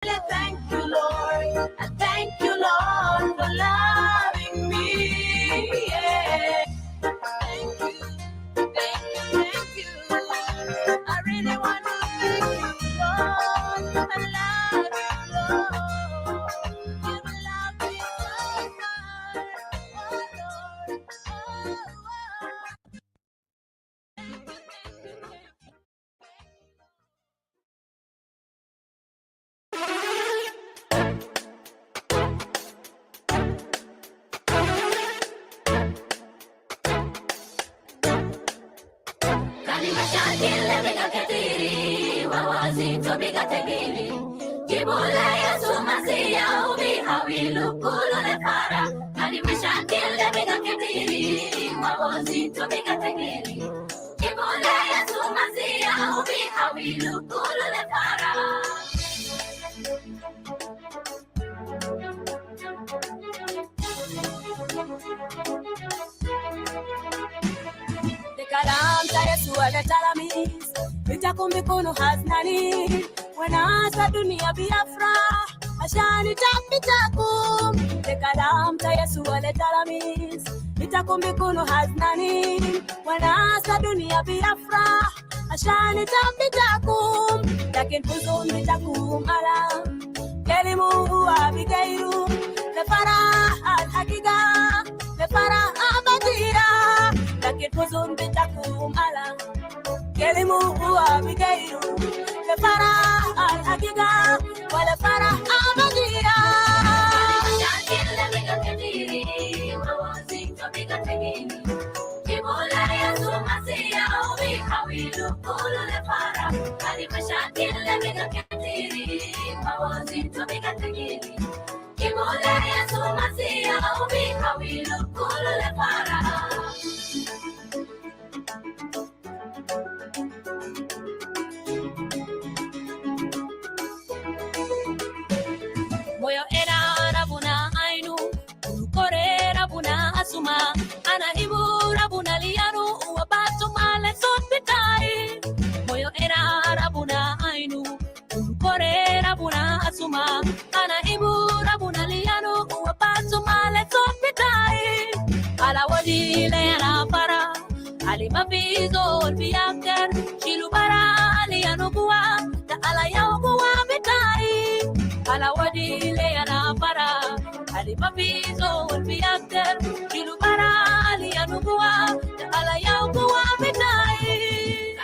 Thank you, Lord. I thank you, Lord, for loving me. Yeah. Thank you, thank you, thank you. I really want to thank you, Lord. I love you, Lord. You love me so much. Oh, Lord. Oh, Nikalamta Yesu aletala mis nitakumbikuno haznani wanasa dunia biafra ashani tapitakum. Nikalamta Yesu aletala mis nitakumbikuno haznani wanasa dunia biafra ashani tapitakum. Lakin puzun bitakum alam kelimu abigairu lefara al-hakika lefara abadira. Lakin puzun bitakum alam kelimu abigairu lefara al-hakika walefara abadira. Moyo era rabuna ainu kore rabuna asuma anahimu rabuna lianu wabatu male sopitai. Moyo era rabuna ainu kore rabuna asuma anahimu rabuna lianu wabatu male sopitai. Ala wajile ana para alimafizo biaker shilubara alianu kuwa ta ala yao kuwa bitai. Ala wadile ana para alimafizo biaker shilubara alianu kuwa ta ala yao kuwa bitai.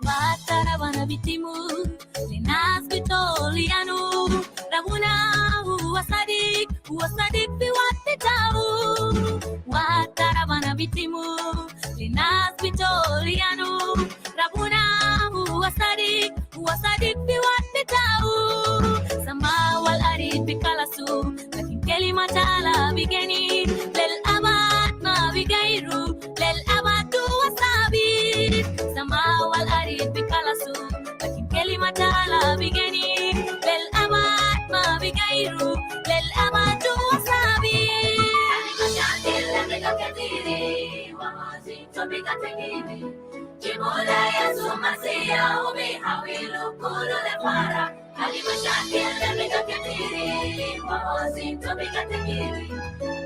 Matarawana bitimu linas bitolianu rabuna huwasadik biwatitau. Matarawana bitimu linas bitolianu rabuna huwasadik biwatitau. Sama wal arid bikalasu lakin kelimatala bigeni lel abad ma bigairu lel abad wasabit. Sama wal arid bikalasu lakin kelimatala bigeni lel abad ma bigairu lel abad wasabit. Jimola Yesu Masia ubi hawilu kulu lepara alimashakil lemika ketiri wawazi tobika tekiri.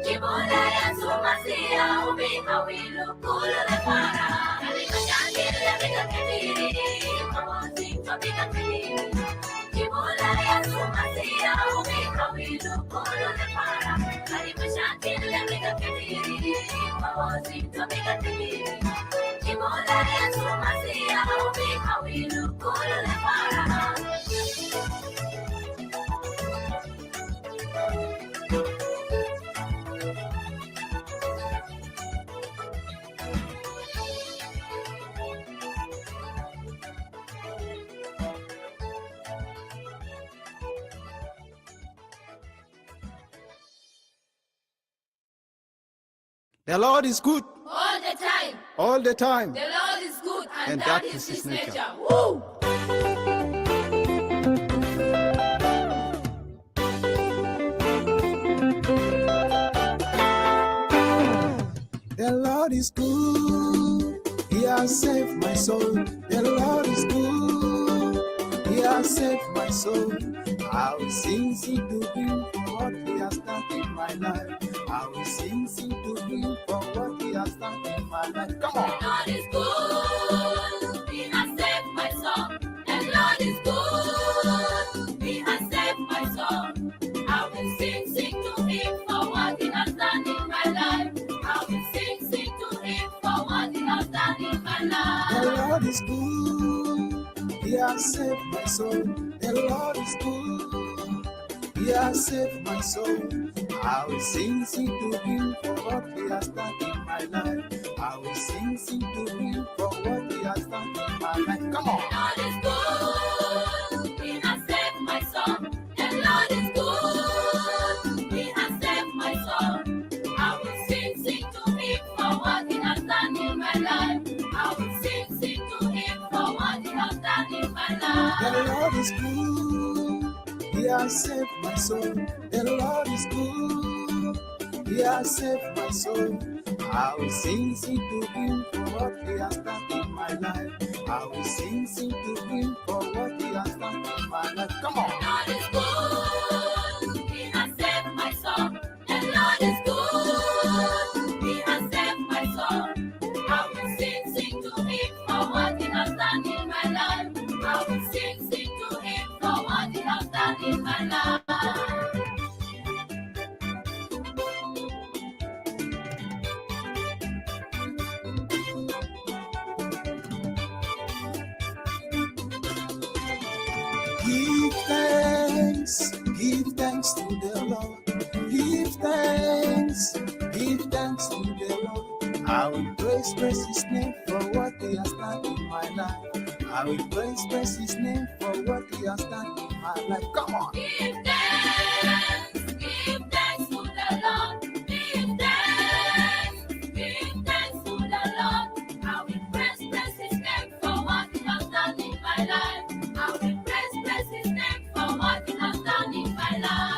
Jimola Yesu Masia ubi hawilu kulu lepara alimashakil lemika ketiri wawazi tobika tekiri. Jimola Yesu Masia ubi hawilu kulu lepara alimashakil lemika ketiri wawazi tobika tekiri. Jimola Yesu Masia ubi hawilu kulu lepara. The Lord is good. All the time. All the time. The Lord is good, and that that is is his his nature. nature. Woo! The Lord is good. He has saved my soul. The Lord is good. He has saved my soul. I will sing to him for what he has done in my life. I will sing to him for what he has done in my life. Come on. The Lord is good. He has saved my soul. The Lord is good. He has saved my soul. I will sing to him for what he has done in my life. I will sing to him for what he has done in my life. The Lord is good. He has saved my soul. The Lord is good. He has saved my soul. I will sing to him for what he has done in my life. I will sing to him for what he has done in my life. Come on. The Lord is good. He has saved my soul. The Lord is good. He has saved my soul. I will sing to him for what he has done in my life. I will sing to him for what he has done in my life. The Lord is good. He has saved my soul. The Lord is good. He has saved my soul. I will sing to him for what he has done in my life. I will sing to him for what he has done in my life. Come on. The Lord is good. He has saved my soul. The Lord is good. He has saved my soul. I will sing to him for what he has done in my life. I will sing to him for what he has done in my life. Give thanks to the Lord. Give thanks to the Lord. I will praise his name for what he has done in my life. I will praise his name for what he has done in my life. Come on. Give thanks to the Lord. Give thanks to the Lord. I will praise his name for what he has done in my life. I will praise his name for what he has done in my life.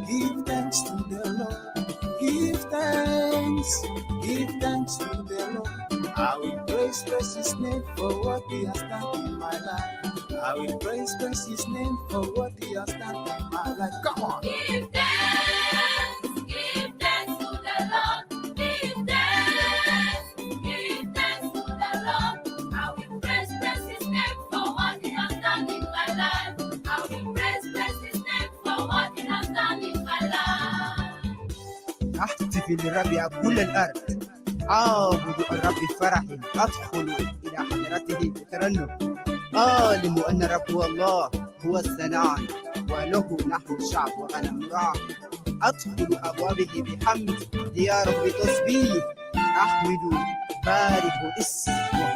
Give thanks to the Lord. Give thanks to the Lord. I will praise his name for what he has done in my life. I will praise his name for what he has done in my life. Come on. Give thanks to the Lord. Give thanks to the Lord. I will praise his name for what he has done in my life. I will praise his name for what he has done in my life. أحتفل لربي كل الأرض، أعبد الرب بفرح، أدخل إلى حضرته بترنم، أعلم أن الرب هو الله، هو الثناء وله نحن الشعب وغنم راع. أدخل أبوابه بحمد، دياره بتسبيح، أحمد بارك اسمه،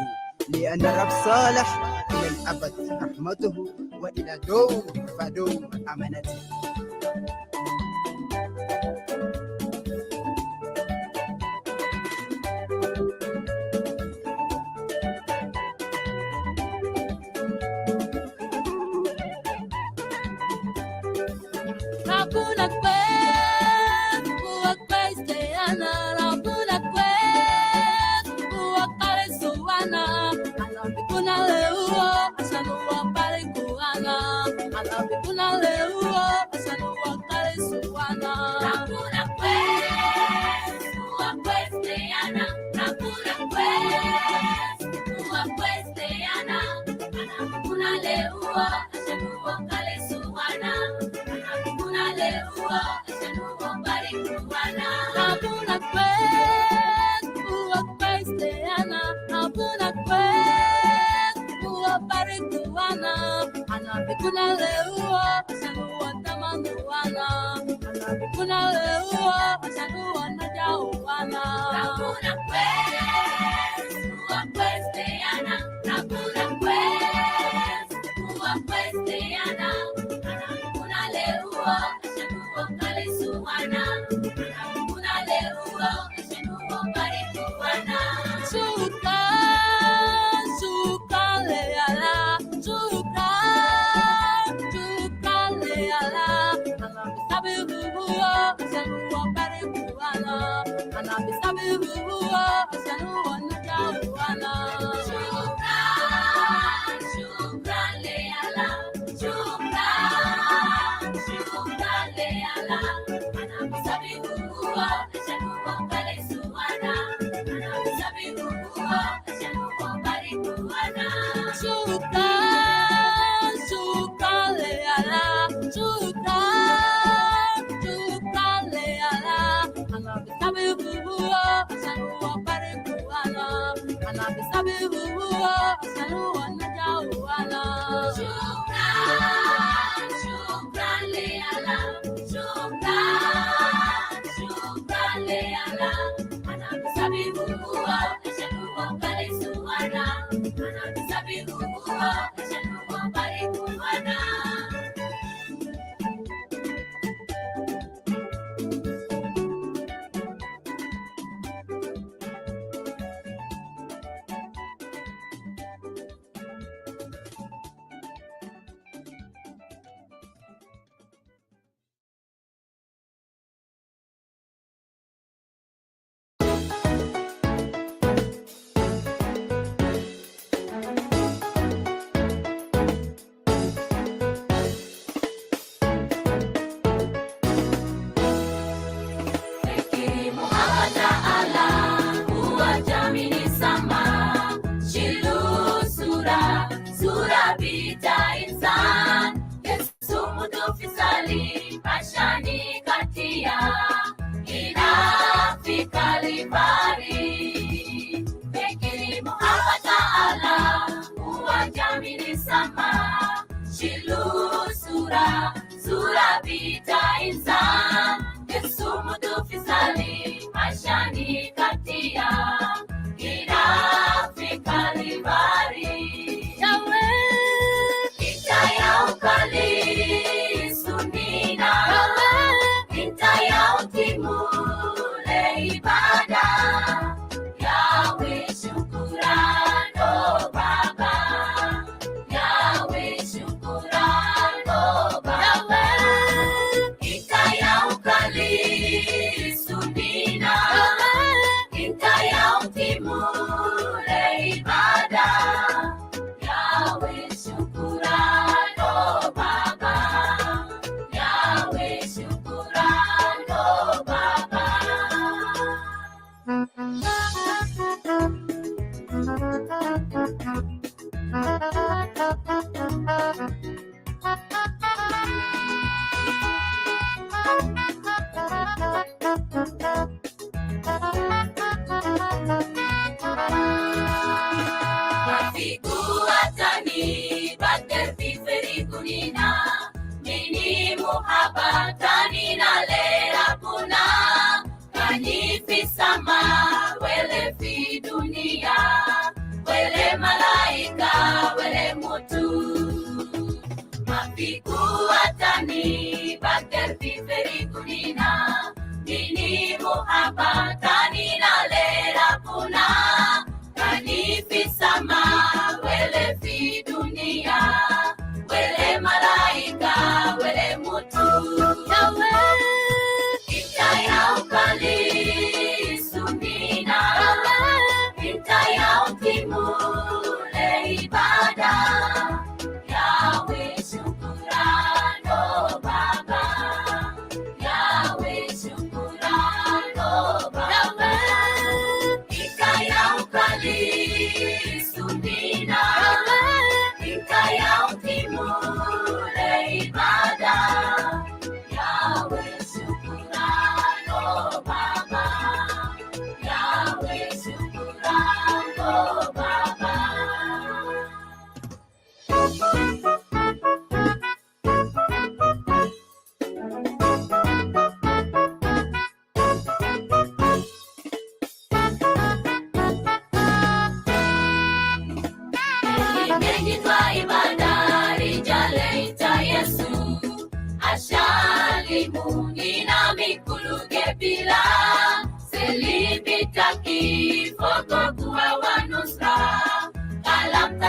لأن الرب صالح إلى الأبد رحمته، وإلى دوم فدوم أمانته. Rabuna kwez, buwak kwez deyana. Rabuna kwez, buwak pare suwana. Alabi kuna leuo, asanu wak pare kuana. Alabi kuna leuo, asanu wak pare suwana. Rabuna kwez, buwak kwez deyana. Rabuna kwez, buwak kwez deyana. Alabi kuna leuo, asanu wak pare suwana. Rabuna kwez, buwak kwez deyana. Rabuna kwez, buwak pare kuana. Alabi kuna leuo, asanu wak tamanuana. Alabi kuna leuo, asanu wak najauana. Rabuna kwez, buwak kwez deyana. Rabuna kwez, buwak kwez deyana. Alabi kuna leuo, asanu wak pare suwana. Alabi kuna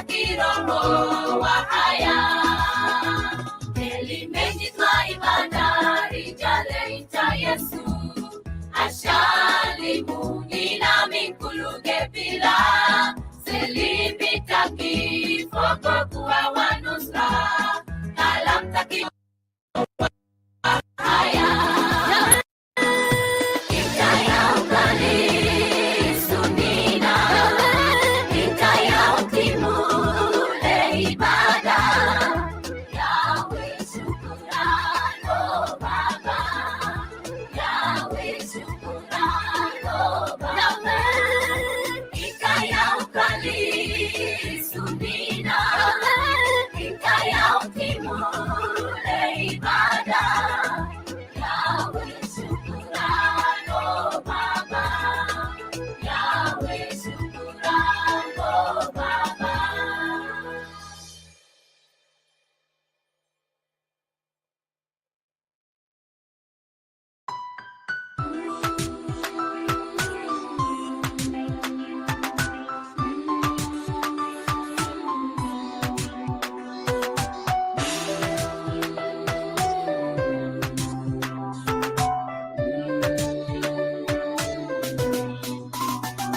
Kiroho wa haya, elimeni twa ibada, ya kifo kwa kuwa wanusra, dalam takio haya. Hikaya ukali sunina, hikaya ukimule ibada, Yahweh syukuran oh Baba, Yahweh syukuran oh Baba. Hikaya ukali sunina, hikaya ukimule ibada, Yahweh syukuran oh Baba, Yahweh syukuran oh Baba.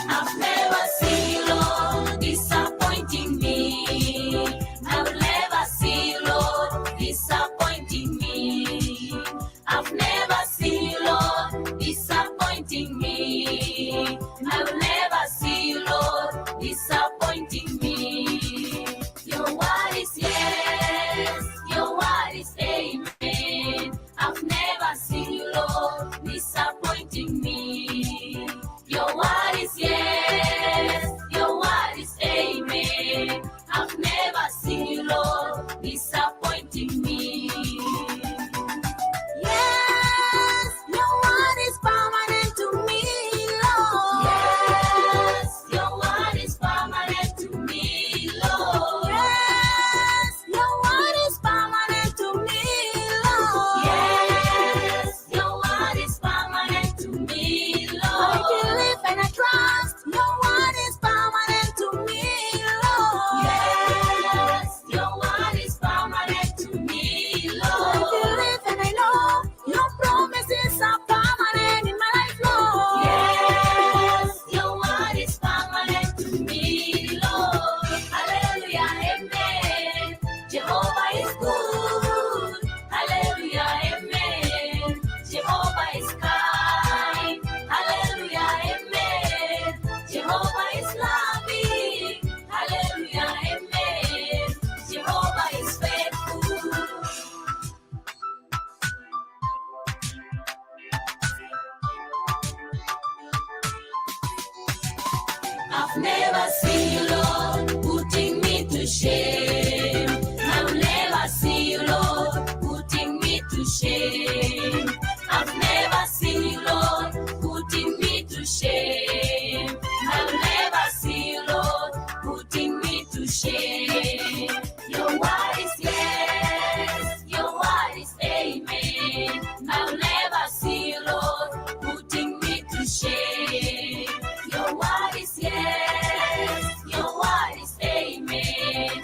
I've never seen Lord disappointing me. I've never seen Lord disappointing me. I've never seen Lord disappointing me. I've never seen Lord disappointing me. Your word is yes, your word is amen. I've never seen Lord disappointing me. Your word is yes, your word is amen. I've never seen you, Lord, disappointing me. Yes, your word is permanent to me, Lord. Yes, your word is permanent to me, Lord. Yes, your word is permanent to me, Lord. Yes, your word is permanent to me, Lord. I believe and I trust your word is permanent to me, Lord. Yes, your word is permanent to me, Lord. I believe and I know your promises are permanent in my life, Lord. Yes, your word is permanent to me, Lord. Hallelujah, amen. Jehovah is good. Hallelujah, amen. Jehovah is kind. Hallelujah, amen. Jehovah is loving. Hallelujah, amen. Jehovah is faithful. I've never seen you, Lord, putting me to shame. I've never seen you, Lord, putting me to shame. I've never seen you, Lord, putting me to shame. I've never seen you, Lord, putting me to shame. Your word is yes, your word is amen. I've never seen you, Lord, putting me to shame. Your word is yes, your word is amen.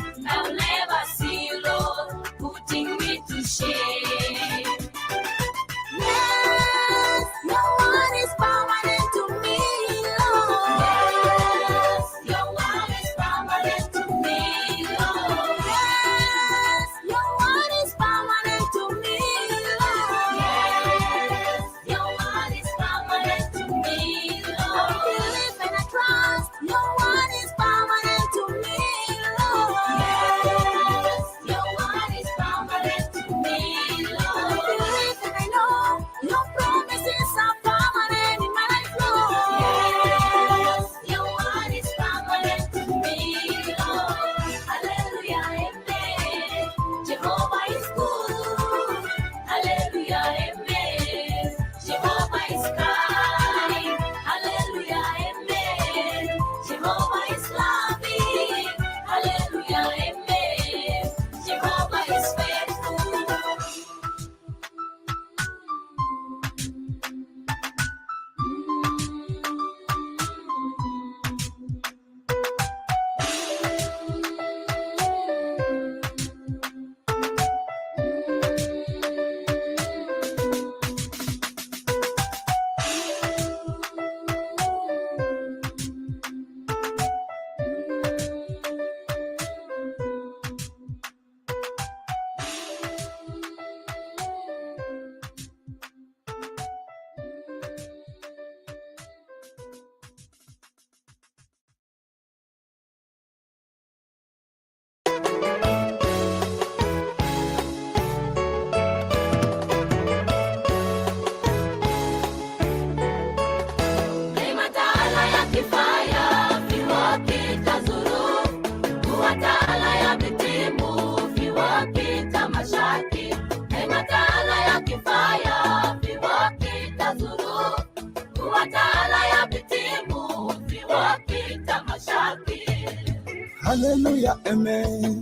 Hallelujah, amen.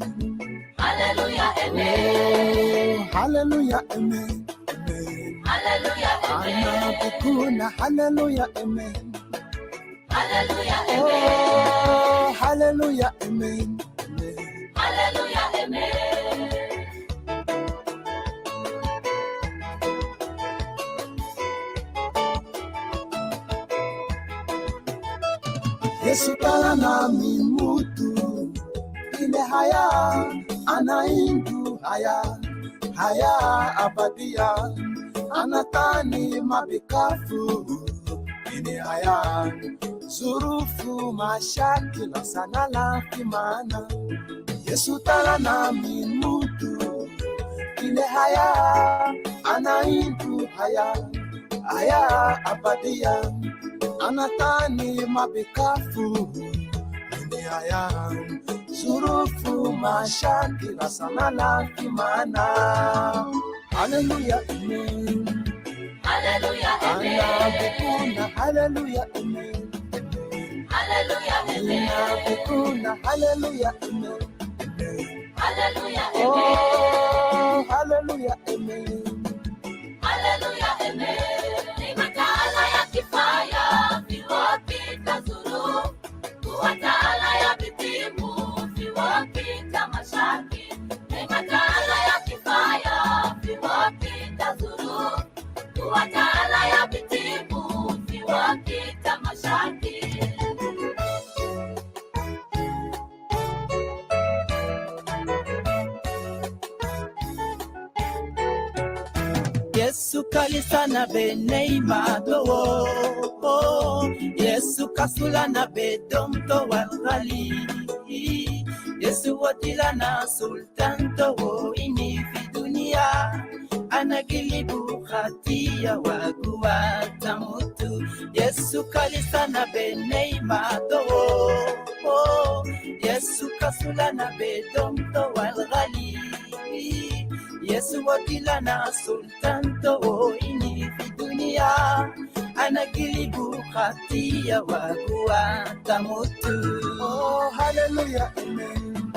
Hallelujah, amen. Oh, hallelujah, amen. Amen. Hallelujah, amen. Anabukuna, hallelujah, amen. Hallelujah, amen. Oh, hallelujah, amen. Amen. Hallelujah, amen. Yesu tala nami mutu ile haya anaindu haya abadia anatani mabikafu ile haya zurufu mashaki na sana la kimana. Yesu tala nami mutu ile haya anaindu haya abadia anatani mabikafu ni haya surufu mashaki la sana la kimana. Hallelujah, amen. Hallelujah, amen. Anabukuna, hallelujah, amen. Hallelujah, amen. Anabukuna, hallelujah, amen. Hallelujah, amen. Oh, hallelujah, amen. Hallelujah, amen. Ni makala ya kifaya viwapita zuru, kuwatala ya vitimu viwapita mashaki. Ni makala ya kifaya viwapita zuru, kuwatala ya vitimu viwapita mashaki. Yesu kalisa na benei madowo, Yesu kasula na bedomto walgali, Yesu watila na sultan towo inifi dunia, anagilibu khatia waguwa tamutu. Yesu kalisa na benei madowo, Yesu kasula na bedomto walgali, Yesu wakila na sultan to ini fi dunia, anagilibu khatia waguwa tamutu. Oh, hallelujah, amen.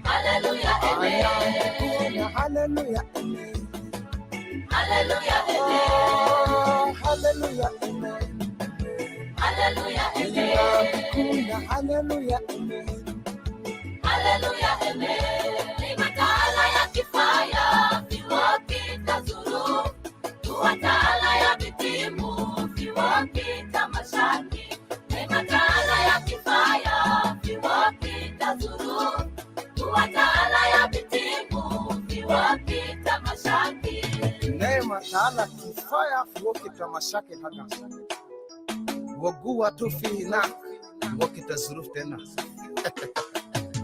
Hallelujah, amen. Anabukuna, hallelujah, amen. Hallelujah, amen. Oh, hallelujah, amen. Hallelujah, amen. Anabukuna, hallelujah, amen. Hallelujah, amen. Ni makala ya kifaya viwapita zuru, kuwatala ya vitimu viwapita mashaki. Ni makala ya kifaya viwapita zuru, kuwatala ya vitimu viwapita mashaki. Neema taala kifaya wokita mashake haka waguwa tufina wokita zuruf tena.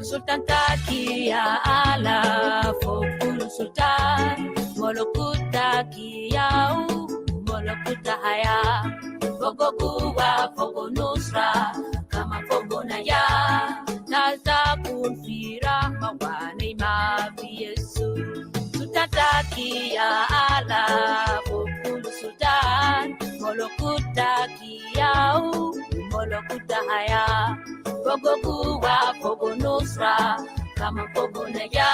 Sultan takia ala fokulu sultan, molokuta kiyau molokuta haya, fogokuwa fogo nusra kama fogo naya, nalta kunfira mawanay mafi Yesu. Sultan takia ala fokulu sultan, molokuta kiyau molokuta haya, fogo kuwa fogo nusra kama fogo naya,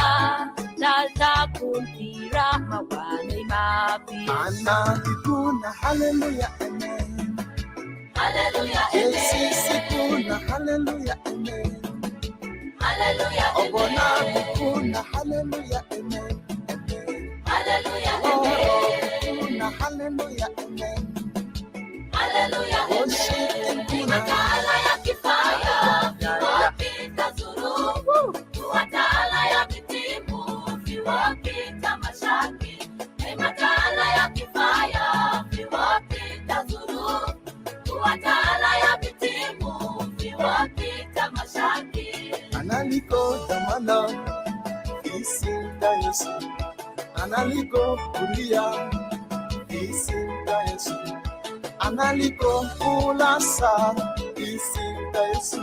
nalta kunfira mawanay mafi. Anabukuna, hallelujah, amen. Hallelujah, amen. Yesisikuna, hallelujah, amen. Hallelujah, amen. Obonabukuna, hallelujah, amen. Hallelujah, amen. Obonabukuna, hallelujah, amen. Hallelujah, amen. Ni makala ya kifaya viwapita zuru, kuwatala ya vitimu viwapita mashaki. Ni makala ya kifaya viwapita zuru, kuwatala ya vitimu viwapita mashaki. Analiko damana, isinda Yesu. Analiko kulia, isinda Yesu. Analiko kulasa, isinda Yesu.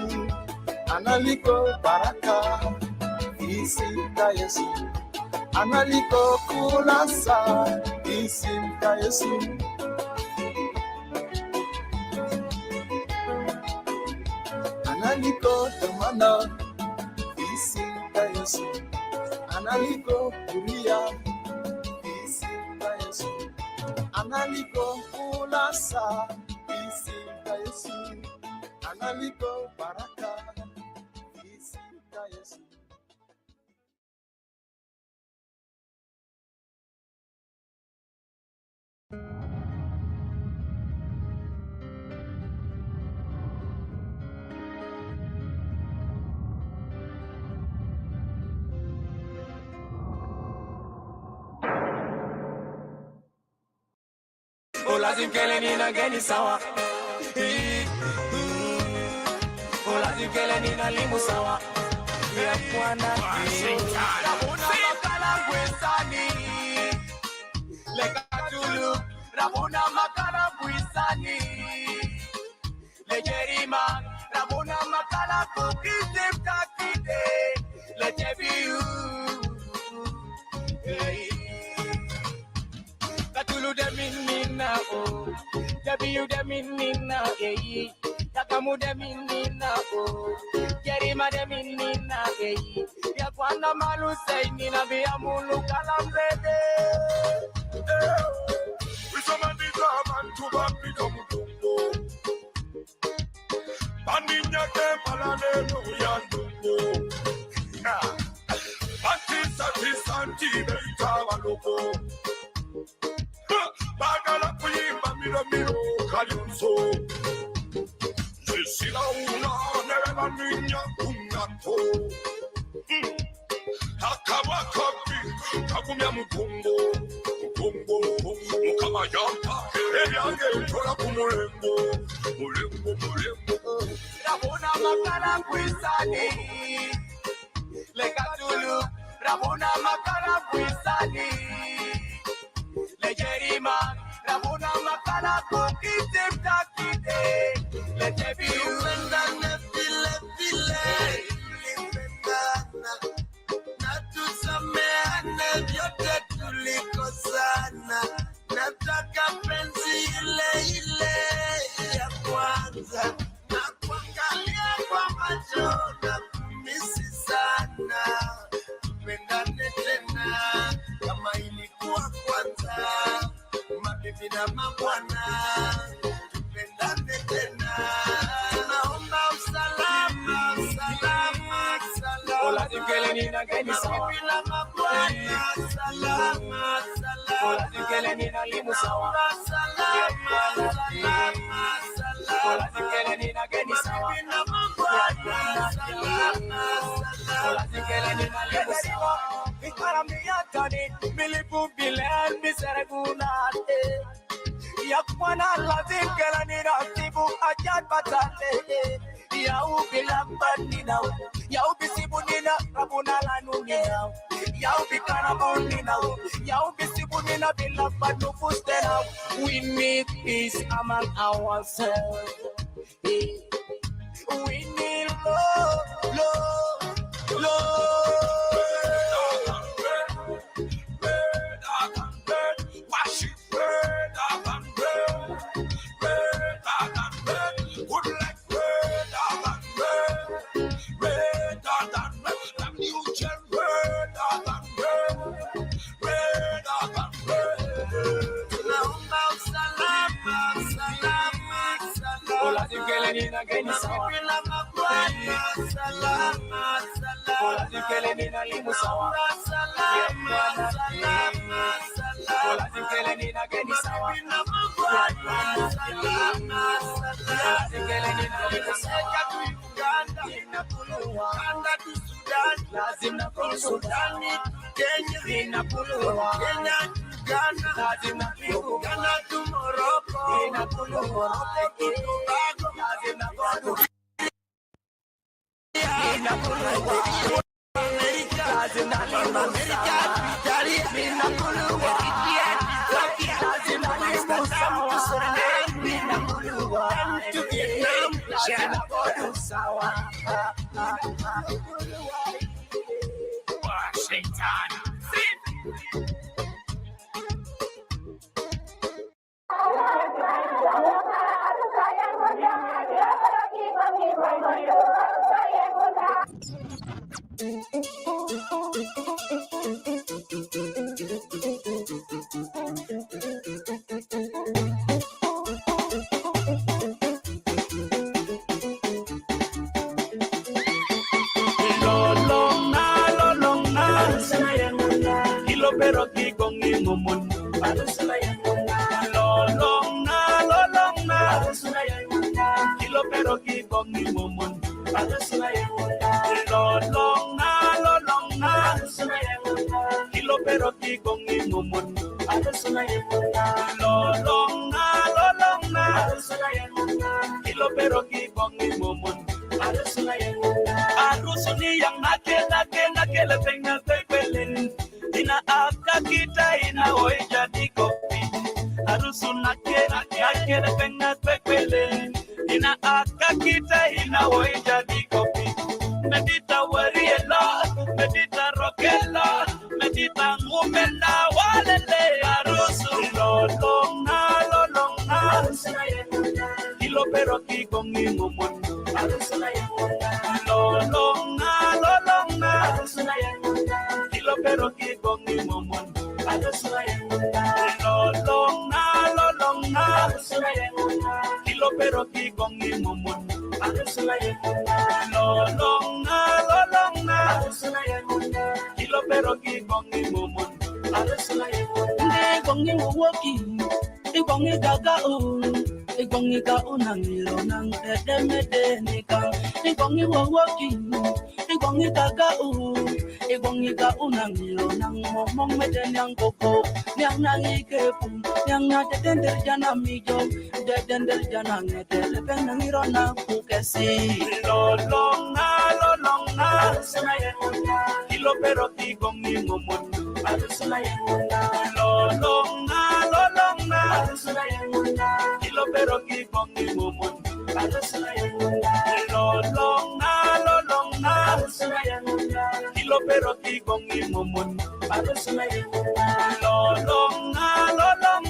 Analiko baraka, isinda Yesu. Analiko kulasa, isinda Yesu. Analiko damana, Yesu, analiko kulia isinga Yesu, analiko kulasa isinga Yesu, analiko baraka isinga Yesu. Lazim keleni na geni sawa. Lazim keleni na limu sawa. Ya kwana Rabuna makala kwesani. Leka tulu Rabuna makala kwesani. Lejerima Rabuna makala kukite mtakide. Lejebiu Katulu de minina o, Jabiu de minina eyi, Takamu de minina o, Jerima de minina eyi, Yakwana malu seini na biyamulu kalamzede. Wishamandika abantu bapiga mutungo, Baninyake palane no yandungo, Batisa beita waloko. Bagala kuyimba miro kayunso Sisila una neva niña kungato Akawa kapi kakumya mukungo Mukama yampa Eyange tola kumulembo Mulembo Rabuna makala kwisani Lekatulu Rabuna makala kwisani Lejerima, Rabuna makala kukite mtakide. Lejebiu Pendana vile tulipendana na tusameane vyote tulikosana. Nataka penzi ile ya kwanza na kuangalia kwa macho na kumisi sana. Tupendane tena kama ilikuwa kwanza, mabibi na mabwana, tupendane tena. Naomba usalama. Lazim keleni na geni sawa. Mabibi na mabwana, salama. Lazim keleni na limu sawa. Salama. Lazim keleni na geni sawa. Mabibi na mabwana, salama. Lazim keleni na limu sawa. Ikaramiatani milipu bilen miseregunate. Yakwana lazim keleni na tibu ajat batale. Yau bilang bandina, yau bisibu nina rabuna lanu nina, yau bikana bonina, yau bisibu nina bilang banu fustena. We need peace among ourselves. We need love. Wash it red up and red Good like red up and red That new gen red up and Naomba usalama. Lazim keleni na geni sawa. Mabibi na mabwana, salama. Lazim keleni na limu sawa. Salama. Lazim keleni na geni sawa. Mabibi na mabwana, salama. Lazim keleni na limu sawa. Uganda, Uganda to Sudan, Lazim na kulu Sudan to Kenya, Kenya to Ghana, Lazim na kulu Ghana to Morocco, Morocco to Tobago, Lazim na kulu America, Lazim na limu America to Italy, Lazim na limu sawa. to Vietnam, Lazim na kulu sawa. Washington. Sayang Lolong na kilo pero kikong ni momon lolong na kilo pero kikong ni momon lolong na kilo pero kikong ni momon arusuni yang nakele penga kwelen ina aka kita ina oi jadi kopi harusun nakele penga kwelen ina aka kita ina oi jadi kopi medita wariela medita rokela medita ngumela walele harusun lolong na kilo pero kikong ni momon lolong na kilo pero kikong ni momon lolong na kilo pero kikong ni momon lolong na kilo pero kikong ni momon Kong ni woki kong ni gaga kong ni ka unang ilo nang edemede ni kang kong ni woki kong ni gaga kong ni ka unang ilo nang momong meden yang koko yang nang ikepu yang na dedender jana mijo dedender jana ngedele penang iro na kukesi lolong na kilo pero kikong ni momon lolong na kilo pero kikong ni momon lolong na kilo pero kikong ni momon lolong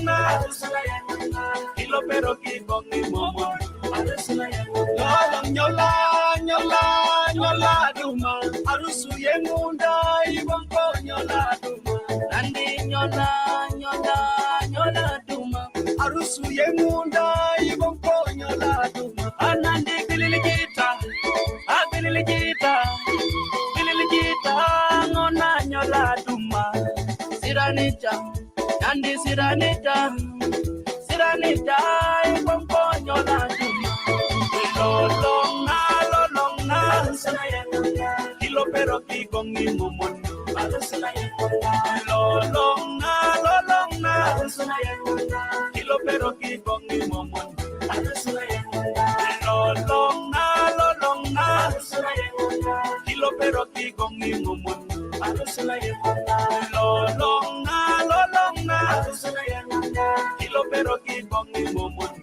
na kilo pero kikong ni momon lolong nyola duma arusu yengunda ibongo nyola duma Nandi nyola duma arusu yengunda ibongo nyola duma anandi bililigita ngona nyola duma siranita nandi siranita ibongo nyola duma lolong na kilo pero kikong ni momon lolong na kilo pero kikong ni momon lolong na kilo pero kikong ni momon lolong na kilo pero kikong ni momon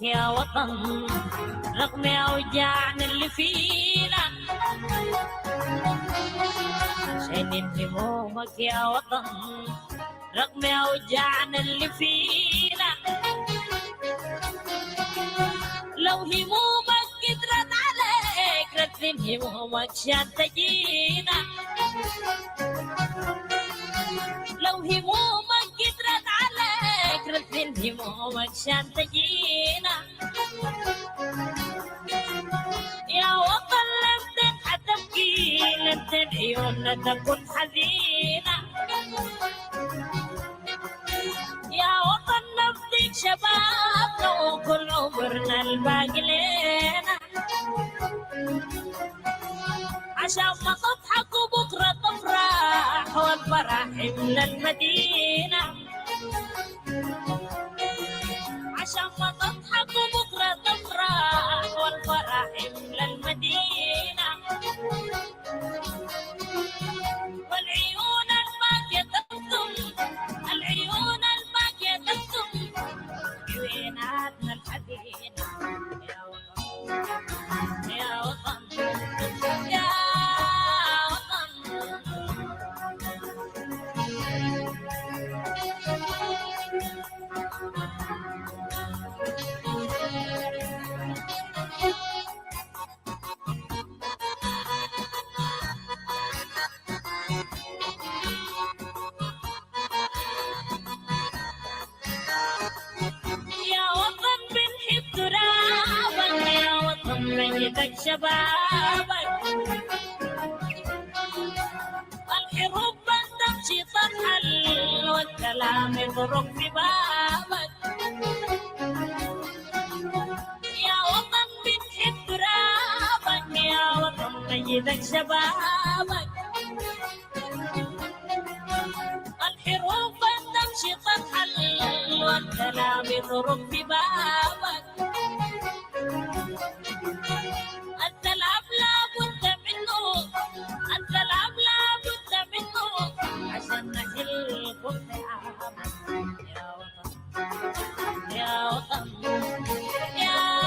يا وطن رغم أوجاعنا اللي فينا عشان همومك يا وطن رغم أوجاعنا اللي فينا لو همومك قدرت عليك رتب همومك عشان تجينا لو همومك قدرت عليك رتب همومك عشان تجينا يا وطن لن تبكي لن عيوننا تكون حزينة والفرح من المدينة عشان ما تضحكوا بكرة تفرح والفرح من المدينة والعيون الباكية تبتم العيون الباكية تبتم عيوناتنا الحزينة يا وطن يا وطن يا ميتك شبابك الحروب تمشي ترحل والكلام يضرب في بابك يا وطن بنحب ترابك يا وطن ميتك شبابك الحروب تمشي ترحل والكلام يضرب في بابك السلام لابد منه السلام لابد منه عشان نحلكم نعامك يا وطن يا وطن يا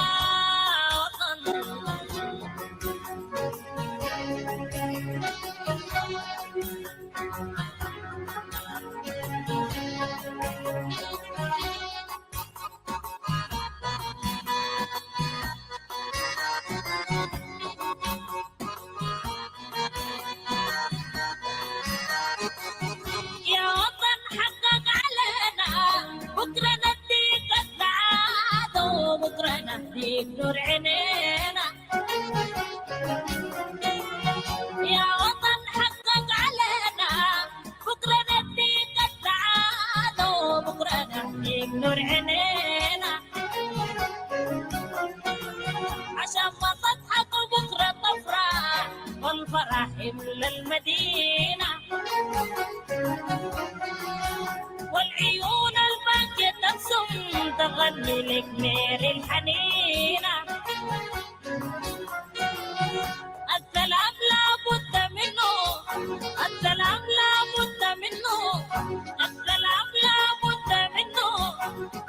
نور عينينا يا وطن حقق علينا بكرة نديك السعادة وبكرة نديك نور عينينا عشان ما تضحك وبكرة تفرح والفرح يملى المدينة والعيون الباكية تبسم تغني لك نير الحنينة السلام لابد منه السلام لابد منه السلام لابد منه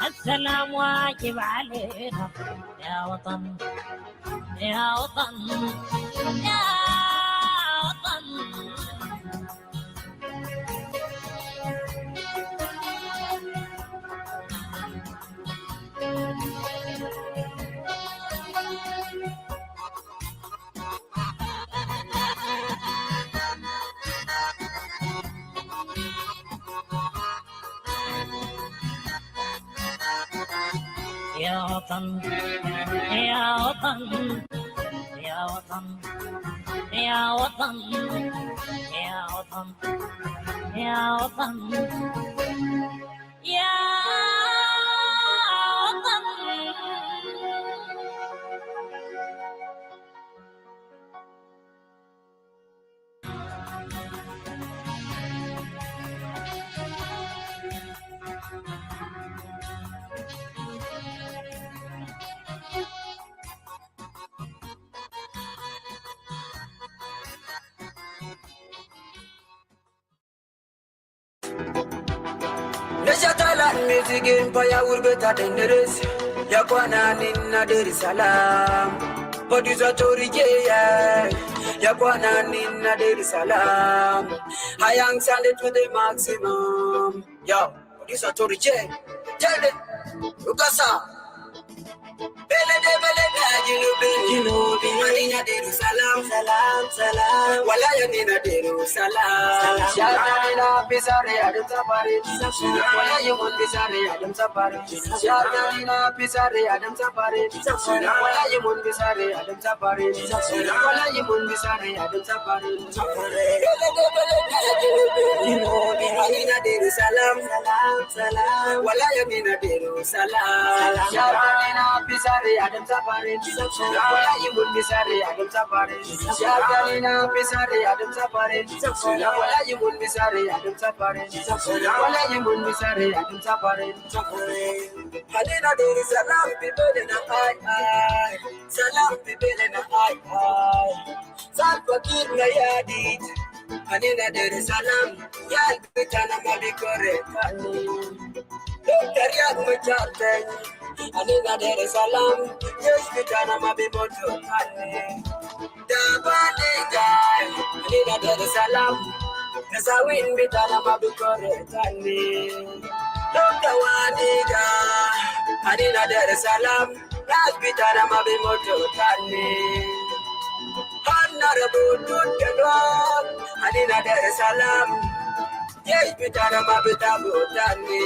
السلام واجب علينا يا وطن يا وطن يا وطن يا وطن يا وطن يا وطن يا وطن يا وطن يا وطن يا وطن Neshatalan musikin paya urbeta denderes ya kwana ninna Dar es Salaam producer Torije ya kwana ninna Dar es Salaam hayang sale to the maximum yo producer Torije tell them ukasa bele de jinubi Madina Dar es Salaam salam salam wala ya nina Dar es Salaam shaka nina pisare adem sapare wala ya mon pisare adem sapare shaka nina pisare adem sapare wala ya mon pisare adem sapare wala ya mon pisare adem sapare bele de jinubi Anina deru salam, salam, salam. Walaya mina deru salam. Sharkanina pisare adam sapare. Walaya mun bisare adam sapare. Sharkanina pisare adam sapare. Walaya mun bisare adam sapare. Walaya mun bisare adam sapare. Anina deru salam, people in a high. Salam, people in a high. Salpakir na yadit. Anina deru salam, yal bitana mabikore kani. Dokter yak macharten. Anina deru salam, yes bitana mabimoto kani. Dabane guy, Anina deru salam, nasawin bitana mabikore kani. Dokter waniga, Anina deru salam, nas bitana mabimoto kani. Honorable Tutkalwak, Adina Dar es Salaam, yes, Pitana Mabita Butani.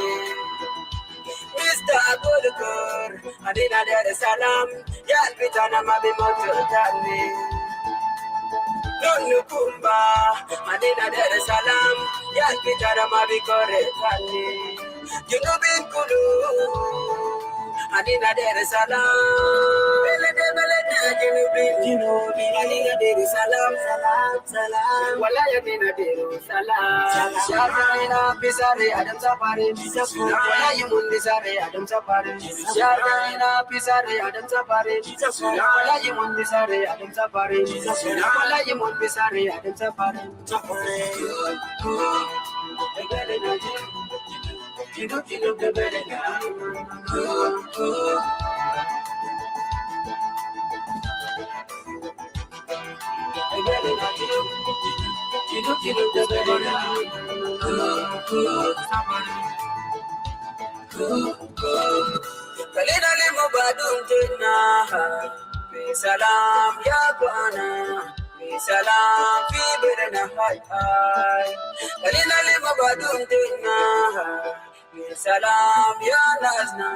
Mr. Abulkur, Adina Dar es Salaam, yes, Pitana Mabimotani. Don't you Kumba, Adina Dar es Salaam, yes, Pitana Mabikoretani. You know, Bin Kulu. Adina Dar es Salaam, Belede Jinubi, Adina Dar es Salaam, salam, salam. Walaya Adina Dar es Salaam. Sharkanina Pisare Adam Sapare, Walaya Mundi Sare Adam Sapare. Sharkanina Pisare Adam Sapare, Walaya Mundi Sare Adam Sapare. Walaya Mundi Sare Adam Sapare. You look the better now. You look the better now. Kalina limo badum tena. Salam ya Kuona. Salam fi berena hai. Kalina limo badum tena. Salam ya Nazna.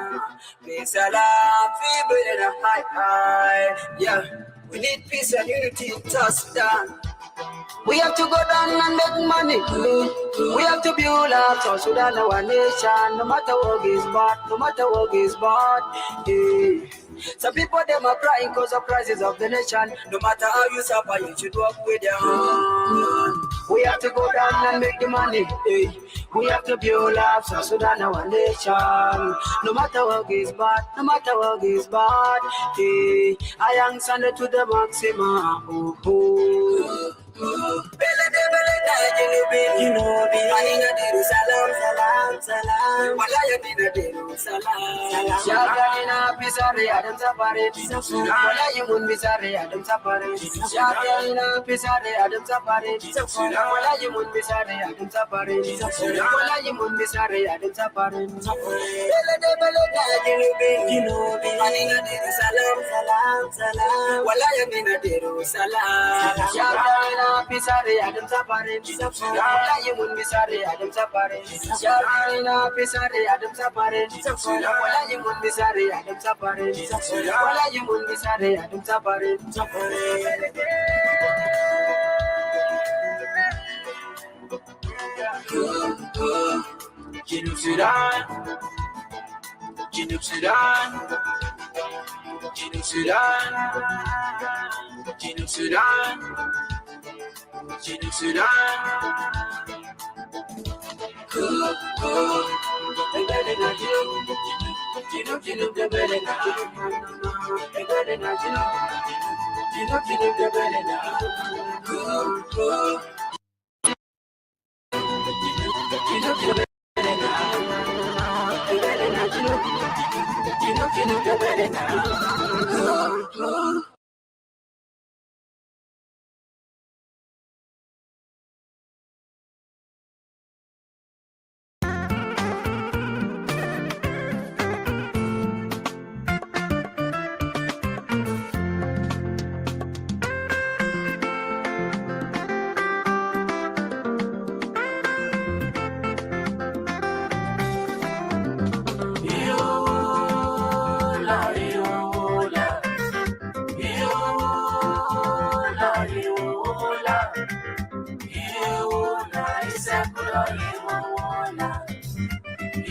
Salam fi berena hai. Yeah, we need peace and unity in SUDAN. We have to go down and make money. We have to build up SUDAN, our nation. No matter what is bad, no matter what is bad. Yeah. Some people them are crying because of prices of the nation. No matter how you suffer, you should work with your hand. We have to go down and make the money. Hey. We have to build up SUDAN, our nation. No matter what is bad, no matter what is bad. Hey. I am sending to the maximum. Jinubi, Anina deru salam, salam, salam. Walaya mina deru salam. Sharkanina Pisare Adam Sapare. Walaya mun Pisare Adam Sapare. Sharkanina Pisare Adam Sapare. Walaya mun Pisare Adam Sapare. Walaya mun Pisare Adam Sapare. Jinubi, Anina deru salam, salam, salam. Walaya mina deru salam. Sharkanina Pisare Adam Sapare. Walaya mun Pisare Adam Sapare. Sharkanina Pisare Adam Sapare. Walaya mun Pisare Adam Sapare. Walaya mun Pisare Adam Sapare. Jinub Sudan, Jinub Sudan, Jinub Sudan, Jinub Sudan, Jinub Sudan. Jinub the better now. Jinub the better now.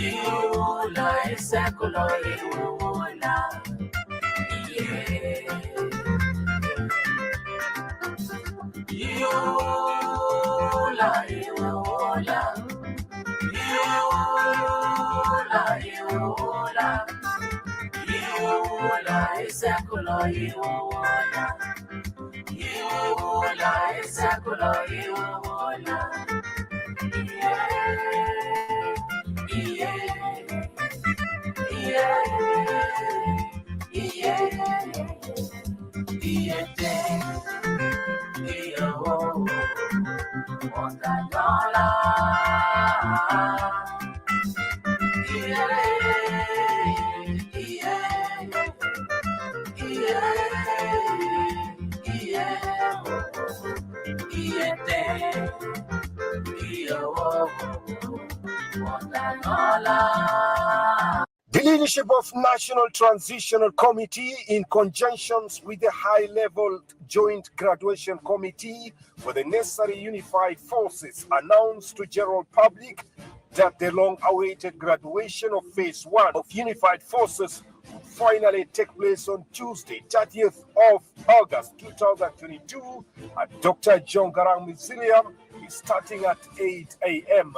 Iwola Isekulo Iwola. Yeah. Iwola Iwola. Iwola Iwola. Iwola Isekulo Iwola. Iwola Isekulo Iwola. The leadership of National Transitional Committee, in conjunction with the high-level Joint Graduation Committee for the necessary unified forces, announced to general public that the long-awaited graduation of Phase 1 of Unified Forces will finally take place on Tuesday, 30th of August 2022 at Dr. John Garang Museum, starting at 8 a.m.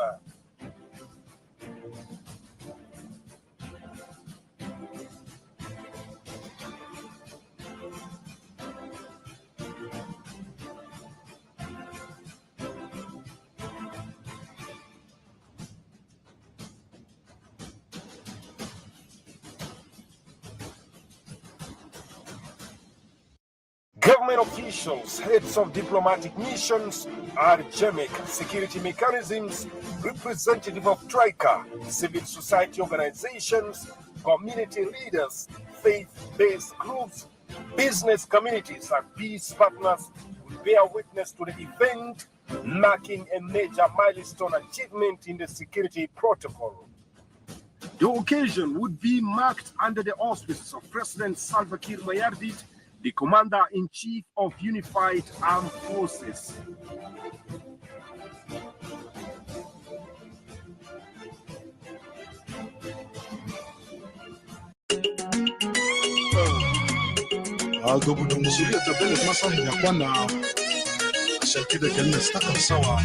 Government officials, heads of diplomatic missions, academic security mechanisms, representative of TRICA, civil society organizations, community leaders, faith-based groups, business communities, and peace partners will bear witness to the event, marking a major milestone achievement in the security protocol. The occasion would be marked under the auspices of President Salva Kiir Mayardit, the Commander-in-Chief of Unified Armed Forces. دوبل المسؤولية تبدلت مصر يا اخوانا عشان كده كنا نستقر سوا.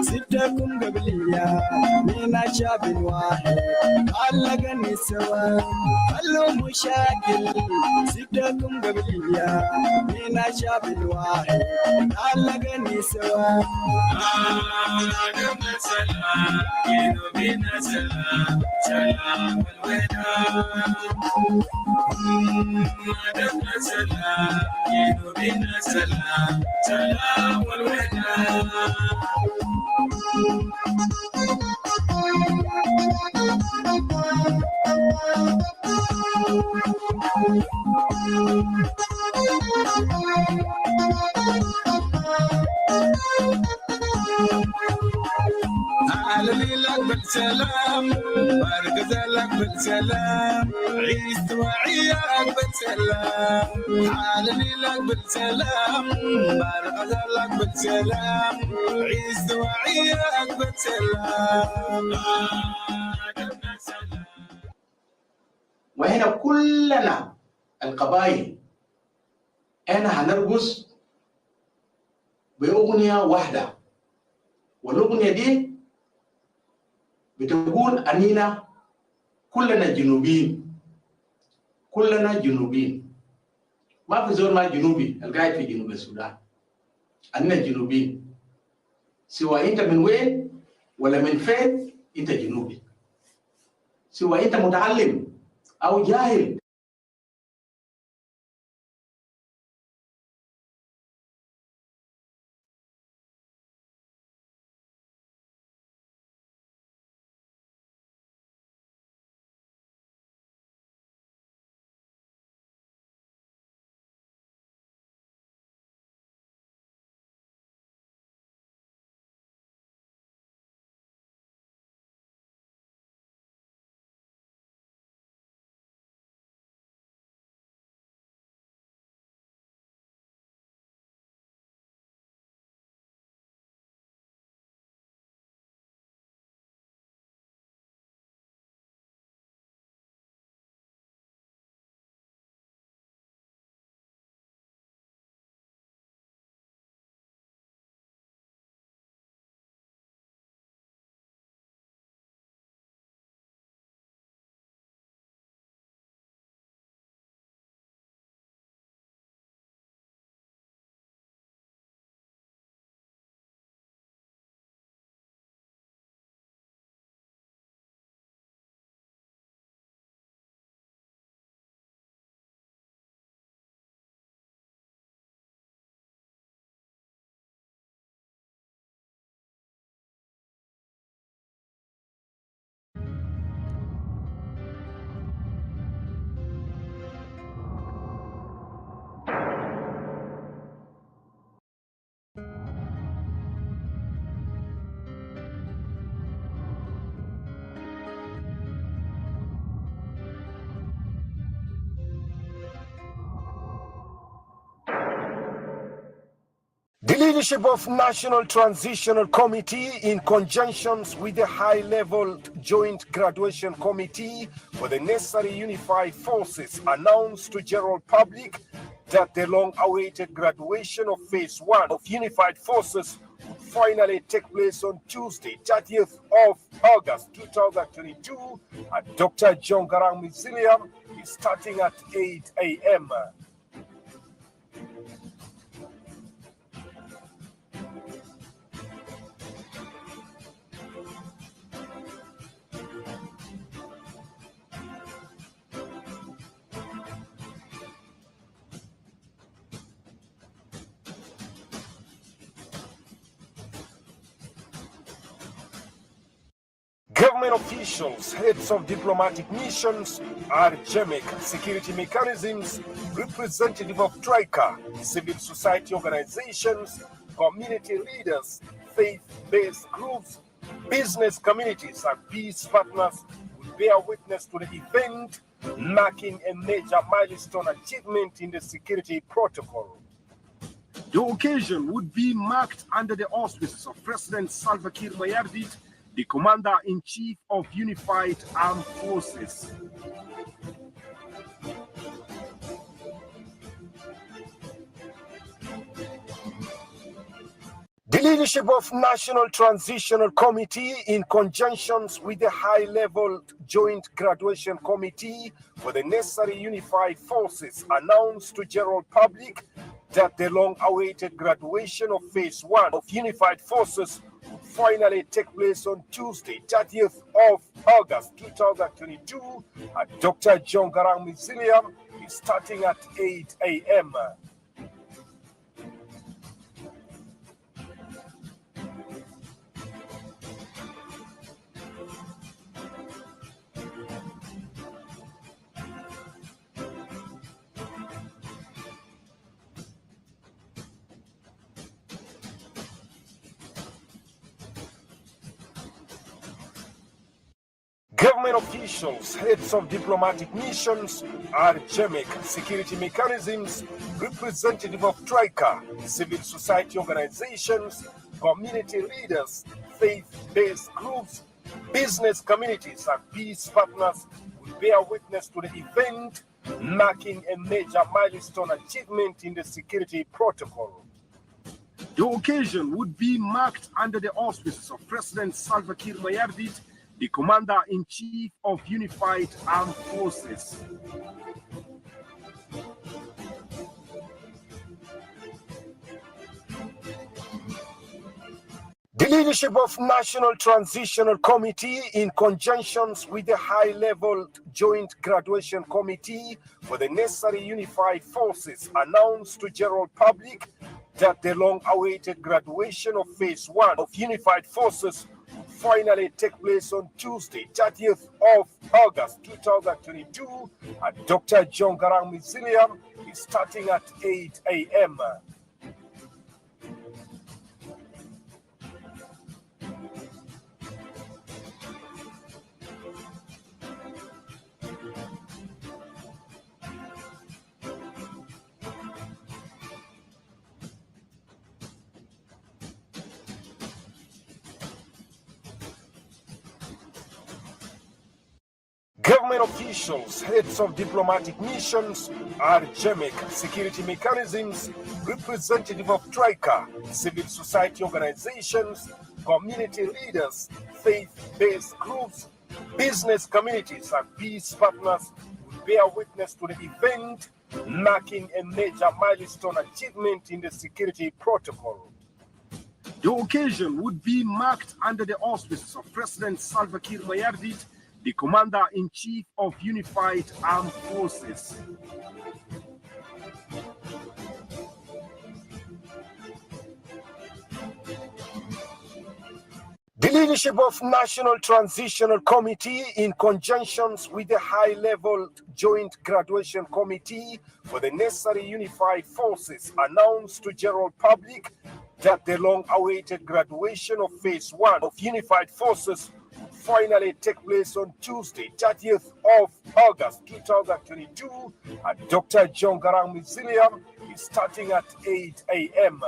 سبتكم قبلية من شاب واحد علقني سوا خلوا مشاكل سبتكم قبلية من شاب واحد علقني سوا دمنا سلام يدو بينا سلام سلام والوداع دمنا سلام يدو بينا سلام سلام والوداع عالمي لك بالسلام بارك لك بالسلام عيست وعياك بالسلام عالمي لك بالسلام بارك لك بالسلام عيست وعياك بالسلام. وهنا كلنا القبائل انا هنرقص بأغنية واحدة، والأغنية دي بتقول أنينا كلنا جنوبيين، كلنا جنوبيين، ما في زول ما جنوبي القاعد في جنوب السودان، أننا جنوبيين، سواء أنت من وين ولا من فين أنت جنوبي، سواء أنت متعلم أو جاهل. The leadership of National Transitional Committee, in conjunction with the high-level Joint Graduation Committee for the necessary unified forces, announced to general public that the long-awaited graduation of Phase 1 of Unified Forces would finally take place on Tuesday, 30th of August 2022 at Dr. John Garang Museum, starting at 8 a.m. Government officials, heads of diplomatic missions, academic security mechanisms, representative of TRICA, civil society organizations, community leaders, faith-based groups, business communities, and peace partners will bear witness to the event, marking a major milestone achievement in the security protocol. The occasion would be marked under the auspices of President Salva Kiir Mayardit, the Commander-in-Chief of Unified Armed Forces. The leadership of National Transitional Committee, in conjunction with the high-level Joint Graduation Committee for the necessary unified forces, announced to general public that the long-awaited graduation of Phase 1 of Unified Forces would finally take place on Tuesday, 30th of August 2022 at Dr. John Garang Museum, starting at 8 a.m. Government officials, heads of diplomatic missions, RGMEC, security mechanisms, representative of TRICA, civil society organizations, community leaders, faith-based groups, business communities, and peace partners will bear witness to the event, marking a major milestone achievement in the security protocol. The occasion would be marked under the auspices of President Salva Kiir Mayardit, the Commander-in-Chief of Unified Armed Forces. The leadership of National Transitional Committee, in conjunction with the high-level Joint Graduation Committee for the necessary unified forces, announced to general public that the long-awaited graduation of Phase 1 of Unified Forces finally take place on Tuesday, 30th of August 2022 at Dr. John Garang Museum, starting at 8 a.m. Government officials, heads of diplomatic missions, RGMEC, security mechanisms, representative of TRICA, civil society organizations, community leaders, faith-based groups, business communities, and peace partners will bear witness to the event, marking a major milestone achievement in the security protocol. The occasion would be marked under the auspices of President Salva Kiir Mayardit, the Commander-in-Chief of Unified Armed Forces. The leadership of National Transitional Committee, in conjunction with the high-level Joint Graduation Committee for the necessary unified forces, announced to general public that the long-awaited graduation of Phase 1 of Unified Forces finally take place on Tuesday, 30th of August 2022 at Dr. John Garang Museum, starting at 8 a.m.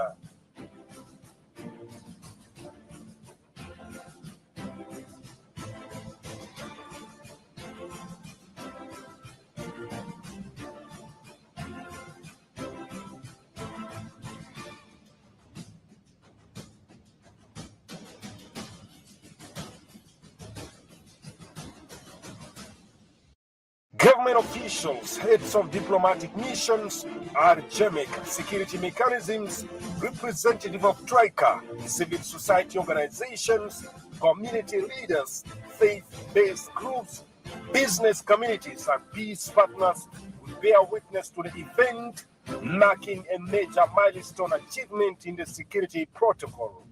Government officials, heads of diplomatic missions, RGMEC, security mechanisms, representative of TRICA, civil society organizations, community leaders, faith-based groups, business communities, and peace partners will bear witness to the event, marking a major milestone achievement in the security protocol.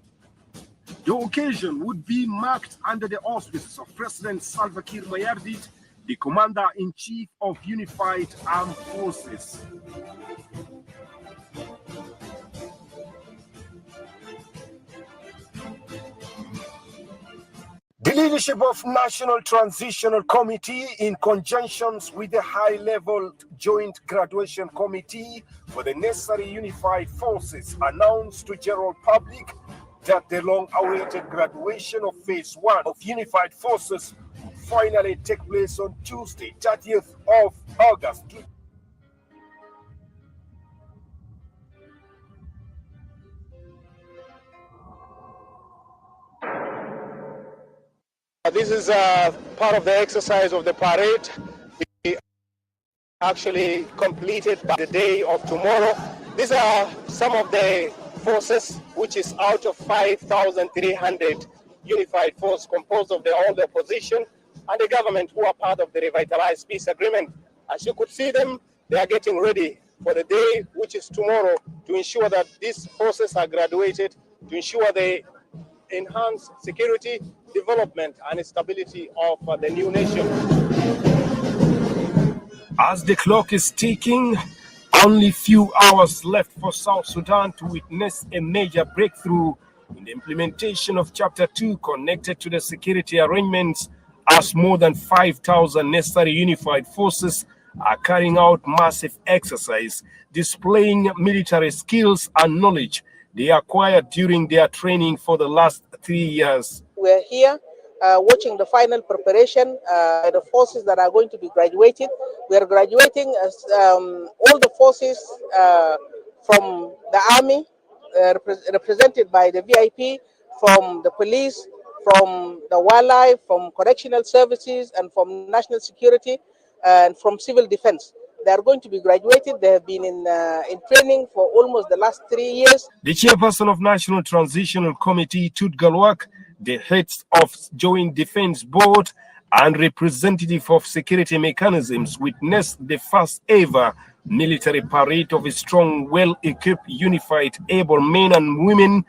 The occasion would be marked under the auspices of President Salva Kiir Mayardit, the Commander-in-Chief of Unified Armed Forces. The leadership of National Transitional Committee, in conjunction with the high-level Joint Graduation Committee for the necessary unified forces, announced to general public that the long-awaited graduation of Phase 1 of Unified Forces finally take place on Tuesday, 30th of August. This is part of the exercise of the parade. We actually completed by the day of tomorrow. These are some of the forces, which is out of 5,300 unified force composed of all the opposition and the government, who are part of the revitalized peace agreement. As you could see them, they are getting ready for the day, which is tomorrow, to ensure that these forces are graduated, to ensure they enhance security, development, and stability of the new nation. As the clock is ticking, only few hours left for South Sudan to witness a major breakthrough in the implementation of Chapter 2 connected to the security arrangements as more than 5,000 necessary unified forces are carrying out massive exercise, displaying military skills and knowledge they acquired during their training for the last 3 years. We're here watching the final preparation, the forces that are going to be graduated. We are graduating as all the forces from the army, represented by the VIP, from the police, from the wildlife, from correctional services, and from national security, and from civil defense. They are going to be graduated. They have been in training for almost the last 3 years. The chairperson of National Transitional Committee, Tut Galwak, the heads of Joint Defense Board, and representative of security mechanisms witnessed the first ever military parade of a strong, well-equipped, unified, able men and women,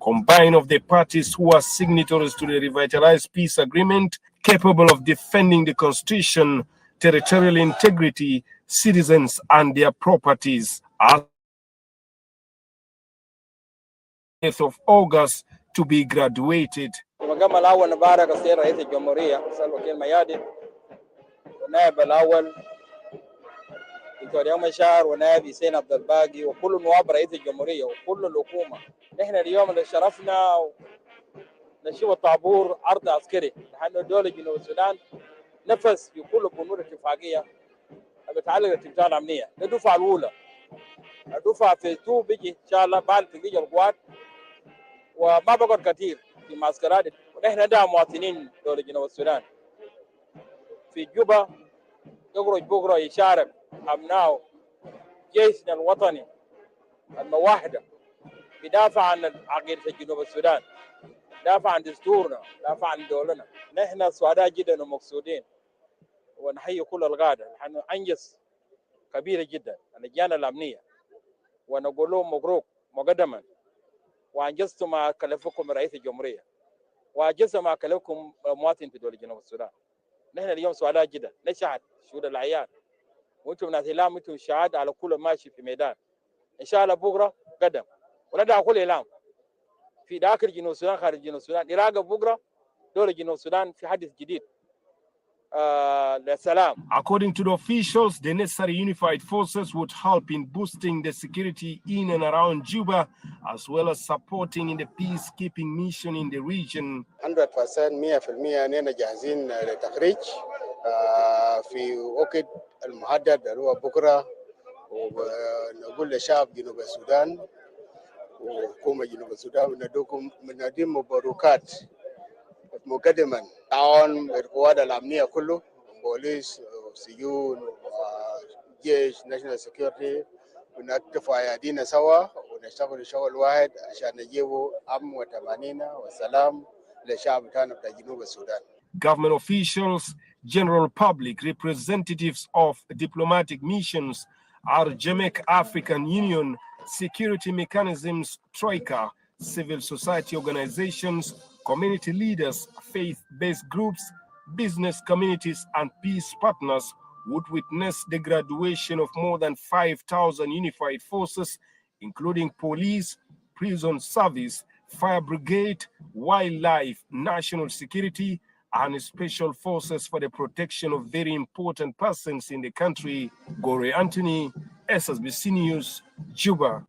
combined of the parties who are signatories to the revitalized peace agreement, capable of defending the constitution, territorial integrity, citizens and their properties. As of August to be graduated. المقام الأول نبارك السيد رئيس الجمهورية سلوى كيل ميادين والنائب الأول دكتور يوم مشار ونائب حسين عبد الباقي وكل نواب رئيس الجمهورية وكل الحكومة. نحن اليوم اللي شرفنا نشوف الطابور عرض عسكري لأن دولة جنوب السودان نفس في كل بنود اتفاقية بتعلق بالاتفاقات الأمنية. الدفعة الأولى الدفعة في 2 بيجي إن شاء الله بعد تجي القوات وما بقعد كثير في معسكرات. ونحن ندعم مواطنين دولة جنوب السودان في جوبا يخرج بكره يشارك أبناء جيشنا الوطني الموحدة يدافع عن عقيدة جنوب السودان، يدافع عن دستورنا، يدافع عن دولنا. نحن سعداء جدا ومقصودين ونحيي كل القادة. نحن أنجز كبيرة جدا اللجان الأمنية ونقول لهم مبروك مقدما، وأنجزتم ما كلفكم رئيس الجمهورية وأنجزتم ما كلفكم مواطن في دولة جنوب السودان. نحن اليوم سعداء جدا نشهد شهود الأعيان وأنتم ناس إعلام، أنتم شهادة على كل ماشي في ميدان. إن شاء الله بكرة قدم وندعو كل إعلام في داخل جنوب السودان خارج جنوب السودان يراقب بكرة دولة جنوب السودان في حدث جديد. According to the officials, the necessary unified forces would help in boosting the security in and around Juba, as well as supporting in the peacekeeping mission in the region. 100% 100% أننا جاهزين للتخريج في وقت المحدد اللي هو بكرة، ونقول لشعب جنوب السودان وحكومة جنوب السودان نديم مبروكات مقدما تعاون القوات الأمنية كله، بوليس وسجون وجيش ناشونال سيكيورتي، ونكتف أيدينا سوا ونشتغل شغل واحد عشان نجيبوا أمن وطمأنينة والسلام للشعب بتاعنا بتاع جنوب السودان. Government officials, general public, representatives of diplomatic missions, Argemek African Union, security mechanisms, Troika, civil society organizations, community leaders, faith-based groups, business communities, and peace partners would witness the graduation of more than 5,000 unified forces, including police, prison service, fire brigade, wildlife, national security, and special forces for the protection of very important persons in the country. Gore Anthony, SSBC News, Juba.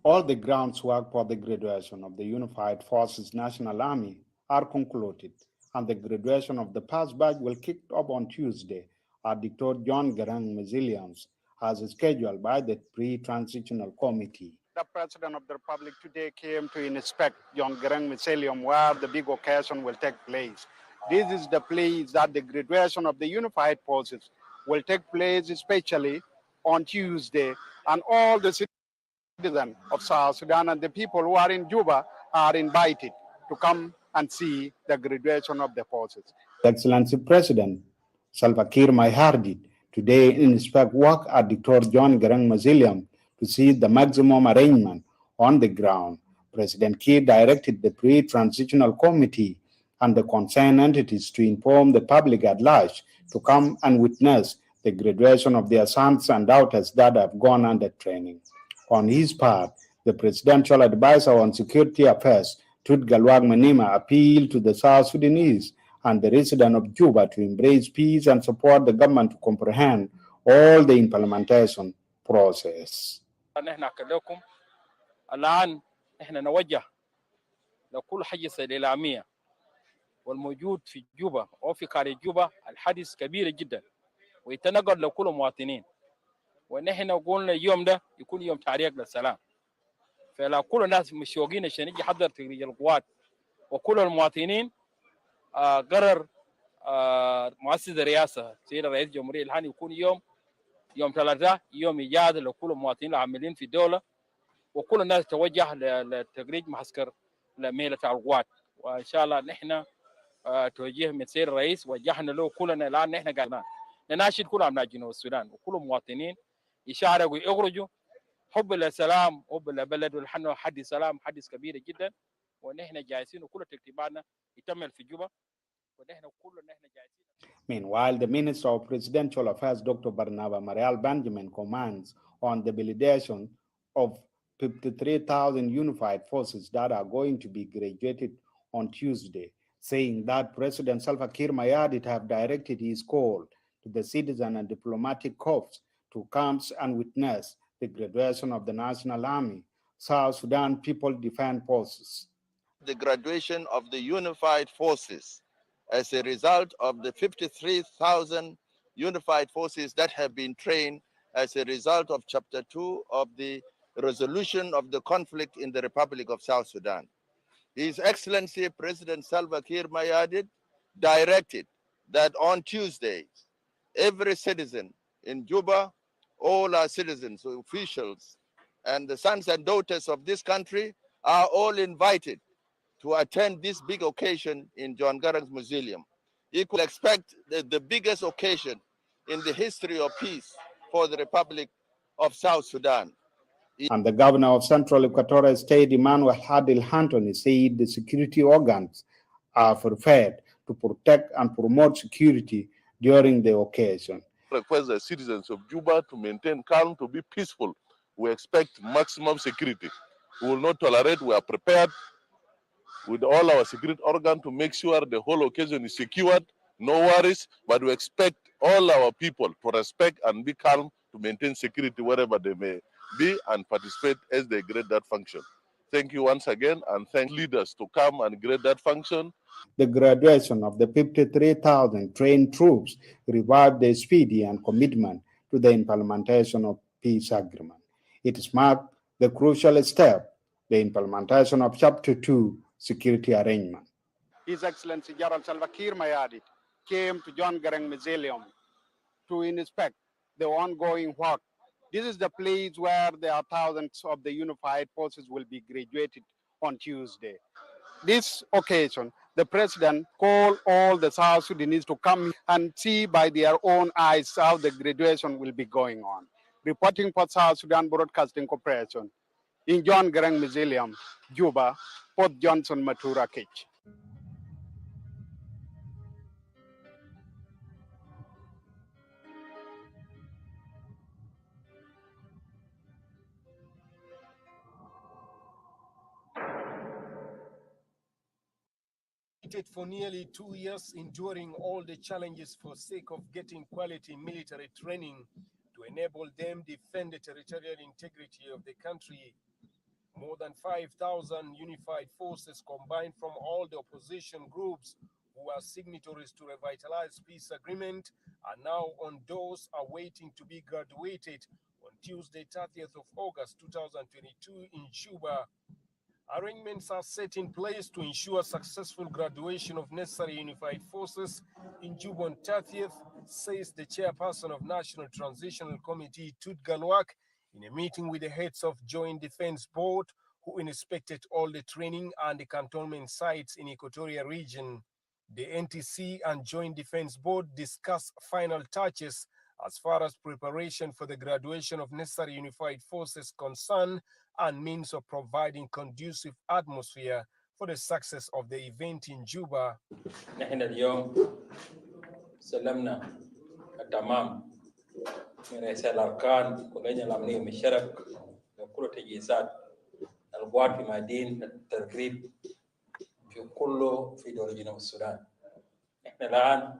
All the groundwork for the graduation of the Unified Forces National Army are concluded, and the graduation of the past batch will kick off on Tuesday at Dr. John Garang Mausoleums as scheduled by the Pre-Transitional Committee. The President of the Republic today came to inspect John Garang Mausoleum where the big occasion will take place. This is the place that the graduation of the Unified Forces will take place, especially on Tuesday, and all the citizens of South Sudan and the people who are in Juba are invited to come and see the graduation of the forces. Excellency President Salva Kiir Mayardit today inspect work at Dr. John Garang Mausoleum to see the maximum arrangement on the ground President Kiir directed the pre-transitional committee and the concerned entities to inform the public at large to come and witness the graduation of their sons and daughters that have gone under training. On his part, the Presidential Advisor on Security Affairs, Tut Galwag Manima, appealed to the South Sudanese and the residents of Juba to embrace peace and support the government to comprehend all the implementation process. نحن لكم الآن احنا نوجه لكل حجز الإعلامية والموجود في جوبا أو في خارج جوبا الحدث كبير جدا ويتنقل لكل المواطنين، ونحن قلنا اليوم ده يكون يوم تاريخ للسلام، فلا كل الناس مشوقين عشان يجي يحضر تخريج القوات، وكل المواطنين قرر مؤسس الرئاسة سيد رئيس الجمهورية الآن يكون يوم 3 يوم إيجاد لكل المواطنين العاملين في الدولة، وكل الناس توجه لتخريج معسكر لميلة القوات، وإن شاء الله نحن توجيه من سيد الرئيس وجهنا له كلنا الآن نحن قاعدين نناشد كل أبناء جنوب السودان وكل المواطنين يشاركوا يخرجوا حب للسلام حب للبلد، ونحن حدث سلام حدث كبير جدا، ونحن جاهزين وكل ترتيباتنا يتم في جوبا، ونحن كلنا جاهزين. Meanwhile, the Minister of Presidential Affairs, Dr. Barnaba Marial Benjamin, comments on the validation of 53,000 unified forces that are going to be graduated on Tuesday, saying that President Salva Kiir Mayardit have directed his call to the citizen and diplomatic corps to come and witness the graduation of the National Army, South Sudan People Defense Forces. The graduation of the unified forces as a result of the 53,000 unified forces that have been trained as a result of Chapter 2 of the resolution of the conflict in the Republic of South Sudan. His Excellency President Salva Kiir Mayardit directed that on Tuesdays, every citizen in Juba, all our citizens, officials, and the sons and daughters of this country are all invited to attend this big occasion in John Garang's Mausoleum. You could expect the biggest occasion in the history of peace for the Republic of South Sudan. And the governor of Central Equatorial State, Emmanuel Hadil Anthony, said the security organs are prepared to protect and promote security during the occasion. Request the citizens of Juba to maintain calm, to be peaceful. We expect maximum security. We will not tolerate. We are prepared with all our security organs to make sure the whole occasion is secured, no worries, but we expect all our people to respect and be calm to maintain security wherever they may be and participate as they grade that function. Thank you once again, and thank leaders to come and grade that function. The graduation of the 53,000 trained troops revived their speedy and commitment to the implementation of peace agreement. It is marked the crucial step, the implementation of Chapter 2 security arrangement. His Excellency General Salva Kiir Mayardit came to John Garang Mausoleum to inspect the ongoing work. This is the place where there are thousands of the unified forces will be graduated on Tuesday. This occasion, the president called all the South Sudanese to come and see by their own eyes how the graduation will be going on. Reporting for South Sudan Broadcasting Corporation, in John Garang Mausoleum, Juba, Port Johnson, Matura, Kech. For nearly 2 years, enduring all the challenges for sake of getting quality military training to enable them defend the territorial integrity of the country. More than 5,000 unified forces combined from all the opposition groups who are signatories to revitalize peace agreement are now on doors awaiting to be graduated on Tuesday, 30th of August 2022 in Juba. Arrangements are set in place to ensure successful graduation of necessary unified forces in Juba on 30th, says the chairperson of National Transitional Committee, Tut Galwak, in a meeting with the heads of Joint Defense Board, who inspected all the training and the cantonment sites in Equatoria region. The NTC and Joint Defense Board discussed final touches as far as preparation for the graduation of necessary unified forces concerned and means of providing conducive atmosphere for the success of the event in Juba. نحن اليوم سلمنا التمام من رئيس الأركان واللجنة الأمنية من الشرق لكل التجهيزات القوات في ميادين التدريب في دولة جنوب السودان. نحن الآن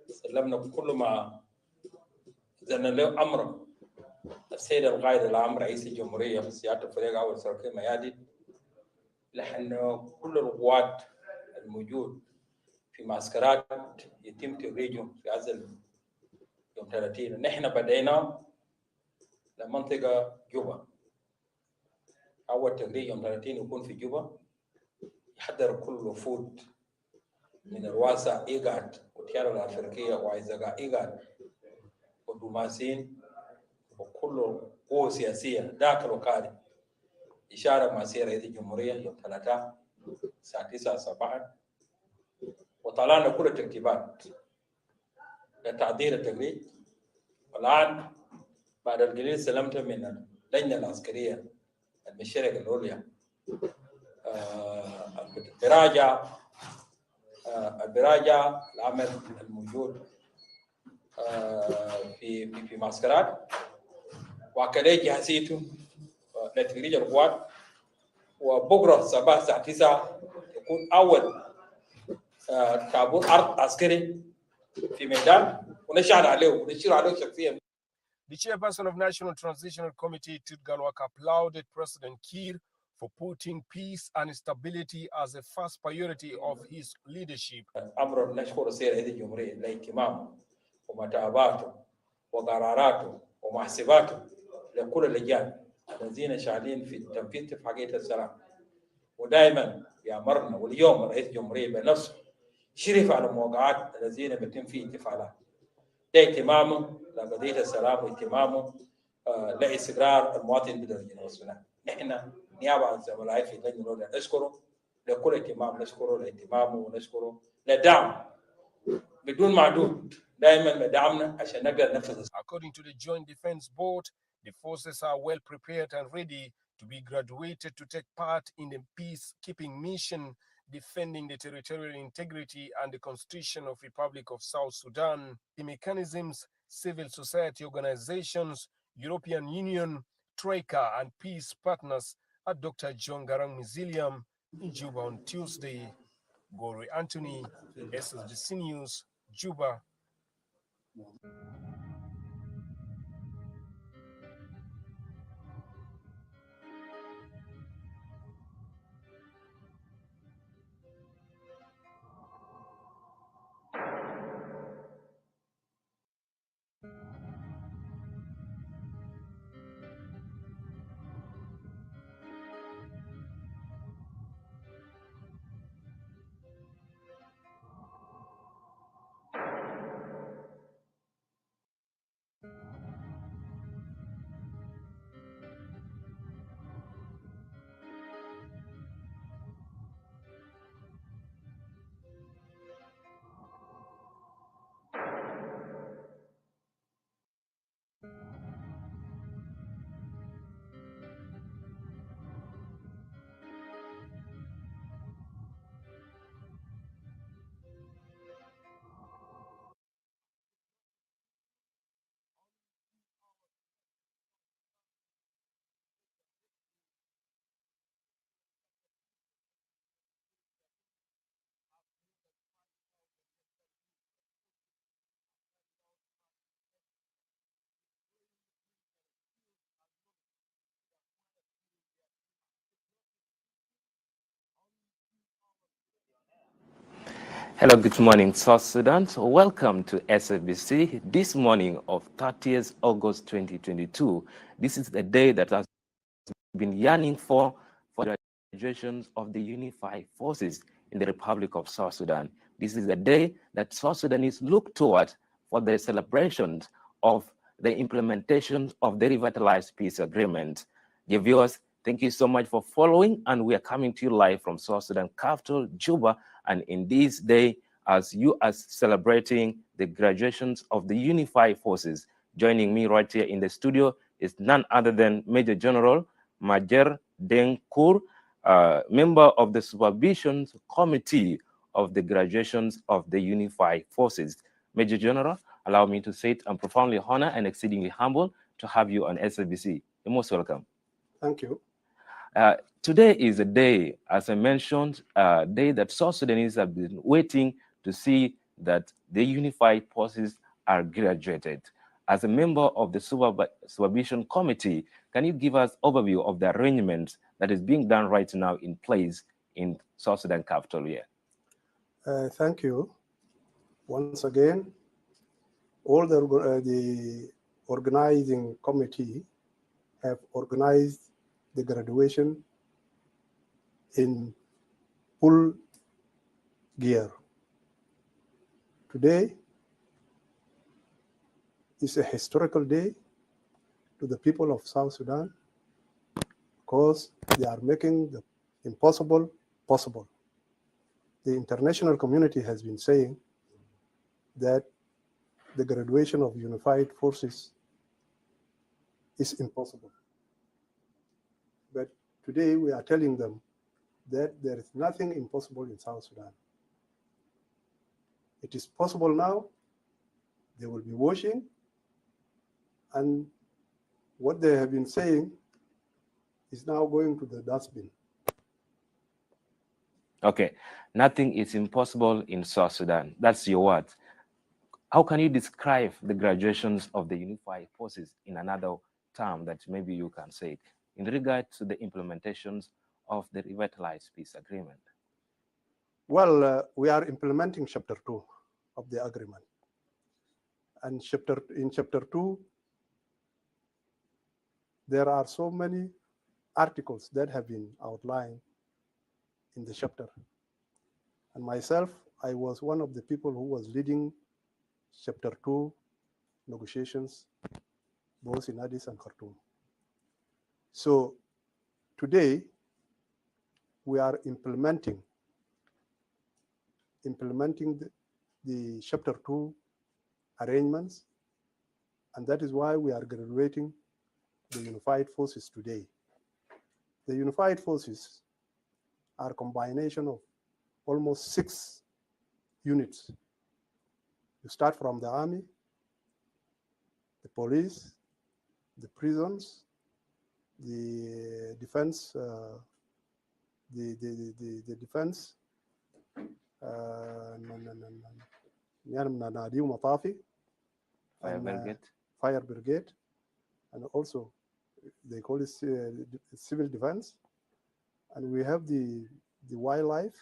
سلمنا كل ما زلنا له أمر السيد القائد العام رئيس الجمهورية في سيادة الفريق أول سركي ميادين لأن كل القوات الموجود في معسكرات يتم تدريجهم في هذا يوم 30. نحن بدينا لمنطقة جوبا. أول تدريج يوم 30 يكون في جوبا، يحضر كل الوفود من الواسع إيجاد والتيار الأفريقية وعيزاقا إيجاد ودوماسين وكل قوة سياسية داخل وخارج إشارة مع سير رئيس الجمهورية يوم 3 الساعة 9 صباحا، وطلعنا كل الترتيبات لتعديل التدريج. والآن بعد القليل سلمت من اللجنة العسكرية المشتركة العليا براجع العمل الموجود في معسكرات، وكذا جهزيته لتدريج القوات. وبكره صباح الساعه 9 يكون اول طابور ارض عسكري في ميدان ونشهد عليه ونشير عليه شخصيا. The chairperson of National Transitional Committee, Tudgalwak, applauded President Kiir for putting peace and stability as a first priority of his leadership. أمر نشكر السيد رئيس الجمهورية لاهتمامه ومتابعته وقراراته ومحاسباته لكل اللجان الذين شغالين في تنفيذ اتفاقية السلام، ودائما يأمرنا. واليوم رئيس الجمهورية بنفسه شرف على الموقعات الذين بيتم فيه اتفاقات. ده اهتمامه لقضية السلام واهتمامه لاستقرار المواطن بدون جنوب السودان. نحن نيابة عن زملائي في اللجنة الأولى نشكره لكل اهتمام، نشكره لاهتمامه ونشكره لدعم بدون معدود دائما لدعمنا عشان نقدر ننفذ. According to the Joint Defense Board, the forces are well prepared and ready to be graduated to take part in the peacekeeping mission defending the territorial integrity and the Constitution of Republic of South Sudan. The mechanisms, civil society organizations, European Union, Troika, and peace partners at Dr. John Garang Museum in Juba on Tuesday. Gori Anthony, SSBC News, Juba. Hello, good morning, South Sudan. So welcome to SABC this morning of 30th August 2022. This is the day that has been yearning for the graduations of the unified forces in the Republic of South Sudan. This is the day that South Sudanese look toward for the celebrations of the implementation of the revitalized peace agreement. Dear viewers, thank you so much for following, and we are coming to you live from South Sudan capital, Juba, and in this day, as you are celebrating the graduations of the unified forces, joining me right here in the studio is none other than Major General Majer Denkur, member of the Supervision Committee of the Graduations of the Unified Forces. Major General, allow me to say it, I'm profoundly honored and exceedingly humbled to have you on SABC. You're most welcome. Thank you. Today is a day, as I mentioned, a day that South Sudanese have been waiting to see that the unified forces are graduated. As a member of the Supervision Committee, can you give us overview of the arrangement that is being done right now in place in South Sudan capital here? Thank you. Once again, all the organizing committee have organized the graduation in full gear. Today is a historical day to the people of South Sudan because they are making the impossible possible. The international community has been saying that the graduation of unified forces is impossible. But today we are telling them that there is nothing impossible in South Sudan. It is possible now. They will be watching, and what they have been saying is now going to the dustbin. Okay, nothing is impossible in South Sudan. That's your word. How can you describe the graduations of the unified forces in another term that maybe you can say in regard to the implementations of the revitalized peace agreement? Well, we are implementing chapter 2 of the agreement. And in chapter 2, there are so many articles that have been outlined in the chapter. And myself, I was one of the people who was leading chapter 2 negotiations, both in Addis and Khartoum. So today, we are implementing the chapter 2 arrangements, and that is why we are graduating the unified forces today. The unified forces are a combination of almost 6 units. You start from the army, the police, the prisons, the defense, the defense, fire brigade, and also they call it civil defense, and we have the wildlife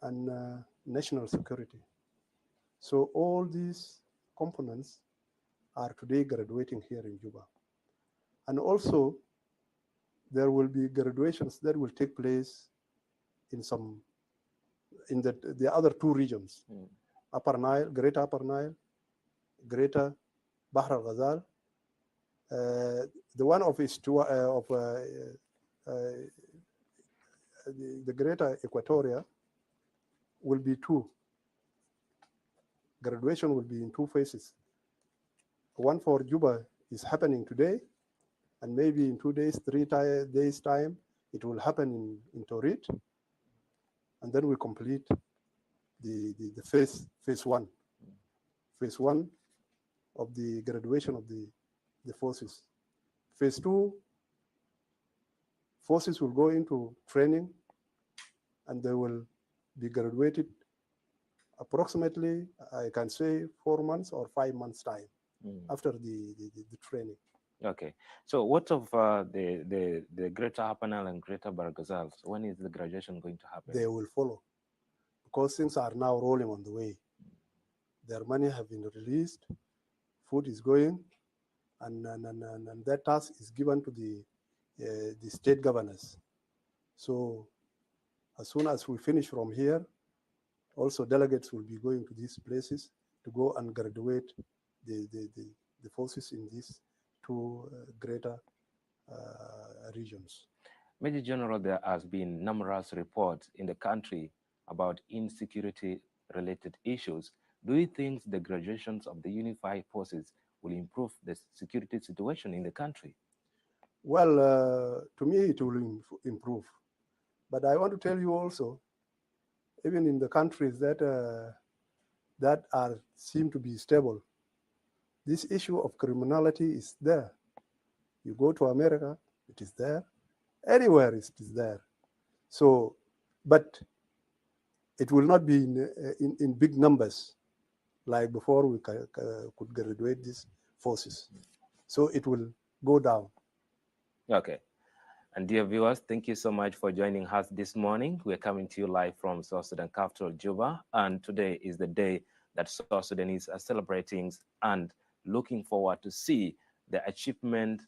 and national security. So all these components are today graduating here in Juba. And also there will be graduations that will take place in the other 2 regions, Upper Nile, Greater Upper Nile, Greater Bahr al-Ghazal. The one of the Greater Equatoria will be 2. Graduation will be in 2 phases. One for Juba is happening today, and maybe in 2 days, 3 days time, it will happen in Torit, and then we complete the phase 1. Phase 1 of the graduation of the forces. Phase 2, forces will go into training, and they will be graduated approximately, I can say, 4 months or 5 months time after the training. Okay, so what of the Greater Upper Nile and Greater Barghazal? When is the graduation going to happen? They will follow, because things are now rolling on the way. Their money have been released, food is going, and that task is given to the state governors. So as soon as we finish from here, also delegates will be going to these places to go and graduate the forces in these 2 greater regions. Major General, there has been numerous reports in the country about insecurity-related issues. Do you think the graduations of the unified forces will improve the security situation in the country? Well, to me, it will improve. But I want to tell you also, even in the countries that seem to be stable, this issue of criminality is there. You go to America, it is there. Anywhere it is there. So, but it will not be in big numbers like before we could graduate these forces. So it will go down. Okay. And dear viewers, thank you so much for joining us this morning. We're coming to you live from South Sudan capital, Juba. And today is the day that South Sudanese are celebrating and looking forward to see the achievement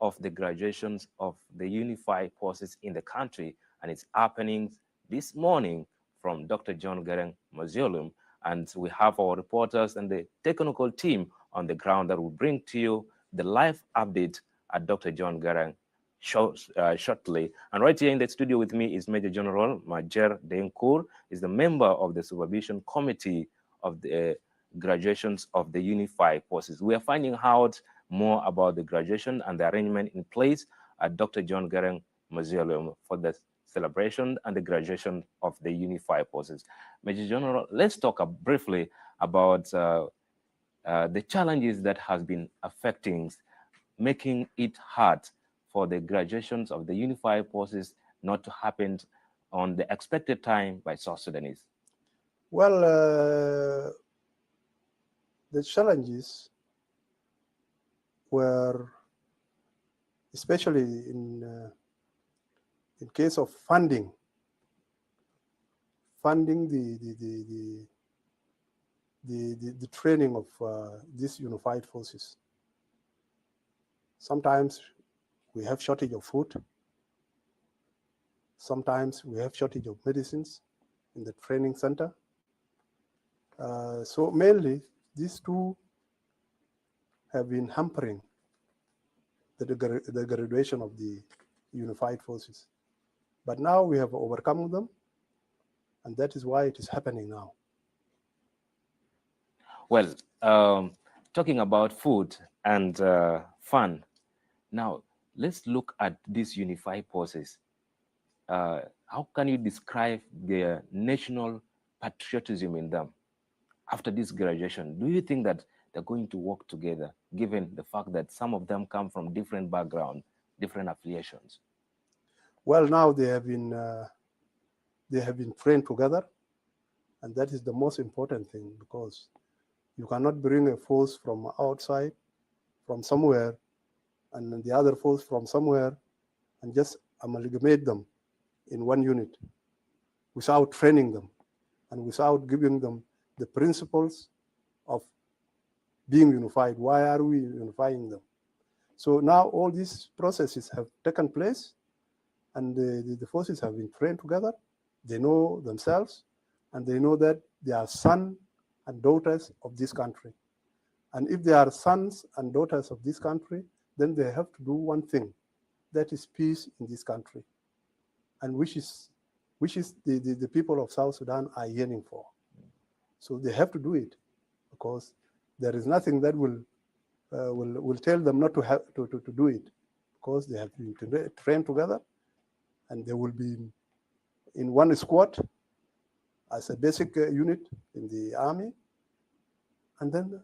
of the graduations of the unified forces in the country. And it's happening this morning from Dr. John Garang Mausoleum. And we have our reporters and the technical team on the ground that will bring to you the live update at Dr. John Garang shortly. And right here in the studio with me is Major General Majer Denkur, is the member of the Supervision Committee of the graduations of the Unified Forces. We are finding out more about the graduation and the arrangement in place at Dr. John Garang Mausoleum for the celebration and the graduation of the Unified Forces. Major General, let's talk briefly about the challenges that has been affecting, making it hard for the graduations of the Unified Forces not to happen on the expected time by South Sudanese? Well, the challenges were especially in case of funding the training of these unified forces. Sometimes we have shortage of food. Sometimes we have shortage of medicines in the training center. So mainly these two have been hampering the graduation of the unified forces. But now we have overcome them, and that is why it is happening now. Well, talking about food and fun, now let's look at these unified forces. How can you describe the national patriotism in them after this graduation? Do you think that they're going to work together, given the fact that some of them come from different backgrounds, different affiliations? Well, now they have been trained together, and that is the most important thing, because you cannot bring a force from outside, from somewhere, and then the other force from somewhere, and just amalgamate them in one unit without training them and without giving them the principles of being unified. Why are we unifying them? So now all these processes have taken place, and the forces have been trained together. They know themselves, and they know that they are sons and daughters of this country. And if they are sons and daughters of this country, then they have to do one thing, that is peace in this country, and which is the people of South Sudan are yearning for. So they have to do it, because there is nothing that will tell them not to have to do it, because they have been trained together, and they will be in one squad as a basic unit in the army, and then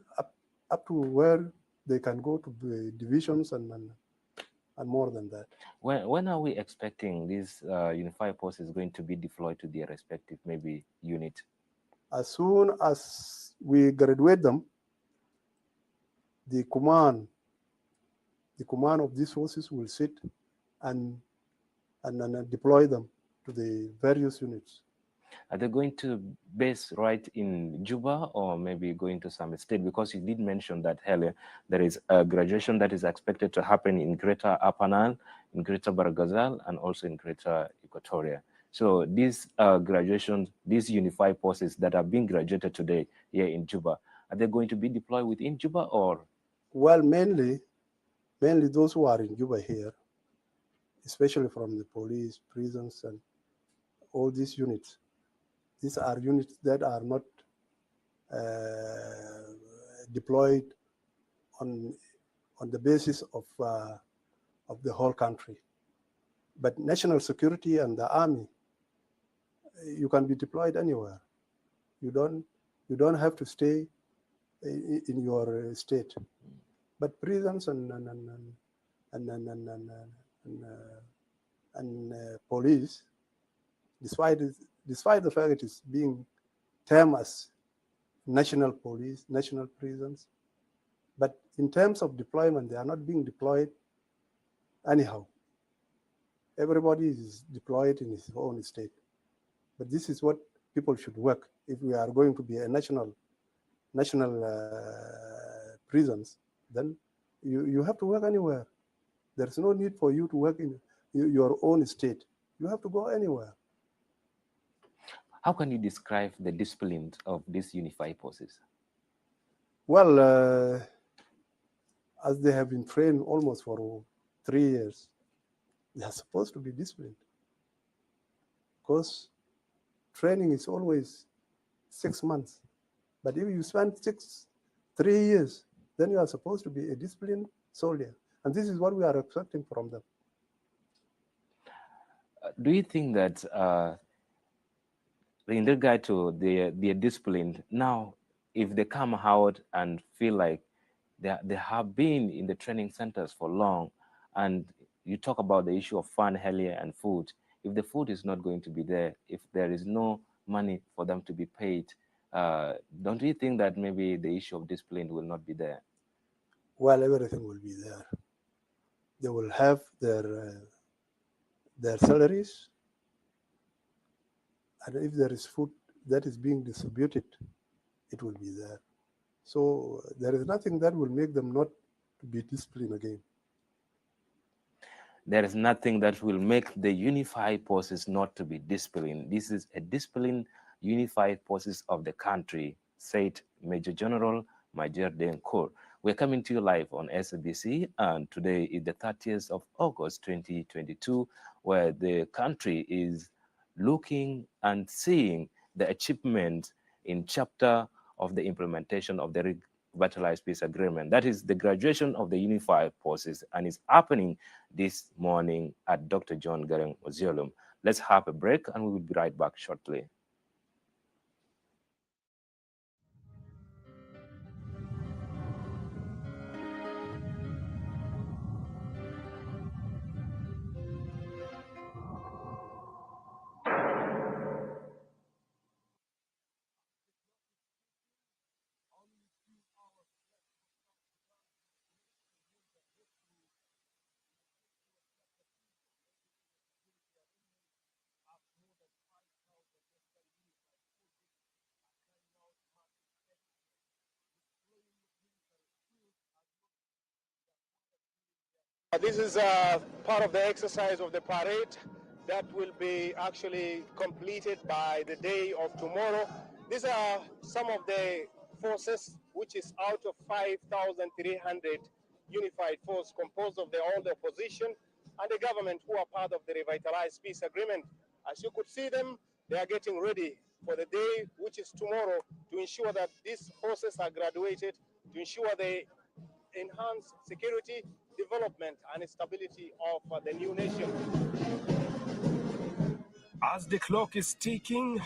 up to where they can go to the divisions and more than that. When are we expecting these unified forces going to be deployed to their respective maybe unit? As soon as we graduate them, the command of these forces will sit and deploy them to the various units. Are they going to base right in Juba, or maybe going to some state? Because you did mention that earlier, there is a graduation that is expected to happen in Greater Upper Nile, in Greater Barghazal, and also in Greater Equatoria. So these graduations, these unified forces that are being graduated today here in Juba, are they going to be deployed within Juba, or? Well, mainly those who are in Juba here, especially from the police, prisons, and all these units. These are units that are not deployed on the basis of of the whole country. But national security and the army, you can be deployed anywhere. You don't have to stay in your state. But prisons and police, despite the fact it is being termed as national police, national prisons, but in terms of deployment, they are not being deployed anyhow. Everybody is deployed in his own state. But this is what people should work if we are going to be a national prisons. Then you have to work anywhere. There's no need for you to work in your own state. You have to go anywhere. How can you describe the discipline of these unified forces? Well, as they have been trained almost for 3 years, they are supposed to be disciplined. Because training is always 6 months. But if you spend 3 years, then you are supposed to be a disciplined soldier. And this is what we are expecting from them. Do you think that in regard to their discipline, now, if they come out and feel like they have been in the training centers for long, and you talk about the issue of fund earlier and food, if the food is not going to be there, if there is no money for them to be paid, don't you think that maybe the issue of discipline will not be there? Well, everything will be there. They will have their salaries, and if there is food that is being distributed, it will be there. So there is nothing that will make them not to be disciplined again. There is nothing that will make the unified forces not to be disciplined. This is a disciplined, unified forces of the country, said Major General Major Denkur. We're coming to you live on SABC, and today is the 30th of August 2022, where the country is looking and seeing the achievement in chapter of the implementation of the Revitalized Peace Agreement. That is the graduation of the unified forces, and it's happening this morning at Dr. John Garang Museum. Let's have a break, and we will be right back shortly. This is part of the exercise of the parade that will be actually completed by the day of tomorrow. These are some of the forces, which is out of 5,300 unified force composed of all the opposition and the government who are part of the Revitalized Peace Agreement. As you could see them, they are getting ready for the day, which is tomorrow, to ensure that these forces are graduated, to ensure they enhance security, development, and stability of the new nation. As the clock is ticking,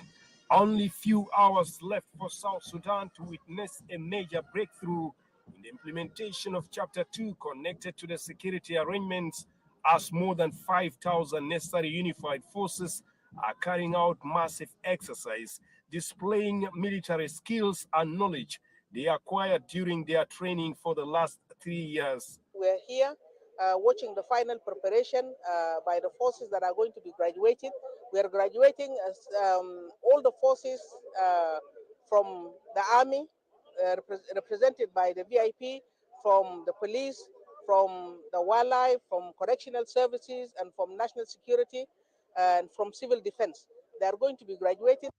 only few hours left for South Sudan to witness a major breakthrough in the implementation of Chapter 2 connected to the security arrangements, as more than 5,000 necessary unified forces are carrying out massive exercise, displaying military skills and knowledge they acquired during their training for the last 3 years. We're here watching the final preparation by the forces that are going to be graduated. We are graduating as all the forces from the army, represented by the VIP, from the police, from the wildlife, from correctional services, and from national security, and from civil defense. They are going to be graduated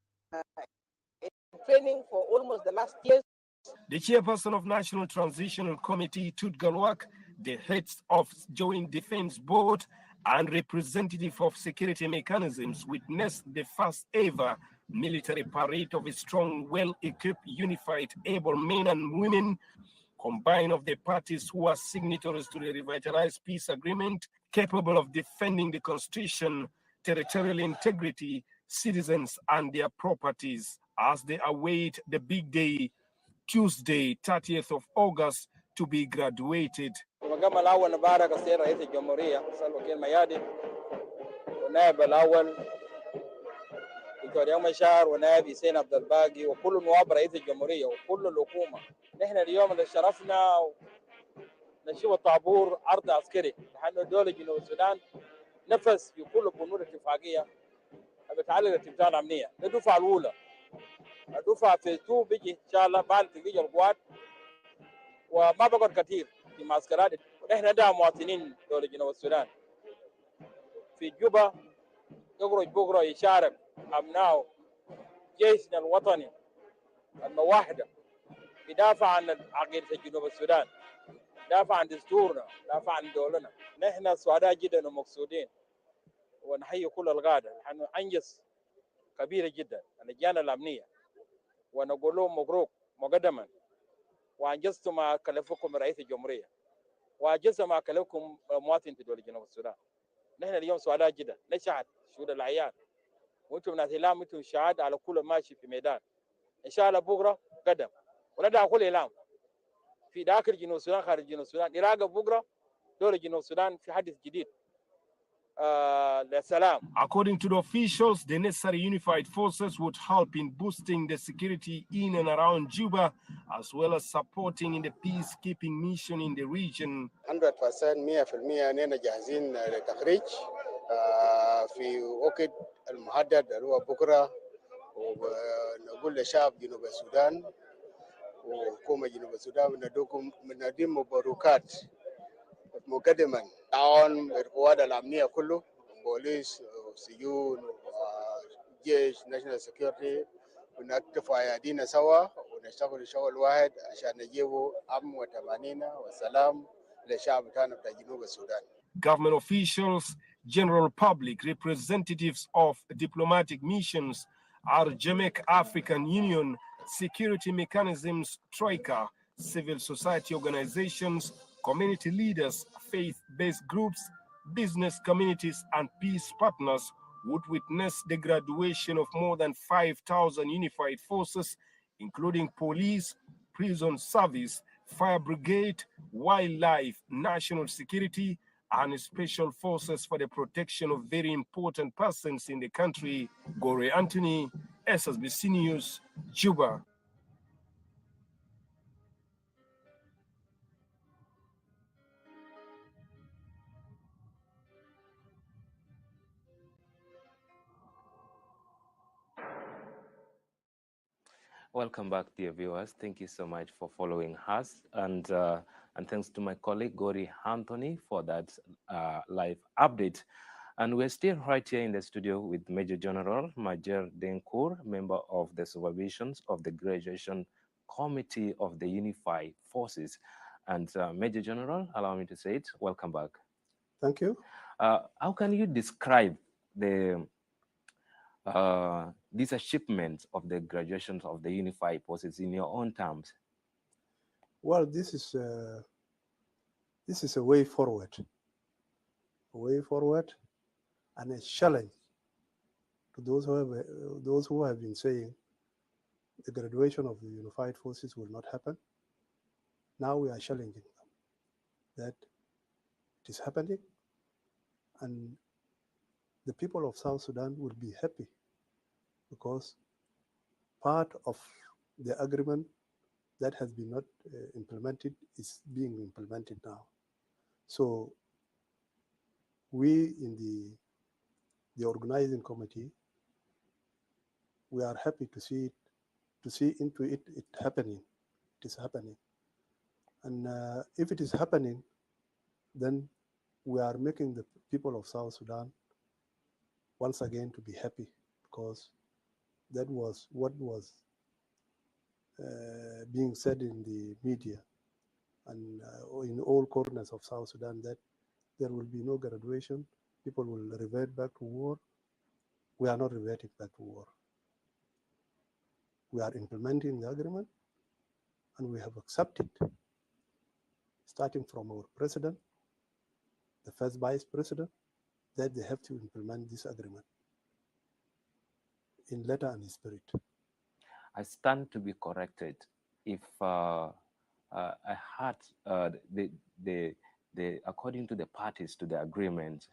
in training for almost the last years. The chairperson of National Transitional Committee, Tut Galwak, the heads of Joint Defense Board, and representative of security mechanisms witnessed the first ever military parade of a strong, well-equipped, unified, able men and women combined of the parties who are signatories to the revitalized peace agreement, capable of defending the constitution, territorial integrity, citizens, and their properties as they await the big day, Tuesday, 30th of August, to be graduated. المقام الأول نبارك السيد رئيس الجمهورية سلفا كير ميادي والنائب الأول دكتور يوم شهر ونائب حسين عبد الباقي وكل نواب رئيس الجمهورية وكل الحكومة. نحن اليوم اللي شرفنا نشوف طابور عرض عسكري لأن دولة جنوب السودان نفس في كل بنود اتفاقية بتعلق الاتفاقات الأمنية. الدفعة الأولى الدفعة في 2 بيجي إن شاء الله بعد تجي القوات وما بقعد كثير في معسكرات. ونحن ده مواطنين دولة جنوب السودان في جوبا يخرج بكره يشارك أبناء جيشنا الوطني الموحدة يدافع عن عقيدة جنوب السودان، يدافع عن دستورنا، يدافع عن دولنا. نحن سعداء جدا ومقصودين ونحيي كل القادة. نحن أنجز كبيرة جدا اللجان الأمنية ونقول لهم مبروك مقدما، وأنجزتم ما كلفكم رئيس الجمهورية وأنجزت ما كلفكم مواطن في دولة جنوب السودان. نحن اليوم سعداء جدا نشهد شهود العيان وأنتم ناس إعلام، أنتم شهادة على كل ماشي في ميدان. إن شاء الله بكرة قدم ولا ده كل إعلام في داخل جنوب السودان خارج جنوب السودان يراقب بكرة دولة جنوب السودان في حدث جديد. According to the officials, the necessary unified forces would help in boosting the security in and around Juba, as well as supporting in the peacekeeping mission in the region. 100% 100% أننا جاهزين للتخريج في وقت المحدد اللي هو بكرة، ونقول لشعب جنوب السودان وحكومة جنوب السودان بنديم مبروكات مقدما تعاون القوات الأمنية كله، بوليس وسجون وجيش ناشونال سكيورتي، ونكتفوا أيدينا سوا ونشتغل شغل واحد عشان نجيبوا أمن وطمأنينة والسلام للشعب بتاعنا بتاع جنوب السودان. Government officials, general public, representatives of diplomatic missions, Argemek African Union, security mechanisms, Troika, civil society organizations, community leaders, faith-based groups, business communities, and peace partners would witness the graduation of more than 5,000 unified forces, including police, prison service, fire brigade, wildlife, national security, and special forces for the protection of very important persons in the country. Gore Anthony, SSBC News, Juba. Welcome back, dear viewers. Thank you so much for following us, and thanks to my colleague Gori Anthony for that live update. And we're still right here in the studio with Major General Major Denkour, member of the supervisions of the Graduation Committee of the Unified Forces. And Major General, allow me to say it, welcome back. Thank you. How can you describe these achievements of the graduations of the Unified Forces in your own terms? Well, this is a way forward, and a challenge to those who have been saying the graduation of the Unified Forces will not happen. Now we are challenging them that it is happening, and the people of South Sudan will be happy because part of the agreement that has been not implemented is being implemented now. So we in the organizing committee, we are happy to see into it happening. It is happening, and if it is happening, then we are making the people of South Sudan once again to be happy, because that was what was being said in the media and in all corners of South Sudan, that there will be no graduation, people will revert back to war. We are not reverting back to war. We are implementing the agreement, and we have accepted starting from our president, the first vice president, that they have to implement this agreement in letter and spirit. I stand to be corrected. If I heard the according to the parties to the agreement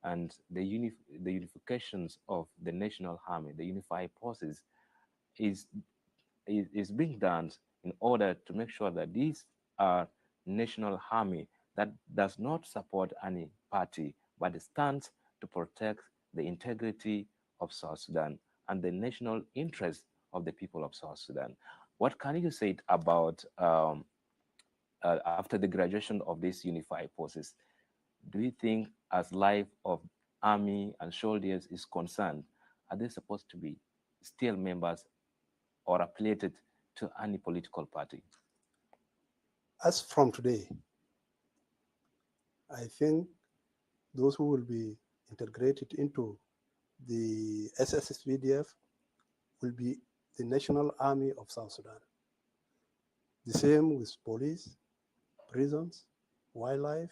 and the unifications of the national army, the unified forces, is being done in order to make sure that these are national army that does not support any party, but stands to protect the integrity of South Sudan and the national interest of the people of South Sudan. What can you say about after the graduation of these unified forces? Do you think, as life of army and soldiers is concerned, are they supposed to be still members or affiliated to any political party? As from today, I think those who will be integrated into the SSSVDF will be the National Army of South Sudan. The same with police, prisons, wildlife,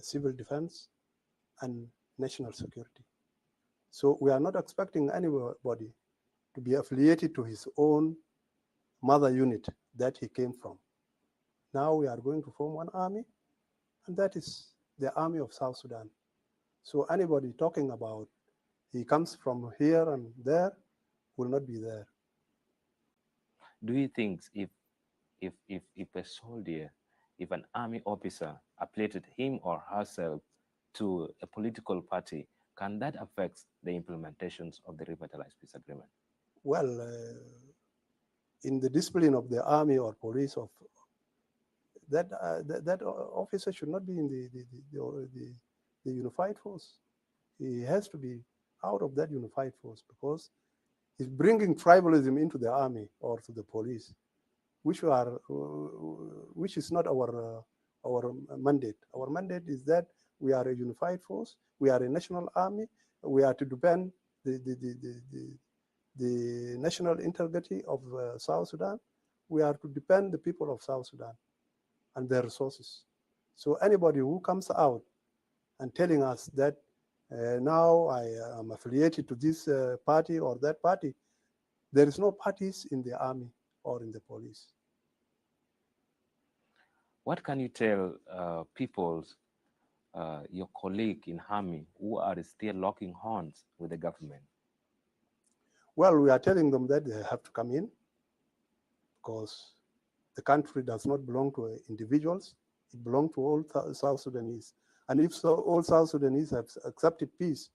civil defense, and national security. So we are not expecting anybody to be affiliated to his own mother unit that he came from. Now we are going to form one army, and that is the Army of South Sudan. So anybody talking about he comes from here and there will not be there. Do you think if a soldier, if an army officer affiliated him or herself to a political party, can that affect the implementations of the revitalized peace agreement? Well, in the discipline of the army or police, of that officer should not be in the unified force. He has to be out of that unified force because he's bringing tribalism into the army or to the police, which is not our mandate. Our mandate is that we are a unified force. We are a national army. We are to defend the national integrity of South Sudan. We are to defend the people of South Sudan and their resources. So anybody who comes out and telling us that now I am affiliated to this party or that party, there is no parties in the army or in the police. What can you tell people, your colleague in army, who are still locking horns with the government? Well, we are telling them that they have to come in because the country does not belong to individuals. It belongs to all South Sudanese. And if all South Sudanese have accepted peace,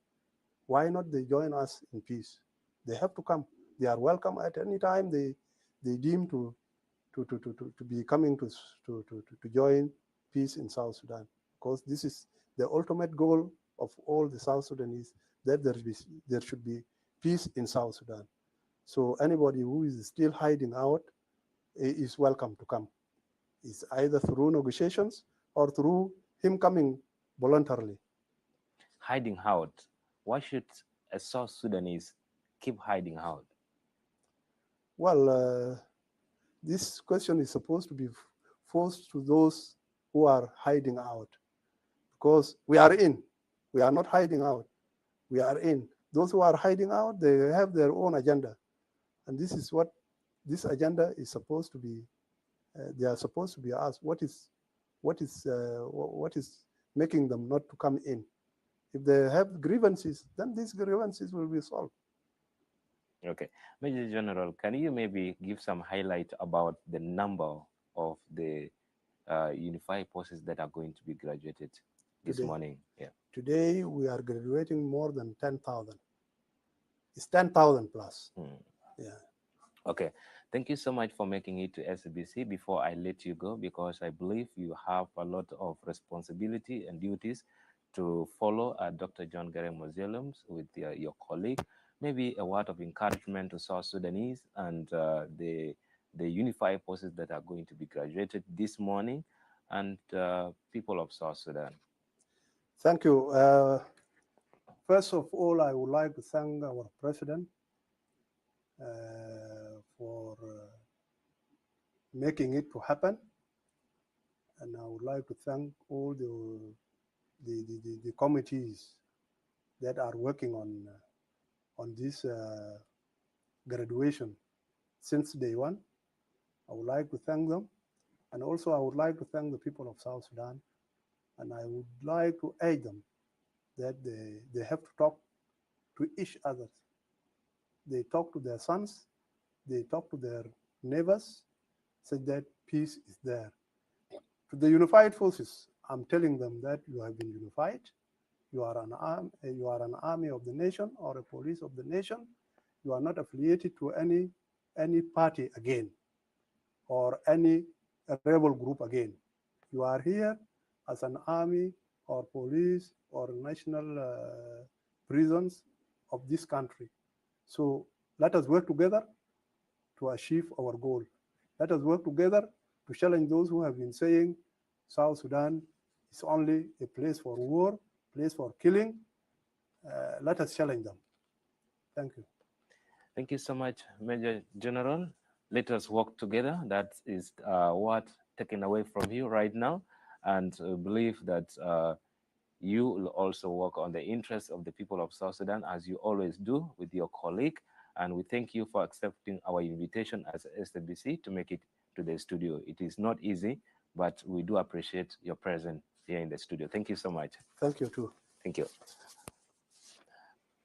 why not they join us in peace? They have to come. They are welcome at any time they deem to be coming to join peace in South Sudan, because this is the ultimate goal of all the South Sudanese, that there should be peace in South Sudan. So anybody who is still hiding out is welcome to come. It's either through negotiations or through him coming voluntarily. Hiding out. Why should a South Sudanese keep hiding out? Well, this question is supposed to be forced to those who are hiding out, because we are in. We are not hiding out. We are in. Those who are hiding out, they have their own agenda. And this is what this agenda is supposed to be. They are supposed to be asked, what is making them not to come in? If they have grievances, then these grievances will be solved. Okay. Major General, can you maybe give some highlight about the number of the unified forces that are going to be graduated this morning? Yeah. Today, we are graduating more than 10,000. It's 10,000 plus. Yeah. Okay. Thank you so much for making it to SABC. Before I let you go, because I believe you have a lot of responsibility and duties to follow Dr. John Garang Mausoleums with your colleague, maybe a word of encouragement to South Sudanese and the unified forces that are going to be graduated this morning and people of South Sudan. Thank you. First of all, I would like to thank our president for making it to happen. And I would like to thank all the committees that are working on this graduation since day one. I would like to thank them. And also I would like to thank the people of South Sudan. And I would like to urge them that they have to talk to each other. They talk to their sons, they talk to their neighbors, so that peace is there. To the unified forces, I'm telling them that you have been unified. You are an army of the nation or a police of the nation. You are not affiliated to any party again or any rebel group again. You are here as an army or police or national prisons of this country. So let us work together to achieve our goal. Let us work together to challenge those who have been saying South Sudan is only a place for war, place for killing. Let us challenge them. Thank you. Thank you so much, Major General. Let us work together. That is what taken away from you right now, and believe that you will also work on the interests of the people of South Sudan, as you always do with your colleague. And we thank you for accepting our invitation as SWC to make it to the studio. It is not easy, but we do appreciate your presence here in the studio. Thank you so much. Thank you too. Thank you.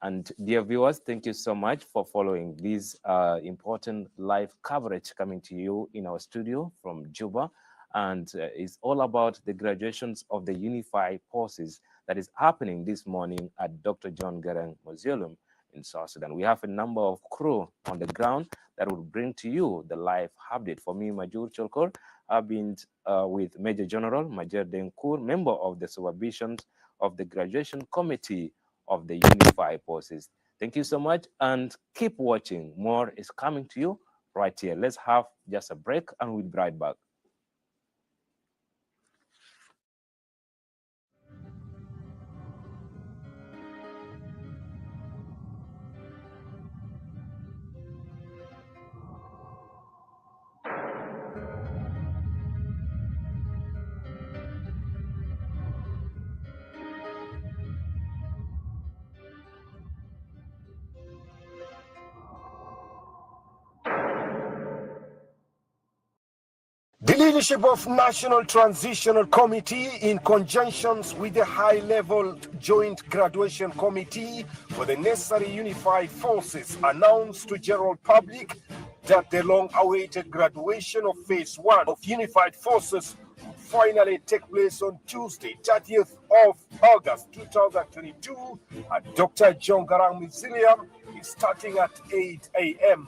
And dear viewers, thank you so much for following this important live coverage coming to you in our studio from Juba. And it's all about the graduations of the Unified Forces that is happening this morning at Dr. John Garang Mausoleum in South Sudan. We have a number of crew on the ground that will bring to you the live update. For me, Major Cholkor, I've been with Major General Major Denkur, member of the supervision of the graduation committee of the Unified Forces. Thank you so much, and keep watching. More is coming to you right here. Let's have just a break and we'll be right back. The leadership of National Transitional Committee, in conjunction with the high-level Joint Graduation Committee for the necessary Unified Forces, announced to general public that the long-awaited graduation of Phase 1 of Unified Forces will finally take place on Tuesday, 30th of August 2022 at Dr. John Garang Mausoleum, starting at 8 a.m.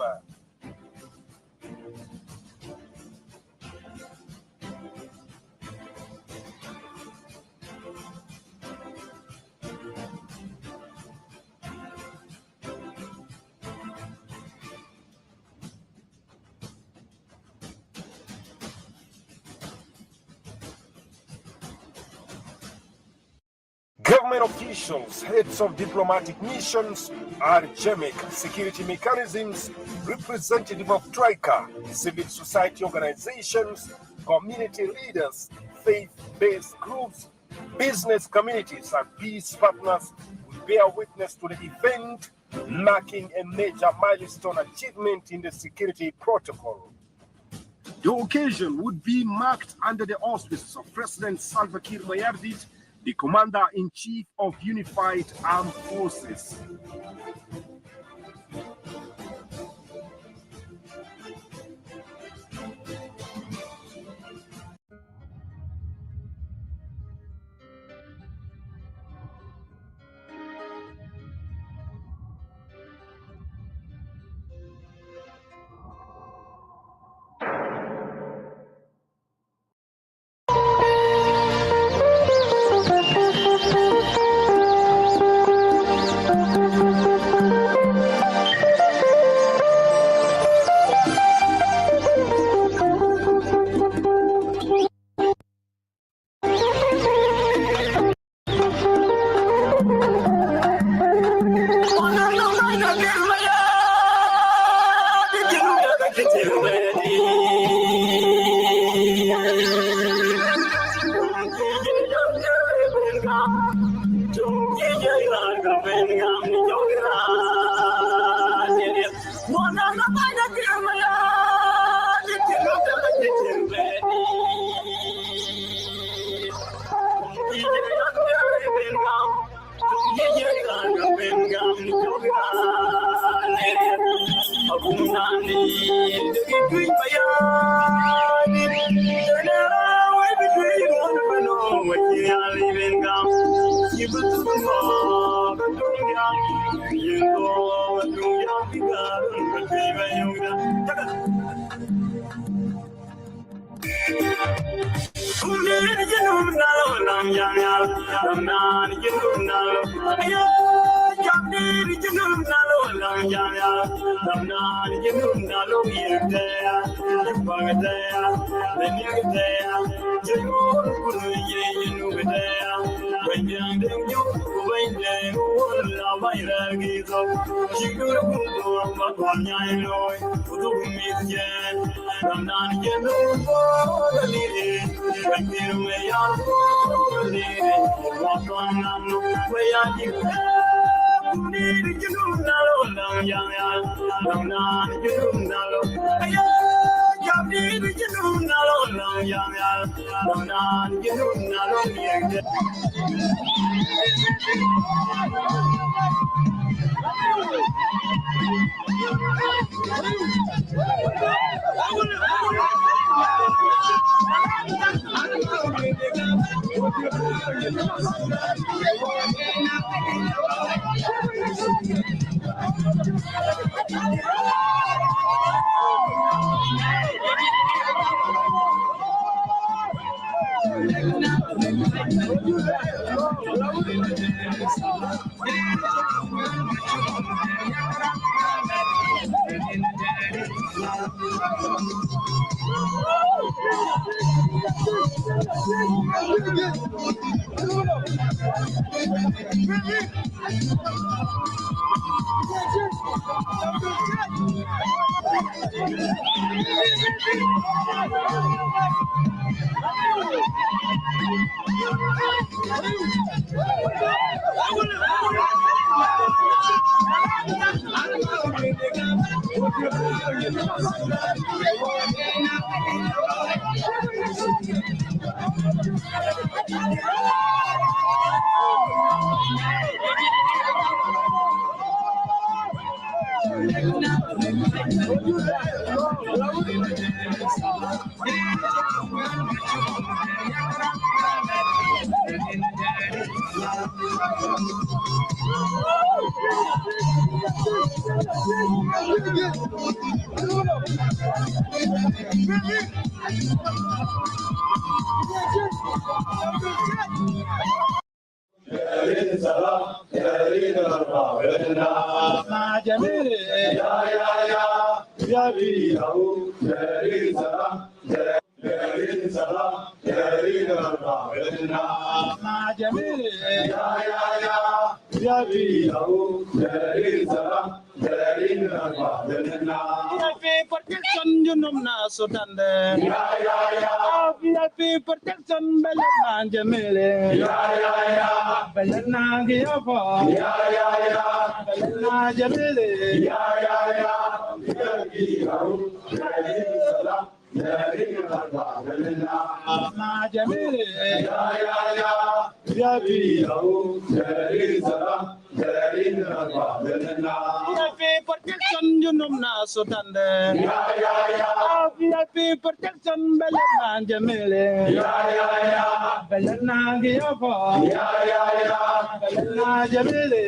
Government officials, heads of diplomatic missions, RGMEC, security mechanisms, representative of TRICA, civil society organizations, community leaders, faith-based groups, business communities, and peace partners will bear witness to the event, marking a major milestone achievement in the security protocol. The occasion would be marked under the auspices of President Salva Kiir Mayardit, the Commander-in-Chief of Unified Armed Forces. Protection, you know, SUDAN. VIP protection, Belan Jamile. Belana Giova. Belana Jamile. Protection, you know, SUDAN. VIP protection, Belan Jamile. Belana Giova. Belana Jamile.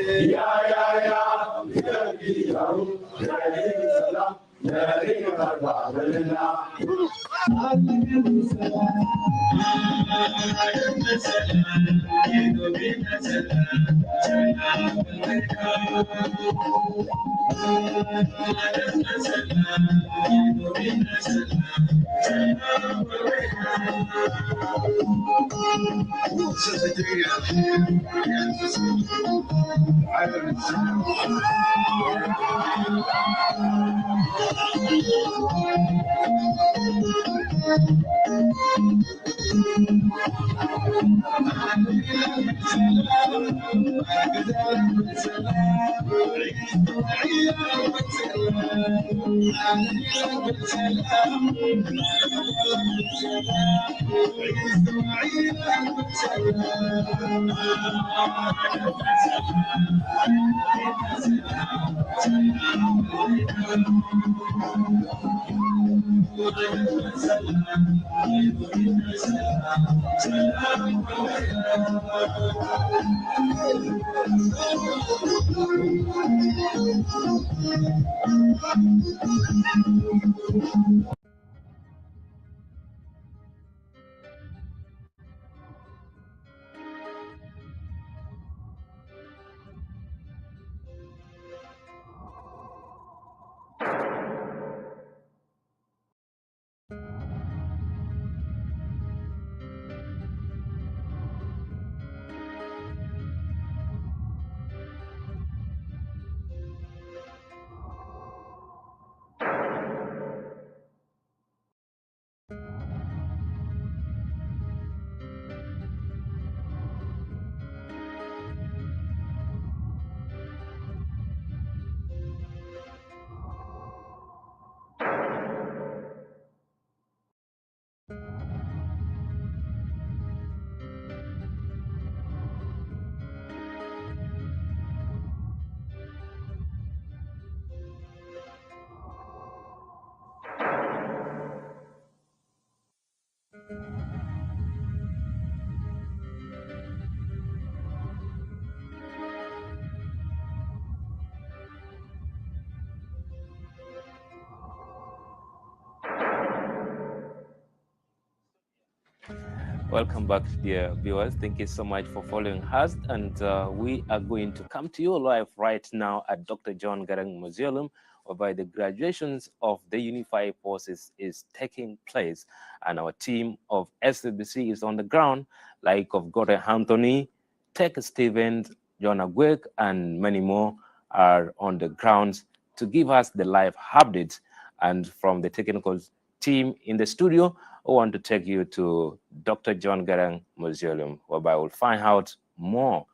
Welcome back, dear viewers. Thank you so much for following us. And we are going to come to you live right now at Dr. John Garang Museum, whereby the graduations of the Unified Forces is taking place. And our team of SABC is on the ground, like of Gordon Anthony, Tech Stevens, John Agwek, and many more are on the grounds to give us the live updates. And from the technical team in the studio, I want to take you to Dr. John Garang Museum, whereby we'll find out more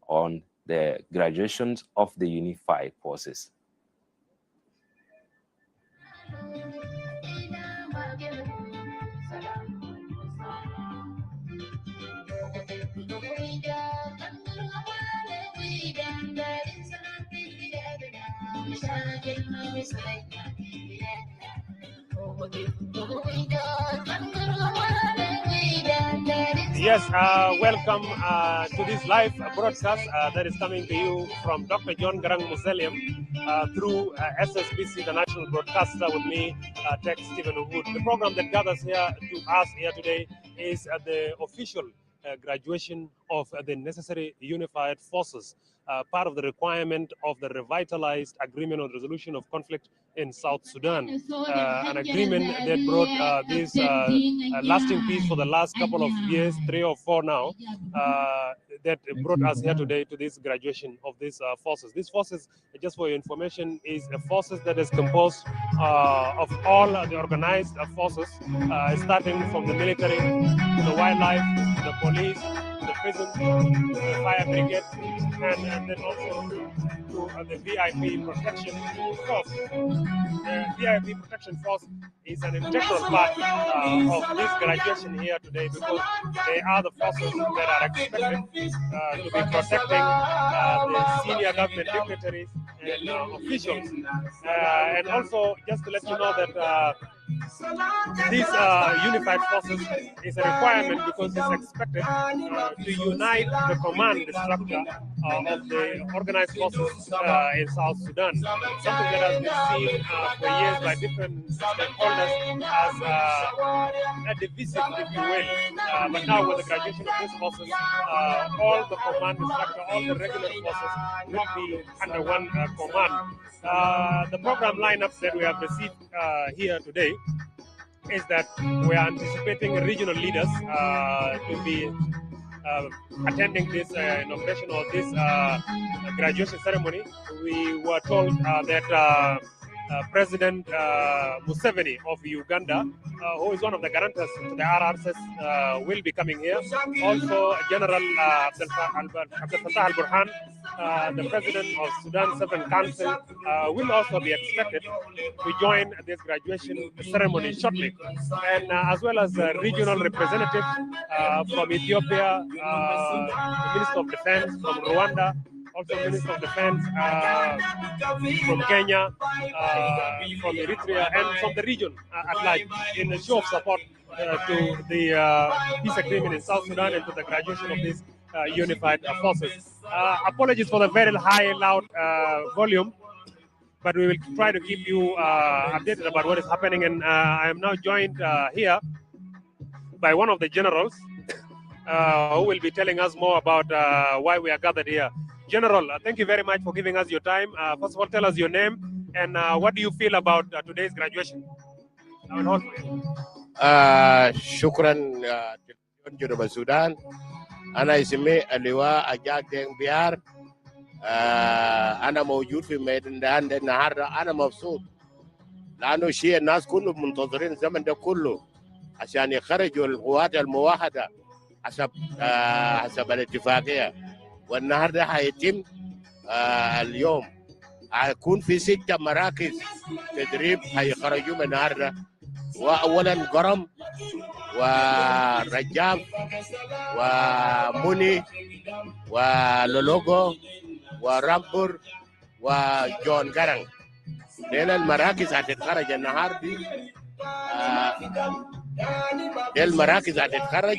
on the graduations of the Unified Forces. Yes, welcome to this live broadcast that is coming to you from Dr. John Garang Museum through SSBC, the national broadcaster, with me, Tech Stephen Wood. The program that gathers here to us here today is the official graduation of the necessary unified forces, part of the requirement of the revitalized agreement on resolution of conflict in South Sudan, an agreement that brought this lasting peace for the last couple of years, 3 or 4 now, that brought us here today to this graduation of these forces. These forces, just for your information, is a forces that is composed of all the organized forces, starting from the military, the wildlife, the police, the prison, the fire brigade, and then also to the VIP protection force. The VIP protection force is an integral part of this graduation here today, because they are the forces that are expected to be protecting the senior government dignitaries and officials. And also, just to let you know that these unified forces is a requirement, because it's expected to unite the command structure of the organized forces in South Sudan, something that has been seen for years by different stakeholders as a divisive, if you will. But now with the graduation of these forces, all the command structure, all the regular forces will be under one command. The program lineup that we have received here today is that we are anticipating regional leaders to be attending this inauguration or this graduation ceremony. We were told that President Museveni of Uganda, who is one of the guarantors to the RRCs, will be coming here. Also, General Abdel Fattah al-Burhan, the President of Sudan Sovereign Council, will also be expected to join this graduation ceremony shortly, and as well as regional representatives from Ethiopia, the Minister of Defense from Rwanda, also Minister of Defense from Kenya, from Eritrea, and from the region at large, in a show of support to the peace agreement in South Sudan and to the graduation of these unified forces. Apologies for the very high, loud volume, but we will try to keep you updated about what is happening. And I am now joined here by one of the generals who will be telling us more about why we are gathered here. General, thank you very much for giving us your time. First of all, tell us your name and what do you feel about today's graduation? شكرا تلفزيون جنوب السودان. أنا اسمي اللواء أجاك دين بيار. أنا موجود في ميدان النهارده. أنا مبسوط لأنه شيء الناس كلهم منتظرين الزمن ده كله عشان يخرجوا القوات الموحدة حسب الاتفاقية، والنهارده هيتم اليوم. هيكون في 6 مراكز تدريب هيخرجوا من النهارده، وأولا قرم ورجاب وموني ولولوغو ورامبور وجون جرن. ديل المراكز هتتخرج النهار دي. ديل المراكز هتتخرج،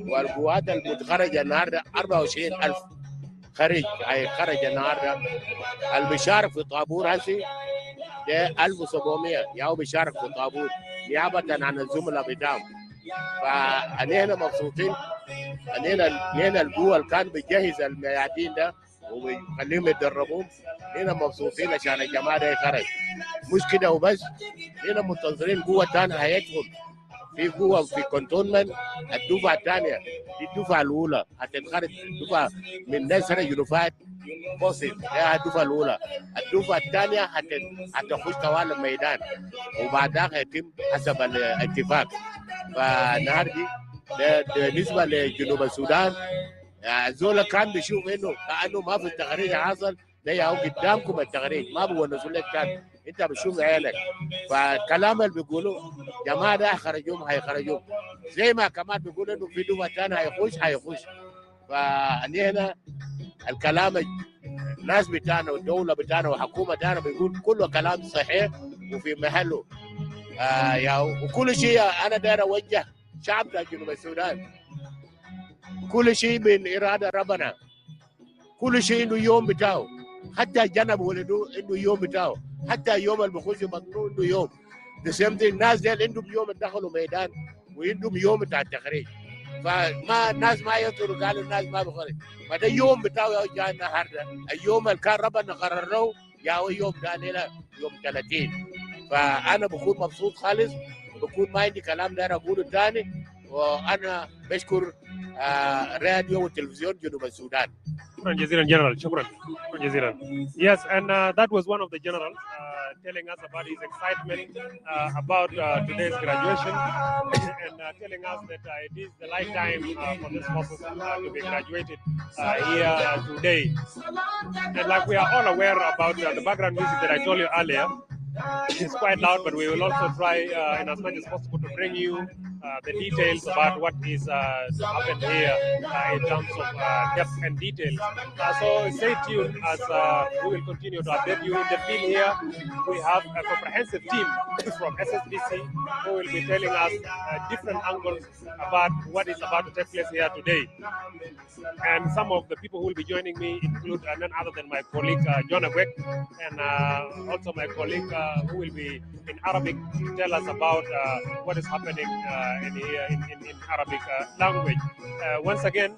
والقوات المتخرجة النهارده 24,000 خرج هيخرج النهارده. البشارك في طابور هسي ده 1700 ياو بيشارك في طابور نيابة عن الزملاء بتاعهم. فأنينا مبسوطين. أنينا القوة اللي كان بيجهز الميادين ده وبيخليهم يتدربون، هنا مبسوطين عشان الجماعة ده يخرج. مش كده وبس، هنا منتظرين قوة ثانية هيدخل. في قوة في كونتونمنت الدفعة الثانية، دي الدفعة الأولى هتتخرج، الدفعة من نصر يونيفايد فورسز، ده الدفعة الأولى. الدفعة الثانية هتخش طوال الميدان وبعدها هيتم حسب الاتفاق. فالنهار دي بالنسبة لجنوب السودان، زول كان بيشوف انه كانه ما في التغريد حاصل، ده ياهو قدامكم التغريد ما بيونسوا لك كان انت بتشوف عينك. فالكلام اللي بيقولوا جماعه ده هيخرجوهم زي ما كمان بيقولوا انه في دفعه ثانيه هيخش. فهنا الكلام الناس بتاعنا والدوله بتاعنا والحكومه بتاعنا بيقول كله كلام صحيح وفي محله. وكل شيء انا داير اوجه شعب جنوب السودان، كل شيء من إرادة ربنا، كل شيء إنه يوم بتاعه. حتى جنب ولده إنه يوم بتاعه، حتى يوم اللي بخش مطلوب إنه يوم. الناس ديل عندهم يوم دخلوا ميدان وعندهم يوم بتاع التخريج. فما الناس ما يطلعوا قالوا الناس ما بخرج، فده يوم بتاعه جاء النهارده. اليوم اللي كان ربنا قرره جاء يوم ثاني يوم 30. فأنا بكون مبسوط خالص، بكون ما عندي كلام ده أقوله ثاني. وأنا بشكر راديو وتلفزيون جنوب السودان. شكرا جزيلا جنرال، شكرا جزيلا. Yes, and that was one of the generals telling us about his excitement about today's graduation and telling us that it is the lifetime for this process to be graduated here today. And like we are all aware about the background music that I told you earlier, it's quite loud, but we will also try in as much as possible to bring you the details about what is happened here in terms of depth and details. So stay tuned as we will continue to update you in the field here. We have a comprehensive team from SSBC who will be telling us different angles about what is about to take place here today. And some of the people who will be joining me include none other than my colleague John Agwek, and also my colleague who will be in Arabic to tell us about what is happening in here in Arabic language. Once again,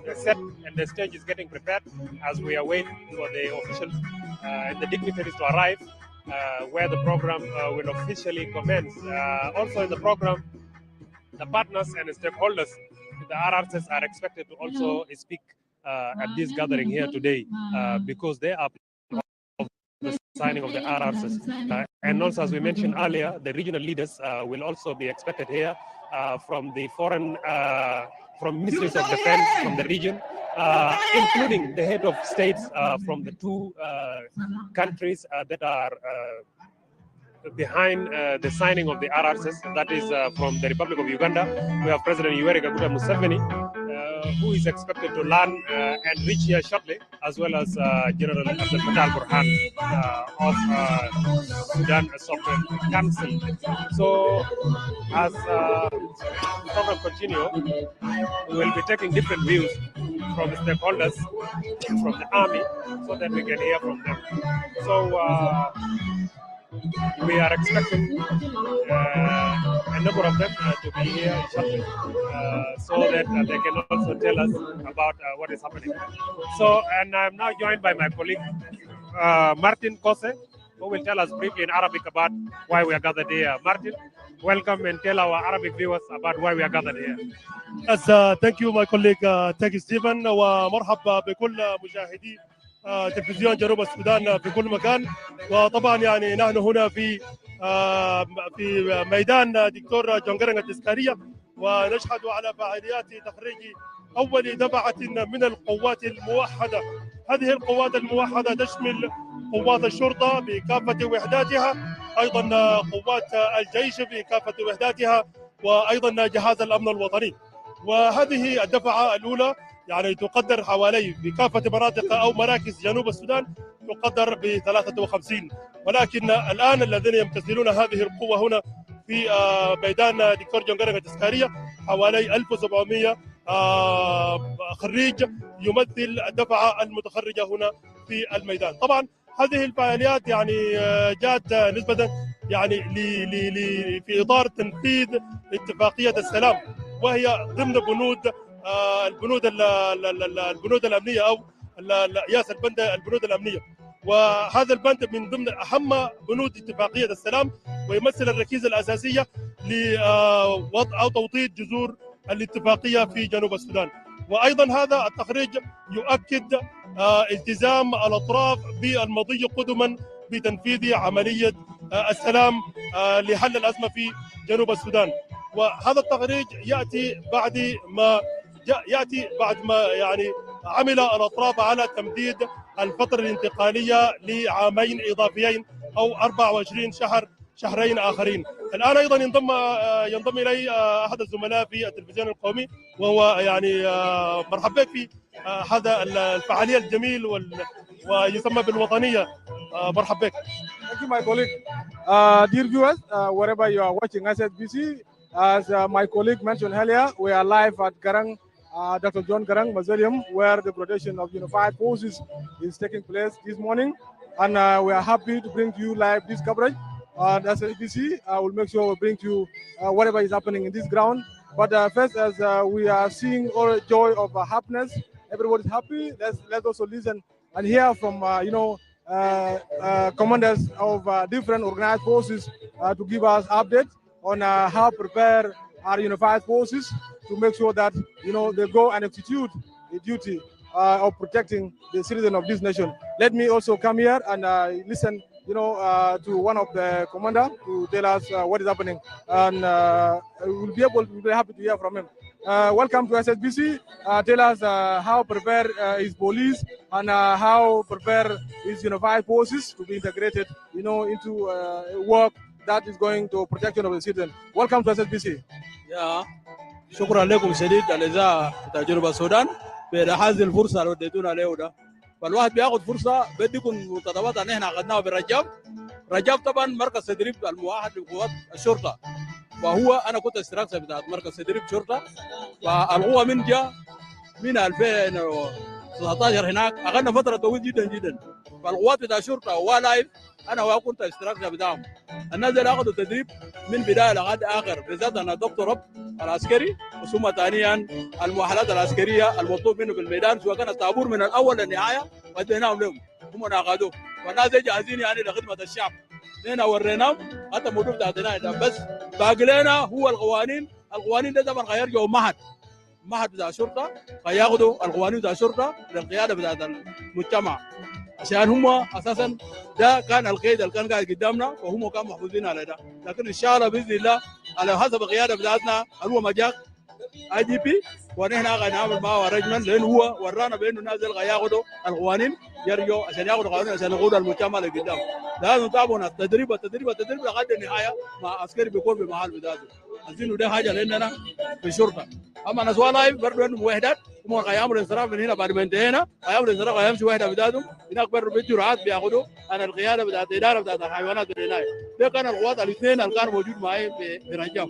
the set and the stage is getting prepared as we await for the officials and the dignitaries to arrive, where the program will officially commence. Also in the program, the partners and stakeholders, the RRCs are expected to also speak at this gathering here today because they are signing of the RRCs. And also, as we mentioned earlier, the regional leaders will also be expected here from the from ministries of defense from the region, including the head of states from the two countries that are behind the signing of the RRCs, that is from the Republic of Uganda. We have President Yoweri Kaguta Museveni, who is expected to land and reach here shortly, as well as General Abdel Fattah al-Burhan of Sudan Sovereign Council. So as the program continues, we will be taking different views from stakeholders from the army so that we can hear from them. So we are expecting a number of them to be here shortly, so that they can also tell us about what is happening. So, and I'm now joined by my colleague Martin Kose, who will tell us briefly in Arabic about why we are gathered here. Martin, welcome and tell our Arabic viewers about why we are gathered here. Yes, thank you my colleague, thank you Stephen, ومرحبا بكل مشاهدي تلفزيون جنوب السودان في كل مكان. وطبعا يعني نحن هنا في ميدان دكتور جون جرانغ التذكارية، ونشهد على فعاليات تخريج أول دفعة من القوات الموحدة. هذه القوات الموحدة تشمل قوات الشرطة بكافة وحداتها، أيضا قوات الجيش بكافة وحداتها، وأيضا جهاز الأمن الوطني. وهذه الدفعة الأولى يعني تقدر حوالي بكافة مناطق أو مراكز جنوب السودان تقدر ب 53، ولكن الآن الذين يمتثلون هذه القوة هنا في ميدان دكتور جون جرانغ التذكارية حوالي 1700 خريج يمثل الدفعة المتخرجة هنا في الميدان. طبعا هذه الفعاليات يعني جاءت نسبة يعني في إطار تنفيذ اتفاقية السلام، وهي ضمن البنود الأمنية أو البنود الأمنية. وهذا البند من ضمن أهم بنود اتفاقية السلام، ويمثل الركيزة الأساسية لوضع أو توطيد جذور الاتفاقية في جنوب السودان. وأيضا هذا التخريج يؤكد التزام الأطراف بالمضي قدما بتنفيذ عملية السلام لحل الأزمة في جنوب السودان. وهذا التخريج يأتي بعد ما يعني عمل الأطراف على تمديد الفترة الانتقالية لعامين إضافيين أو 24 شهرين آخرين. الآن أيضا ينضم إلي أحد الزملاء في التلفزيون القومي، وهو يعني مرحبا بك في هذا الفعالية الجميل ويسمى بالوطنية. مرحبا بك. Thank you, my colleague. Dear viewers, wherever you are watching SSBC, as my colleague mentioned earlier, we are live at Garang, Dr. John Garang Mausoleum, where the graduation of Unified Forces is taking place this morning. And we are happy to bring to you live this coverage on SSBC. I will make sure we bring to you whatever is happening in this ground. But first, as we are seeing all the joy of happiness, everybody is happy. Let's also listen and hear from commanders of different organized forces to give us updates on how prepare our unified forces to make sure that they go and execute the duty of protecting the citizens of this nation. Let me also come here and listen to one of the commander to tell us what is happening, and we'll be happy to hear from him. Welcome to SSBC. Tell us how prepared is police and how prepared is unified forces to be integrated, into work that is going to protection of the citizen. Welcome to SSBC. Yeah. شكرا لكم شديد الإذاعة بتاع جنوب السودان بهذه الفرصة اللي اديتونا له ده. فالواحد بياخذ فرصة بديكم متطلبات ان احنا اخذناها بالرجاب. رجاب طبعا مركز تدريب الموحد لقوات الشرطة، وهو انا كنت استراكشر بتاع مركز تدريب شرطة، فالقوة من جاء من 2019 هناك اخذنا فترة طويلة جدا جدا. فالقوات بتاع الشرطة ولايف انا وكنت استراكشر بتاعهم. الناس اللي اخذوا تدريب من بداية لغاية اخر، بالذات انا دكتور العسكري، ثم ثانيا المؤهلات العسكريه المطلوب منه بالميدان، سواء كان الطابور من الاول للنهايه وديناهم لهم، هم اخذوه، والناس جاهزين يعني لخدمه الشعب. نحن وريناهم حتى الموضوع بتاعتنا ده، بس باقي لنا هو القوانين ده طبعا غير جو معهد بتاع الشرطه، فياخذوا القوانين بتاع الشرطه للقياده بتاعت المجتمع. عشان هم اساسا ده كان القيد اللي كان قاعد قدامنا وهم كانوا محفوظين على ده، لكن ان شاء الله باذن الله على حسب القياده بتاعتنا هو ما جاك IGP ونحن قاعد نعمل معه ارجمنت لانه هو ورانا بانه الناس اللي ياخذوا القوانين يرجعوا عشان ياخذوا قوانين عشان يقودوا المجتمع اللي قدام. لازم طبعا التدريب لغايه النهايه مع عسكري بيكون بمحل بتاعته. عايزينه ده حاجه لاننا في الشرطه. اما ناس لايف برضه عندهم وحدات هم هيعملوا انصراف من هنا بعد ما انتهينا، هيعملوا انصراف هيمشوا وحده بتاعتهم هناك برضه بيدوا رعاة بياخذوا عن القياده بتاعت الاداره بتاعت الحيوانات بالعنايه. ده كان القوات الاثنين اللي كانوا موجود معي في رجاب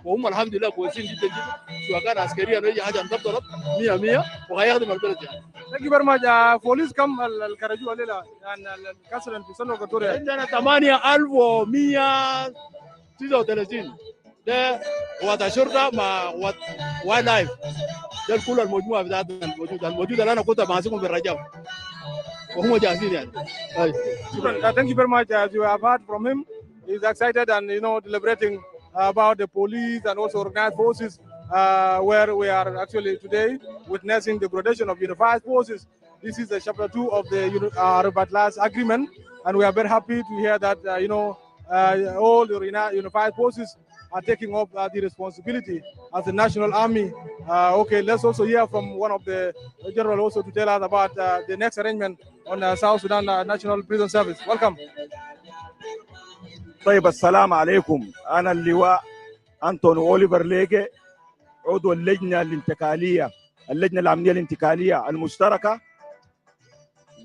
وهم الحمد لله كويسين جدا جدا، سواء كان عسكريا ولا حاجه انضبطت 100 وهيخدم البلد يعني. Thank you very much. Police كم الكراجو الليله يعني الكسر في سنه كتوريا عندنا 8139 ده قوات الشرطه مع قوات وايلد لايف، ده كل المجموعه بتاعتنا الموجوده اللي انا كنت ماسكهم في الرجاب وهم جاهزين يعني. Thank you very much. As you have heard from him, he's excited and deliberating about the police and also organized forces, where we are actually today witnessing the gradation of unified forces. This is the chapter 2 of the revitalized agreement, and we are very happy to hear that all the unified forces are taking up the responsibility as the national army. Okay, let's also hear from one of the general also to tell us about the next arrangement on South Sudan National Prison Service. Welcome. طيب السلام عليكم. أنا اللواء أنتوني أوليفر ليجي، عضو اللجنة الانتقالية، اللجنة الأمنية الانتقالية المشتركة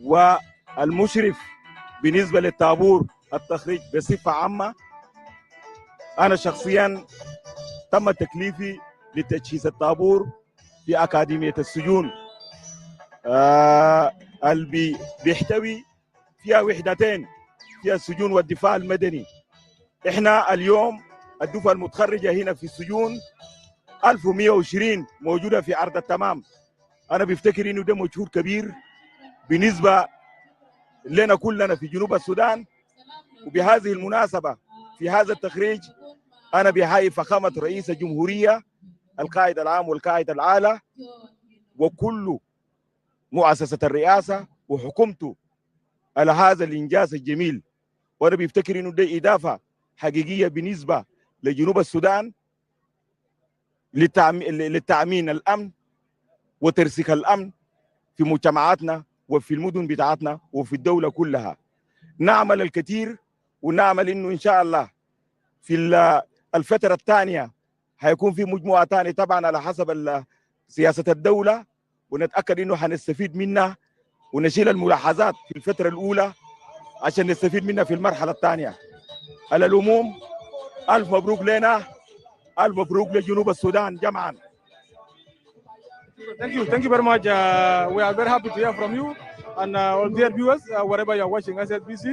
والمشرف بالنسبة للطابور التخريج بصفة عامة. أنا شخصيا تم تكليفي لتجهيز الطابور في أكاديمية السجون اللي بيحتوي فيها وحدتين، فيها السجون والدفاع المدني. احنا اليوم الدفعه المتخرجه هنا في السجون 1120 موجوده في عرض التمام. انا بفتكر انه ده مجهود كبير بالنسبه لنا كلنا في جنوب السودان. وبهذه المناسبه في هذا التخريج انا بحيي فخامه رئيس الجمهوريه القائد العام والقائد الاعلى وكل مؤسسه الرئاسه وحكومته على هذا الانجاز الجميل. وانا بفتكر انه ده اضافه حقيقيه بالنسبه لجنوب السودان للتامين الامن وترسيخ الامن في مجتمعاتنا وفي المدن بتاعتنا وفي الدوله كلها. نعمل الكثير ونعمل انه ان شاء الله في الفتره الثانيه هيكون في مجموعه ثانيه طبعا على حسب سياسه الدوله، ونتاكد انه هنستفيد منها ونشيل الملاحظات في الفتره الاولى عشان نستفيد منها في المرحله الثانيه. على العموم الف مبروك لنا، الف مبروك لجنوب السودان جمعا. Thank you very much. We are very happy to hear from you and all dear viewers, wherever you are watching SSBC.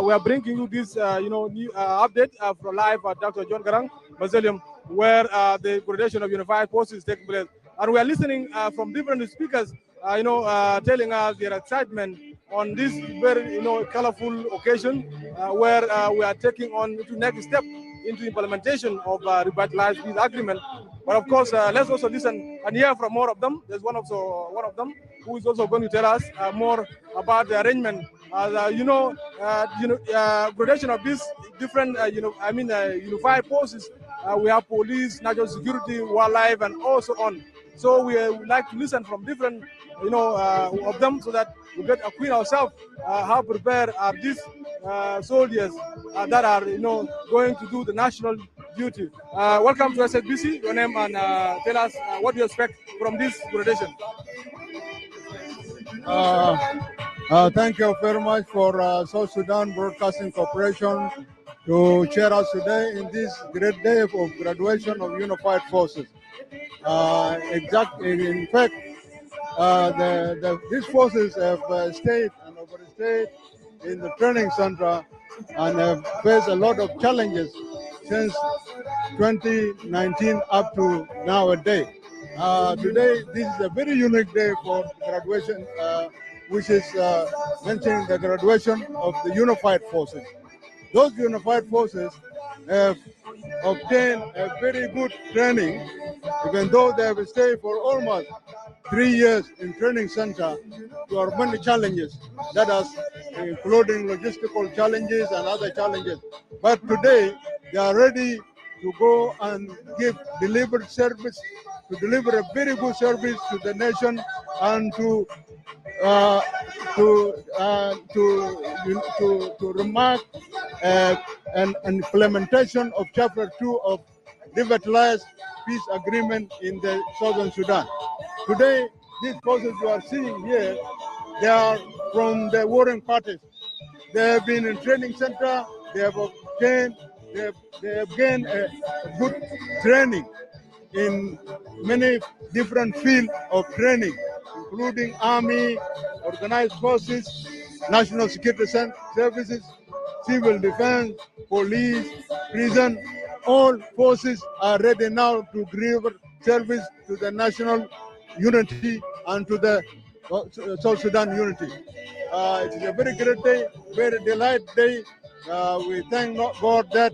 We are bringing you this, new update from live at Dr. John Garang Mausoleum, where the gradation of unified forces is taking place, and we are listening from different speakers, telling us their excitement on this very, colorful occasion, where we are taking on to next step into implementation of revitalized peace agreement. But of course, let's also listen and hear from more of them. There's one of them who is also going to tell us more about the arrangement. Gradation of these different, unified forces. We have police, national security, wildlife, and also on. So we would like to listen from different, of them, so that we get acquaint ourselves how prepared are these soldiers that are, going to do the national duty. Welcome to SSBC. Your name and tell us what you expect from this gradation. Thank you very much for South Sudan Broadcasting Corporation to share us today in this great day of graduation of unified forces. In fact, these forces have stayed and overstayed in the training center and have faced a lot of challenges since 2019 up to nowadays. Today, this is a very unique day for graduation, which is mentioning the graduation of the unified forces. Those unified forces have obtained a very good training, even though they have stayed for almost 3 years in training center, there are many challenges that are including logistical challenges and other challenges. But today, they are ready to go and deliver service, to deliver a very good service to the nation and to remark an implementation of Chapter 2 of revitalized peace agreement in the Southern Sudan. Today, these forces you are seeing here, they are from the warring parties. They have been in training center. They have gained a good training in many different fields of training, including army, organized forces, national security services, civil defense, police, prison. All forces are ready now to deliver service to the national unity and to the South Sudan unity. It is a very great day, very delight day. We thank God that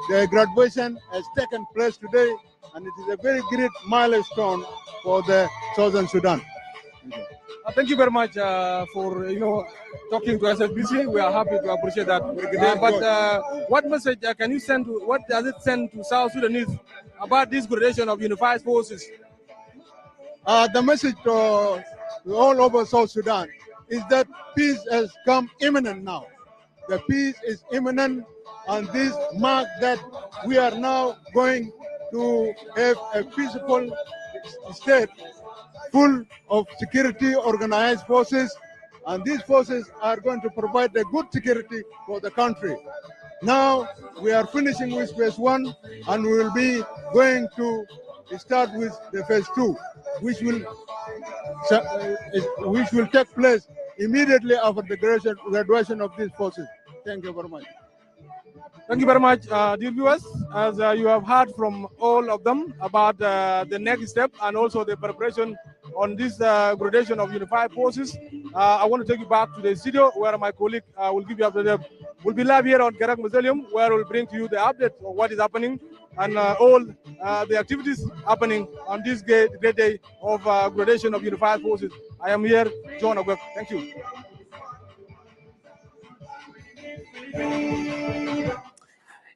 the graduation has taken place today, and it is a very great milestone for the Southern Sudan. Thank you very much for talking to SFBC. We are happy to appreciate that. What message can you send to? What does it send to South Sudanese about this gradation of unified forces? The message to all over South Sudan is that peace has come imminent now. The peace is imminent, and this marks that we are now going to have a peaceful state full of security organized forces, and these forces are going to provide a good security for the country. Now we are finishing with phase 1, and we will be going to start with the phase 2, which will take place immediately after the graduation of these forces. Thank you very much. Thank you very much, dear viewers. As you have heard from all of them about the next step and also the preparation on this gradation of unified forces, I want to take you back to the studio where my colleague will give you update. We'll be live here on Garang Mausoleum, where we'll bring to you the update of what is happening and all the activities happening on this great day of gradation of unified forces. I am here, John Ogwek. Thank you.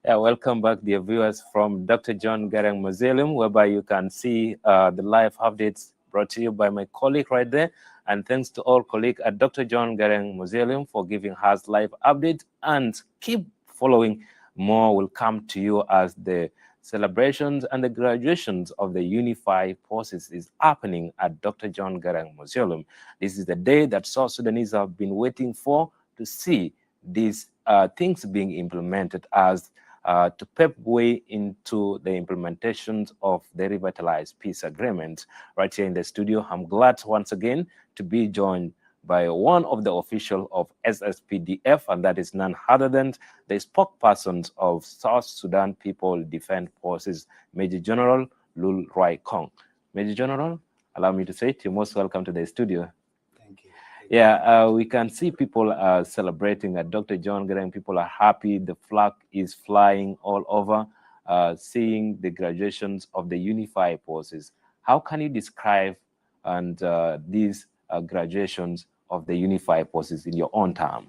Yeah, welcome back, dear viewers, from Dr. John Garang Mausoleum, whereby you can see the live updates brought to you by my colleague right there. And thanks to all colleagues at Dr. John Garang Mausoleum for giving us live updates. And keep following. More will come to you as the celebrations and the graduations of the unified forces is happening at Dr. John Garang Mausoleum. This is the day that South Sudanese have been waiting for, to see these things being implemented as to pave way into the implementations of the revitalized peace agreement. Right here in the studio, I'm glad once again to be joined by one of the officials of SSPDF, and that is none other than the spokesperson of South Sudan People Defense Forces, Major General Lul Rai Kong. Major General, allow me to say it, you're most welcome to the studio. Yeah, we can see people are celebrating at Dr. John Garang. People are happy. The flag is flying all over, seeing the graduations of the unified forces. How can you describe these graduations of the unified forces in your own term?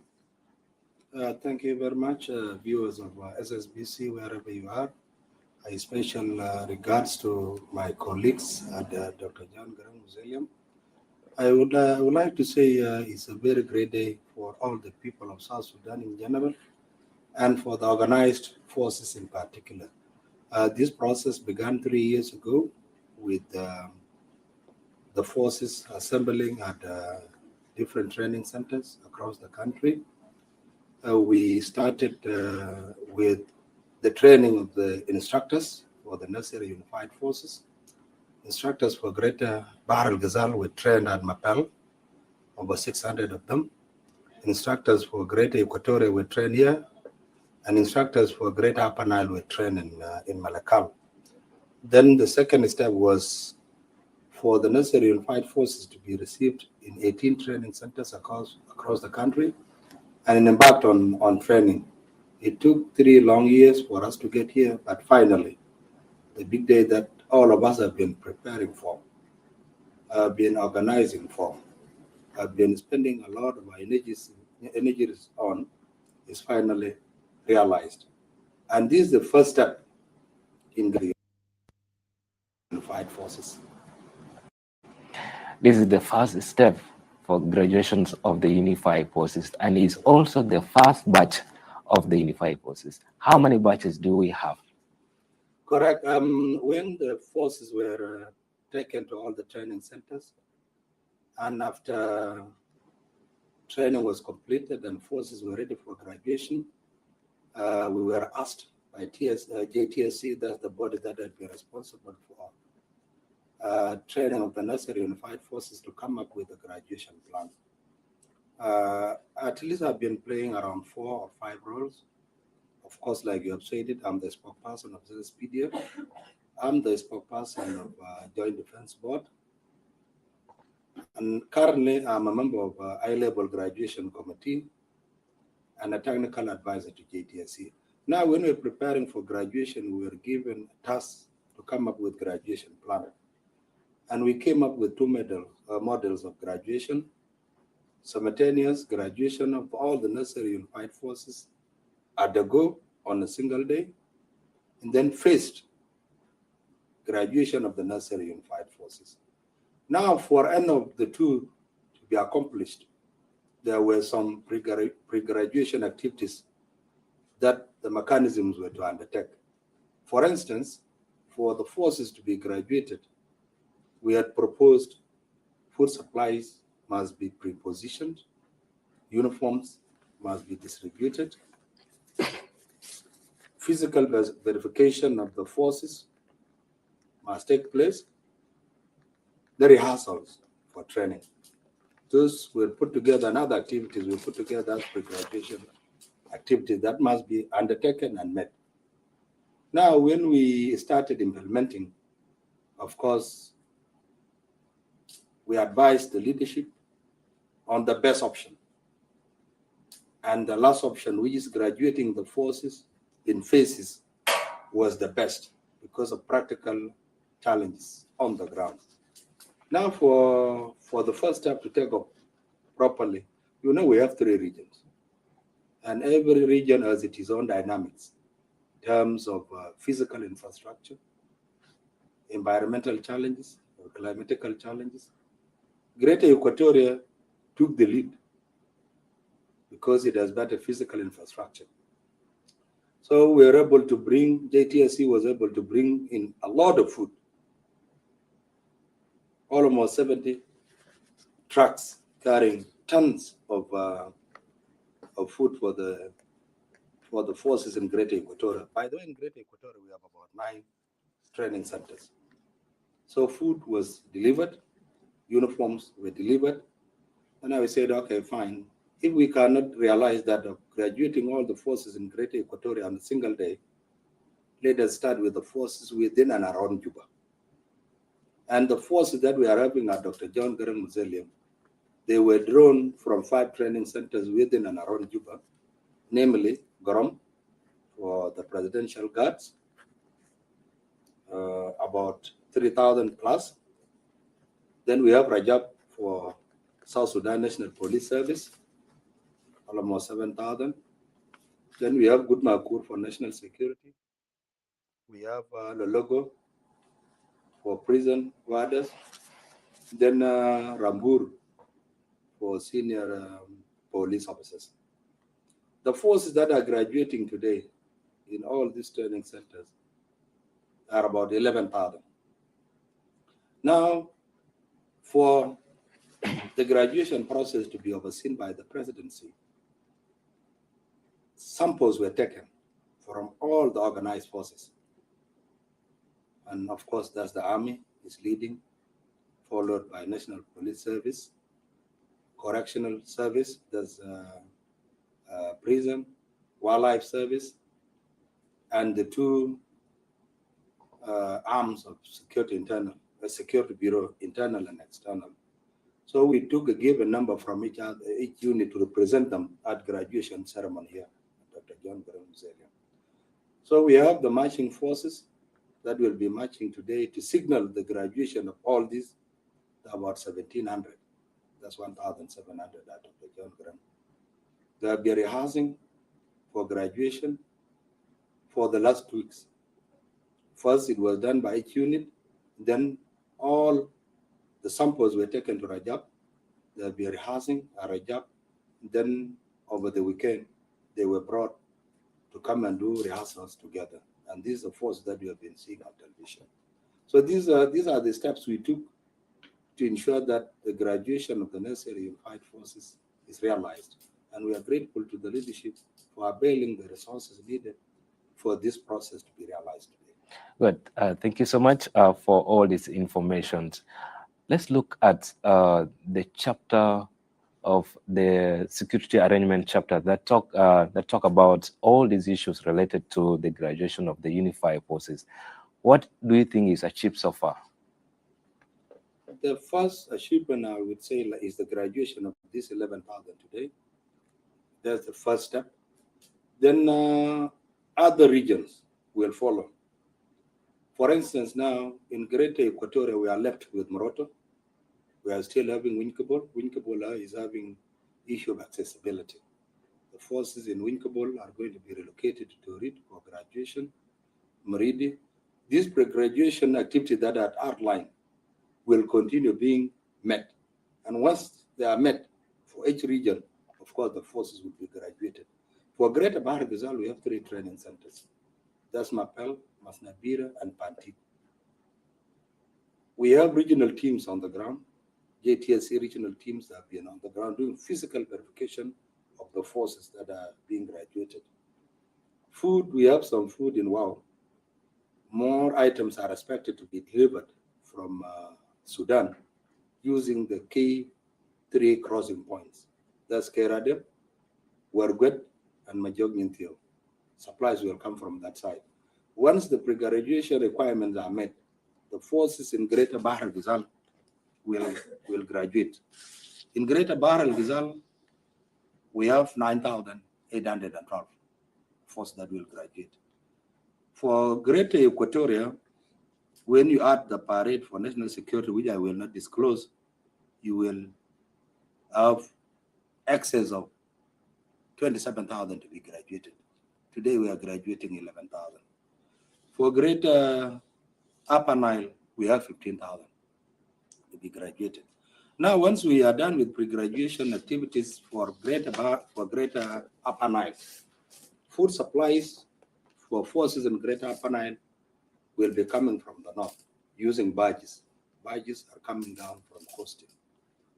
Thank you very much, viewers of SSBC, wherever you are. A special regards to my colleagues at Dr. John Garang Mausoleum. I would like to say it's a very great day for all the people of South Sudan in general, and for the organized forces in particular. This process began 3 years ago with the forces assembling at different training centers across the country. We started with the training of the instructors for the necessary unified forces. Instructors for Greater Bahr el Ghazal were trained at Mapel, over 600 of them. Instructors for Greater Equatoria were trained here, and instructors for Greater Upper Nile were trained in Malakal. Then the second step was for the necessary unified forces to be received in 18 training centers across the country and embarked on training. It took 3 long years for us to get here, but finally, the big day that all of us have been preparing for. been organizing for, have been spending a lot of our energies on, is finally realized. And this is the first step in the unified forces. This is the first step for graduations of the unified forces, and is also the first batch of the unified forces. How many batches do we have? Correct. When the forces were taken to all the training centers, and after training was completed and forces were ready for graduation, we were asked by JTSC, that's the body that had been responsible for training of the necessary unified forces, to come up with a graduation plan. At least I've been playing around 4 or 5 roles. Of course, like you have said it, I'm the spokesperson of the SPDF. I'm the spokesperson of Joint Defense Board. And currently, I'm a member of I-Level Graduation Committee and a technical advisor to JTSC. Now, when we're preparing for graduation, we were given tasks to come up with graduation plan. And we came up with 2 models of graduation: simultaneous graduation of all the necessary unified forces at the go on a single day, and then phased graduation of the necessary unified forces. Now, for any of the 2 to be accomplished, there were some pre-graduation activities that the mechanisms were to undertake. For instance, for the forces to be graduated, we had proposed food supplies must be pre-positioned, uniforms must be distributed, physical verification of the forces must take place, the rehearsals for training. Those were put together, and other activities were put together as pre-graduation activities that must be undertaken and met. Now, when we started implementing, of course, we advised the leadership on the best option. And the last option, which is graduating the forces in phases, was the best because of practical challenges on the ground. Now, for the first step to take up properly, we have 3 regions. And every region has its own dynamics in terms of physical infrastructure, environmental challenges, or climatical challenges. Greater Equatoria took the lead because it has better physical infrastructure. So we were able to JTSC was able to bring in a lot of food, almost 70 trucks carrying tons of food for the forces in Greater Equatoria. By the way, in Greater Equatoria, we have about 9 training centers. So food was delivered, uniforms were delivered, and I said, okay, fine. If we cannot realize that graduating all the forces in Greater Equatoria on a single day, let us start with the forces within and around Juba. And the forces that we are having at Dr. John Garang Museum, they were drawn from 5 training centers within and around Juba, namely Gorom for the Presidential Guards, about 3,000 plus. Then we have Rajab for South Sudan National Police Service, almost 7,000. Then we have Gudmakur for national security. We have Lologo for prison warders. Then Rambur for senior police officers. The forces that are graduating today in all these training centers are about 11,000. Now, for the graduation process to be overseen by the presidency, samples were taken from all the organized forces. And of course, that's the Army is leading, followed by National Police Service, Correctional Service, there's Prison, Wildlife Service, and the 2 arms of Security Bureau, internal and external. So we took a given number from each unit to represent them at graduation ceremony here at Dr. John Garang Museum. So we have the marching forces that will be marching today to signal the graduation of all these about 1,700. That's 1,700 out of the John Grant. They have been rehearsing for graduation for the last 2 weeks. First, it was done by each unit. Then all the samples were taken to Rajab. They have been rehearsing at Rajab. Then over the weekend, they were brought to come and do rehearsals together. And these are the forces that we have been seeing on television. So these are the steps we took to ensure that the graduation of the necessary unified forces is realized. And we are grateful to the leadership for availing the resources needed for this process to be realized today. Good. Thank you so much for all these informations. Let's look at the chapter of the security arrangement chapter that talk about all these issues related to the graduation of the unified forces. What do you think is achieved so far? The first achievement, I would say, is the graduation of this 11,000 today. That's the first step. Then other regions will follow. For instance, now in Greater Equatoria, we are left with Moroto. We are still having Winkable. Winkable is having issue of accessibility. The forces in Winkable are going to be relocated to Torit for graduation. Maridi, these pre-graduation activities that are outlined will continue being met. And once they are met for each region, of course, the forces will be graduated. For Greater Bahar Ghazal, we have 3 training centers. That's Mapel, Masnabira, and Panti. We have regional teams on the ground. JTSC regional teams have been on the ground doing physical verification of the forces that are being graduated. Food, we have some food in WOW. More items are expected to be delivered from Sudan using the key 3 crossing points. That's Keradeb, Wargwet, and Majog. Supplies will come from that side. Once the pre-graduation requirements are met, the forces in Greater Bahar al-Ghazal will graduate. In Greater Bahar al-Ghazal, we have 9,812 forces that will graduate. For Greater Equatoria, when you add the parade for national security, which I will not disclose, you will have excess of 27,000 to be graduated. Today we are graduating 11,000. For Greater Upper Nile, we have 15,000 to be graduated. Now, once we are done with pre-graduation activities for Greater Upper Nile, food supplies for forces in Greater Upper Nile will be coming from the north using barges. Barges are coming down from coasting.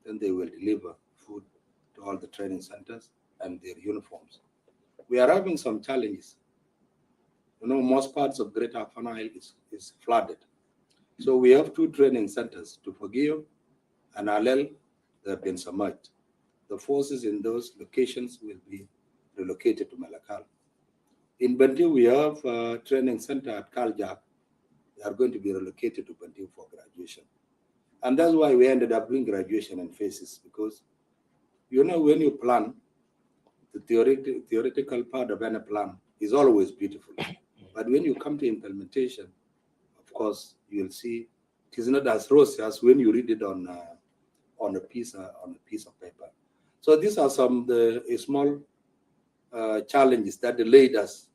Then they will deliver food to all the training centers and their uniforms. We are having some challenges. You know, most parts of Greater Upper Nile is flooded. So we have 2 training centers, Tufagio and Alel, that have been submerged. The forces in those locations will be relocated to Malakal. In Bantu, we have a training center at Kaljak. They are going to be relocated to Bantu for graduation. And that's why we ended up doing graduation in phases, because, you know, when you plan, the theoretical part of any plan is always beautiful. But when you come to implementation, of course, you'll see it is not as rosy as when you read it on a piece of paper. So these are some of the small challenges that delayed us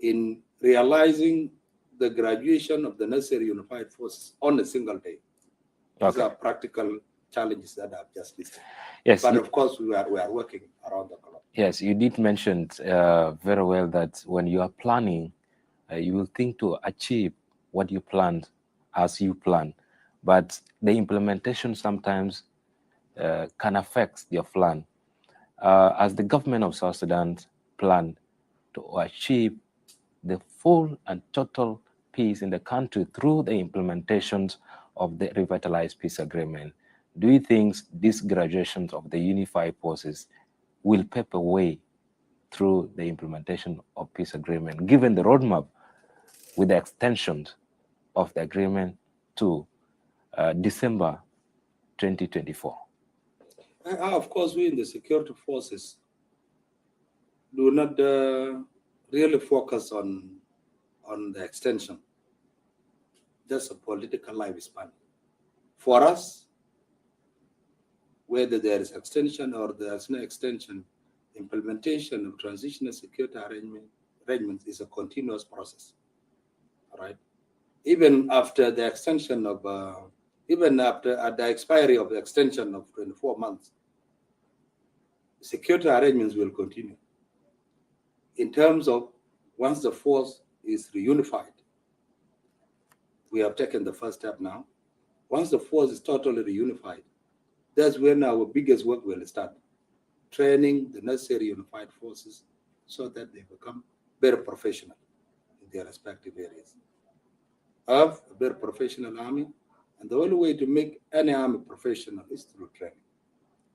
in realizing the graduation of the necessary unified forces on a single day. These are practical challenges that I've just listed. Yes, but of course we are working around the clock. Yes, you did mention very well that when you are planning, you will think to achieve what you planned as you plan, but the implementation sometimes can affect your plan. As the government of South Sudan planned to achieve the full and total peace in the country through the implementations of the revitalized peace agreement, do you think these graduations of the unified forces will pave a way through the implementation of peace agreement, given the roadmap with the extensions of the agreement to December 2024? Of course, we in the security forces do not really focus on the extension. Just a political lifespan. For us, whether there is extension or there's no extension, implementation of transitional security arrangements is a continuous process. All right. Even after the extension of, even after at the expiry of the extension of 24 months, security arrangements will continue. In terms of once the force is reunified, we have taken the first step now. Once the force is totally reunified, that's when our biggest work will start. Training the necessary unified forces so that they become very professional in their respective areas. Have a very professional army, and the only way to make any army professional is through training.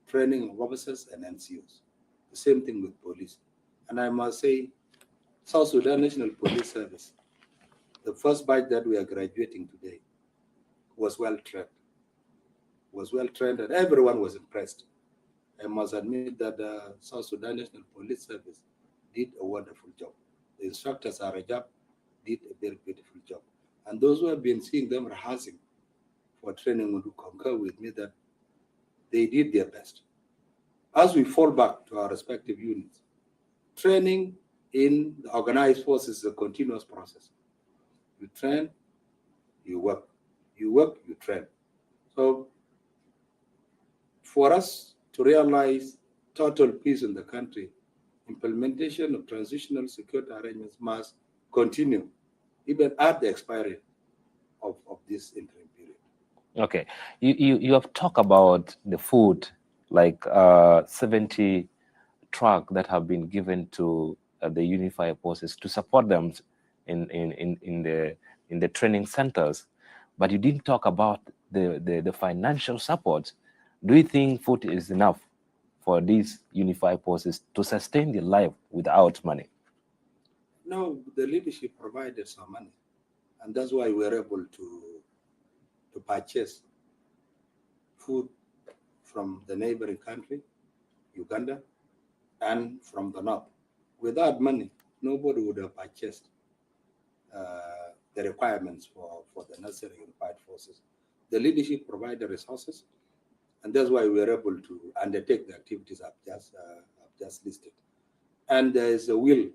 Training of officers and NCOs. The same thing with police. And I must say, South Sudan National Police Service, the first batch that we are graduating today, was well trained, and everyone was impressed. I must admit that the South Sudan National Police Service did a wonderful job. The instructors are Rajab did a very beautiful job. And those who have been seeing them rehearsing for training would concur with me that they did their best. As we fall back to our respective units, training in the organized forces is a continuous process. You train, you work. You work, you train. So for us to realize total peace in the country, implementation of transitional security arrangements must continue even at the expiry of this interim period. Okay, you have talked about the food, like 70 trucks that have been given to the unified forces to support them in the training centers, but you didn't talk about the financial support. Do you think food is enough for these unified forces to sustain their life without money? No, the leadership provided some money, and that's why we're able to purchase food from the neighboring country, Uganda, and from the north. Without money, nobody would have purchased the requirements for the necessary unified forces. The leadership provided resources, and that's why we're able to undertake the activities I've just listed. And there is a will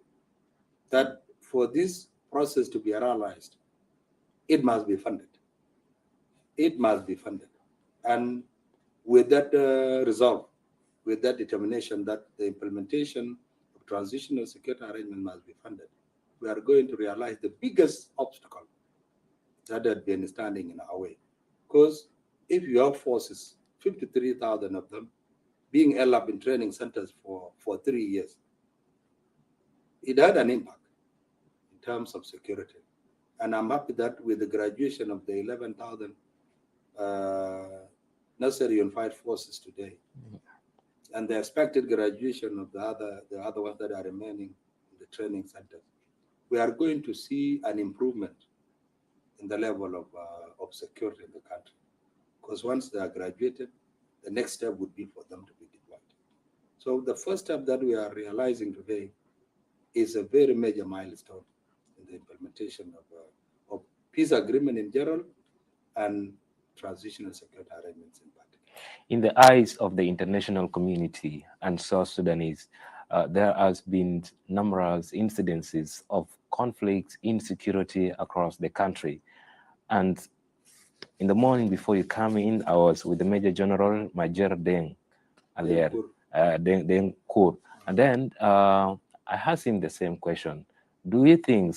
that for this process to be realized, it must be funded. It must be funded. And with that resolve, with that determination that the implementation of transitional security arrangement must be funded, we are going to realize the biggest obstacle that had been standing in our way. Because if you have forces, 53,000 of them, being held up in training centers for 3 years, it had an impact in terms of security. And I'm happy that with the graduation of the 11,000 necessary unified forces today, and the expected graduation of the other ones that are remaining in the training centers, we are going to see an improvement in the level of security in the country. Because once they are graduated, the next step would be for them to be deployed. So the first step that we are realizing today is a very major milestone in the implementation of peace agreement in general and transitional security arrangements in particular. In the eyes of the international community and South Sudanese, there has been numerous incidences of conflicts, insecurity across the country. And in the morning before you come in, I was with the Major General Major Deng Alier, Deng Kur. And then I asked him the same question. Do you think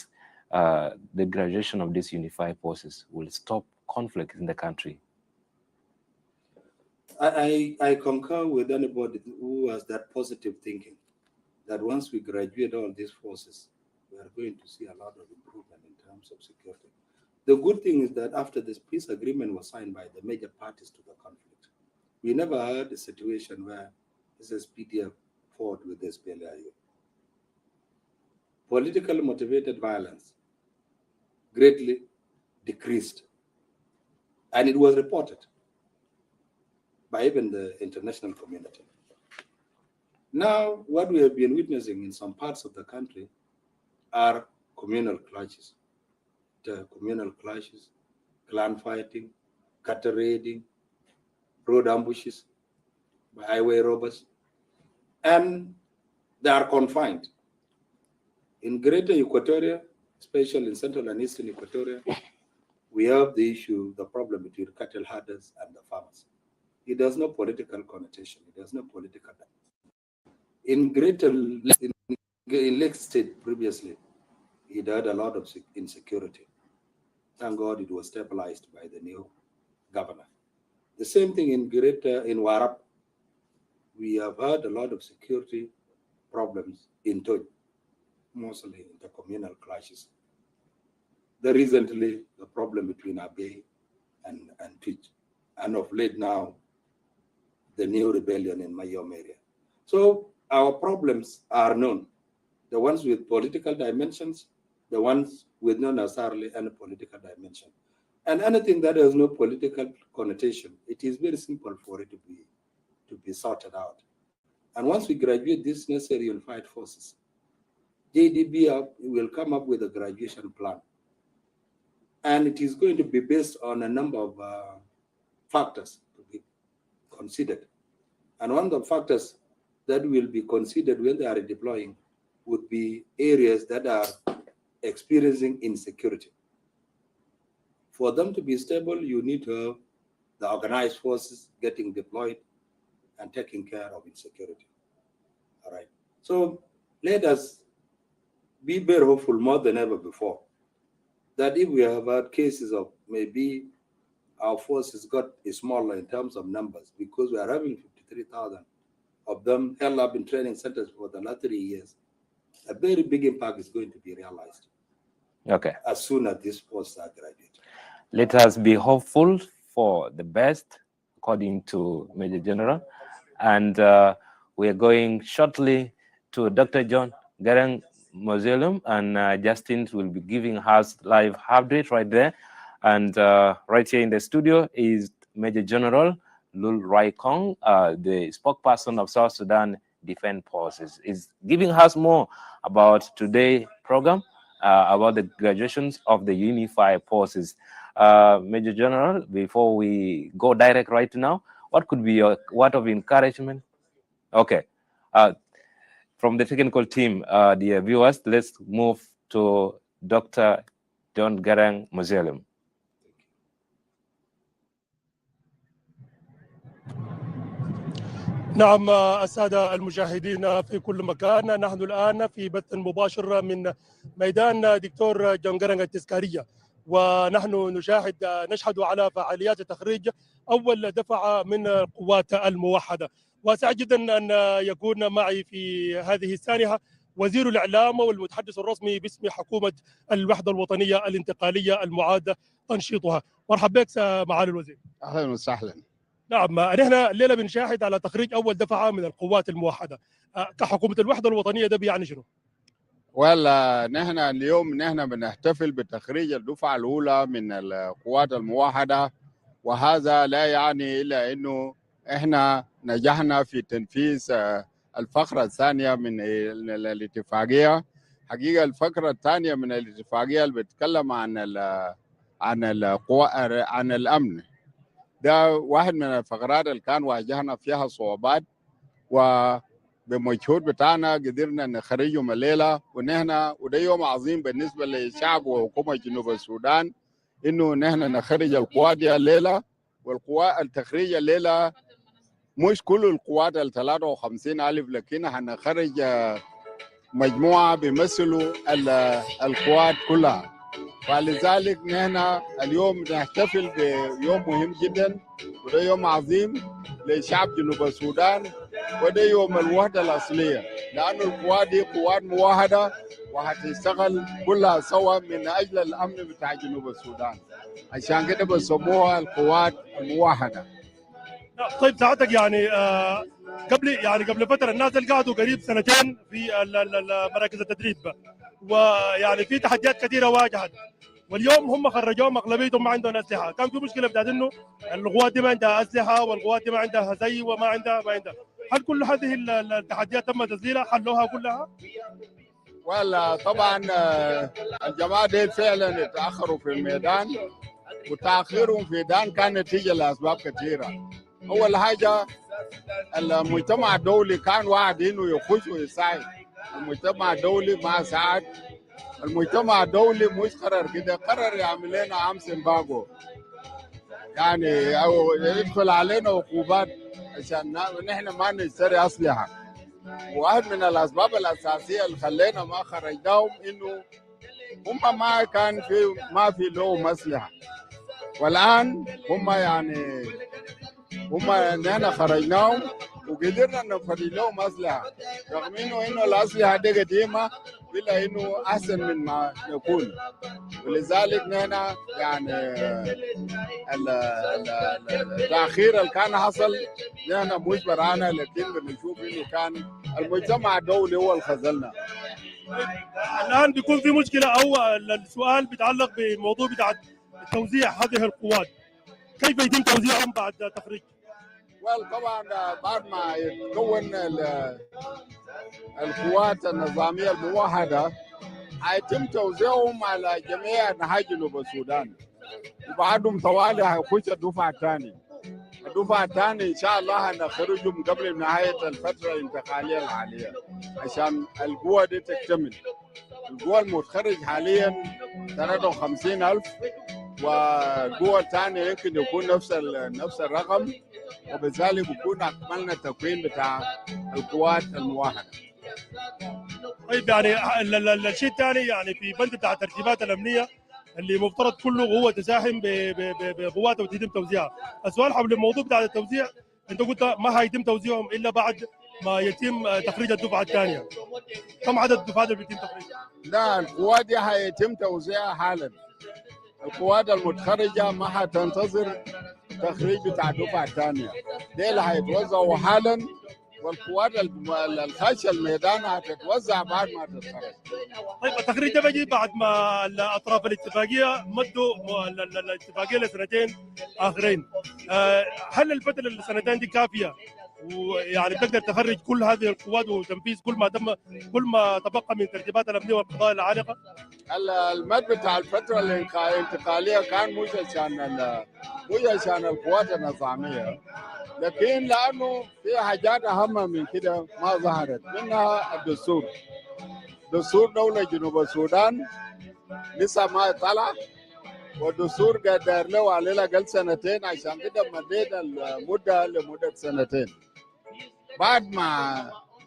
the graduation of these unified forces will stop conflict in the country? I concur with anybody who has that positive thinking that once we graduate all these forces, we are going to see a lot of improvement in terms of security. The good thing is that after this peace agreement was signed by the major parties to the conflict, we never had a situation where SSPDF fought with the SPLIU. Politically motivated violence greatly decreased, and it was reported by even the international community. Now, what we have been witnessing in some parts of the country are communal clashes. Clan fighting, cattle raiding, road ambushes. by highway robbers, and they are confined. In Greater Equatoria, especially in Central and Eastern Equatoria, we have the problem between cattle herders and the farmers. It has no political connotation. It has no political. In Lake State previously, it had a lot of insecurity. Thank God it was stabilized by the new governor. The same thing in Warap. We have had a lot of security problems in Toj, mostly intercommunal clashes. Recently, the problem between Abe and Twitch, and of late now, the new rebellion in Miyong area. So our problems are known. The ones with political dimensions, the ones with not necessarily any political dimension. And anything that has no political connotation, it is very simple for it to be sorted out. And once we graduate these necessary unified forces, JDB will come up with a graduation plan. And it is going to be based on a number of factors to be considered. And one of the factors that will be considered when they are deploying would be areas that are experiencing insecurity. For them to be stable, you need to have the organized forces getting deployed and taking care of insecurity. All right. So let us be very hopeful more than ever before that if we have had cases of maybe our forces got smaller in terms of numbers because we are having 53,000 of them held up in training centers for the last 3 years, a very big impact is going to be realized. Okay. As soon as these forces are graduated. Let us be hopeful for the best, according to Major General. And we are going shortly to Dr. John Garang Mausoleum, and Justin will be giving us live update right there. And right here in the studio is Major General Lul Rai Kong, the spokesperson of South Sudan Defense Forces, is giving us more about today's program, about the graduations of the Unified Forces. Major General, before we go direct right now, what could be your word of encouragement? Okay. From the technical team, dear viewers, let's move to Dr. John Garang Mausoleum. نعم السادة المشاهدين في كل مكان، نحن الآن في بث مباشر من ميدان دكتور جون جرانغ التذكارية، ونحن نشهد على فعاليات تخريج أول دفعة من القوات الموحدة. وسعيد جدا أن يكون معي في هذه السانحة وزير الإعلام والمتحدث الرسمي باسم حكومة الوحدة الوطنية الانتقالية المعاد تنشيطها. مرحبا بك معالي الوزير. أهلا وسهلا. نعم، نحن الليلة بنشاهد على تخريج أول دفعة من القوات الموحدة. كحكومة الوحدة الوطنية ده بيعني شنو؟ ولا نحن اليوم بنحتفل بتخريج الدفعة الأولى من القوات الموحدة، وهذا لا يعني إلا إنه إحنا نجحنا في تنفيذ الفقرة الثانية من الاتفاقية. حقيقة الفقرة الثانية من الاتفاقية اللي بتتكلم عن الأمن، ده واحد من الفقرات اللي كان واجهنا فيها صعوبات، وبمجهود بتاعنا قدرنا نخرجهم الليلة. وده يوم عظيم بالنسبة للشعب وحكومة جنوب السودان، إنه نحن نخرج القوات دي الليلة. والقوات التخريج الليلة مش كل القوات 53,000، لكن هنخرج مجموعة بيمثلوا القوات كلها. فلذلك نحن اليوم نحتفل بيوم مهم جدا، وده يوم عظيم لشعب جنوب السودان، وده يوم الوحدة الأصلية، لأن القوات دي قوات موحدة وهتشتغل كلها سوا من أجل الأمن بتاع جنوب السودان، عشان كده بسموها القوات الموحدة. طيب ساعتك يعني قبل فترة الناس اللي قعدوا قريب سنتين في مراكز التدريب، ويعني في تحديات كثيرة واجهت، واليوم هم خرجوهم اغلبيتهم ما عندهم اسلحه. كان في مشكله بتاعت انه القوات دي ما عندها اسلحه والقوات دي ما عندها زي وما عندها. هل كل هذه التحديات تم تذليلها، حلوها كلها؟ ولا طبعا الجماعه دي فعلا تاخروا في الميدان، وتاخيرهم في الميدان كان نتيجه لاسباب كثيره. اول حاجه المجتمع الدولي كان واعد انه يخش ويساعد. المجتمع الدولي ما ساعد. المجتمع الدولي مش قرر كده، قرر يعمل لنا امس باغو، يعني او يدخل علينا عقوبات عشان نحن ما نشتري اسلحه. واحد من الاسباب الاساسيه اللي خلينا ما خرجناهم انه هم ما في لهم اسلحه، والان هم يعني نحن خرجناهم وقدرنا نفرج لهم اسلحه، رغم انه الاسلحه دي قديمه الا انه احسن من ما نكون. ولذلك نحن يعني التاخير اللي كان حصل نحن مش برانا، لكن بنشوف انه كان المجتمع الدولي هو اللي خذلنا. الان بيكون في مشكله او السؤال بيتعلق بموضوع بتاع توزيع هذه القوات، كيف يتم توزيعهم بعد تخريج؟ طبعا بعد ما يتكون القوات النظاميه الموحده هيتم توزيعهم على جميع انحاء جنوب السودان، وبعدهم طوالي هيخش الدفعه الثانيه. الدفعه الثانيه ان شاء الله هنخرجهم قبل نهايه الفتره الانتقاليه الحاليه عشان القوه دي تكتمل. القوه المتخرج حاليا 53,000، والقوه الثانيه يمكن يكون نفس الرقم، وبالتالي بيكون اكملنا التكوين بتاع القوات الموحده. طيب يعني الشيء الثاني يعني في بند بتاع الترتيبات الامنيه اللي مفترض كله هو تساهم بقواته وتتم توزيعها. السؤال حول الموضوع بتاع التوزيع، انت قلت ما هيتم توزيعهم الا بعد ما يتم تخريج الدفعه الثانيه. كم عدد الدفعات اللي بيتم تخريجها؟ لا، القوات دي هيتم توزيعها حالا. القوات المتخرجه ما حتنتظر تخريج بتاع الدفعه الثانيه، دي اللي هيتوزعوا حالا، والقوات الخاشة الميدان هتتوزع بعد ما تتخرج. طيب التخريج ده بيجي بعد ما الاطراف الاتفاقيه مدوا الاتفاقيه لسنتين اخرين. هل الفتره السنتين دي كافيه ويعني تقدر تخرج كل هذه القوات وتنفيذ كل ما تبقى من ترتيبات الامنيه والقضايا العالقه؟ المد بتاع الفتره الانتقاليه كان مش عشان القوات النظاميه، لكن لانه في حاجات اهم من كده ما ظهرت، منها الدستور. دستور دوله جنوب السودان لسه ما طلع، والدستور قدر له على الاقل سنتين، عشان كده مديت المده لمده سنتين.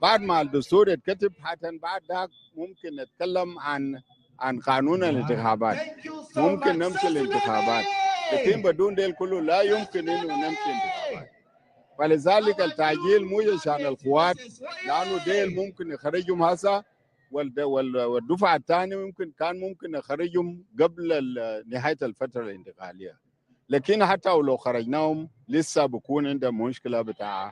بعد ما الدستور يتكتب حتى بعد ذاك ممكن نتكلم عن قانون الانتخابات، ممكن نمشي الانتخابات، لكن بدون ديل كله لا يمكن انه نمشي انتخابات. فلذلك التعجيل مو عشان القوات، لانه ديل ممكن يخرجهم هسه، والدفعه الثانيه ممكن نخرجهم قبل نهايه الفتره الانتقاليه، لكن حتى ولو خرجناهم لسه بكون عندهم مشكله بتاع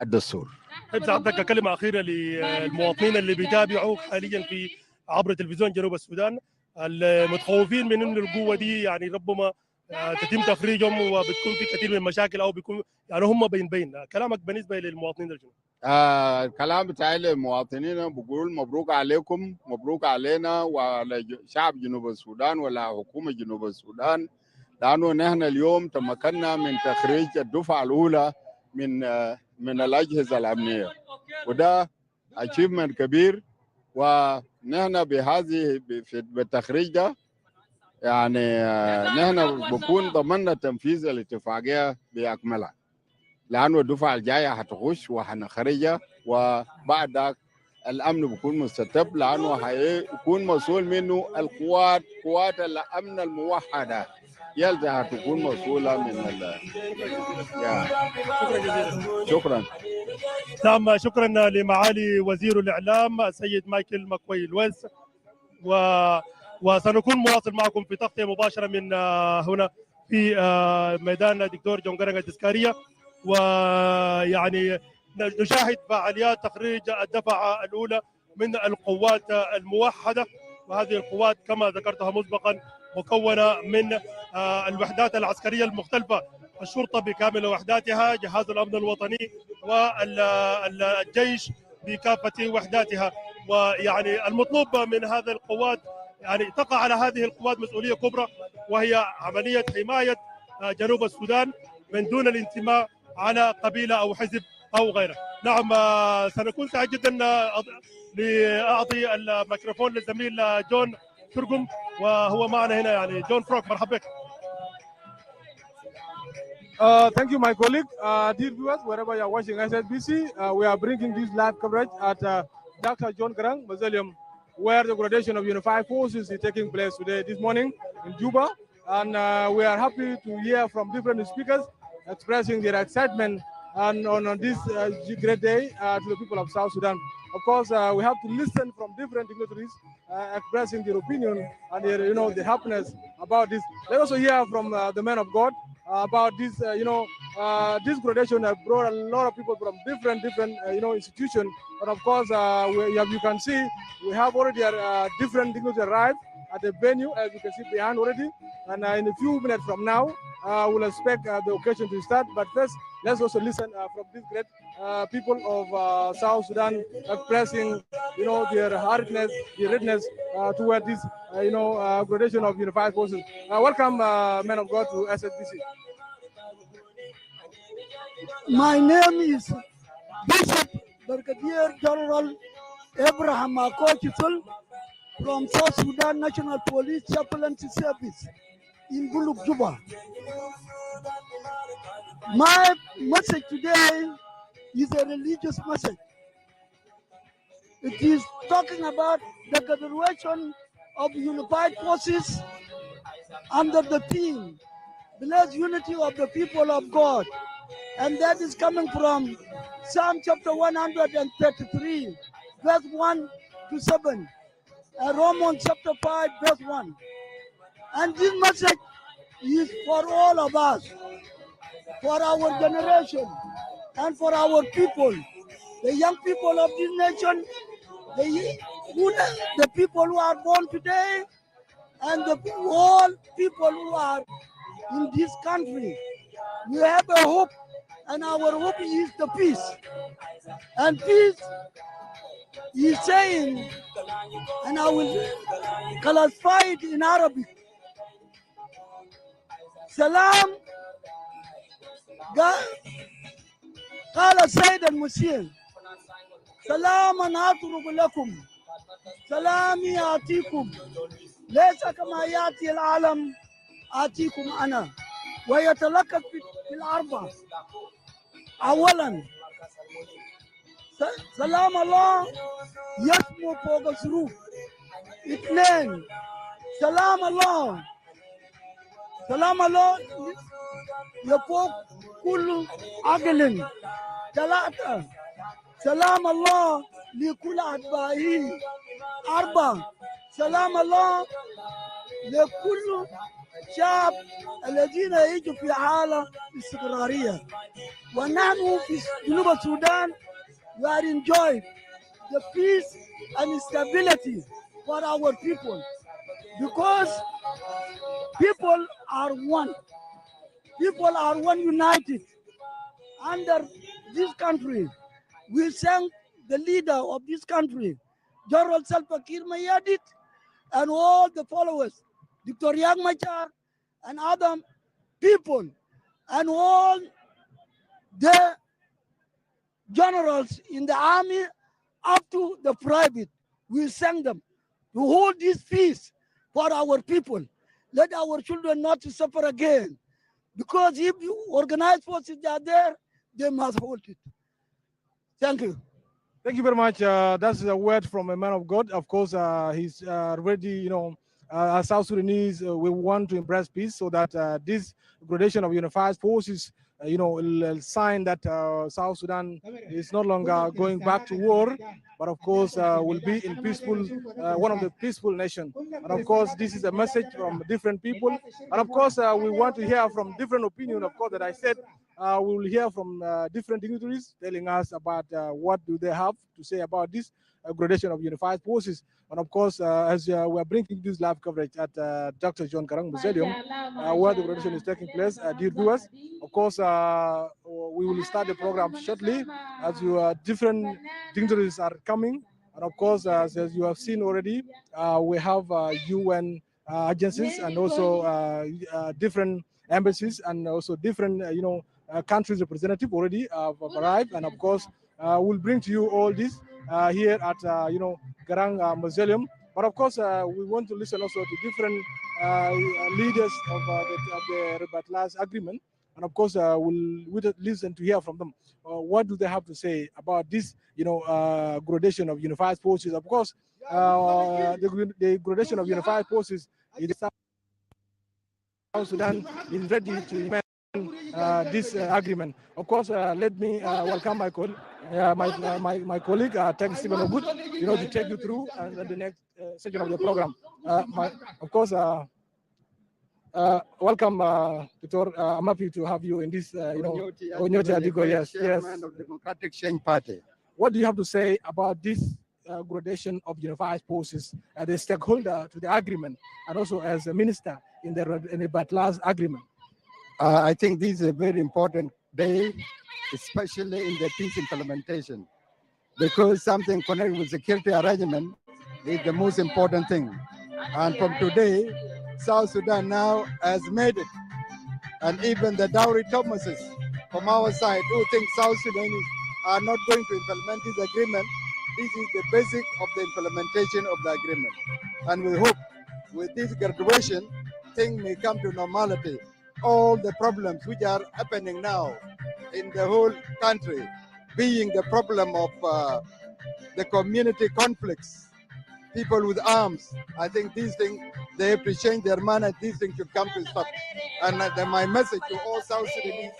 الدستور. طيب عندك كلمه اخيره للمواطنين اللي بيتابعوا حاليا في عبر تلفزيون جنوب السودان المتخوفين من انه القوه دي يعني ربما تتم تخريجهم وبتكون في كثير من المشاكل او بيكون يعني هم بين كلامك بالنسبه للمواطنين الجنوب؟ الكلام بتاعي للمواطنين بقول مبروك عليكم، مبروك علينا وعلى شعب جنوب السودان ولا حكومه جنوب السودان، لانه نحن اليوم تمكنا من تخريج الدفعه الاولى من الاجهزه الامنيه، وده اتشيفمنت كبير. ونحن بهذه بالتخريج ده يعني نحن بكون ضمننا تنفيذ الاتفاقيه باكملها، لانه الدفعه الجايه هتخش وهنخرجها، وبعد ذاك الامن بيكون مستتب، لانه هيكون مسؤول منه قوات الامن الموحده يلزم هتكون مسؤوله من شكرا جزيلا. شكرا. نعم، شكرا لمعالي وزير الاعلام السيد مايكل ماكوي لويس، وسنكون مواصل معكم في تغطيه مباشره من هنا في ميدان دكتور جون جرانغ التذكاريه، ويعني نشاهد فعاليات تخريج الدفعه الاولى من القوات الموحده. وهذه القوات كما ذكرتها مسبقا مكونه من الوحدات العسكريه المختلفه، الشرطه بكامل وحداتها، جهاز الامن الوطني، والجيش بكافه وحداتها. ويعني المطلوب من هذه القوات يعني تقع على هذه القوات مسؤوليه كبرى، وهي عمليه حمايه جنوب السودان من دون الانتماء على قبيلة أو حزب أو غيره. نعم سنكون سعيد جدا لأعطي الميكروفون للزميل جون ترجم وهو معنا هنا يعني جون فروك. مرحبا بك. Thank you, my colleague. Dear viewers, wherever you are watching SSBC, we are bringing this live coverage at Dr. John Garang Mausoleum, where the graduation of Unified Forces is taking place today, this morning in Juba. And we are happy to hear from different speakers expressing their excitement and on this great day to the people of South Sudan. Of course, we have to listen from different dignitaries expressing their opinion and their, the happiness about this. Let us also hear from the men of God about this, this graduation brought a lot of people from different, institutions. And of course, as you can see, we have already different dignitaries arrived at the venue, as you can see behind already. And in a few minutes from now, we'll expect the occasion to start. But first, let's also listen from these great people of South Sudan expressing, their heartiness, their readiness toward this, graduation of Unified Forces. Welcome, men of God, to SSBC. My name is Bishop Brigadier General Abraham Akochitul from South Sudan National Police Chaplaincy Service in Buluk, Juba. My message today is a religious message. It is talking about the graduation of unified forces under the theme, blessed unity of the people of God. And that is coming from Psalm chapter 133, verse 1 to 7, and Romans chapter 5, verse 1. And this message is for all of us, for our generation, and for our people, the young people of this nation, the people who are born today, and all people who are in this country. We have a hope, and our hope is the peace. And peace is saying, and I will classify it in Arabic. Salam قال السيد المسيح سلاما أترك لكم سلامي آتيكم ليس كما يأتي العالم آتيكم أنا ويتلقى في الأربع. أولا سلام الله يسمو فوق الظروف. اثنين سلام الله يفوق كل عقل. ثلاثة سلام الله لكل أتباعه. أربعة سلام الله لكل شعب الذين يجوا في حالة استقرارية. ونحن في جنوب السودان we are enjoying the peace and stability for our people because people are one. People are one united under this country. We thank the leader of this country, General Salva Kiir Mayardit, and all the followers, Dr. Yang Machar, and other people, and all the generals in the army up to the private. We thank them to hold this peace for our people. Let our children not to suffer again. Because if you organized forces are there, they must hold it. Thank you. Thank you very much. That's a word from a man of God. Of course, he's ready, as South Sudanese, we want to embrace peace so that this gradation of unified forces, will sign that South Sudan is no longer going back to war, but of course will be in peaceful, one of the peaceful nations. And of course, this is a message from different people. And of course, we want to hear from different opinions. Of course, that I said, we will hear from different dignitaries telling us about what do they have to say about this gradation of unified forces. And of course, as we are bringing this live coverage at Dr. John Garang Mausoleum, where the gradation is taking place, dear viewers, of course, we will start the program shortly as your different dignitaries are coming. And of course, as you have seen already, we have UN agencies and also different embassies and also different, countries' representative already have arrived, and of course, we'll bring to you all this here at Garang Mausoleum. But of course, we want to listen also to different leaders of the revitalized agreement, and of course, we'll listen to hear from them. What do they have to say about this, gradation of unified forces? Of course, the gradation of unified forces is South Sudan is ready to implement this agreement. Of course, let me welcome my colleague, thanks Stephen Ogut, to take you through the next section of the program. Of course, welcome, Dr. I'm happy to have you in this, Onyoti Adigo, yes. Chairman of the Democratic Change Party. What do you have to say about this gradation of unified forces as a stakeholder to the agreement and also as a minister in the Batlas agreement? I think this is a very important day, especially in the peace implementation, because something connected with security arrangement is the most important thing. And from today, South Sudan now has made it. And even the dowry Thomases from our side who think South Sudanese are not going to implement this agreement, this is the basic of the implementation of the agreement. And we hope with this graduation, things may come to normality. All the problems which are happening now in the whole country, being the problem of the community conflicts, people with arms, I think these things, they have to change their mind and these things should come to stop. And my message to all South Sudanese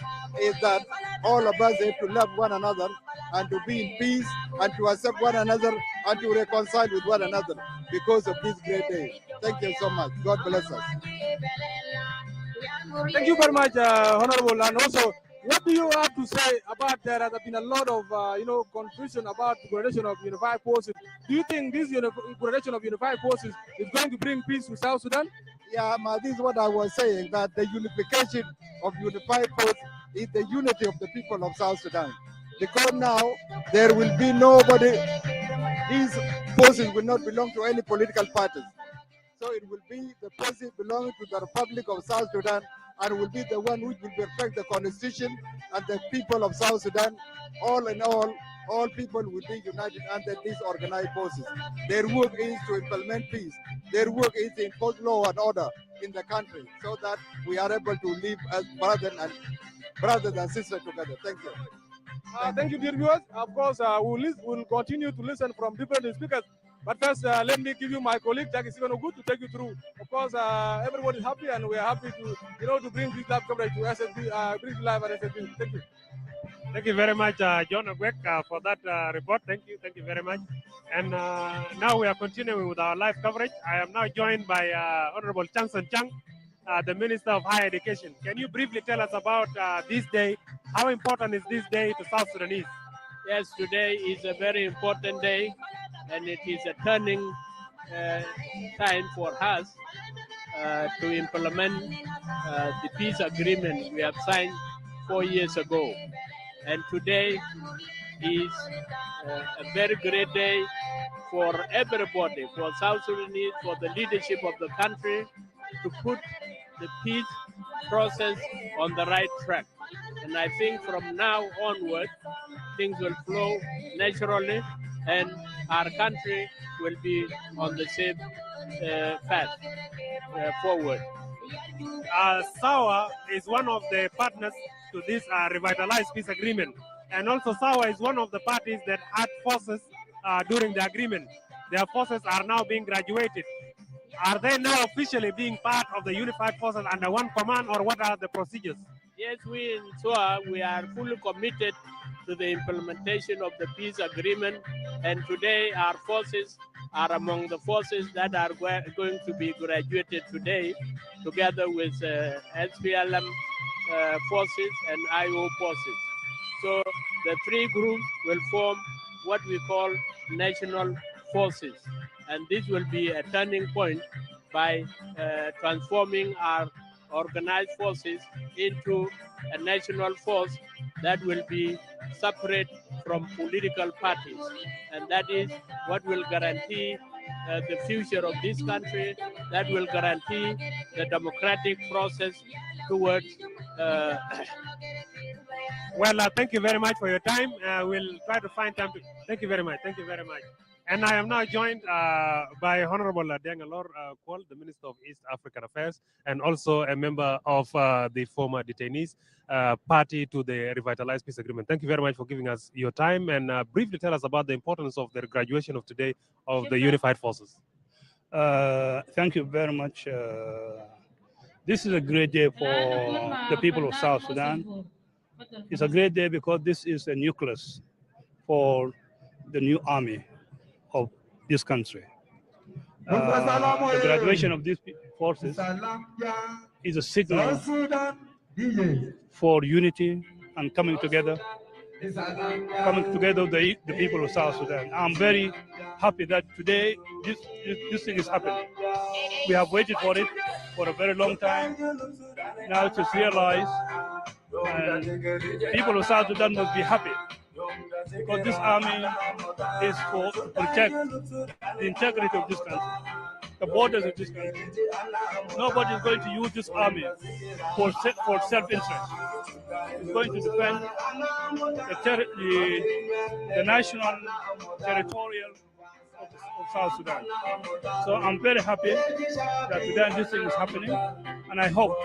is that all of us have to love one another and to be in peace and to accept one another and to reconcile with one another because of this great day. Thank you so much. God bless us. Thank you very much, Honorable. And also, what do you have to say about there has been a lot of confusion about the gradation of unified forces? Do you think this gradation of unified forces is going to bring peace to South Sudan? Yeah, this is what I was saying, that the unification of unified force is the unity of the people of South Sudan. Because now there will be nobody, these forces will not belong to any political parties. So it will be the forces belonging to the Republic of South Sudan and will be the one which will respect the constitution and the people of South Sudan. All in all people will be united under these organized forces. Their work is to implement peace. Their work is to impose law and order in the country so that we are able to live as brothers and sisters together. Thank you. Thank you, dear viewers. Of course, we'll continue to listen from different speakers. But first, let me give you my colleague, Taki Stephen Ogut, to take you through. Of course, everybody is happy, and we are happy to bring this live coverage to SSB, bring it live at SSB. Thank you. Thank you very much, John Ogwek, for that report. Thank you very much. And now we are continuing with our live coverage. I am now joined by Honorable Changson Chang, the Minister of Higher Education. Can you briefly tell us about this day? How important is this day to South Sudanese? Yes, today is a very important day, and it is a turning time for us to implement the peace agreement we have signed 4 years ago. And today is a very great day for everybody, for South Sudanese, for the leadership of the country, to put the peace process on the right track. And I think from now onward, things will flow naturally and our country will be on the same path forward. SAWA is one of the partners to this revitalized peace agreement. And also SAWA is one of the parties that had forces during the agreement. Their forces are now being graduated. Are they now officially being part of the unified forces under one command, or what are the procedures? Yes, we in SAWA, we are fully committed to the implementation of the peace agreement. And today our forces are among the forces that are going to be graduated today, together with SPLM forces and IO forces. So the three groups will form what we call national forces. And this will be a turning point by transforming our organized forces into a national force that will be separate from political parties. And that is what will guarantee the future of this country, that will guarantee the democratic process towards Well, thank you very much for your time. We'll try to find time to. Thank you very much. Thank you very much. And I am now joined by Honorable Dengalor Kuon, the Minister of East African Affairs, and also a member of the former detainees party to the Revitalized Peace Agreement. Thank you very much for giving us your time and briefly tell us about the importance of the graduation of today of the Unified Forces. Thank you very much. This is a great day for the people of South Sudan. It's a great day because this is a nucleus for the new army of this country. The graduation of these forces is a signal for unity and coming together the people of South Sudan. I'm very happy that today this thing is happening. We have waited for it for a very long time. Now it is realized, and people of South Sudan must be happy because this army is to protect the integrity of this country, the borders of this country. Nobody is going to use this army for self-interest. It's going to defend the national, territorial of South Sudan. So I'm very happy that today this thing is happening, and I hope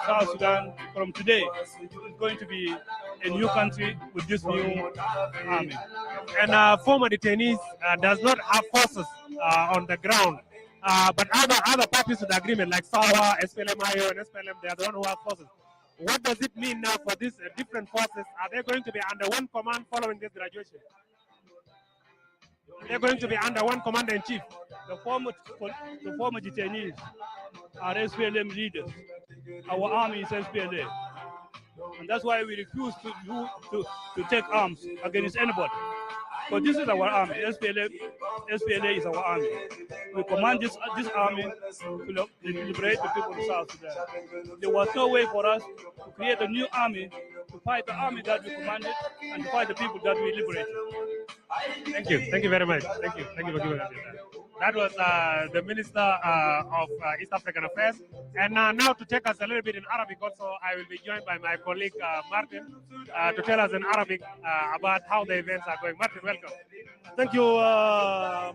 South Sudan from today is going to be a new country with this new army. And former detainees does not have forces on the ground, but other parties to the agreement like SAWA, SPLM-IO, and SPLM, they are the one who have forces. What does it mean now for these different forces? Are they going to be under one command following this graduation? They're going to be under one commander-in-chief. The former detainees are SPLM leaders. Our army is SPLA. And that's why we refuse to take arms against anybody. But this is our army. SPLA is our army. We command this army to liberate the people of South Sudan. There was no way for us to create a new army to fight the army that we commanded and to fight the people that we liberated. Thank you. Thank you very much. Thank you. Thank you for giving us your time. That was the Minister of East African Affairs. And now to take us a little bit in Arabic also, I will be joined by my colleague Martin to tell us in Arabic about how the events are going. Martin, welcome. Thank you,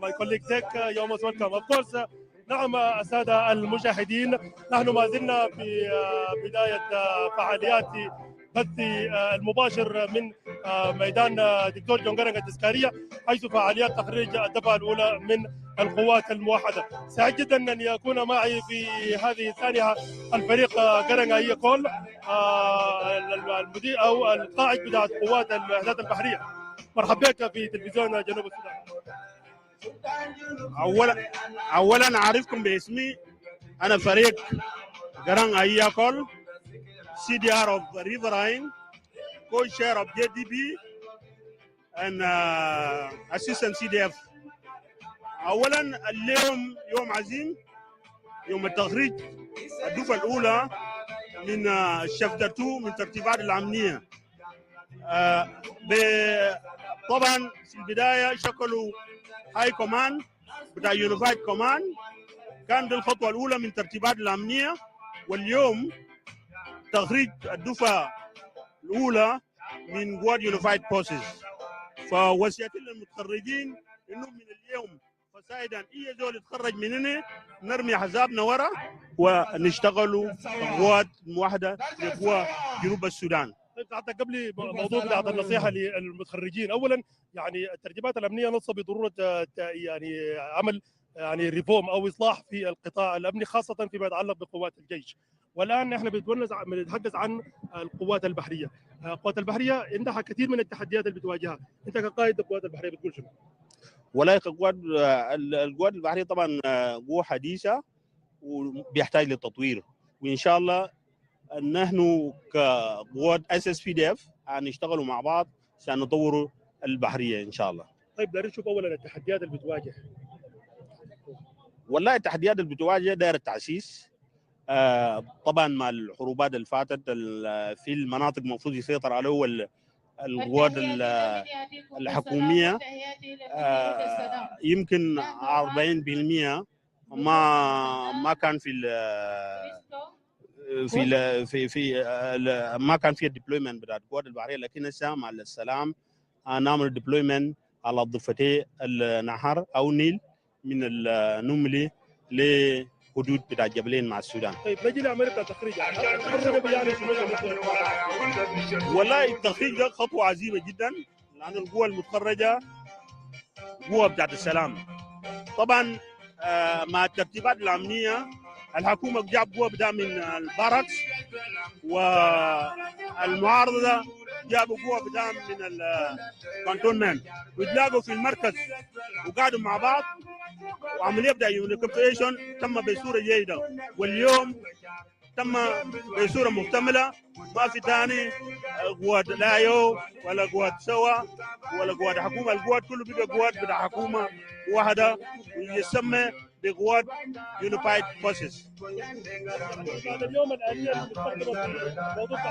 my colleague Dick. You're most welcome. Of course, نعم السادة المشاهدين، نحن ما زلنا في بداية فعاليات بث المباشر من ميدان دكتور جون جرنج التذكارية، حيث فعاليات تخريج الدفعة الأولى من القوات الموحدة. سعيد جدا أن يكون معي في هذه الثانية الفريق جرنج أي كول، المدير أو القائد بتاع قوات الوحدات البحرية. مرحبا بك في تلفزيون جنوب السودان. اولا اعرفكم باسمي، انا فريق جران اياكول CDR of Riverine, co-chair of JDB and assistant CDF. اولا اليوم يوم عظيم، يوم التخريج الدفعه الاولى من الشفتر 2 من ترتيبات الامنيه. طبعا في البدايه شكلوا هاي كوماند بتاع يونيفايد كوماند، كان دي الخطوه الاولى من ترتيبات الامنيه، واليوم تخريج الدفعه الاولى من قوات يونيفايد فورسز. فوصيتي للمتخرجين انهم من اليوم فسائدا اي زول يتخرج مننا نرمي حسابنا ورا ونشتغلوا قوات موحده لقوى جنوب السودان. حتى قبل موضوع بتاعت النصيحه للمتخرجين، اولا يعني الترجمات الامنيه نصت بضروره يعني عمل يعني ريفورم او اصلاح في القطاع الامني، خاصه فيما يتعلق بقوات الجيش. والان احنا بنتحدث عن القوات البحريه. القوات البحريه عندها كثير من التحديات اللي بتواجهها. انت كقائد القوات البحريه بتقول شنو؟ والله القوات البحريه طبعا قوه حديثه وبيحتاج للتطوير، وان شاء الله نحن كقوات SSPDF هنشتغلوا مع بعض عشان نطوروا البحريه ان شاء الله. طيب داير نشوف اولا التحديات اللي بتواجه. والله التحديات اللي بتواجه داير التعسيس، طبعا مع الحروبات اللي فاتت في المناطق المفروض يسيطر عليه القوات الحكوميه، يمكن 40% ما كان في ما كان في الديبلويمنت بتاع القوات البحريه، لكن هسه مع السلام نعمل ديبلويمنت على ضفتي النهر او النيل من النملي لحدود بتاع الجبلين مع السودان. طيب نجي لعمليه التخريج، يعني والله التخريج ده خطوه عظيمه جدا، لان القوى المتخرجه قوى بتاعت السلام. طبعا مع الترتيبات الامنيه الحكومه جاب قوه بتاع من الباركس، والمعارضه جابوا قوه بتاع من الكانتونمنت، وتلاقوا في المركز وقعدوا مع بعض، وعمليه بتاع يونيفيكيشن تم بصوره جيده، واليوم تم بصوره مكتمله. ما في ثاني قوات لايو ولا قوات سوا ولا قوات حكومه، القوات كله بقى قوات بتاع حكومه واحده يسمى بقوات يونيفايد فورسز. بعد اليوم الآلية المستخدمة في موضوع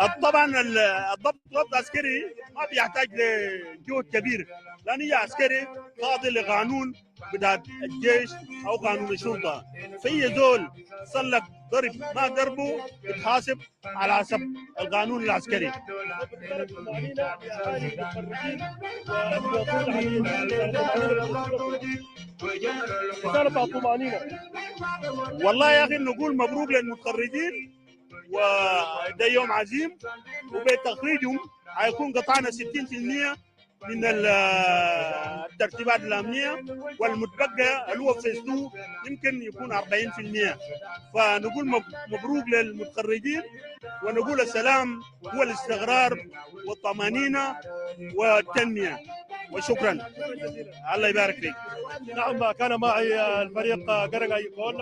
الضبط طبعا الضبط العسكري ما بيحتاج لجهد كبير، لان هي عسكري خاضع لقانون بتاع الجيش او قانون الشرطه. في زول سلك ضرب ما ضربه يتحاسب على حسب القانون العسكري. والله يا اخي نقول مبروك للمتخرجين، وده يوم عظيم، وبتخريجهم حيكون قطعنا 60% من الترتيبات الامنيه، والمتبقى اللي هو فيز 2 يمكن يكون 40%. فنقول مبروك للمتخرجين، ونقول السلام هو الاستقرار والطمانينه والتنميه، وشكرا. الله يبارك فيك. نعم، كان معي الفريق قرن كون،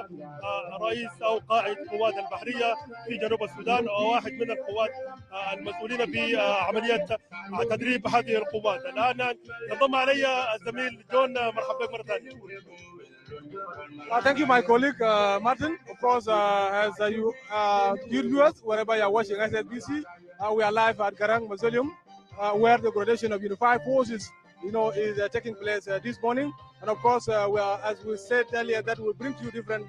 رئيس او قائد القوات البحريه في جنوب السودان، وواحد من القوات المسؤولين في عمليه تدريب هذه القوات. الان انضم علي الزميل جون. مرحبا بك مره ثانيه. Thank you, my colleague Martin. Of course, as you dear viewers, wherever you are watching SSBC, we are live at Garang Mausoleum, where the graduation of Unified Forces, is taking place this morning. And of course, we are, as we said earlier, that will bring to you different,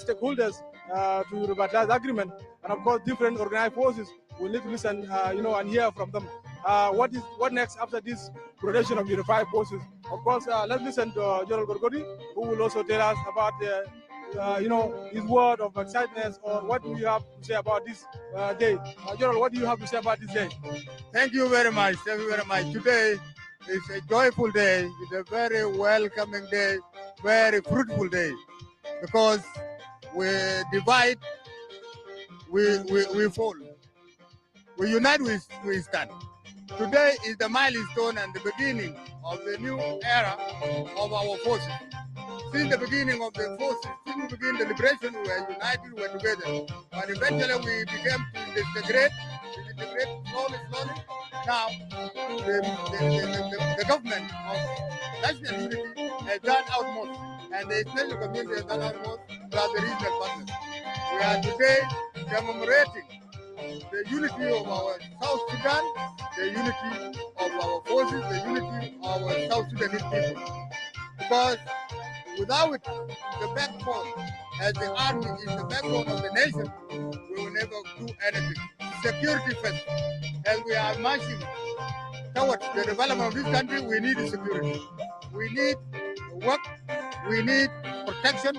stakeholders to revitalize agreement, and of course, different organized forces will need to listen, and hear from them. What next after this graduation of Unified Forces? Of course, let's listen to General Gorgodi, who will also tell us about his word of excitement, or what do you have to say about this day? General, what do you have to say about this day? Thank you very much. Thank you very much. Today is a joyful day. It's a very welcoming day, very fruitful day, because we divide, we fall. We unite, we stand. Today is the milestone and the beginning of the new era of our forces. Since the beginning of the forces, since we began the liberation, we were united, we were together. But eventually we began to disintegrate slowly. Now, the government of national unity has done utmost, and the international community has done utmost plus the regional partners. We are today commemorating the unity of our South Sudan, the unity of our forces, the unity of our South Sudanese people. Because without the backbone, as the army is the backbone of the nation, we will never do anything. Security first. As we are marching towards the development of this country, we need security. We need work. We need protection.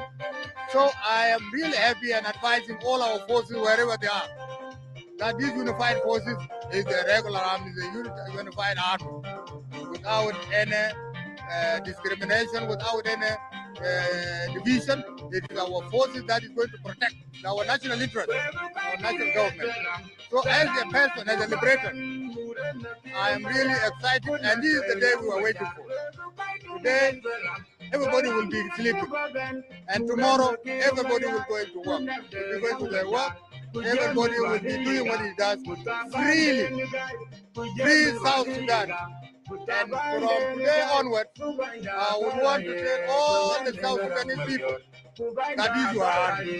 So I am really happy and advising all our forces wherever they are, that these unified forces is the regular army, the unified army, without any discrimination, without any division. It is our forces that is going to protect our national interest, our national government. So as a person, as a liberator, I am really excited, and this is the day we were waiting for. Today, everybody will be sleeping, and tomorrow, everybody will go into work. They will go into their work. Everybody will be doing what he does freely. Free South Sudan. And from today onward, I would want to tell all the South Sudanese people that this is your army.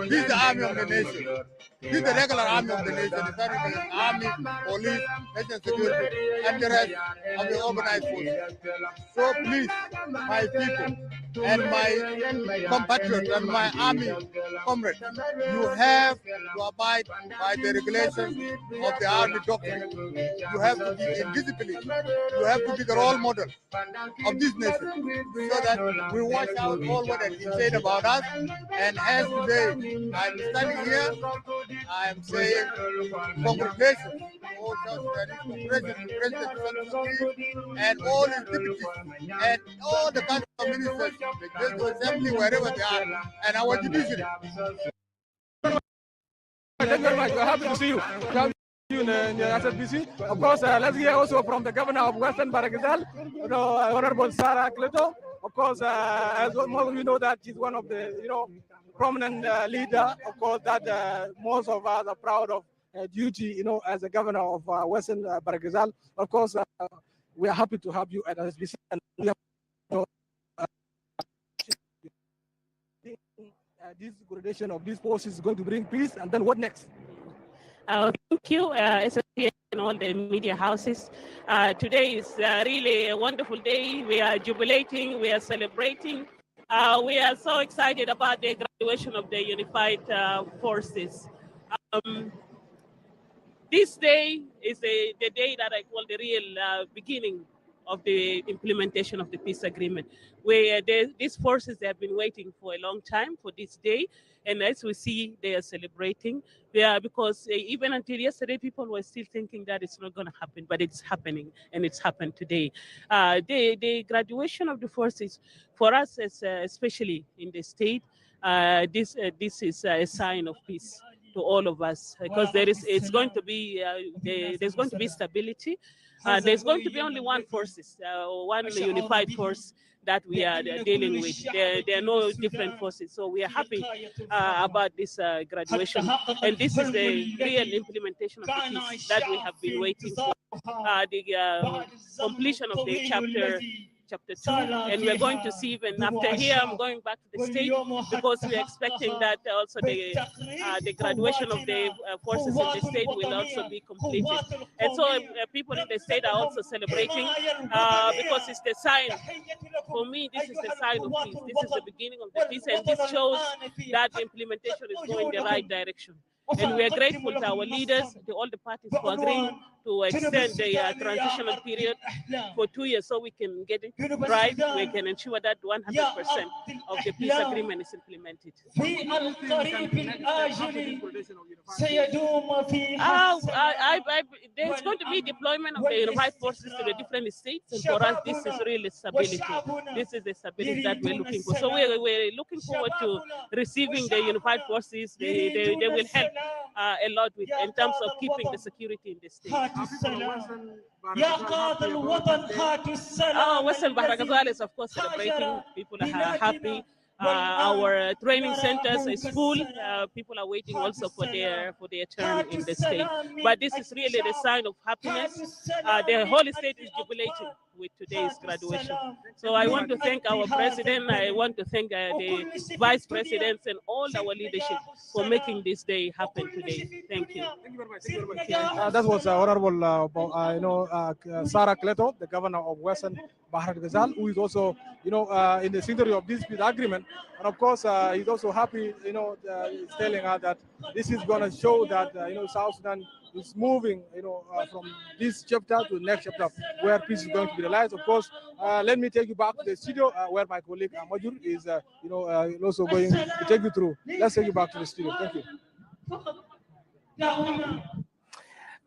This is the army of the nation. This is the regular army of the nation, starting with army, police, national security, and the rest of the organized forces. So please, my people and my compatriots and my army comrades, you have to abide by the regulations of the army doctrine. You have to be in discipline. You have to be the role model of this nation so that we watch out all what has been said about us. And as today I'm standing here, I am saying congratulations to all South Sudanese, congratulations to President Salva Kiir and all his deputies and all the council of ministers, the General Assembly, wherever they are, and our judiciary. Thank you very much. We're happy to see you. We're happy to see you in the SSBC. Of course, let's hear also from the governor of Western Baragazal, Honorable Sarah Cleto. Of course, as most of you know, that she's one of the prominent leader. Of course, that most of us are proud of duty, as the governor of Western Baragazal. Of course, we are happy to have you at SSBC. And we have, this gradation of these forces is going to bring peace, and then what next? Thank you, SSBC and all the media houses. Today is really a wonderful day. We are jubilating, we are celebrating. We are so excited about the graduation of the unified forces. This day is the day that I call the real beginning of the implementation of the peace agreement, where these forces have been waiting for a long time for this day. And as we see, they are celebrating. Because even until yesterday, people were still thinking that it's not going to happen, but it's happening, and it's happened today. The graduation of the forces, for us, especially in the state, this is a sign of peace to all of us, because there's going to be stability. There's going to be only one forces, one unified force that we are dealing with. There are no different forces. So we are happy about this graduation. And this is the real implementation of the peace that we have been waiting for. The completion of the chapter 2, and we're going to see even after here. I'm going back to the state because we're expecting that also the graduation of the forces in the state will also be completed. And so people in the state are also celebrating because it's the sign. For me, this is the sign of peace. This is the beginning of the peace, and this shows that the implementation is going in the right direction. And we are grateful to our leaders, to all the parties for agreeing to extend the transitional period for 2 years so we can get it right. We can ensure that 100% of the peace agreement is implemented. There's going to be deployment of the unified forces to the different states, and for us, this is really stability. This is the stability that we're looking for. So we're looking forward to receiving the unified forces. They will help a lot in terms of keeping the security in the state. Western Baragazal is, of course, celebrating. People are happy. Our training centers is full. People are waiting also for their turn in the state. But this is really the sign of happiness. The whole state is jubilating with today's graduation. So I want to thank our president. I want to thank the vice presidents and all our leadership for making this day happen today. Thank you. That was Honorable Sarah Cleto, the governor of Western Baragazal, who is also in the signatory of this peace agreement. And of course, he's also happy, he's telling us that this is going to show that, South Sudan is moving, from this chapter to the next chapter where peace is going to be realized. Of course, let me take you back to the studio where my colleague Majur is, also going to take you through. Let's take you back to the studio. Thank you.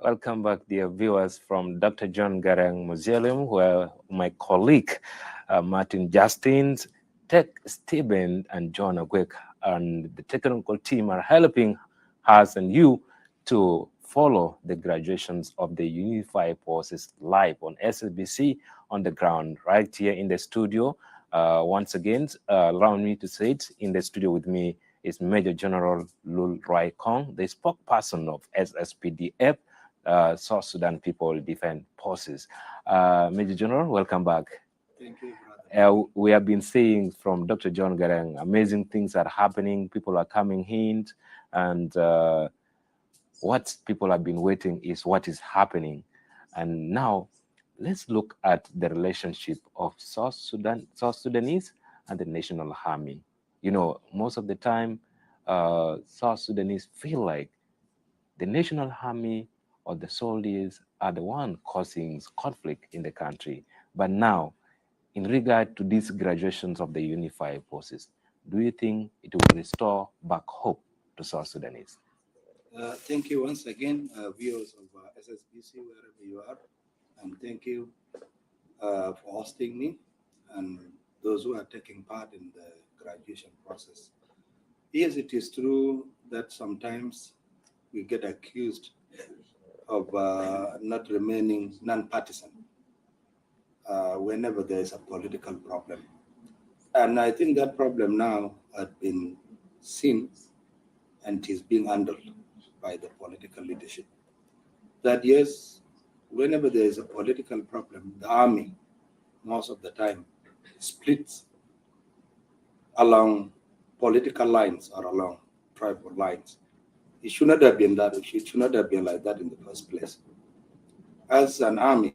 Welcome back, dear viewers, from Dr. John Garang Museum, where my colleague Martin Justins, Tech Stephen, and John Agwek and the technical team are helping us and you to follow the graduations of the Unified Forces live on SSBC on the ground, right here in the studio. Once again, allow me to say it, in the studio with me is Major General Lul Rai Kong, the spokesperson of SSPDF, South Sudan People Defense Forces. Major General, welcome back. Thank you, brother. We have been seeing from Dr. John Garang, amazing things are happening, people are coming in, and what people have been waiting is what is happening. And now let's look at the relationship of South Sudanese and the National Army. You know, most of the time, South Sudanese feel like the National Army or the soldiers are the one causing conflict in the country. But now, in regard to these graduations of the unified forces, do you think it will restore back hope to South Sudanese? Thank you once again, viewers of SSBC, wherever you are, and thank you for hosting me and those who are taking part in the graduation process. Yes, it is true that sometimes we get accused of not remaining non-partisan whenever there is a political problem. And I think that problem now has been seen and is being handled by the political leadership. That yes, whenever there is a political problem, the army, most of the time, splits along political lines or along tribal lines. It should not have been that. It should not have been like that in the first place. As an army,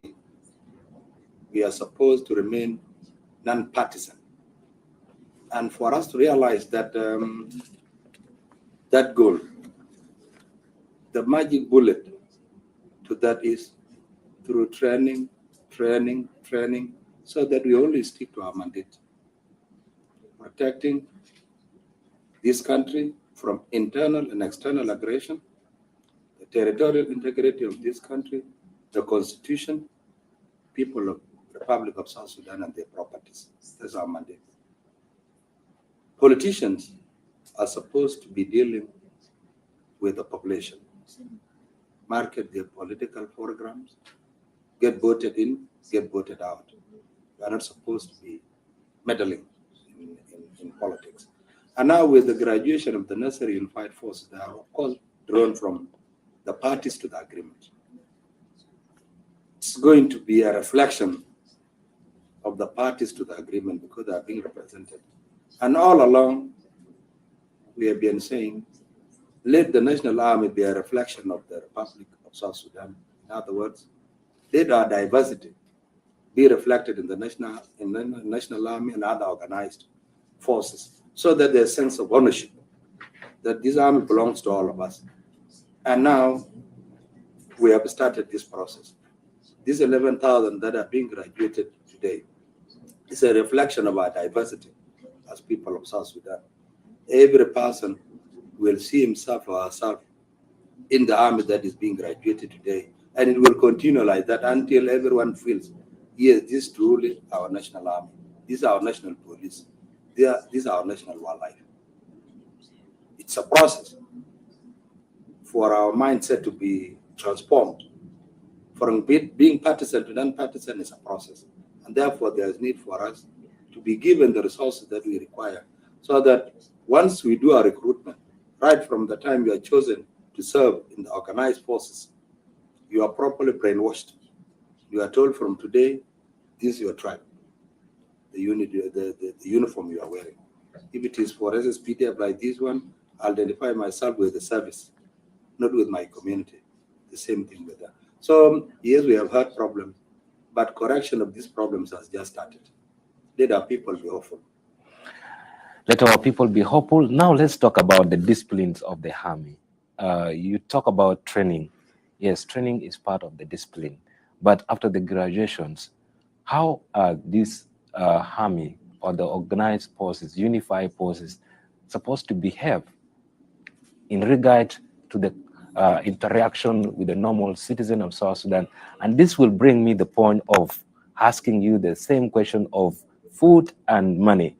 we are supposed to remain non-partisan. And for us to realize that that goal, the magic bullet to that is through training, so that we only stick to our mandate. Protecting this country from internal and external aggression, the territorial integrity of this country, the constitution, people of the Republic of South Sudan and their properties. That's our mandate. Politicians are supposed to be dealing with the population, market their political programs, get voted in, get voted out. We are not supposed to be meddling in politics. And now with the graduation of the necessary unified forces, they are of course drawn from the parties to the agreement. It's going to be a reflection of the parties to the agreement because they are being represented. And all along, we have been saying, let the National Army be a reflection of the Republic of South Sudan. In other words, let our diversity be reflected in the National Army and other organized forces, so that there's a sense of ownership, that this army belongs to all of us. And now we have started this process. These 11,000 that are being graduated today is a reflection of our diversity as people of South Sudan. Every person will see himself or herself in the army that is being graduated today. And it will continue like that until everyone feels, yes, this is truly our national army. This is our national police. This is our national wildlife. It's a process for our mindset to be transformed. From being partisan to non-partisan is a process. And therefore, there is need for us to be given the resources that we require, so that once we do our recruitment, right from the time you are chosen to serve in the organized forces, you are properly brainwashed. You are told from today, this is your tribe, the uniform you are wearing. If it is for SSPDF like this one, I'll identify myself with the service, not with my community. The same thing with that. So yes, we have had problems, but correction of these problems has just started. Let our people be hopeful. Let our people be hopeful. Now let's talk about the disciplines of the army. You talk about training. Yes, training is part of the discipline. But after the graduations, how are these army or the organized forces, unified forces, supposed to behave in regard to the interaction with the normal citizen of South Sudan? And this will bring me the point of asking you the same question of food and money.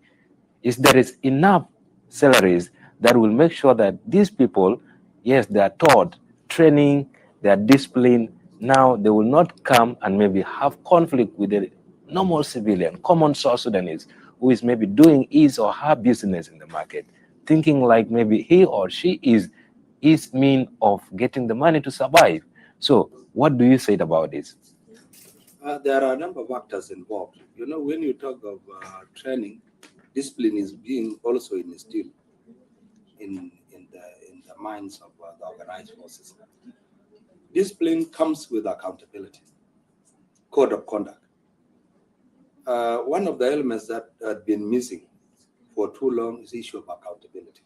Is there is enough salaries that will make sure that these people, yes, they are taught, training, they are disciplined. Now they will not come and maybe have conflict with the normal civilian, common South Sudanese, who is maybe doing his or her business in the market, thinking like maybe he or she is his mean of getting the money to survive. So what do you say about this? There are a number of factors involved. You know, when you talk of training, discipline is being also instilled in the minds of the organized forces. Discipline comes with accountability, code of conduct. One of the elements that had been missing for too long is the issue of accountability.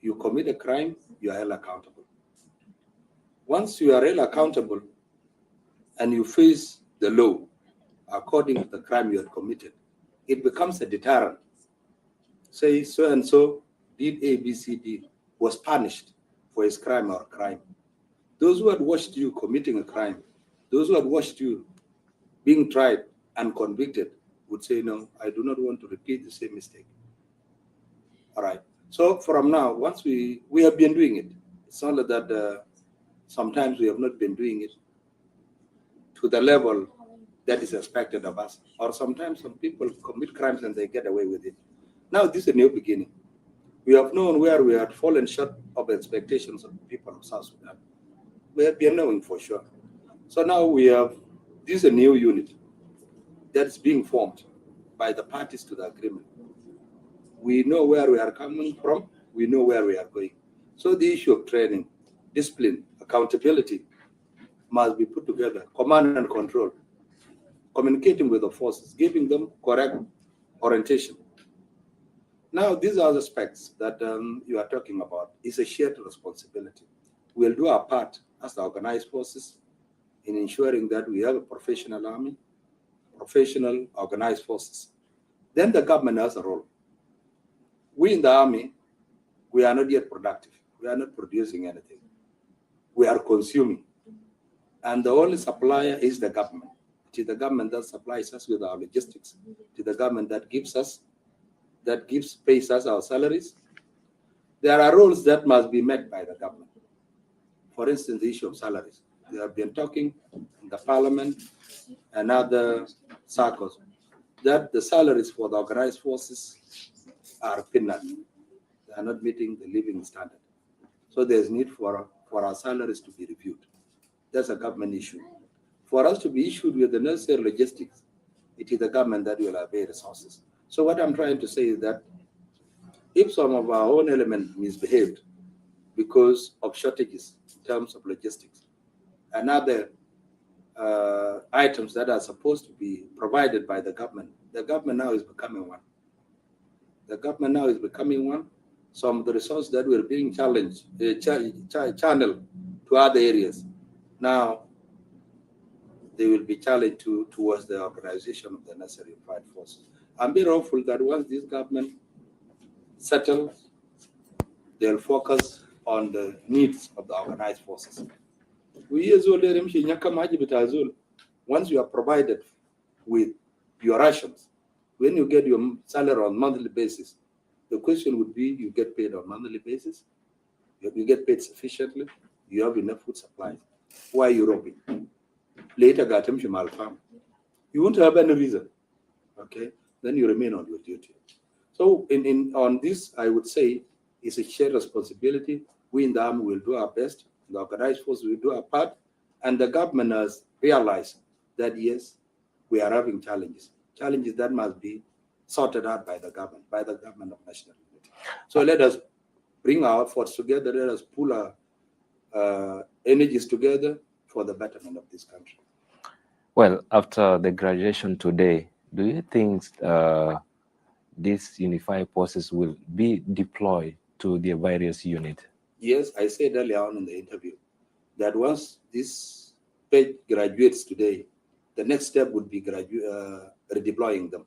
You commit a crime, you are held accountable. Once you are held accountable and you face the law according to the crime you had committed, it becomes a deterrent. Say so and so did A, B, C, D, was punished for his crime or crime. Those who had watched you committing a crime, those who had watched you being tried and convicted would say, no, I do not want to repeat the same mistake. All right. So from now, once we have been doing it, it's only that sometimes we have not been doing it to the level that is expected of us. Or sometimes some people commit crimes and they get away with it. Now this is a new beginning. We have known where we had fallen short of expectations of the people of South Sudan. We have been knowing for sure. So now this is a new unit that's being formed by the parties to the agreement. We know where we are coming from. We know where we are going. So the issue of training, discipline, accountability must be put together, command and control, communicating with the forces, giving them correct orientation. Now, these are the aspects that you are talking about. It's a shared responsibility. We'll do our part as the organized forces in ensuring that we have a professional army, professional organized forces. Then the government has a role. We in the army, we are not yet productive. We are not producing anything. We are consuming. And the only supplier is the government. It is the government that supplies us with our logistics. It is the government that pays us our salaries. There are roles that must be met by the government. For instance, the issue of salaries. We have been talking in the parliament and other circles that the salaries for the organized forces are peanut. They are not meeting the living standard. So there's need for our salaries to be reviewed. That's a government issue. For us to be issued with the necessary logistics, it is the government that will avail resources. So what I'm trying to say is that if some of our own elements misbehaved because of shortages in terms of logistics and other items that are supposed to be provided by the government now is becoming one. The government now is becoming one. Some of the resources that were being challenged, channeled to other areas, now they will be challenged towards the organization of the necessary unified forces. I'm very hopeful that once this government settles, they'll focus on the needs of the organized forces. Once you are provided with your rations, when you get your salary on a monthly basis, the question would be, you get paid on a monthly basis? You get paid sufficiently? You have enough food supplies? Why are you robbing? Later, you won't have any reason. Okay? Then you remain on your duty. So on this, I would say, it's a shared responsibility. We in the army will do our best. The organized force will do our part. And the government has realized that, yes, we are having challenges that must be sorted out by the government of national unity. So let us bring our efforts together. Let us pull our energies together for the betterment of this country. Well, after the graduation today, do you think these unified forces will be deployed to the various units? Yes, I said earlier on in the interview that once this page graduates today, the next step would be redeploying them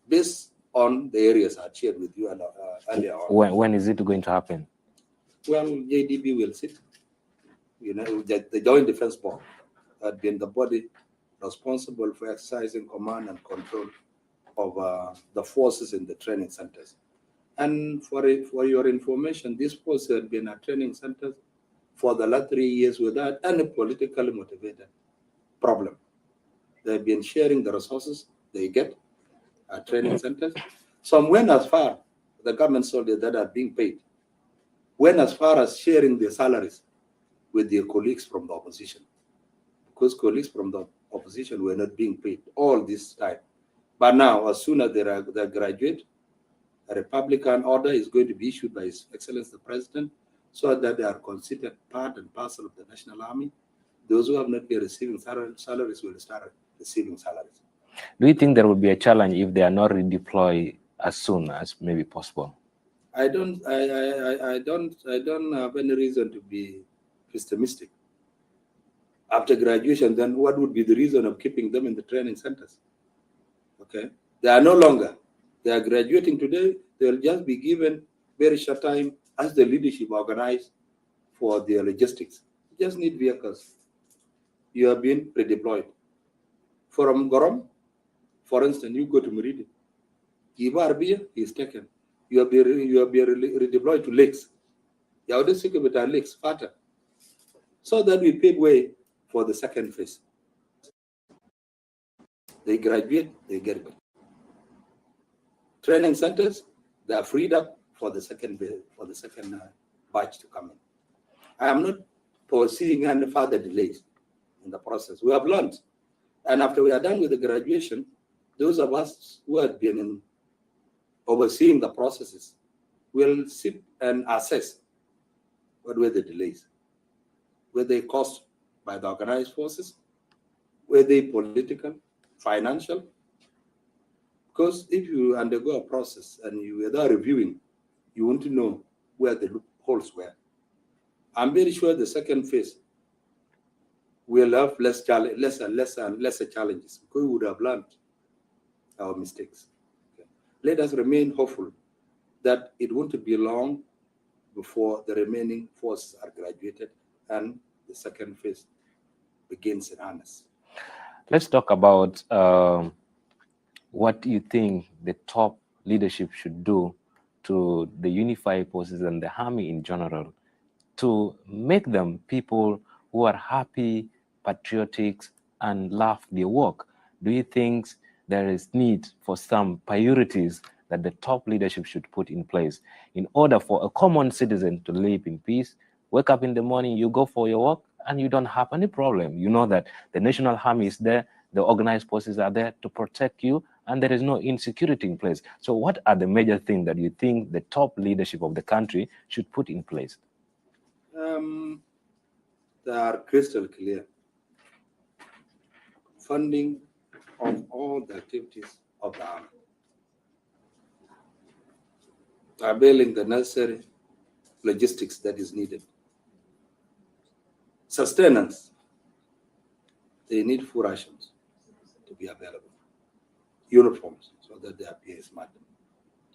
based on the areas I shared with you earlier on. When is it going to happen? Well, JDB will sit. The Joint Defense Board had been the body responsible for exercising command and control of the forces in the training centers. And for your information, these forces had been at training centers for the last 3 years without any politically motivated problem. They've been sharing the resources they get at training centers. Some went as far, the government soldiers that are being paid, went as far as sharing their salaries with their colleagues from the opposition, because colleagues from the opposition were not being paid all this time. But now, as soon as they graduate, a Republican order is going to be issued by His Excellency the President, so that they are considered part and parcel of the National Army. Those who have not been receiving salaries will start receiving salaries. Do you think there will be a challenge if they are not redeployed as soon as maybe possible? I don't have any reason to be pessimistic. After graduation, then what would be the reason of keeping them in the training centers? Okay, they are no longer. They are graduating today. They will just be given very short time as the leadership organized for their logistics. You just need vehicles. You have been redeployed. From Gorom, for instance, you go to Meridi. Iba Arbia is taken. You have been redeployed to lakes. You have to with our lakes, Fata. So that we pave way for the second phase. They graduate, they get back. Training centers, they are freed up for the second batch to come in. I am not foreseeing any further delays in the process. We have learned. And after we are done with the graduation, those of us who have been overseeing the processes will sit and assess what were the delays. Were they caused by the organized forces? Were they political, financial? Because if you undergo a process and you are there reviewing, you want to know where the loopholes were. I'm very sure the second phase will have lesser challenges because we would have learned our mistakes. Okay. Let us remain hopeful that it won't be long before the remaining forces are graduated and the second phase begins in earnest. Let's talk about what you think the top leadership should do to the unified forces and the army in general to make them people who are happy, patriotic, and love their work. Do you think there is need for some priorities that the top leadership should put in place in order for a common citizen to live in peace? Wake up in the morning, you go for your work, and you don't have any problem. You know that the National Army is there, the organized forces are there to protect you, and there is no insecurity in place. So what are the major things that you think the top leadership of the country should put in place? They are crystal clear. Funding of all the activities of the army. Availing the necessary logistics that is needed. Sustenance. They need food rations to be available. Uniforms, so that they appear smart.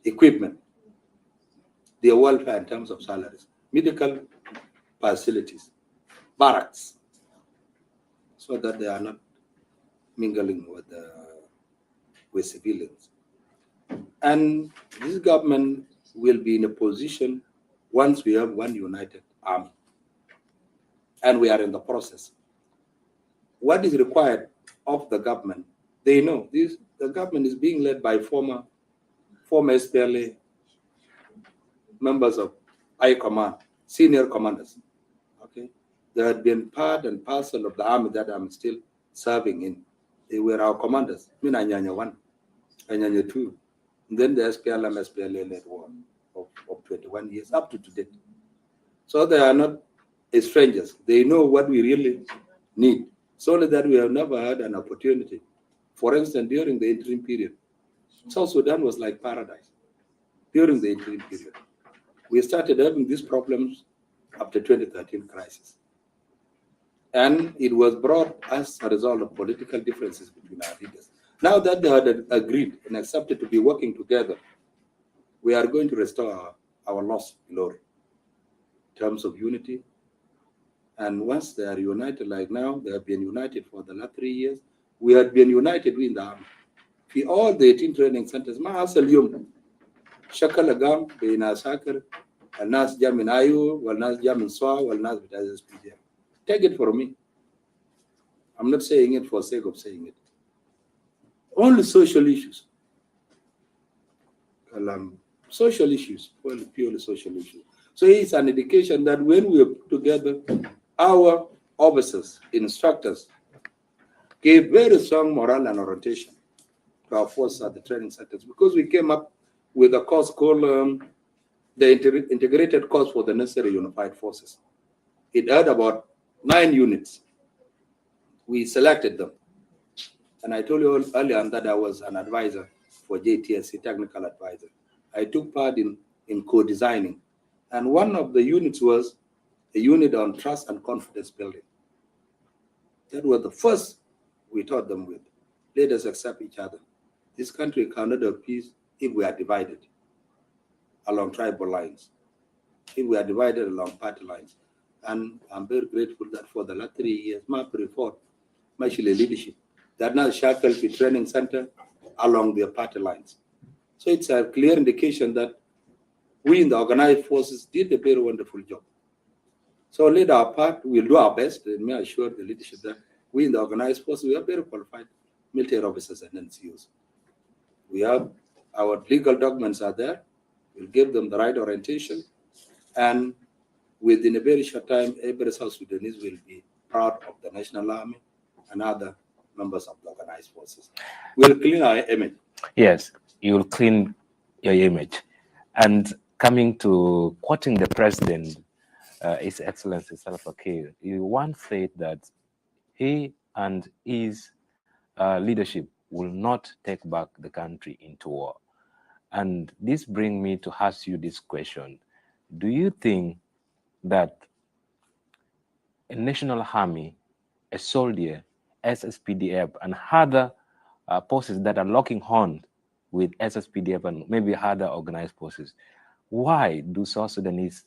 Equipment. Their welfare in terms of salaries. Medical facilities. Barracks. So that they are not mingling with civilians. And this government will be in a position once we have one united army. And we are in the process. What is required of the government? They know the government is being led by former SPLA members of high command, senior commanders. Okay, they had been part and parcel of the army that I'm still serving in. They were our commanders. Anyanya 1, Anyanya 2, and then the SPLA led war of 21 years up to today. So they are not strangers. They know what we really need. It's only that we have never had an opportunity. For instance, during the interim period, South Sudan was like paradise. During the interim period, we started having these problems after 2013 crisis. And it was brought as a result of political differences between our leaders. Now that they had agreed and accepted to be working together, we are going to restore our lost glory in terms of unity. And once they are united, like now, they have been united for the last 3 years. We had been united in the army. For all the 18 training centers, ma asal yum shakal agam beina sakar, al nas jam in ayu, wal nas jam in swa, wal nas bitaz SPDM. Take it from me. I'm not saying it for sake of saying it. Only social issues. Social issues, purely social issues. So it's an indication that when we put together, our officers, instructors, gave very strong morale and orientation to our force at the training centers because we came up with a course called the integrated cost for the necessary unified forces. It had about 9 units. We selected them. And I told you earlier that I was an advisor for JTSC, technical advisor. I took part in co-designing. And one of the units was a unit on trust and confidence building. That was the first we taught them with. Let us accept each other. This country cannot have peace if we are divided along tribal lines, if we are divided along party lines. And I'm very grateful that for the last 3 years, MAP reform, actually leadership, that now shackled the training center along their party lines. So it's a clear indication that we in the organized forces did a very wonderful job. So let our part, we'll do our best, and may assure the leadership that we in the organized forces, we are very qualified military officers and NCOs. We have our legal documents are there. We'll give them the right orientation. And within a very short time, every South Sudanese will be proud of the National Army and other members of the organized forces. We'll clean our image. Yes, you will clean your image. And coming to quoting the president, His Excellency Salva Kiir, he once said that he and his leadership will not take back the country into war. And this brings me to ask you this question. Do you think that a national army, a soldier, SSPDF, and other forces that are locking horns with SSPDF and maybe other organized forces, why do South Sudanese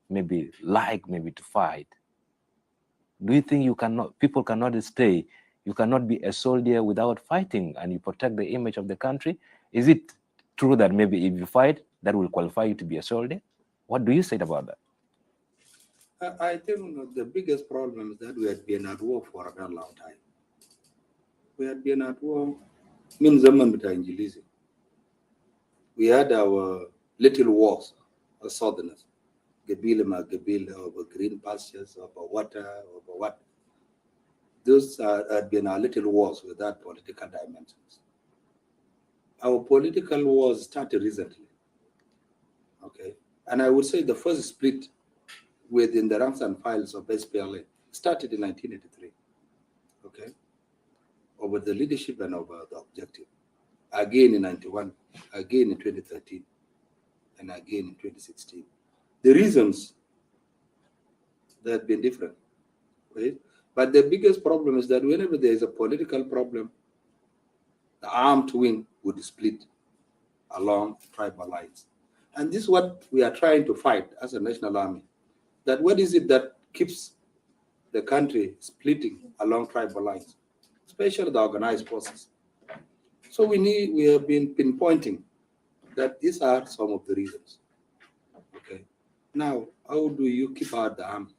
maybe to fight? Do you think people cannot stay? You cannot be a soldier without fighting and you protect the image of the country? Is it true that maybe if you fight, that will qualify you to be a soldier? What do you say about that? I think the biggest problem is that we had been at war for a very long time. We had been at war, means we had our little wars as Southerners. Gabila, over green pastures, over water, over what. Those had been our little wars without political dimensions. Our political wars started recently, okay? And I would say the first split within the ranks and files of SPLA started in 1983, okay? Over the leadership and over the objective. Again in 91, again in 2013, and again in 2016. The reasons that have been different, right? But the biggest problem is that whenever there is a political problem, the armed wing would split along tribal lines. And this is what we are trying to fight as a national army. That what is it that keeps the country splitting along tribal lines, especially the organized forces. So we have been pinpointing that these are some of the reasons. Okay. Now, how do you keep out the army?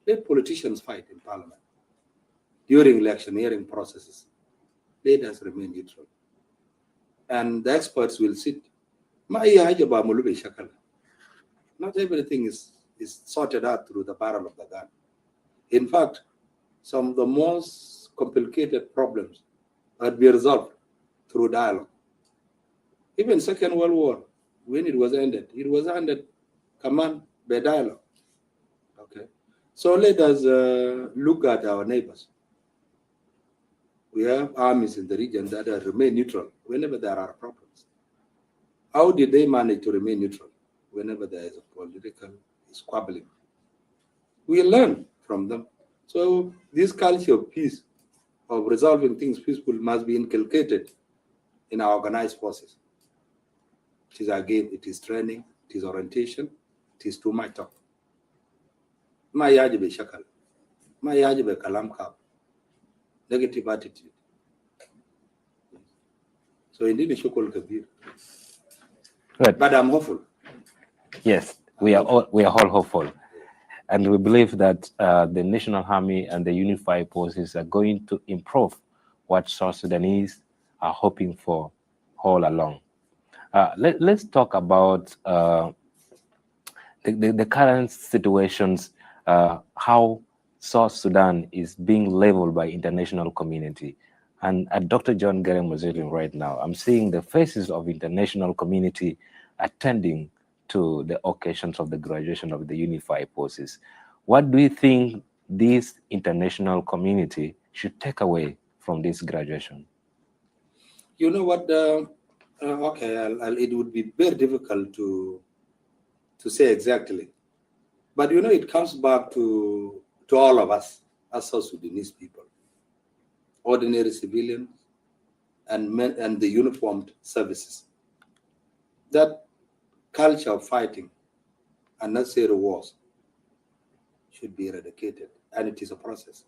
Let politicians fight in parliament. During electioneering processes, let us remain neutral. And the experts will sit. Not everything is sorted out through the barrel of the gun. In fact, some of the most complicated problems are be resolved through dialogue. Even Second World War, when it was ended command by dialogue. Okay, so let us look at our neighbors. We have armies in the region that remain neutral whenever there are problems. How did they manage to remain neutral whenever there is a political squabbling? We learn from them. So this culture of peace, of resolving things peacefully, must be inculcated in our organized forces. It is again, it is training, it is orientation, it is too much talk. Ma yaji be shakal, ma yaji be kalam kab, negative attitude. So indeed, shukul kabir. Right. But I'm hopeful. Yes, we are all hopeful. And we believe that the National Army and the Unified Forces are going to improve what South Sudanese are hoping for all along. Let's talk about the current situations, how South Sudan is being labeled by international community. And at Dr. John Garang Museum right now, I'm seeing the faces of international community attending to the occasions of the graduation of the unified forces. What do you think this international community should take away from this graduation? You know what? Okay, it would be very difficult to say exactly, but you know, it comes back to all of us as South Sudanese people, ordinary civilians, and the uniformed services. That culture of fighting unnecessary wars should be eradicated, and it is a process.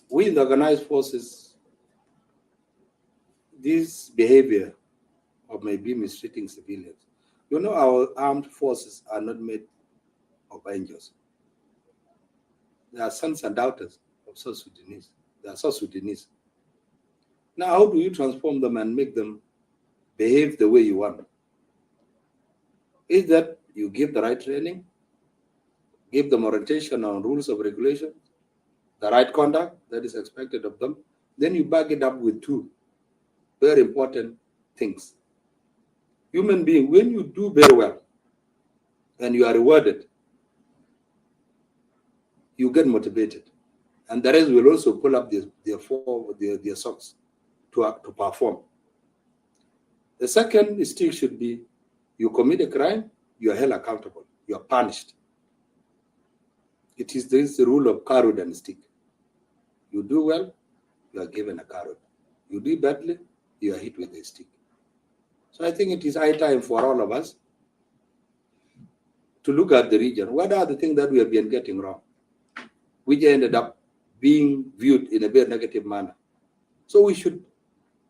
We in the organized forces, this behavior of maybe mistreating civilians, you know, our armed forces are not made of angels. They are sons and daughters of South Sudanese. They are South Sudanese. Now, how do you transform them and make them behave the way you want? Is that you give the right training, give them orientation on rules of regulation, the right conduct that is expected of them, then you back it up with two very important things. Human being, when you do very well and you are rewarded, you get motivated. And the rest will also pull up their socks to perform. The second stick should be, you commit a crime, you are held accountable, you are punished. It is this rule of carrot and stick. You do well, you are given a carrot. You do badly, you are hit with a stick. So I think it is high time for all of us to look at the region. What are the things that we have been getting wrong, which ended up being viewed in a very negative manner? So we should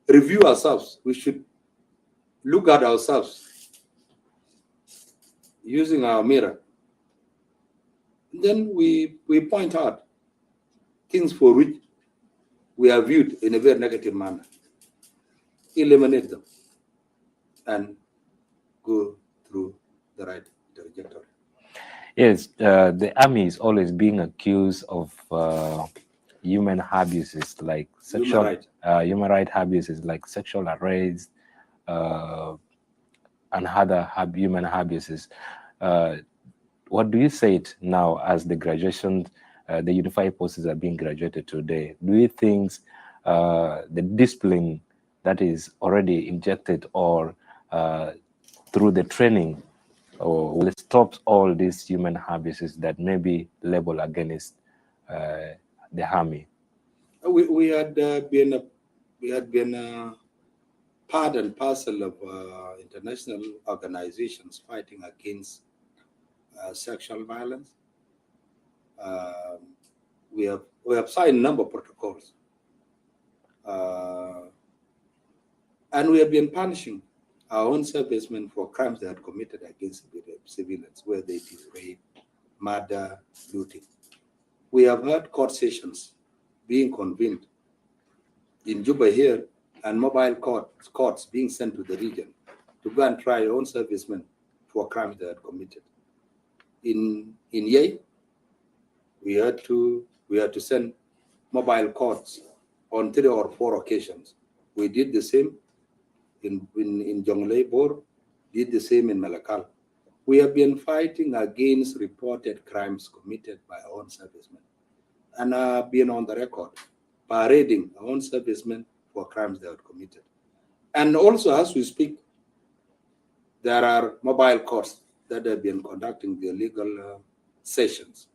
review ourselves. We should look at ourselves using our mirror. Then we point out things for which we are viewed in a very negative manner. Eliminate them and go through the right trajectory. Yes, the army is always being accused of human abuses, like sexual human right abuses, like sexual arrays and other human abuses. What do you say it now as the graduation, the unified forces are being graduated today? Do you think the discipline that is already injected or through the training will stop all these human abuses that may be leveled against the army? We had been part and parcel of international organizations fighting against sexual violence. We have signed a number of protocols, and we have been punishing our own servicemen for crimes they had committed against civilians, whether it is rape, murder, looting. We have had court sessions being convened in Juba here, and mobile courts being sent to the region to go and try our own servicemen for crimes they had committed. In Ye, we had to send mobile courts on 3 or 4 occasions. We did the same in Jonglei Bor, did the same in Malakal. We have been fighting against reported crimes committed by our own servicemen, and have been on the record parading our own servicemen for crimes they have committed. And also, as we speak, there are mobile courts that have been conducting the legal sessions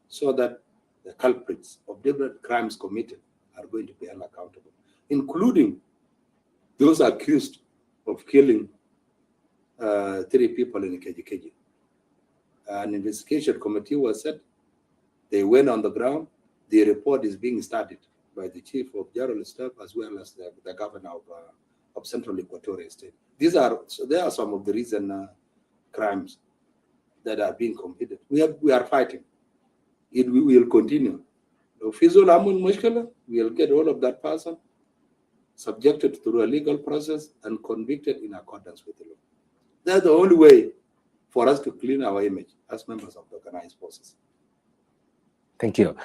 so that the culprits of different crimes committed are going to be held accountable, including those accused of killing 3 people in Keji. An investigation committee was set. They went on the ground. The report is being studied by the chief of general staff as well as the governor of Central Equatorial State. There are some of the recent crimes that are being committed. We are fighting. We will continue. We will get all of that person subjected through a legal process and convicted in accordance with the law. That's the only way for us to clean our image as members of the organized forces. Thank you.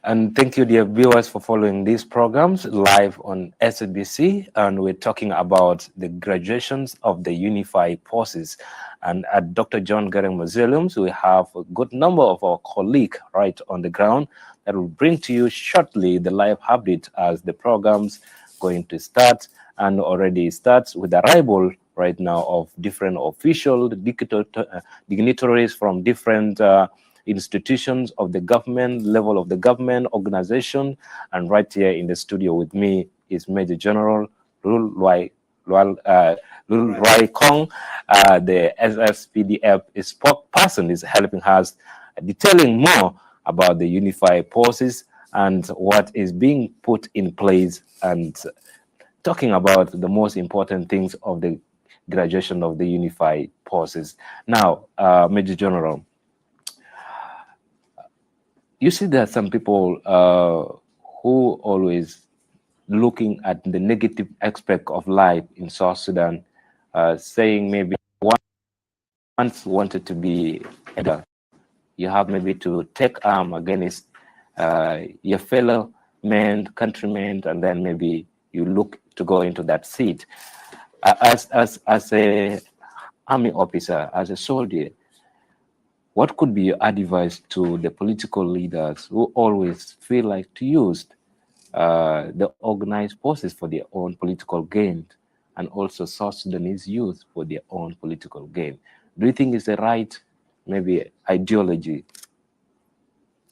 And thank you, dear viewers, for following these programs live on SABC. And we're talking about the graduations of the unified forces. And at Dr. John Garang Mausoleums, we have a good number of our colleagues right on the ground that will bring to you shortly the live update as the program's going to start, and already starts with the arrival right now of different official dignitaries from different institutions of the government, level of the government, organization. And right here in the studio with me is Major General Lul Rai Kong, the SSPDF spokesperson, is helping us detailing more about the unified forces and what is being put in place, and talking about the most important things of the graduation of the unified forces. Now, Major General, you see that some people who always looking at the negative aspect of life in South Sudan, saying maybe once wanted to be elder, you have maybe to take arm against your fellow men, countrymen, and then maybe you look to go into that seat. As a army officer, as a soldier, what could be your advice to the political leaders who always feel like to use the organized forces for their own political gain, and also South Sudanese youth for their own political gain? Do you think it's the right, maybe, ideology?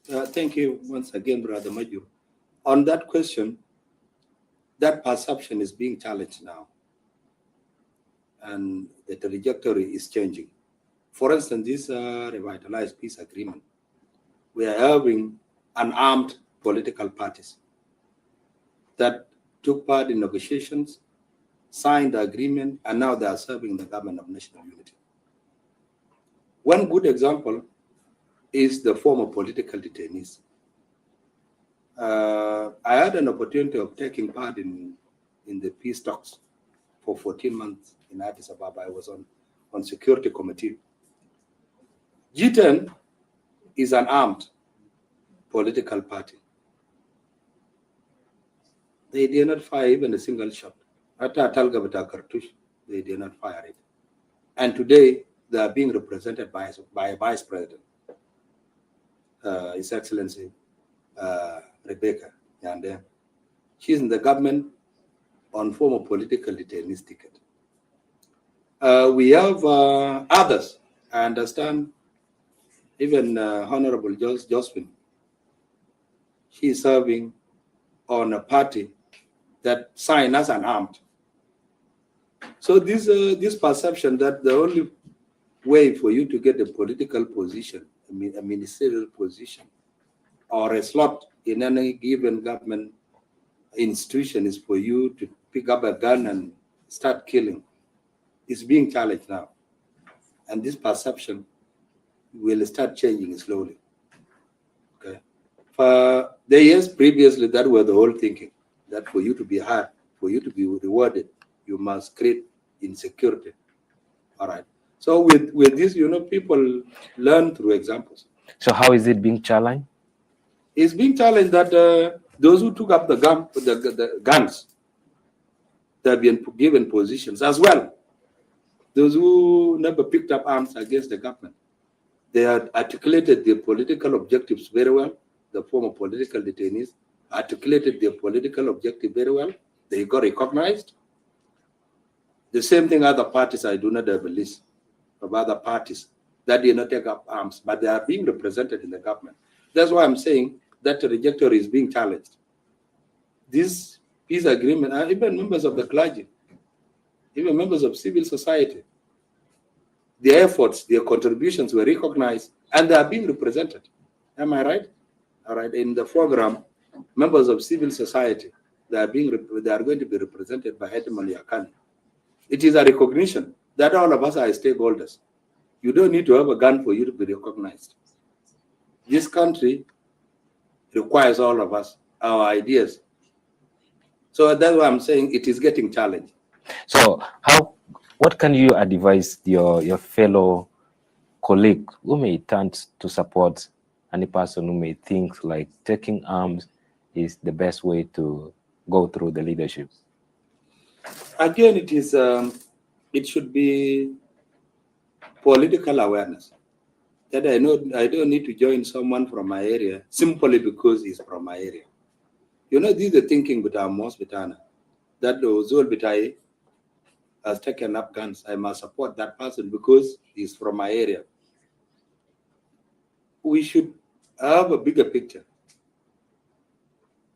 Thank you once again, Brother Maju. On that question, that perception is being challenged now, and the trajectory is changing. For instance, this revitalized peace agreement, we are having unarmed political parties that took part in negotiations, signed the agreement, and now they are serving the government of national unity. One good example is the former political detainees. I had an opportunity of taking part in the peace talks for 14 months in Addis Ababa. I was on security committee. G10 is an armed political party. They did not fire even a single shot. They did not fire it. And today, they are being represented by a vice president, His Excellency Rebecca Yande. She's in the government on former political detainees ticket. We have others. I understand even Honorable Josephine. She is serving on a party that signed as an armed. So this perception that the only way for you to get a political position, a ministerial position, or a slot in any given government institution is for you to pick up a gun and start killing, is being challenged now. And this perception will start changing slowly. Okay. For the years previously, that were the whole thinking, that for you to be hired, for you to be rewarded, you must create insecurity. All right. So with this, people learn through examples. So how is it being challenged? It's being challenged that those who took up the guns, they have been given positions as well. Those who never picked up arms against the government, they had articulated their political objectives very well. The former political detainees articulated their political objective very well. They got recognized. The same thing other parties, I do not have a list of other parties that did not take up arms, but they are being represented in the government. That's why I'm saying that the trajectory is being challenged. This peace agreement, even members of the clergy, even members of civil society, their efforts, their contributions were recognized, and they are being represented. Am I right? All right. In the program, members of civil society, they are going to be represented by Hetman Yakan. It is a recognition that all of us are stakeholders. You don't need to have a gun for you to be recognized. This country requires all of us, our ideas. So that's why I'm saying it is getting challenged. So what can you advise your fellow colleague who may turn to support any person who may think like taking arms is the best way to go through the leadership? Again, it should be political awareness. That I know I don't need to join someone from my area simply because he's from my area. You know, this is the thinking with our most bitana. That the Zol Bitai has taken up guns. I must support that person because he's from my area. We should have a bigger picture.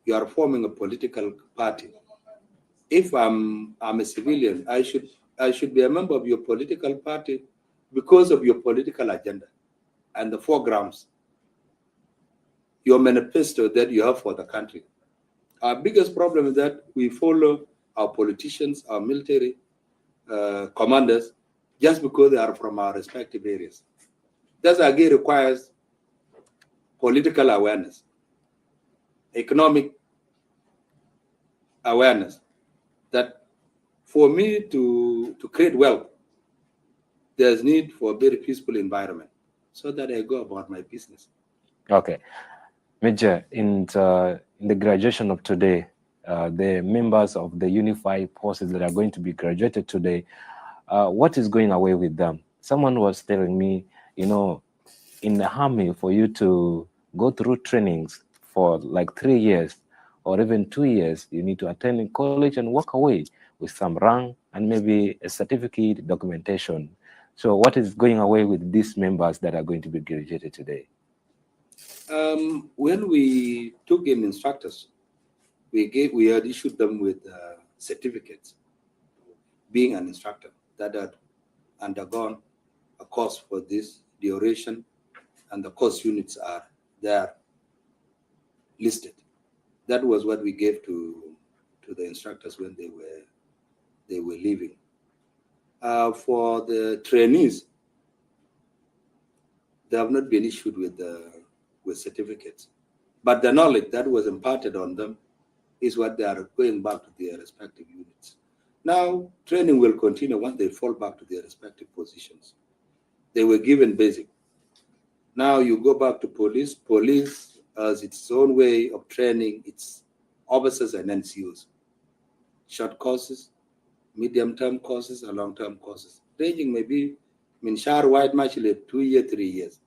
You are forming a political party. If I'm a civilian, I should be a member of your political party because of your political agenda and the foregrounds, your manifesto that you have for the country. Our biggest problem is that we follow our politicians, our military commanders, just because they are from our respective areas. That again requires political awareness, economic awareness, that for me to create wealth, there's need for a very peaceful environment so that I go about my business. Okay. Major, in the graduation of today, the members of the unified forces that are going to be graduated today, what is going away with them? Someone was telling me, you know, in the army, for you to go through trainings for like 3 years or even 2 years, you need to attend college and walk away with some rank and maybe a certificate documentation. So what is going away with these members that are going to be graduated today? When we took in instructors, we had issued them with certificates, being an instructor, that had undergone a course for this duration, and the course units are there listed. That was what we gave to the instructors when they were leaving. For the trainees, they have not been issued with certificates, but the knowledge that was imparted on them is what they are going back to their respective units. Now, training will continue once they fall back to their respective positions. They were given basic. Now you go back to police. Police has its own way of training its officers and NCOs. Short courses, medium-term courses, and long-term courses, ranging maybe shar wide actually 2 years, 3 years.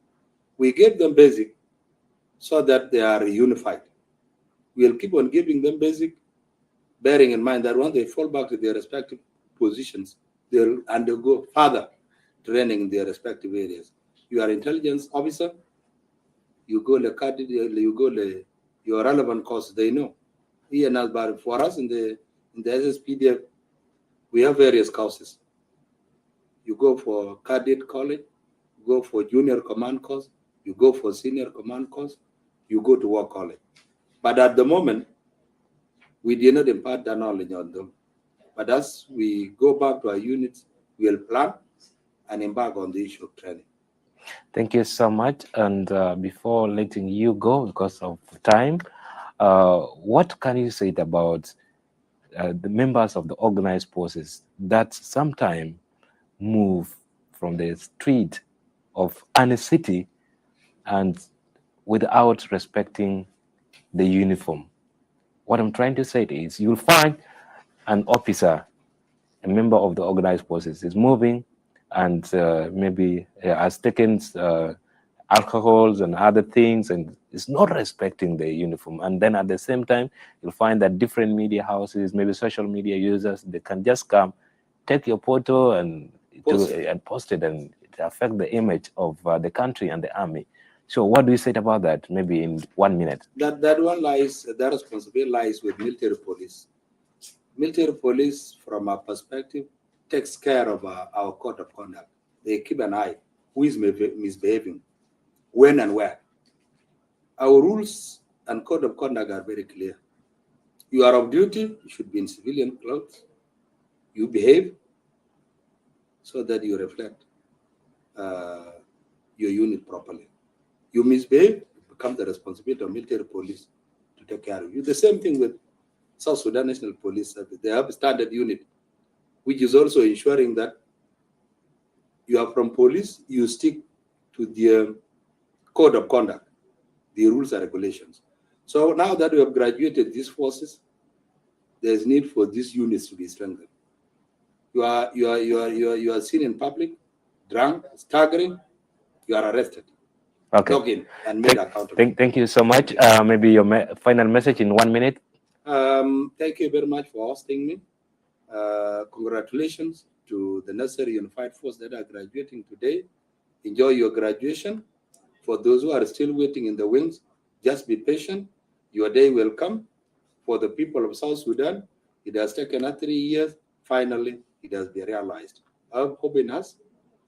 We gave them basic so that they are unified. We'll keep on giving them basic, bearing in mind that once they fall back to their respective positions, they'll undergo further training in their respective areas. You are intelligence officer, you go your relevant course, they know. But for us in the SSPDF, we have various courses. You go for cadet college, you go for junior command course, you go for senior command course, you go to war college. But at the moment, we did not impart that knowledge on them. But as we go back to our units, we'll plan and embark on the issue of training. Thank you so much. And before letting you go, because of time, what can you say about the members of the organized forces that sometimes move from the street of any city and without respecting the uniform? What I'm trying to say is you'll find an officer, a member of the organized forces, is moving and maybe has taken alcohols and other things and is not respecting the uniform. And then at the same time, you'll find that different media houses, maybe social media users, they can just come, take your photo and post it, and it affect the image of the country and the army. So what do you say about that? Maybe in 1 minute. That responsibility lies with military police. Military police, from our perspective, takes care of our code of conduct. They keep an eye who is misbehaving, when and where. Our rules and code of conduct are very clear. You are off duty, you should be in civilian clothes. You behave so that you reflect your unit properly. You misbehave, it becomes the responsibility of military police to take care of you. The same thing with South Sudan National Police Service. They have a standard unit, which is also ensuring that you are from police, you stick to the code of conduct. the rules and regulations. So now that we have graduated these forces, there's need for these units to be strengthened. You are seen in public, drunk, staggering, you are arrested. Okay. Log in and made accountable. Thank you so much. Maybe your final message in 1 minute. Thank you very much for hosting me. Congratulations to the necessary unified force that are graduating today. Enjoy your graduation. For those who are still waiting in the wings, just be patient. Your day will come. For the people of South Sudan, it has taken us 3 years. Finally, it has been realized. Have hope in us,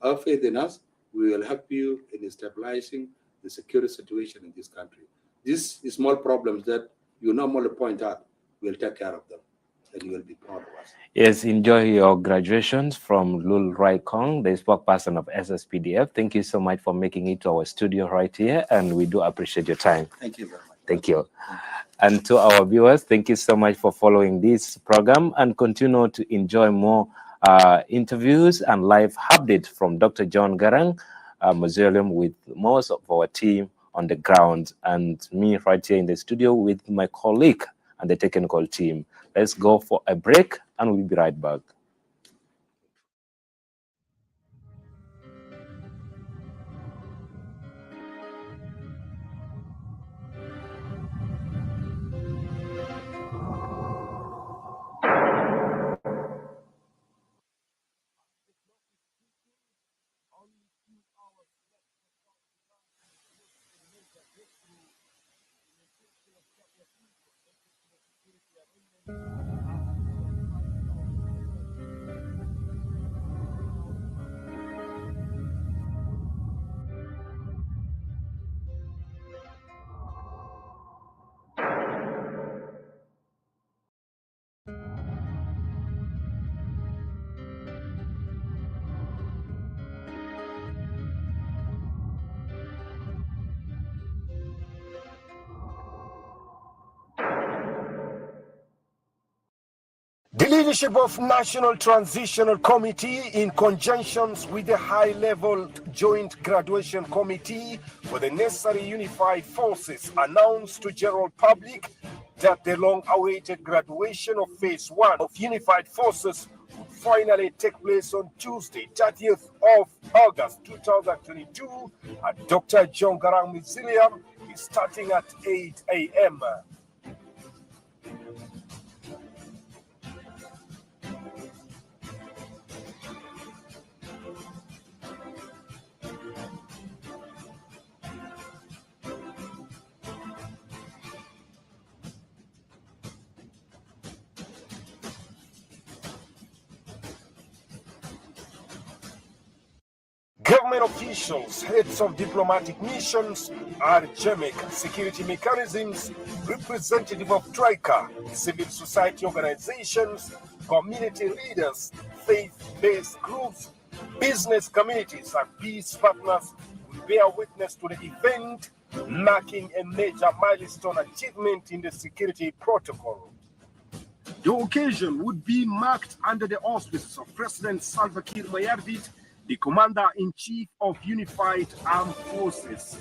have faith in us. We will help you in stabilizing the security situation in this country. These small problems that you normally point out, we'll take care of them, and you will be proud of us. Yes, enjoy your graduations from Lul Rai Kong, the spokesperson of SSPDF. Thank you so much for making it to our studio right here, and we do appreciate your time. Thank you very much. Thank you. And to our viewers, thank you so much for following this program, and continue to enjoy more interviews and live updates from Dr. John Garang Mausoleum with most of our team on the ground, and me right here in the studio with my colleague and the technical team. Let's go for a break, and we'll be right back. The leadership of National Transitional Committee, in conjunction with the high-level Joint Graduation Committee for the necessary unified forces, announced to general public that the long-awaited graduation of Phase 1 of unified forces would finally take place on Tuesday, 30th of August 2022 at Dr. John Garang Mausoleum, starting at 8 a.m. Government officials, heads of diplomatic missions, academic security mechanisms, representative of TRICA, civil society organizations, community leaders, faith-based groups, business communities, and peace partners will bear witness to the event, marking a major milestone achievement in the security protocol. The occasion would be marked under the auspices of President Salva Kiir Mayardit, the Commander-in-Chief of Unified Armed Forces.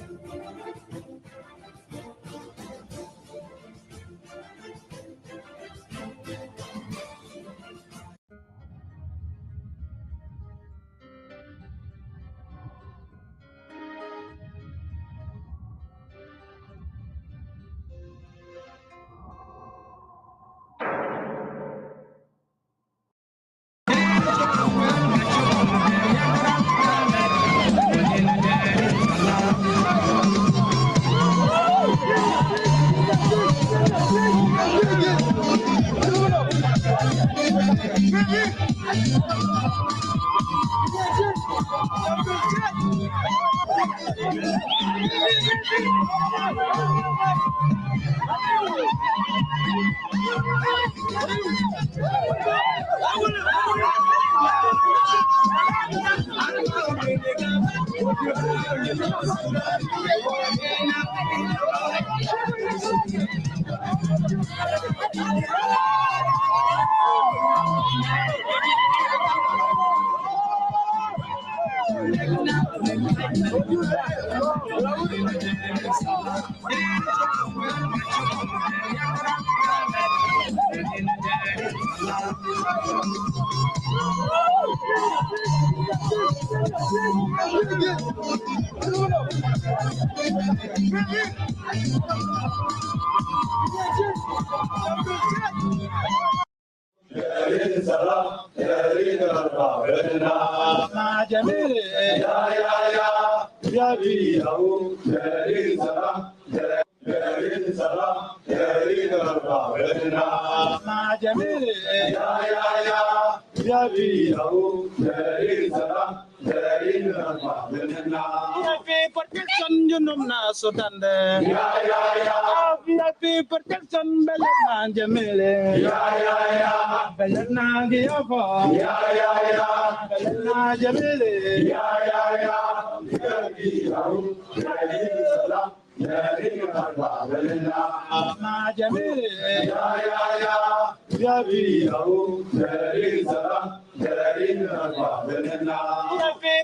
Protection, you know, SUDAN. VIP protection, Belena Jamile. Belena Giova. Belena Jamile.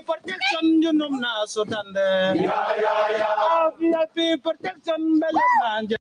Protection, you know, SUDAN. VIP protection, Belena.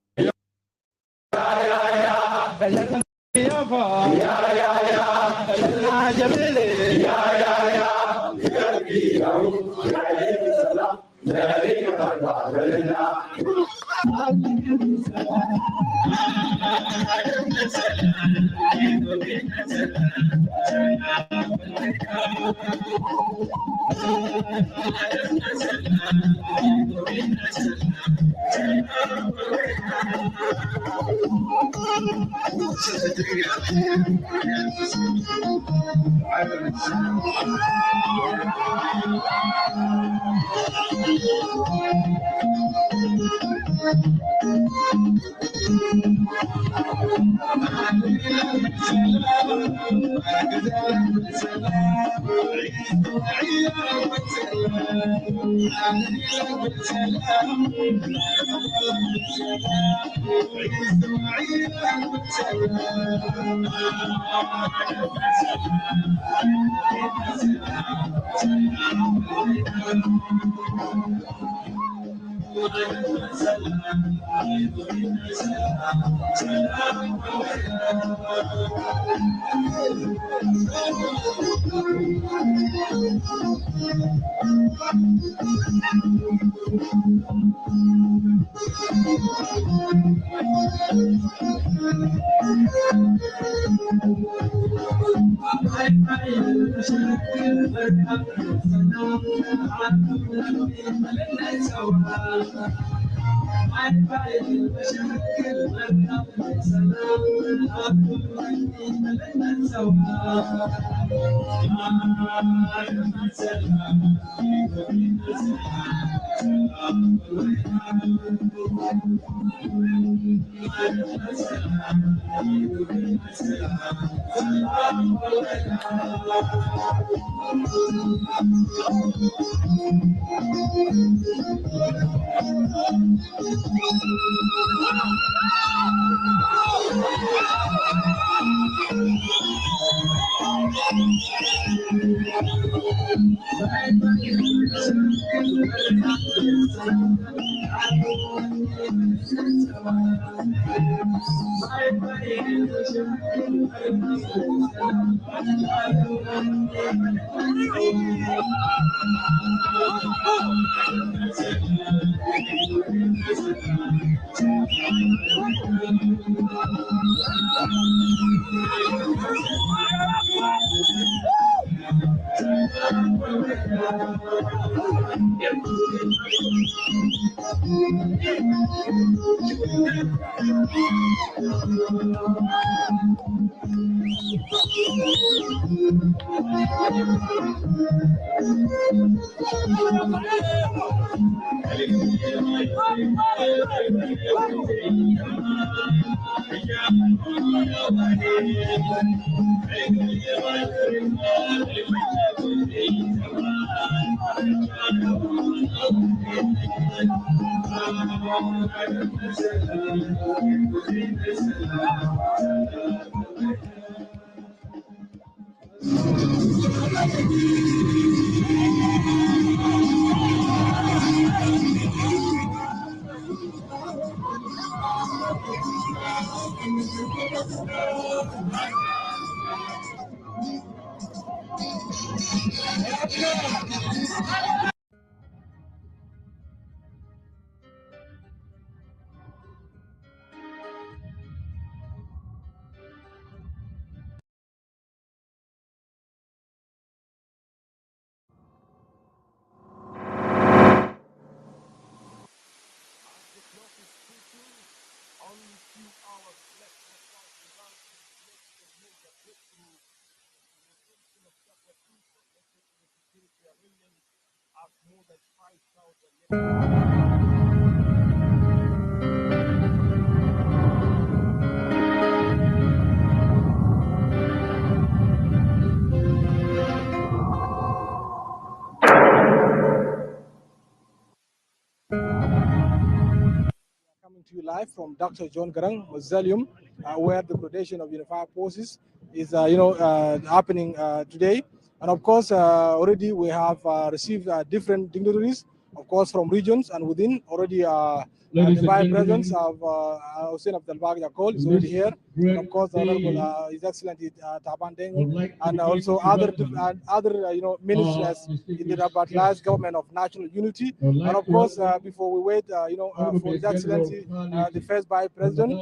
Coming to you live from Dr. John Garang Mausoleum, where the graduation of Unified Forces is, happening today. And of course, already we have received different dignitaries, of course, from regions and within. Already, the vice presidents of Hussein Abdel Bagh Yakol is already here. And of course, the Honorable His Excellency Taban Deng, and also other ministers in the revitalized government of national unity. And of course, before we wait, for His Excellency the first Vice President,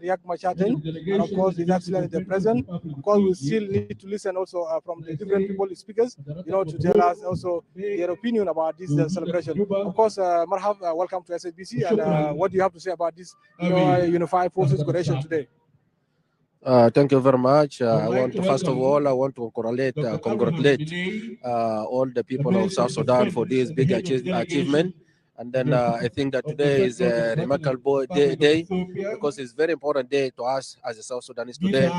Riek Machar, and of course His Excellency the President. Of course, we still need to listen also from the different people speakers, to tell us also their opinion about this celebration. Of course, Marhab, welcome to SABC, and what do you have to say about this Unified Forces graduation today? Thank you very much. I want to congratulate all the people of South Sudan for this big achievement. And then I think that today is a remarkable day because it's a very important day to us as a South Sudanese today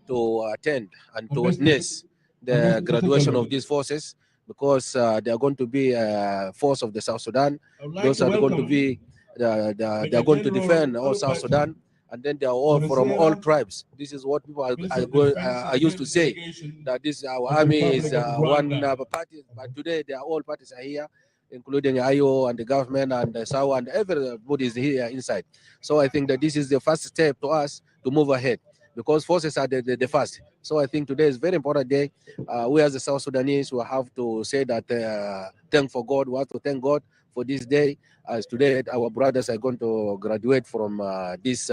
to attend and to witness the graduation of these forces, because they are going to be a force of the South Sudan. Those are going to be they are going to defend all South Sudan. And then they are all from all tribes. This is what people are used to say, that this our army is one party, but today they are all parties are here, including IO and the government and the SAU, and everybody is here inside. So I think that this is the first step to us to move ahead, because forces are the first. So I think today is a very important day. We as the South Sudanese will have to say that thank for God. We have to thank God for this day, as today our brothers are going to graduate from this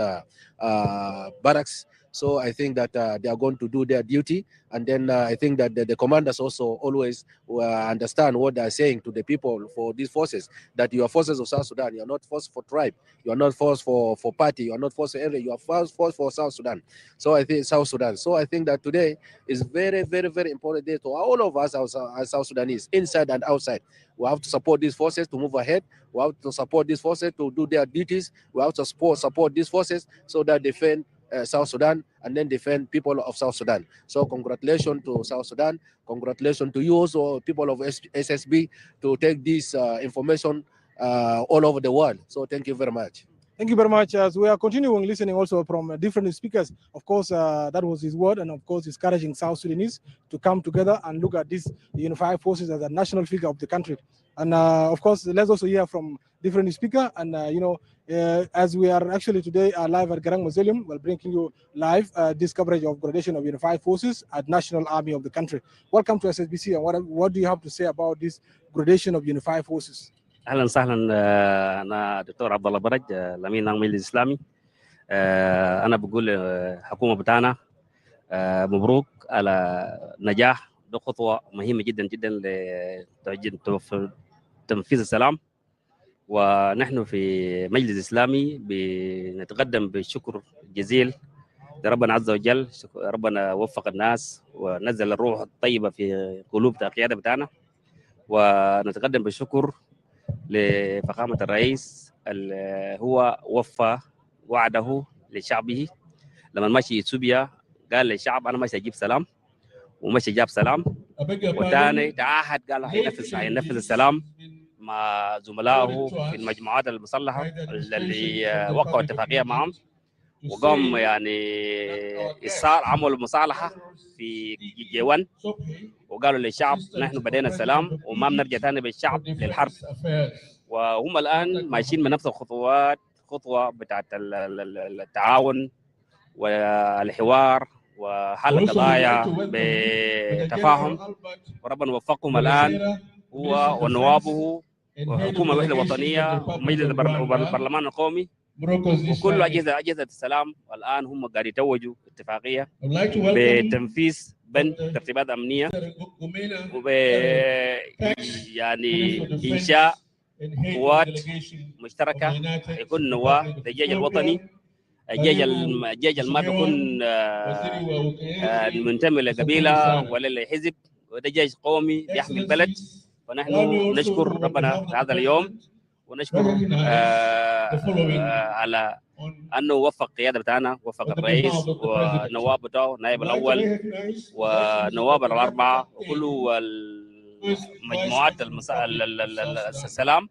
barracks. So I think that they are going to do their duty, and then I think that the commanders also always understand what they are saying to the people for these forces, that you are forces of South Sudan. You are not forced for tribe. You are not forced for party. You are not forced for area. You are forced for South Sudan. So I think South Sudan. So I think that today is very, very, very important day to all of us as South Sudanese, inside and outside. We have to support these forces to move ahead. We have to support these forces to do their duties. We have to support these forces so that they defend South Sudan and then defend people of South Sudan. So congratulations to South Sudan. Congratulations to you also, people of SSB, to take this information all over the world. So thank you very much. Thank you very much. As we are continuing listening also from different speakers, of course, that was his word, and of course, discouraging South Sudanese to come together and look at these unified forces as a national figure of the country. And of course, let's also hear from different speakers. And as we are actually today live at Garang Mausoleum, we're bringing you live this coverage of graduation of unified forces at National Army of the country. Welcome to SSBC, and what do you have to say about this graduation of unified forces? اهلا وسهلا. انا دكتور عبد الله برج الامين العام الاسلامي. انا بقول الحكومه بتاعنا مبروك على نجاح. ده خطوه مهمه جدا جدا لتنفيذ السلام، ونحن في مجلس اسلامي بنتقدم بالشكر جزيل لربنا عز وجل. ربنا وفق الناس ونزل الروح الطيبه في قلوب القياده بتاعنا، ونتقدم بالشكر لفخامة الرئيس اللي هو وفى وعده لشعبه لما مشي إثيوبيا. قال للشعب أنا ماشي أجيب سلام، ومشي جاب سلام، وتاني تعهد قال هينفذ السلام مع زملائه في المجموعات المسلحة اللي وقعوا اتفاقية معهم، وقام عملوا مصالحة في جيوان، وقالوا للشعب نحن بدينا السلام وما بنرجع ثاني بالشعب للحرب. وهم الآن ماشيين بنفس الخطوات، خطوة بتاعت التعاون والحوار وحل القضايا بتفاهم، وربنا وفقهم الآن هو ونوابه وحكومة الوحدة الوطنية ومجلس البرلمان القومي وكل أجهزة السلام. والآن هم قاعد يتوجوا اتفاقية بتنفيذ بند ترتيبات أمنية وب يعني إنشاء قوات مشتركة يكون نواة للجيش الوطني. الجيش ما بيكون منتمي لقبيلة ولا لحزب، وده جيش قومي بيحمي البلد. فنحن نشكر ربنا في هذا اليوم ونشكر على أنه وفق قيادة بتاعنا، وفق الرئيس والنواب بتاعه، النائب الأول والنواب الأربعة وكل مجموعات السلام.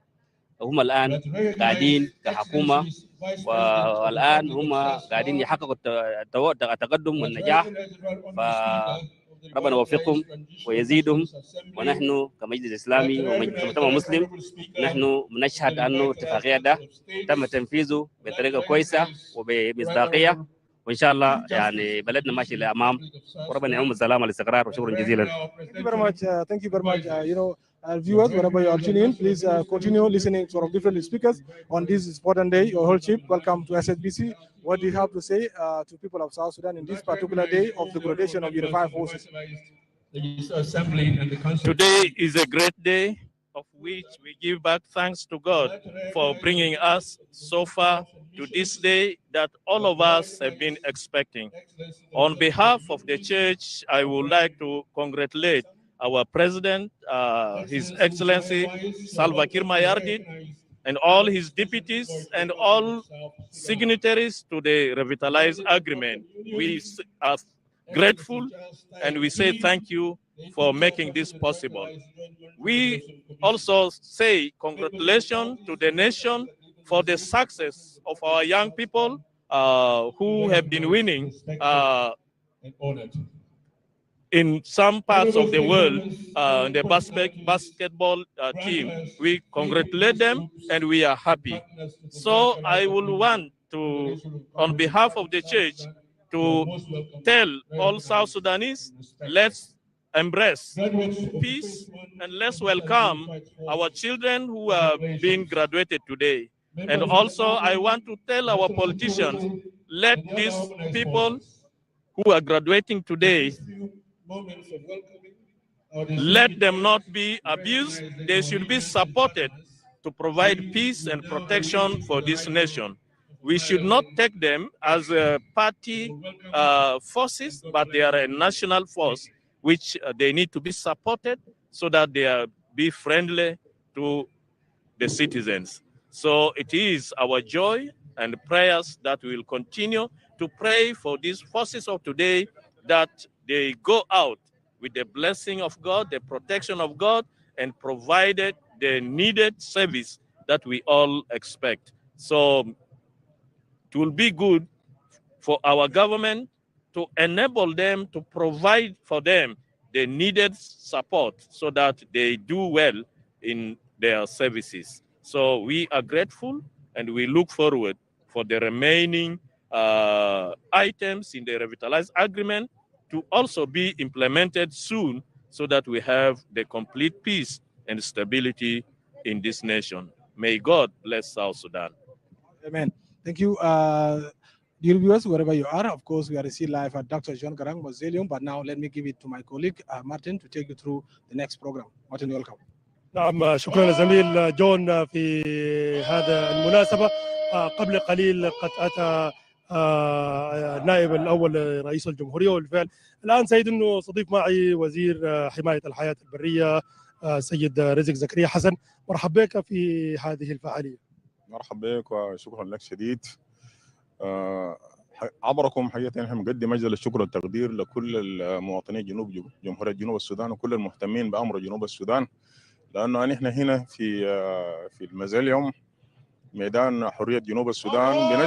هم الآن قاعدين كحكومة، والآن هم قاعدين يحققوا التقدم والنجاح. فربنا يوفقهم ويزيدهم. ونحن كمجلس إسلامي ومجتمع مسلم نحن نشهد أنه اتفاقية ده تم تنفيذه بطريقة كويسة وبمصداقية، وإن شاء الله يعني بلدنا ماشي للأمام، وربنا يعم السلام والاستقرار. وشكرا جزيلا. Thank you very much. Thank you very much. Viewers, wherever you are tuning in, please continue listening to different speakers on this important day. Your whole chief, welcome to SSBC. What do you have to say to people of South Sudan in this particular day of the graduation of Unified Forces? Today is a great day of which we give back thanks to God for bringing us so far to this day that all of us have been expecting. On behalf of the church, I would like to congratulate our president, His Excellency Salva Kiir Mayardit, and all his deputies and all signatories to the revitalized agreement. We are grateful and we say thank you for making this possible. We also say congratulations to the nation for the success of our young people who have been winning in some parts of the world in the basketball team. We congratulate them and we are happy. So I will want to, on behalf of the church, to tell all South Sudanese, let's embrace peace and let's welcome our children who are being graduated today. And also I want to tell our politicians, let these people who are graduating today, let them not be abused. They should be supported to provide peace and protection for this nation. We should not take them as party forces, but they are a national force, which they need to be supported so that they be friendly to the citizens. So it is our joy and prayers that we will continue to pray for these forces of today, that they go out with the blessing of God, the protection of God, and provided the needed service that we all expect. So it will be good for our government to enable them to provide for them the needed support so that they do well in their services. So we are grateful and we look forward for the remaining items in the revitalized agreement to also be implemented soon so that we have the complete peace and stability in this nation. May God bless South Sudan. Amen. Thank you. Dear viewers, wherever you are, of course, we are still live at Dr. John Garang Mausoleum, but now let me give it to my colleague, Martin, to take you through the next program. Martin, welcome. نعم، شكرا لزميل جون في هذا المناسبة. قبل قليل قد أتى النائب الأول رئيس الجمهورية والفعل. الآن سيد أنه صديق معي وزير حماية الحياة البرية سيد رزق زكريا حسن. مرحبا بك في هذه الفعالية. مرحبا بك وشكرا لك شديد. عبركم حقيقة نحن نقدم مجزل الشكر والتقدير لكل المواطنين جمهورية جنوب السودان وكل المهتمين بأمر جنوب السودان، لأنه نحن هنا في المازيليوم ميدان حرية جنوب السودان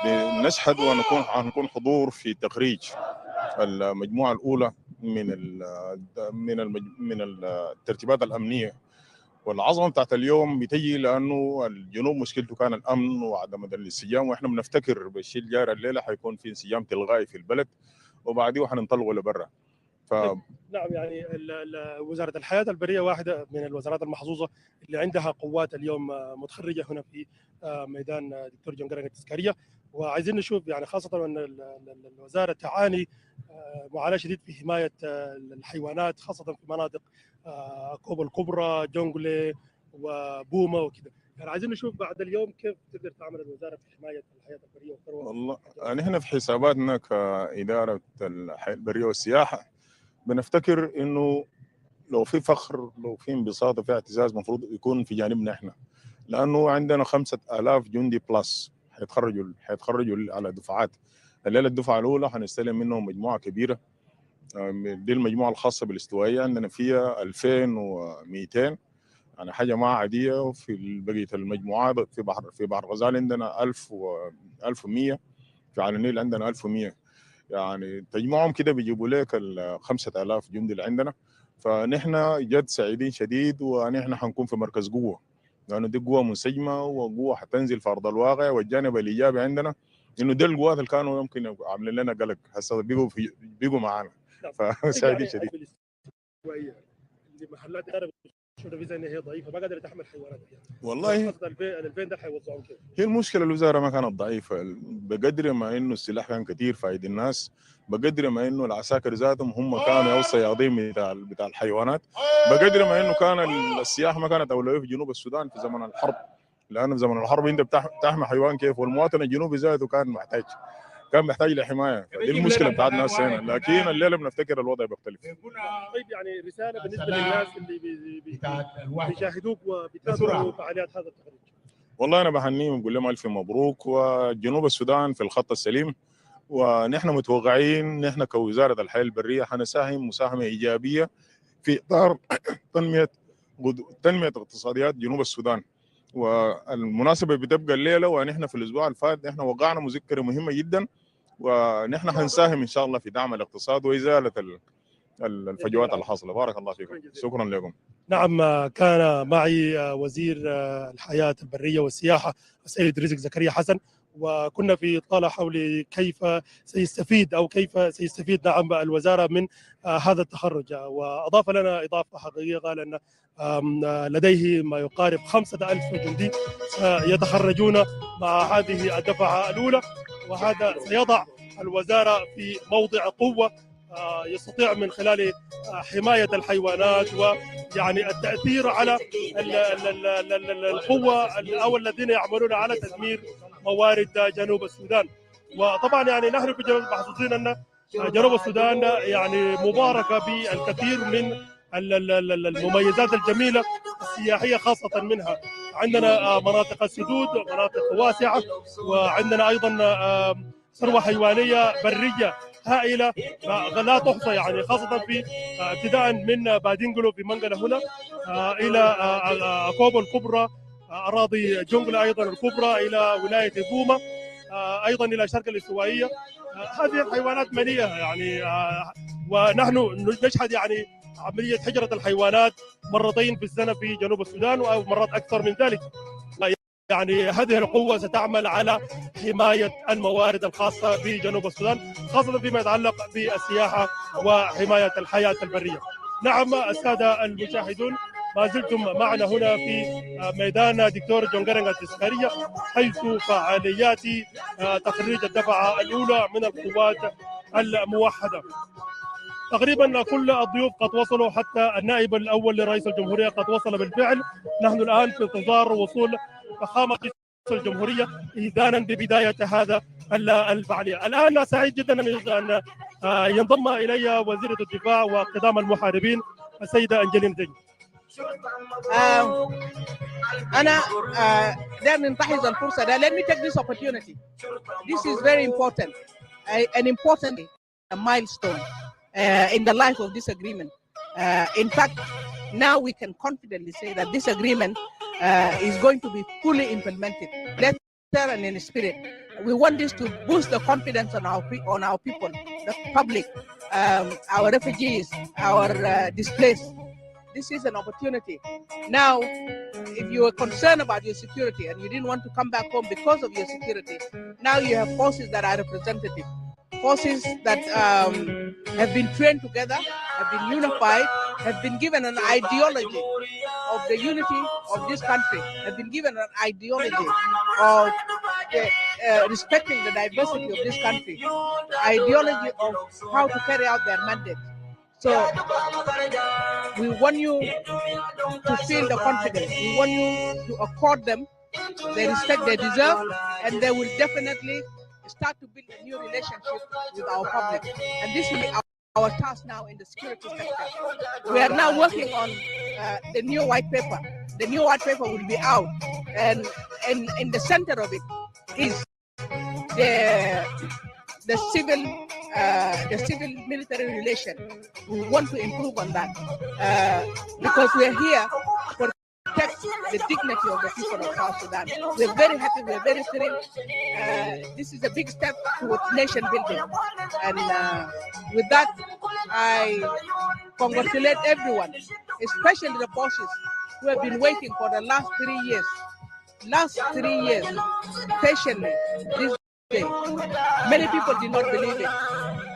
بنشهد ونكون حضور في تخريج المجموعة الأولى من الترتيبات الأمنية والعظمه بتاعت اليوم بتجي لانه الجنوب مشكلته كان الامن وعدم الانسجام، واحنا بنفتكر بالشيء الجاري الليله حيكون في انسجام تلغائي في البلد وبعديه حننطلقوا لبرا. نعم، يعني وزارة الحياة البرية واحدة من الوزارات المحظوظة اللي عندها قوات اليوم متخرجة هنا في ميدان دكتور جون جرانج التذكارية، وعايزين نشوف يعني خاصة أن الوزارة تعاني معاناة شديد في حماية الحيوانات، خاصة في مناطق كوبا الكبرى، جونجلي وبوما وكذا. يعني عايزين نشوف بعد اليوم كيف تقدر تعمل الوزارة في حماية الحياة البرية والثروة. والله يعني احنا في حساباتنا كإدارة الحياة البرية والسياحة بنفتكر انه لو في فخر، لو في انبساط وفي اعتزاز، المفروض يكون في جانبنا احنا، لانه عندنا 5000 جندي بلس حيتخرجوا على دفعات. الليله الدفعه الاولى حنستلم منهم مجموعه كبيره، دي المجموعه الخاصه بالاستوائيه، عندنا فيها 2200 يعني حاجه ما عاديه. وفي بقيه المجموعات في بحر غزال عندنا 1100، في على النيل عندنا 1100. يعني تجمعهم كده بيجيبوا لك ال 5000 جندي اللي عندنا. فنحن جد سعيدين شديد، ونحن حنكون في مركز قوه، لانه دي قوه منسجمه وقوه حتنزل في ارض الواقع. والجانب الايجابي عندنا انه دي القوات اللي كانوا يمكن عاملين لنا قلق هسه بيجوا معانا، فسعيدين شديد. اللي محلات شو فيزا ان هي ضعيفه ما قادره تحمل حيوانات يعني. والله ال2000 ده حيوزعوهم كيف؟ هي المشكله الوزاره ما كانت ضعيفه، بقدر ما انه السلاح كان كثير في ايدي الناس، بقدر ما انه العساكر ذاتهم هم كانوا يوصوا صيادين بتاع الحيوانات، بقدر ما انه كان السياحه ما كانت اولويه في جنوب السودان في زمن الحرب، لانه في زمن الحرب انت بتحمي حيوان كيف، والمواطن الجنوبي ذاته كان محتاج لحمايه. دي المشكله بتاعت الناس هنا، لكن الليله بنفتكر الوضع بيختلف. طيب يعني رساله بالنسبه للناس اللي بيشاهدوك وبيتابعوا فعاليات هذا التخرج. والله انا بهنيهم وبقول لهم الف مبروك، وجنوب السودان في الخط السليم، ونحن متوقعين نحن كوزاره الحياه البريه حنساهم مساهمه ايجابيه في اطار تنميه اقتصاديات جنوب السودان. والمناسبه بتبقى الليله، ونحن في الاسبوع اللي فات نحن وقعنا مذكره مهمه جدا، ونحن حنساهم ان شاء الله في دعم الاقتصاد وازاله الفجوات اللي حاصله. بارك الله فيكم، شكرا لكم. نعم، كان معي وزير الحياة البرية والسياحة السيد رزق زكريا حسن، وكنا في إطالة حول كيف سيستفيد نعم الوزارة من هذا التخرج. وأضاف لنا إضافة حقيقية، قال أن لديه ما يقارب 5000 جندي يتخرجون مع هذه الدفعة الأولى، وهذا سيضع الوزارة في موضع قوة يستطيع من خلال حماية الحيوانات ويعني التأثير على القوة أو الذين يعملون على تدمير موارد جنوب السودان. وطبعا يعني نحن في جنوب محظوظين أن جنوب السودان يعني مباركة بالكثير من المميزات الجميلة السياحية، خاصة منها عندنا مناطق السدود، مناطق واسعة، وعندنا أيضا ثروة حيوانية برية هائلة لا تحصى، يعني خاصة في ابتداء من بادينجلو في منقلة هنا إلى كوبا الكبرى، أراضي جونجلا أيضا الكبرى، إلى ولاية بوما، أيضا إلى شرق الاستوائية. هذه الحيوانات مليئة يعني، ونحن نشهد يعني عملية هجرة الحيوانات مرتين في السنة في جنوب السودان أو مرات أكثر من ذلك. يعني هذه القوة ستعمل على حماية الموارد الخاصة بجنوب السودان، خاصة فيما يتعلق بالسياحة وحماية الحياة البرية. نعم السادة المشاهدون، ما زلتم معنا هنا في ميدان دكتور جون جرانج التذكارية، حيث فعاليات تخريج الدفعة الأولى من القوات الموحدة. تقريبا كل الضيوف قد وصلوا، حتى النائب الأول لرئيس الجمهورية قد وصل بالفعل. نحن الآن في انتظار وصول فخامة رئيس الجمهورية إذانا ببداية هذا الفعالية. الآن سعيد جدا أن ينضم إلي وزيرة الدفاع وقدام المحاربين السيدة أنجلين زين. أنا دائما ننتهز الفرصة ده. Let me take this opportunity. This is very important, an important milestone in the life of this agreement. In fact, now we can confidently say that this agreement is going to be fully implemented, letter and in spirit. We want this to boost the confidence on our people, the public, our refugees, our displaced. This is an opportunity. Now, if you are concerned about your security and you didn't want to come back home because of your security, now you have forces that are representative, forces that have been trained together, have been unified, have been given an ideology of the unity of this country, have been given an ideology of respecting the diversity of this country, ideology of how to carry out their mandate. So we want you to feel the confidence. We want you to accord them the respect they deserve, and they will definitely start to build a new relationship with our public. And this will be our task now in the security sector. We are now working on the new white paper. The new white paper will be out, and in the center of it is the civil military relation. We want to improve on that because we are here to protect the dignity of the people of South Sudan. We're very happy, we're very thrilled. This is a big step towards nation building. And with that, I congratulate everyone, especially the bosses who have been waiting for the last 3 years. Patiently, this day. Many people did not believe it.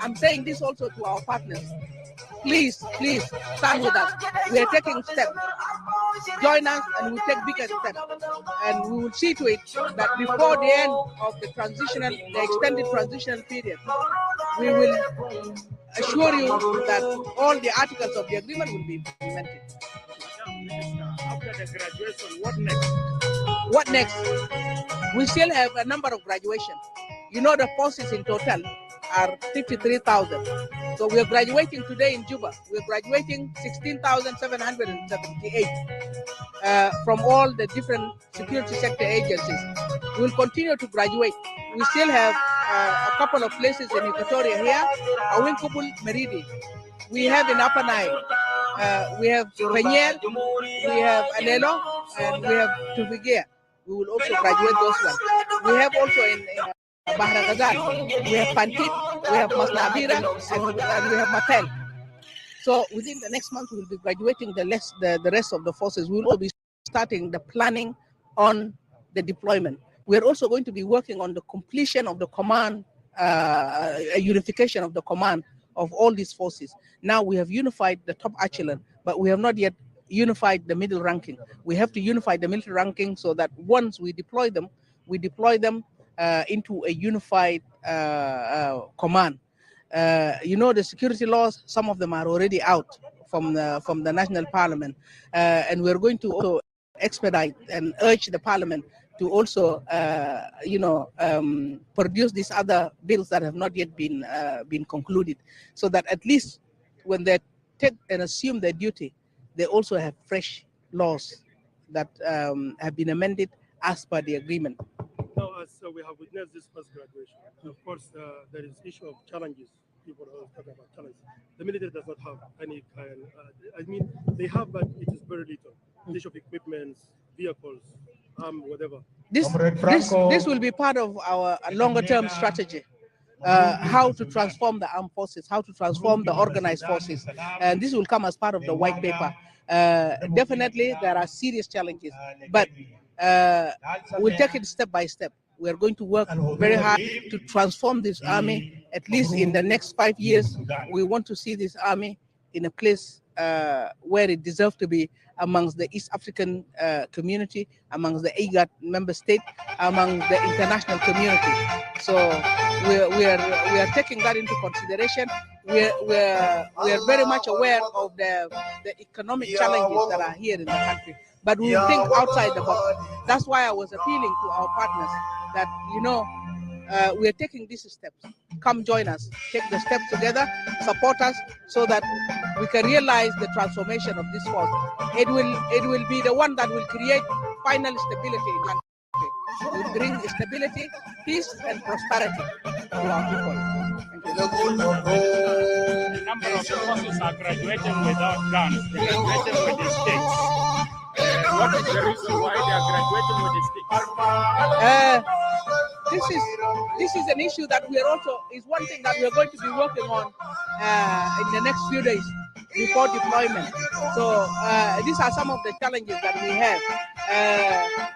I'm saying this also to our partners. Please stand with us. We are taking steps. Join us and we'll take bigger steps. And we will see to it that before the end of the extended transitional period, we will assure you that all the articles of the agreement will be implemented. After the graduation, what next? What next? We still have a number of graduations. You know, the forces in total are 53,000. So we are graduating today in Juba. We are graduating 16,778 from all the different security sector agencies. We will continue to graduate. We still have a couple of places in Equatoria here, Awinkubul, Meridi. We have in Upper Nile. We have Peniel, we have Alelo, and we have Tuvigea. We will also graduate those ones. We have also in Bahra Ghazal, we have Pantit, we have Masnabira, and we have Matel. So within the next month, we will be graduating the rest of the forces. We will also be starting the planning on the deployment. We are also going to be working on the completion of the command, a unification of the command of all these forces. Now we have unified the top echelon, but we have not yet unified the middle ranking. We have to unify the middle ranking so that once we deploy them into a unified command. You know, the security laws, some of them are already out from the National Parliament, and we're going to also expedite and urge the Parliament to also, produce these other bills that have not yet been concluded, so that at least when they take and assume their duty, they also have fresh laws that have been amended as per the agreement. Now, as we have witnessed this first graduation, of course, there is issue of challenges. People are talking about challenges. The military does not have any kind. They have, but it is very little. The issue of equipment, vehicles, whatever. This will be part of our longer-term strategy. How to transform the armed forces, how to transform the organized forces, and this will come as part of the white paper. Definitely, there are serious challenges, but we'll take it step by step. We are going to work very hard to transform this army. At least in the next 5 years, we want to see this army in a place where it deserves to be, amongst the East African community, amongst the IGAD member state, among the international community. So we are taking that into consideration. We are very much aware of the economic challenges that are here in the country, but we will think outside the box. That's why I was appealing to our partners that, we are taking these steps. Come join us, take the steps together, support us, so that we can realize the transformation of this force. It will be the one that will create final stability in the country. It will bring stability, peace, and prosperity to our people. Thank you. The number of forces are graduating without guns. They're graduating with the sticks. What is the reason why they are graduating with the sticks? This is an issue that we are also, is one thing that we are going to be working on in the next few days. before deployment. So these are some of the challenges that we have.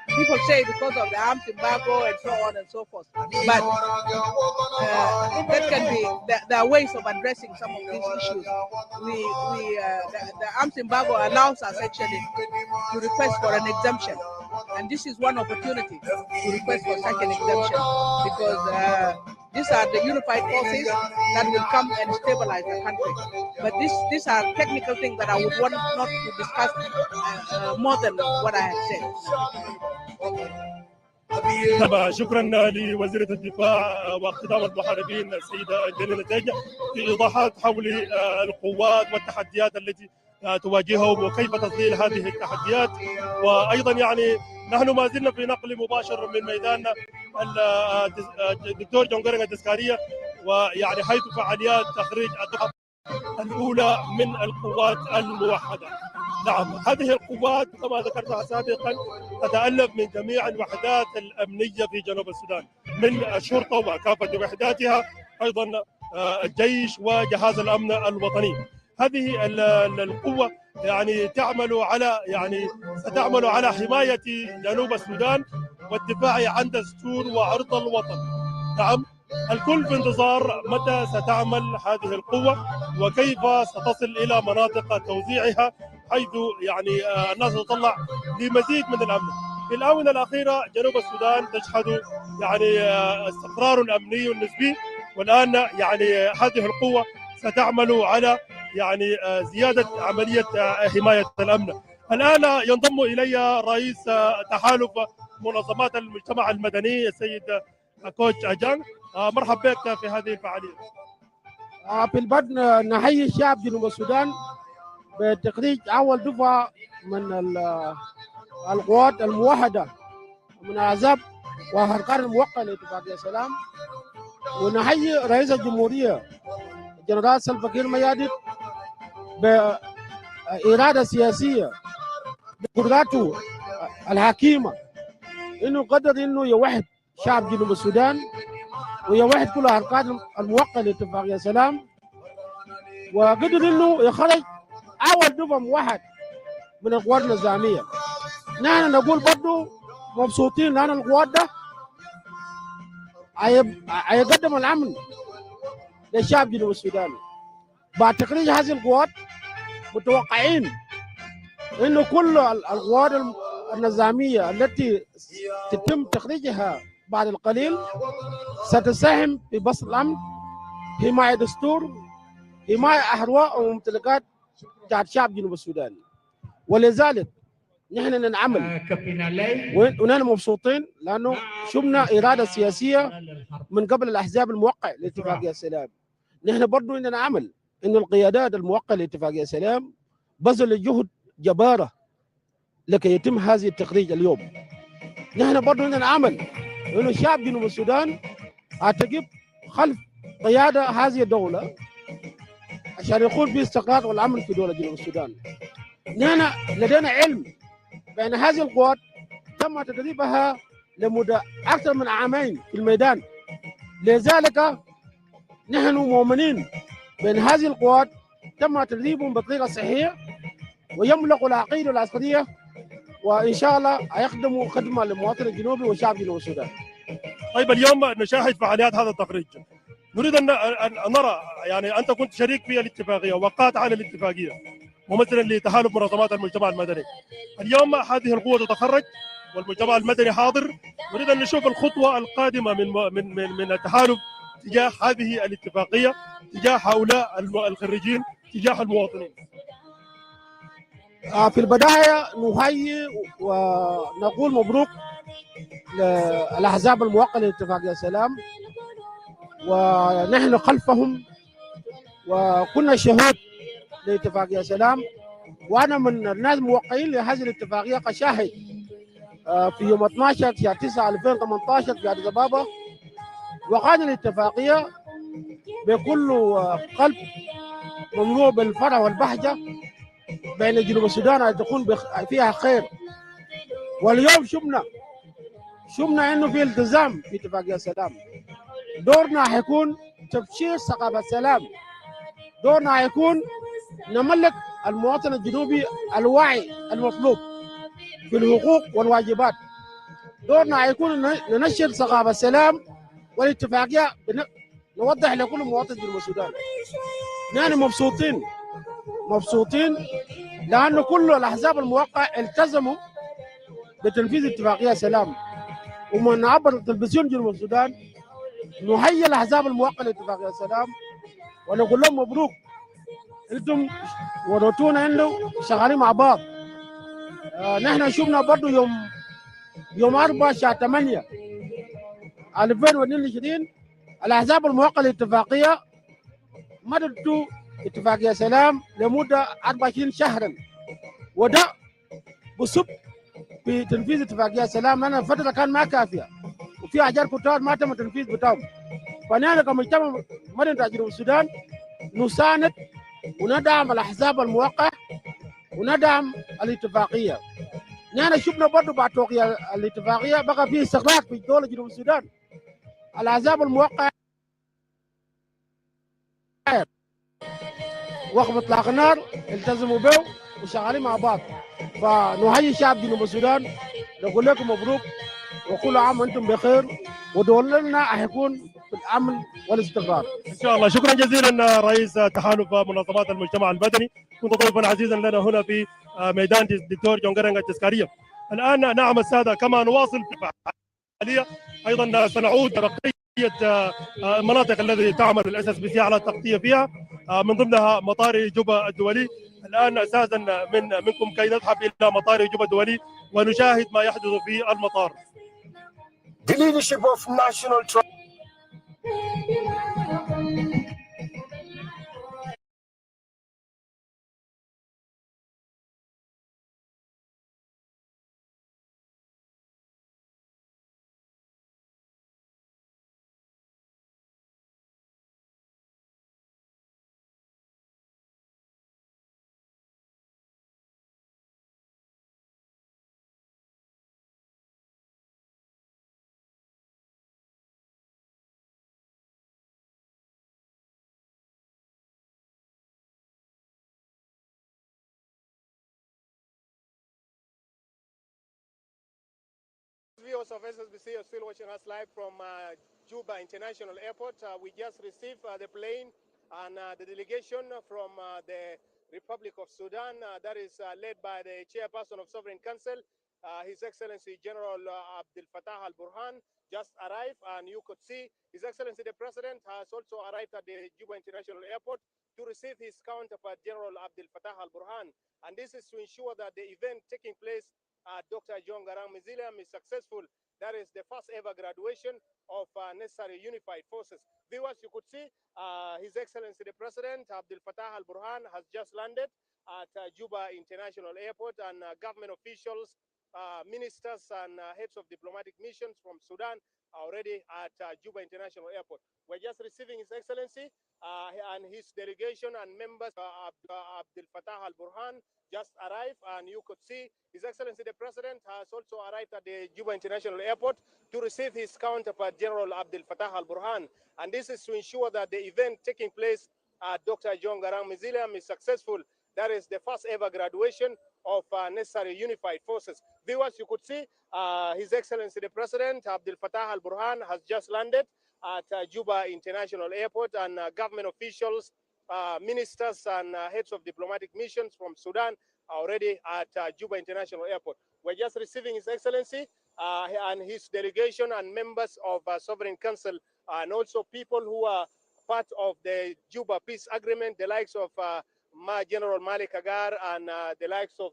People say because of the arms embargo and so on and so forth, but that can be there are ways of addressing some of these issues. The arms embargo allows us actually to request for an exemption, and this is one opportunity to request for such an exemption because these are the unified forces that will come and stabilize the country. But these are technical things that I would want not to discuss more than what I have said. شكرا لوزيرة الدفاع واقتدام المحاربين السيدة جليلة تاجة في ايضاحات حول القوات والتحديات التي تواجههم وكيف تظليل هذه التحديات. وايضا يعني نحن ما زلنا في نقل مباشر من ميدان الدكتور جون جرنج التذكارية، ويعني حيث فعاليات تخريج الدفعة الأولى من القوات الموحدة. نعم، هذه القوات كما ذكرتها سابقا تتألف من جميع الوحدات الأمنية في جنوب السودان، من الشرطة وكافة وحداتها، أيضا الجيش وجهاز الأمن الوطني. هذه القوة يعني ستعمل على حماية جنوب السودان والدفاع عن دستور وعرض الوطن. نعم، الكل في انتظار متى ستعمل هذه القوة وكيف ستصل إلى مناطق توزيعها، حيث يعني الناس تتطلع لمزيد من الأمن. في الآونة الأخيرة جنوب السودان تشهد يعني استقرار أمني نسبي، والآن يعني هذه القوة ستعمل على يعني زيادة عملية حماية الأمن. الآن ينضم إلي رئيس تحالف منظمات المجتمع المدني السيد كوتش أجان. مرحبا بك في هذه الفعالية. في البدء نحيي الشعب جنوب السودان بتخريج أول دفعة من القوات الموحدة من أحزاب وحركات الموقعة لاتفاقية السلام، ونحيي رئيس الجمهورية الجنرال سلفا كير مياديت بإرادة سياسية بقدراته الحكيمة إنه قدر إنه يوحد شعب جنوب السودان ويوحد كل الحركات الموقعة لاتفاقية السلام، وقدر إنه يخرج أول دفعة موحد من القوات النظامية. نحن نقول برضو مبسوطين لأن القوات ده هيقدم الأمن للشعب جنوب السودان. بعد تخريج هذه القوات متوقعين إنه كل القوات النظامية التي تتم تخريجها بعد القليل ستساهم في بسط الأمن، حماية دستور، حماية أحرواء وممتلكات بتاعت شعب جنوب السودان. ولذلك نحن نعمل ونحن مبسوطين لأنه شفنا إرادة سياسية من قبل الأحزاب الموقعة لاتفاقية السلام. نحن برضو نعمل إن القيادات الموقعة لاتفاقية السلام بذلوا جهد جبارة لكي يتم هذه التخريج اليوم. نحن برضو نعمل إنه الشعب جنوب السودان هتقف خلف قيادة هذه الدولة عشان يكون في استقرار والأمن في دولة جنوب السودان. نحن لدينا علم بأن هذه القوات تم تدريبها لمدة أكثر من عامين في الميدان، لذلك نحن مؤمنين بأن هذه القوات تم تدريبهم بطريقة صحيحة ويملكوا العقيدة العسكرية، وإن شاء الله هيخدموا خدمة للمواطن الجنوبي وشعب جنوب السودان. طيب اليوم نشاهد فعاليات هذا التخريج، نريد أن نرى يعني أنت كنت شريك في الاتفاقية وقعت على الاتفاقية ممثلا لتحالف منظمات المجتمع المدني. اليوم هذه القوة تتخرج والمجتمع المدني حاضر، نريد أن نشوف الخطوة القادمة من التحالف تجاه هذه الاتفاقية، تجاه هؤلاء الخريجين، تجاه المواطنين. في البداية نهيئ ونقول مبروك للأحزاب الموقعة لاتفاقية السلام، ونحن خلفهم وكنا شهود لاتفاقية السلام، وأنا من الناس الموقعين لهذه الاتفاقية كشاهد في يوم 12 شهر 9 2018 في أديس أبابا. وقعنا الاتفاقية بكل قلب مملوء بالفرح والبهجة بين جنوب السودان أن تكون فيها خير. واليوم شفنا انه في التزام في اتفاقية السلام. دورنا حيكون تبشير ثقافة السلام، دورنا حيكون نملك المواطن الجنوبي الوعي المطلوب في الحقوق والواجبات. دورنا هيكون ننشر ثقافة السلام والاتفاقية، نوضح لكل مواطن جنوب السودان. نحن مبسوطين لأنه كل الأحزاب الموقعة التزموا بتنفيذ اتفاقية سلام، ومن عبر تلفزيون جنوب السودان نهيئ الأحزاب الموقعة لاتفاقية سلام ونقول لهم مبروك، انتم ورطونا انه شغالين مع بعض. نحن شفنا برضه يوم 4 شهر 8 2022 الاحزاب الموقعه للاتفاقيه مددوا اتفاقيه سلام لمده 24 شهرا، وده بصب في تنفيذ اتفاقيه سلام لان الفتره كان ما كافيه وفي احجار كتار ما تم التنفيذ بتاعهم. فنحن كمجتمع مدني جنوب السودان نساند وندعم الاحزاب الموقعه وندعم الاتفاقيه. نحن شفنا برضه بعد توقيع الاتفاقيه بقى في استغراق في دوله جنوب السودان. الاحزاب الموقعه وقف اطلاق النار التزموا به وشغالين مع بعض. فنهيئ شعب جنوب السودان نقول لكم مبروك وكل عام وانتم بخير، ودولنا حيكون في الامن والاستقرار ان شاء الله. شكرا جزيلا رئيس تحالف منظمات المجتمع المدني، كنت ضيفا عزيزا لنا هنا في ميدان الدكتور جون جرانج التذكاريه. الان نعم الساده كما نواصل الفعاليه ايضا سنعود بقيه المناطق التي تعمل الاس اس بي سي على التغطيه فيها، من ضمنها مطار جوبا الدولي. الان اساسا منكم كي نذهب الى مطار جوبا الدولي ونشاهد ما يحدث في المطار. The leadership of national Viewers of SSBC are still watching us live from Juba International Airport. We just received the plane and the delegation from the Republic of Sudan that is led by the chairperson of Sovereign Council, His Excellency General Abdel Fattah al-Burhan, just arrived, and you could see His Excellency the President has also arrived at the Juba International Airport to receive his counterpart General Abdel Fattah al-Burhan. And this is to ensure that the event taking place Dr. John Garang Museum is successful. That is the first ever graduation of necessary unified forces. Viewers, you could see His Excellency the President Abdel Fattah al-Burhan has just landed at Juba International Airport, and government officials, ministers and heads of diplomatic missions from Sudan are already at Juba International Airport. We're just receiving His Excellency and his delegation and members Abdel Fattah al-Burhan just arrived, and you could see His Excellency the President has also arrived at the Juba International Airport to receive his counterpart General Abdel Fattah al-Burhan. And this is to ensure that the event taking place at Dr. John Garang Museum is successful. That is the first ever graduation of necessary unified forces. Viewers, you could see His Excellency the President Abdel Fattah al-Burhan has just landed at Juba International Airport, and government officials, ministers and heads of diplomatic missions from Sudan are already at Juba International Airport. We're just receiving His Excellency and his delegation and members of Sovereign Council, and also people who are part of the Juba Peace Agreement, the likes of General Malik Agar and the likes of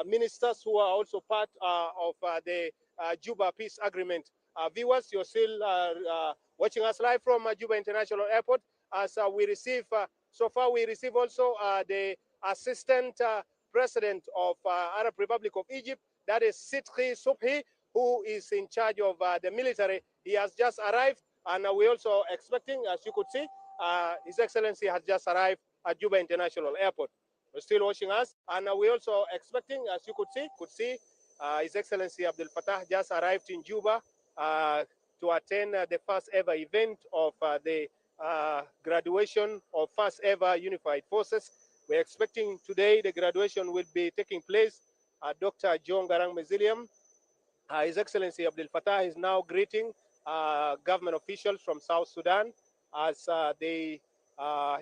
ministers who are also part of the Juba Peace Agreement. Viewers, you're still watching us live from Juba International Airport as we receive, so far we receive also the Assistant President of Arab Republic of Egypt, that is Sidqi Subhi, who is in charge of the military. He has just arrived, and we're also expecting, as you could see, His Excellency has just arrived at Juba International Airport. We're still watching us, and we're also expecting, as you could see, His Excellency Abdel Fattah just arrived in Juba to attend the first ever event of the graduation of first ever unified forces. We're expecting today the graduation will be taking place at Dr. John Garang Mausoleum. His Excellency Abdel Fattah is now greeting government officials from South Sudan as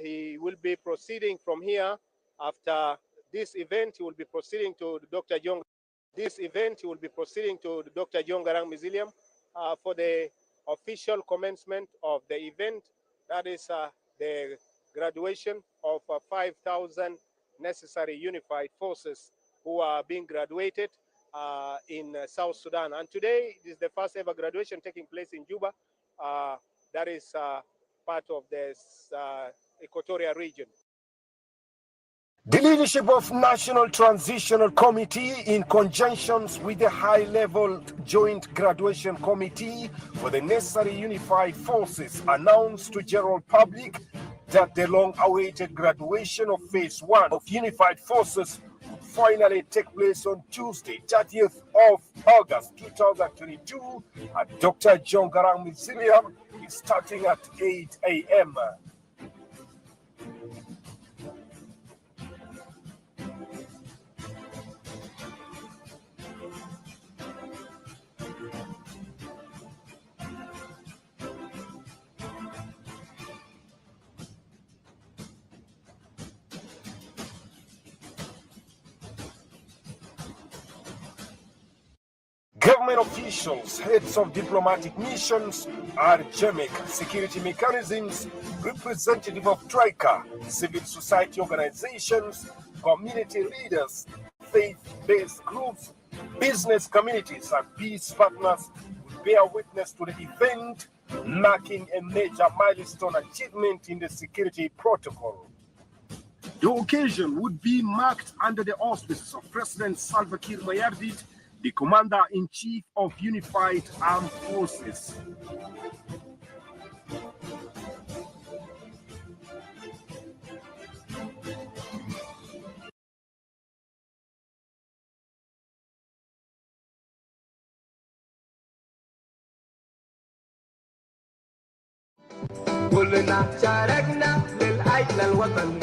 he will be proceeding from here. After this event, he will be proceeding to Dr. John. This event, he will be proceeding to the Dr. John Garang Mausoleum for the official commencement of the event. That is the graduation of 5,000 necessary unified forces who are being graduated in South Sudan. And today is the first ever graduation taking place in Juba. That is part of this Equatorial region. The leadership of National Transitional Committee, in conjunction with the high-level Joint Graduation Committee for the necessary unified forces, announced to general public that the long-awaited graduation of Phase 1 of unified forces would finally take place on Tuesday, 30th of August 2022 at Dr. John Garang Mausoleum, starting at 8 a.m. Government officials, heads of diplomatic missions, academic security mechanisms, representative of TRICA, civil society organizations, community leaders, faith-based groups, business communities, and peace partners will bear witness to the event, marking a major milestone achievement in the security protocol. The occasion would be marked under the auspices of President Salva Kiir Mayardit, the Commander-in-Chief of Unified Armed Forces. كلنا شاركنا للأجل الوطن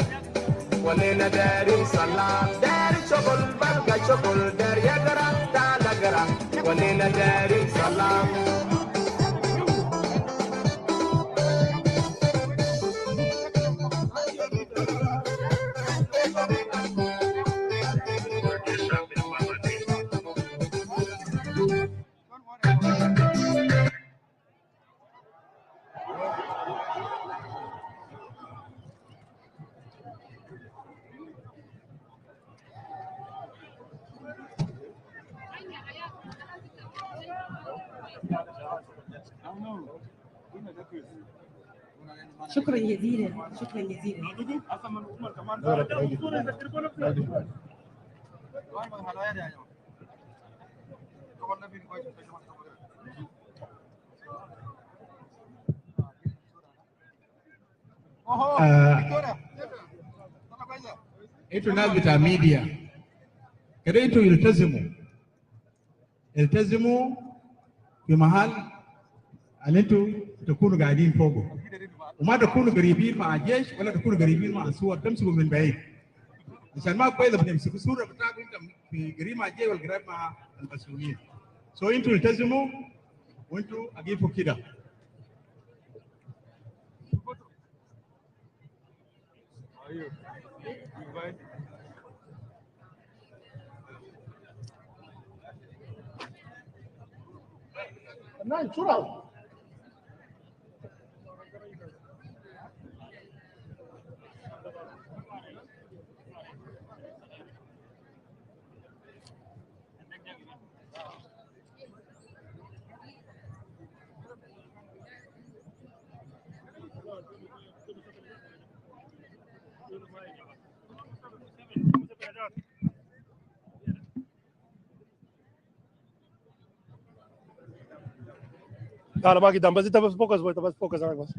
ولينا داري صلاة داري شغل بلقى شغل داري يقرأ تعال اقرأ ولينا داري صلاة شكرا جزيلا شكرا جزيلا انتوا ناس بتاع ميديا كده انتوا التزموا في محل اللي انتوا تكونوا قاعدين فوقه وما تكونوا قريبين مع الجيش ولا تكونوا قريبين مع الصور تمسكوا من بعيد عشان ما كويس بنمسك الصوره بتاعكم انت في قريب مع الجيش والقريب مع المسؤولين. سو انتوا التزموا وانتوا اقيفوا كده. نعم شو انا ما قدام بس انت بس فوكس بس فوكس عليك بس.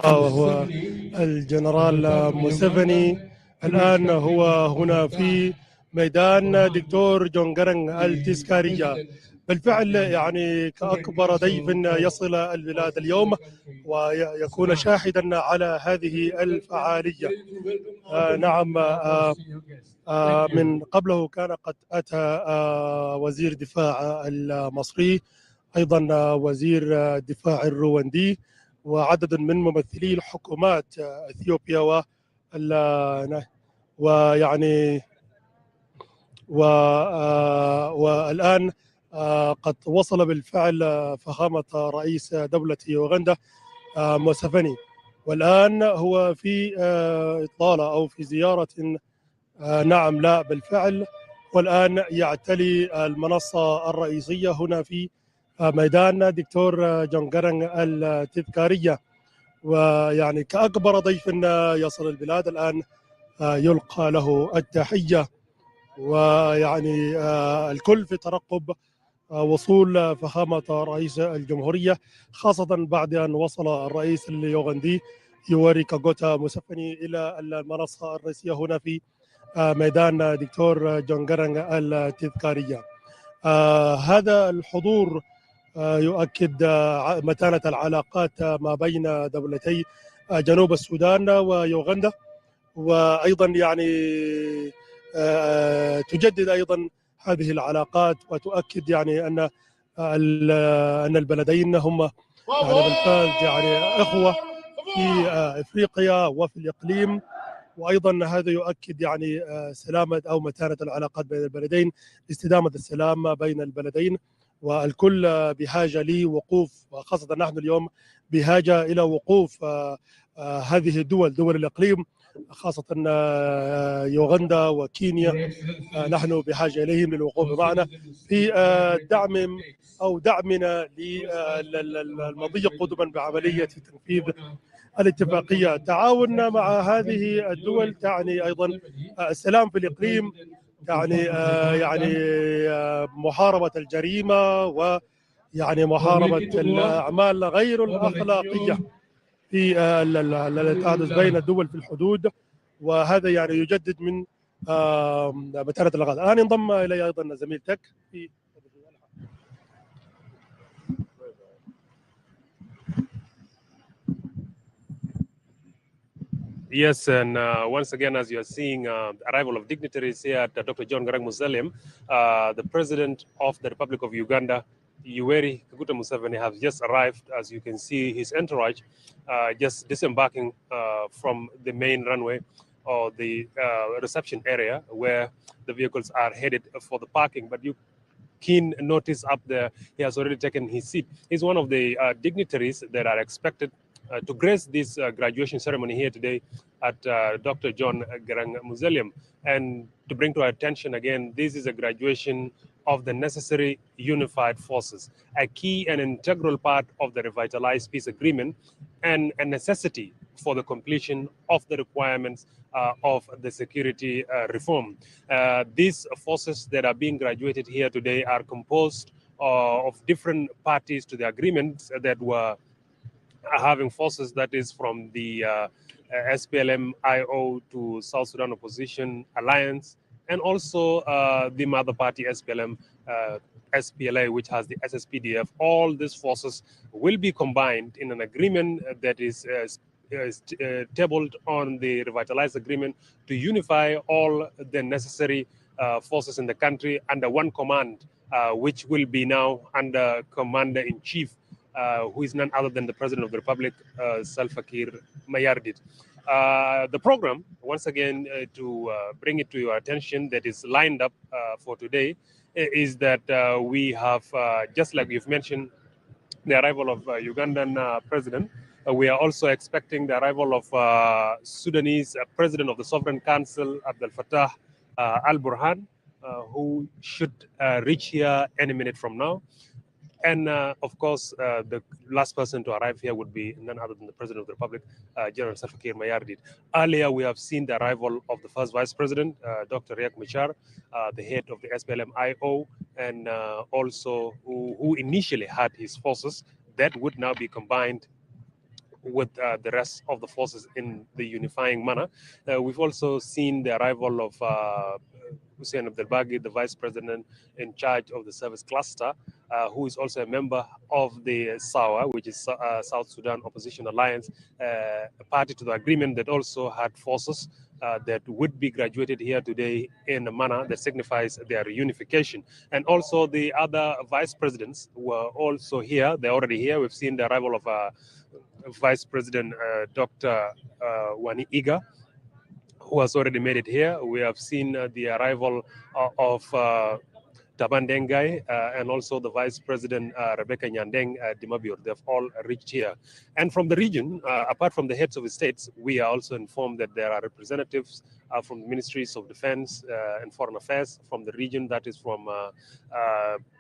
وهو الجنرال موسيفني. الآن هو هنا في ميدان دكتور جون جرنج التذكارية. بالفعل يعني كأكبر ضيف يصل البلاد اليوم ويكون شاهدا على هذه الفعالية. نعم، من قبله كان قد أتى وزير دفاع المصري، أيضا وزير الدفاع الرواندي، وعدد من ممثلي الحكومات اثيوبيا ويعني والآن قد وصل بالفعل فخامة رئيس دولة يوغندا موسيفني، والآن هو في إطلالة أو في زيارة. نعم، لا بالفعل، والآن يعتلي المنصة الرئيسية هنا في ميدان دكتور جون جرنج التذكارية. ويعني كأكبر ضيف يصل البلاد الآن يلقى له التحية، ويعني الكل في ترقب وصول فخامة رئيس الجمهورية، خاصة بعد أن وصل الرئيس اليوغندي يوري كاغوتا موسيفني إلى المنصة الرئيسية هنا في ميدان دكتور جون جرنج التذكارية. هذا الحضور يؤكد متانة العلاقات ما بين دولتي جنوب السودان ويوغندا، وأيضا يعني تجدد أيضا هذه العلاقات وتؤكد يعني أن البلدين هم يعني بالفعل يعني إخوة في إفريقيا وفي الإقليم، وايضا هذا يؤكد يعني سلامه او متانه العلاقات بين البلدين، استدامه السلام بين البلدين، والكل بحاجه لوقوف، وخاصه نحن اليوم بحاجه الى وقوف هذه الدول، دول الاقليم، خاصه يوغندا وكينيا. نحن بحاجه اليهم للوقوف معنا في دعم او دعمنا للمضي قدما بعمليه تنفيذ الاتفاقية. التعاون مع هذه الدول تعني أيضا السلام في الإقليم، يعني محاربة الجريمة، ويعني محاربة الأعمال غير الأخلاقية في التي تحدث بين الدول في الحدود، وهذا يعني يجدد من متانة العلاقات. الآن انضم إلي أيضا زميل تك في Yes, and once again, as you are seeing the arrival of dignitaries here at Dr. John Garang Museum, the President of the Republic of Uganda, Yoweri Kaguta Museveni, has just arrived. As you can see, his entourage just disembarking from the main runway or the reception area where the vehicles are headed for the parking. But you keen notice up there, he has already taken his seat. He's one of the dignitaries that are expected to grace this graduation ceremony here today at Dr. John Garang Museum. And to bring to our attention again, this is a graduation of the necessary unified forces, a key and integral part of the revitalized peace agreement and a necessity for the completion of the requirements of the security reform. These forces that are being graduated here today are composed of different parties to the agreements that were having forces, that is from the SPLM-IO to South Sudan Opposition Alliance, and also the mother party SPLM, SPLA, which has the SSPDF. All these forces will be combined in an agreement that is tabled on the revitalized agreement to unify all the necessary forces in the country under one command, which will be now under Commander-in-Chief, who is none other than the President of the Republic, Salva Kiir Mayardit. The program, once again, to bring it to your attention, that is lined up for today, is that we have, just like you've mentioned, the arrival of Ugandan President. We are also expecting the arrival of Sudanese President of the Sovereign Council, Abdel Fattah al-Burhan, who should reach here any minute from now. And of course, the last person to arrive here would be none other than the President of the Republic, General Salva Kiir Mayardit. Earlier, we have seen the arrival of the first Vice President, Dr. Riek Machar, the head of the SPLM-IO, and also who initially had his forces that would now be combined with the rest of the forces in the unifying manner. We've also seen the arrival of Hussein Abdelbagi, the Vice President in charge of the service cluster, who is also a member of the SAWA, which is South Sudan Opposition Alliance, a party to the agreement that also had forces that would be graduated here today in a manner that signifies their reunification. And also the other vice presidents were also here. They're already here. We've seen the arrival of Vice President Dr. Wani Iga, who has already made it here. We have seen the arrival of Taban Dengai and also the Vice President Rebecca Nyandeng Dimabior. They've all reached here. And from the region, apart from the heads of states, we are also informed that there are representatives from the Ministries of Defense and Foreign Affairs from the region, that is from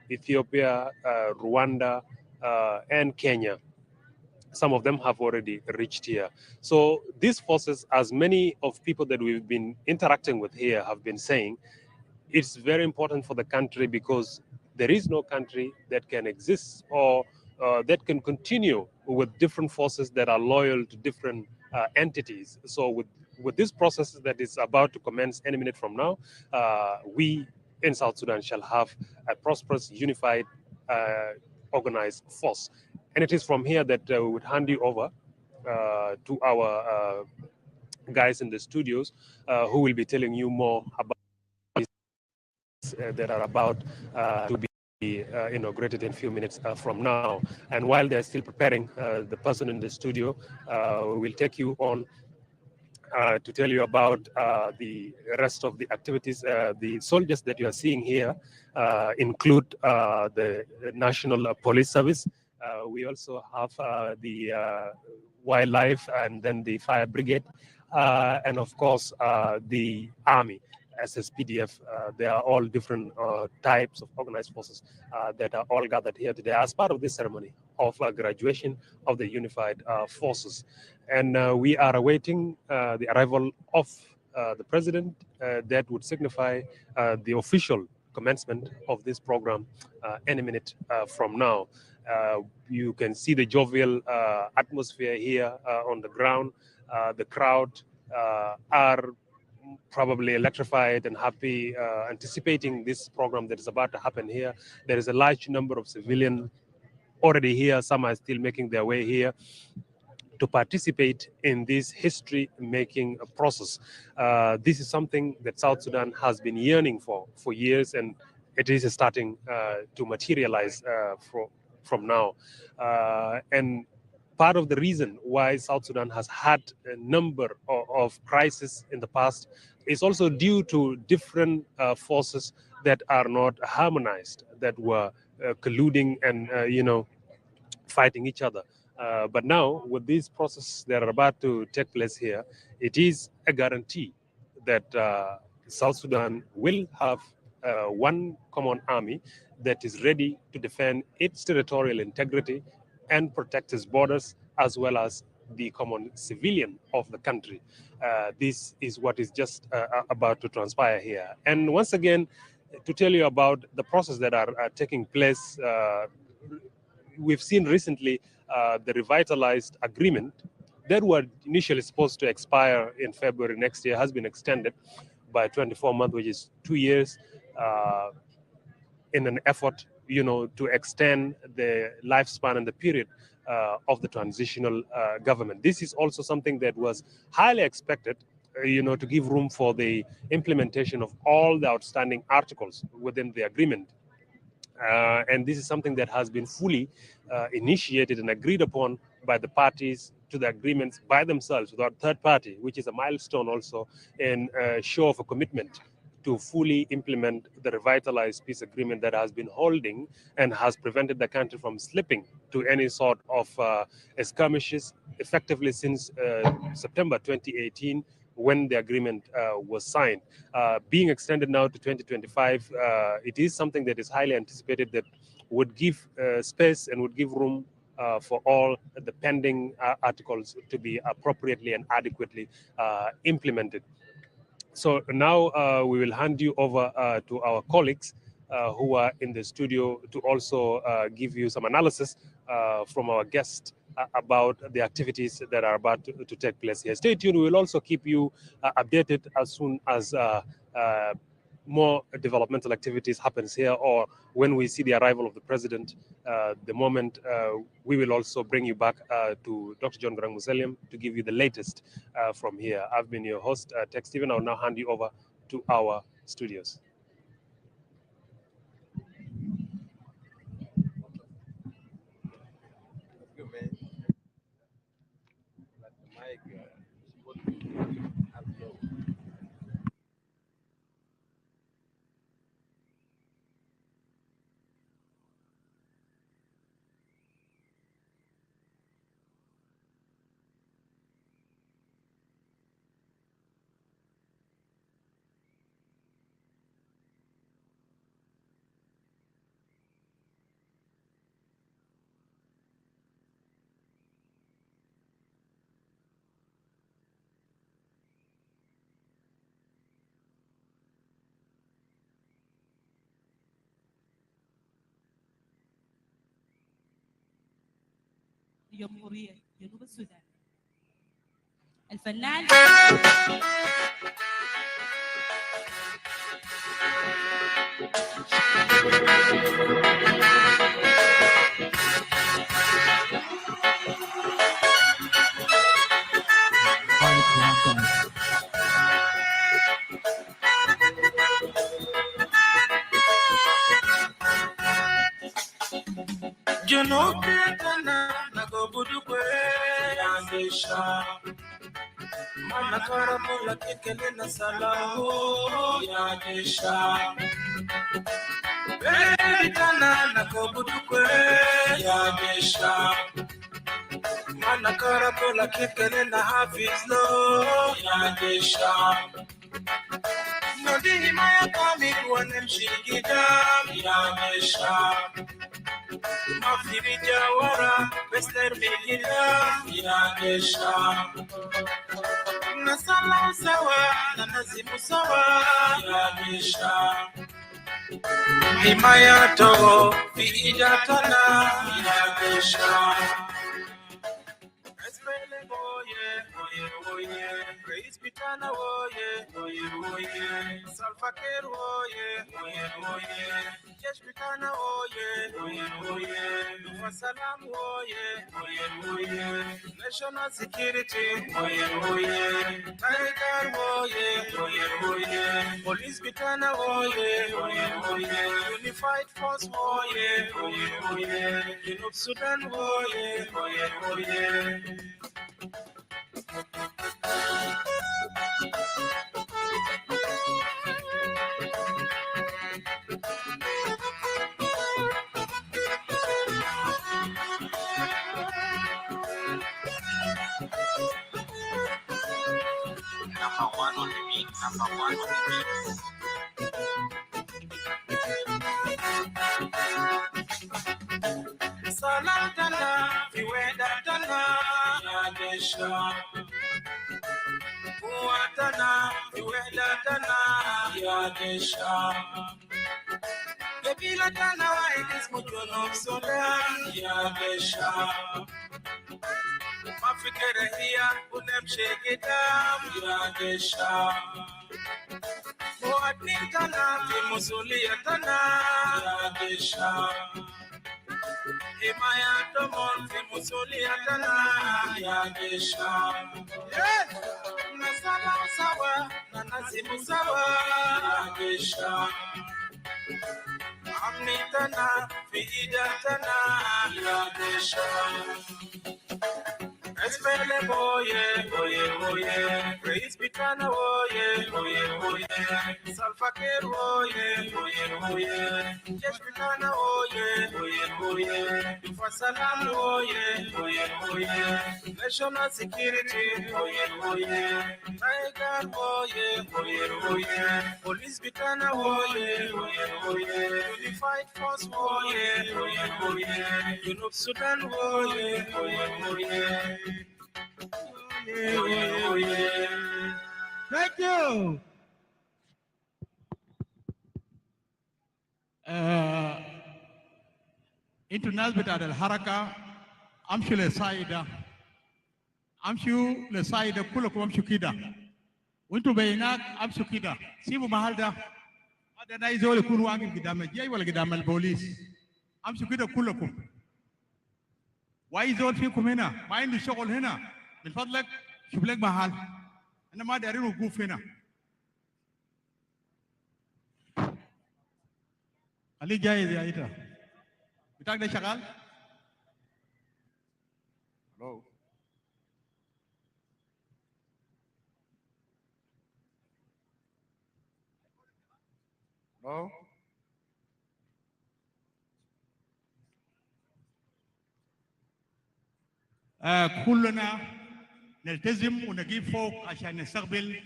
Ethiopia, Rwanda, and Kenya. Some of them have already reached here. So these forces, as many of people that we've been interacting with here have been saying, it's very important for the country because there is no country that can exist or that can continue with different forces that are loyal to different entities. So with this process that is about to commence any minute from now, we in South Sudan shall have a prosperous, unified, organized force. And it is from here that we would hand you over to our guys in the studios who will be telling you more about that are about to be inaugurated in a few minutes from now. And while they're still preparing, the person in the studio will take you on to tell you about the rest of the activities. The soldiers that you are seeing here include the National Police Service. We also have the wildlife and then the fire brigade, and of course the army. SSPDF, they are all different types of organized forces that are all gathered here today as part of this ceremony of graduation of the unified forces. And we are awaiting the arrival of the president that would signify the official commencement of this program any minute from now. You can see the jovial atmosphere here on the ground. The crowd are probably electrified and happy, anticipating this program that is about to happen here. There is a large number of civilians already here. Some are still making their way here to participate in this history-making process. This is something that South Sudan has been yearning for years, and it is starting to materialize from now. And part of the reason why South Sudan has had a number of crises in the past is also due to different forces that are not harmonized, that were colluding and fighting each other. But now, with these processes that are about to take place here, it is a guarantee that South Sudan will have one common army that is ready to defend its territorial integrity and protect its borders, as well as the common civilian of the country. This is what is just about to transpire here. And once again, to tell you about the process that are taking place, we've seen recently the revitalized agreement that were initially supposed to expire in February next year has been extended by 24 months, which is 2 years, in an effort, to extend the lifespan and the period of the transitional government. This is also something that was highly expected, to give room for the implementation of all the outstanding articles within the agreement. And this is something that has been fully initiated and agreed upon by the parties to the agreements by themselves without third party, which is a milestone also and a show of a commitment to fully implement the revitalized peace agreement that has been holding and has prevented the country from slipping to any sort of skirmishes effectively since September 2018, when the agreement was signed. Being extended now to 2025, it is something that is highly anticipated that would give space and would give room for all the pending articles to be appropriately and adequately implemented. So now we will hand you over to our colleagues who are in the studio to also give you some analysis from our guest about the activities that are about to take place here. Stay tuned. We will also keep you updated as soon as more developmental activities happens here, or when we see the arrival of the president. The moment we will also bring you back to Dr. John Garang Museum to give you the latest from here. I've been your host, Tech Steven. I'll now hand you over to our studios. جمهورية جنوب السودان الفنان Juno Ketana, Nagobudukwe, Yandisha. Manakara Mula Kikelina Salahu, Yandisha. Beritana, Nagobudukwe, Yandisha. Manakara Mula Kikelina Hafizlo, Yandisha. Nodini Maya Kami, Wanemshigidam, Yandisha. Mafiri Jawara, Bester Mihila, Yagesha. Nasala Sawa, Nanazimu Sawa, Yagesha. Himaya Togo, Vijatana, Yagesha. Espele Boye, Boye, Boye, Praise Pitana, Boye, Boye, Boye, Salfaker, Boye, Boye, Boye. Pitana, oye, oye, oye, Wasalam, oye, oye, oye, national security, oye, oye, Tiger, oye, oye, oye, police Pitana, oye, oye, oye, unified force, oye, oye, oye, Junub Sudan, oye, oye, oye. Number one on the beat, number one on the beat. Salam Tana, Fiweda Tana, Yadesha. Kuatana, Fiweda Tana, Yadesha. Gabila Tana, it is Mujon of Sudan, Yadesha. Mafikere here, unem shegedam, Yadesha. Moadni Tana, Musuli Tana, Yadesha. Himaya Tomon, Musuli Tana, Yadesha. Nasala Sawa, Nanazimu Sawa, Yadesha. Amnitana, Vidatana, Yadesha. Espele boye, boye, boye, praise Pitana, boye, boye, boye, Salfaker, boye, boye, boye, Jesh Pitana, boye, boye, boye, Fasalam, boye, boye, boye, national security, boye, boye, Tiger, boye, boye, boye, police Pitana, boye, boye, boye, unified force, boye, boye, boye, Junub Sudan, boye, boye, boye. Thank you. Into Nazbet al Haraka, امشوا للسايد ده، امشوا للسايد ده كلكم امشوا كده، وانتوا بينات امشوا كده، سيبوا محل ده. هذا لا يزول يكون واقف قدام الجاي ولا قدام البوليس. امشوا كده كلكم. واي زول فيكم هنا ما عنده شغل هنا، من فضلك شوف لك محل. انا ما دارين وقوف هنا. خليه جاهز يا ايتا. بتاعك ده شغال؟ الو. الو. كلنا نلتزم ونجيب فوق عشان نستقبل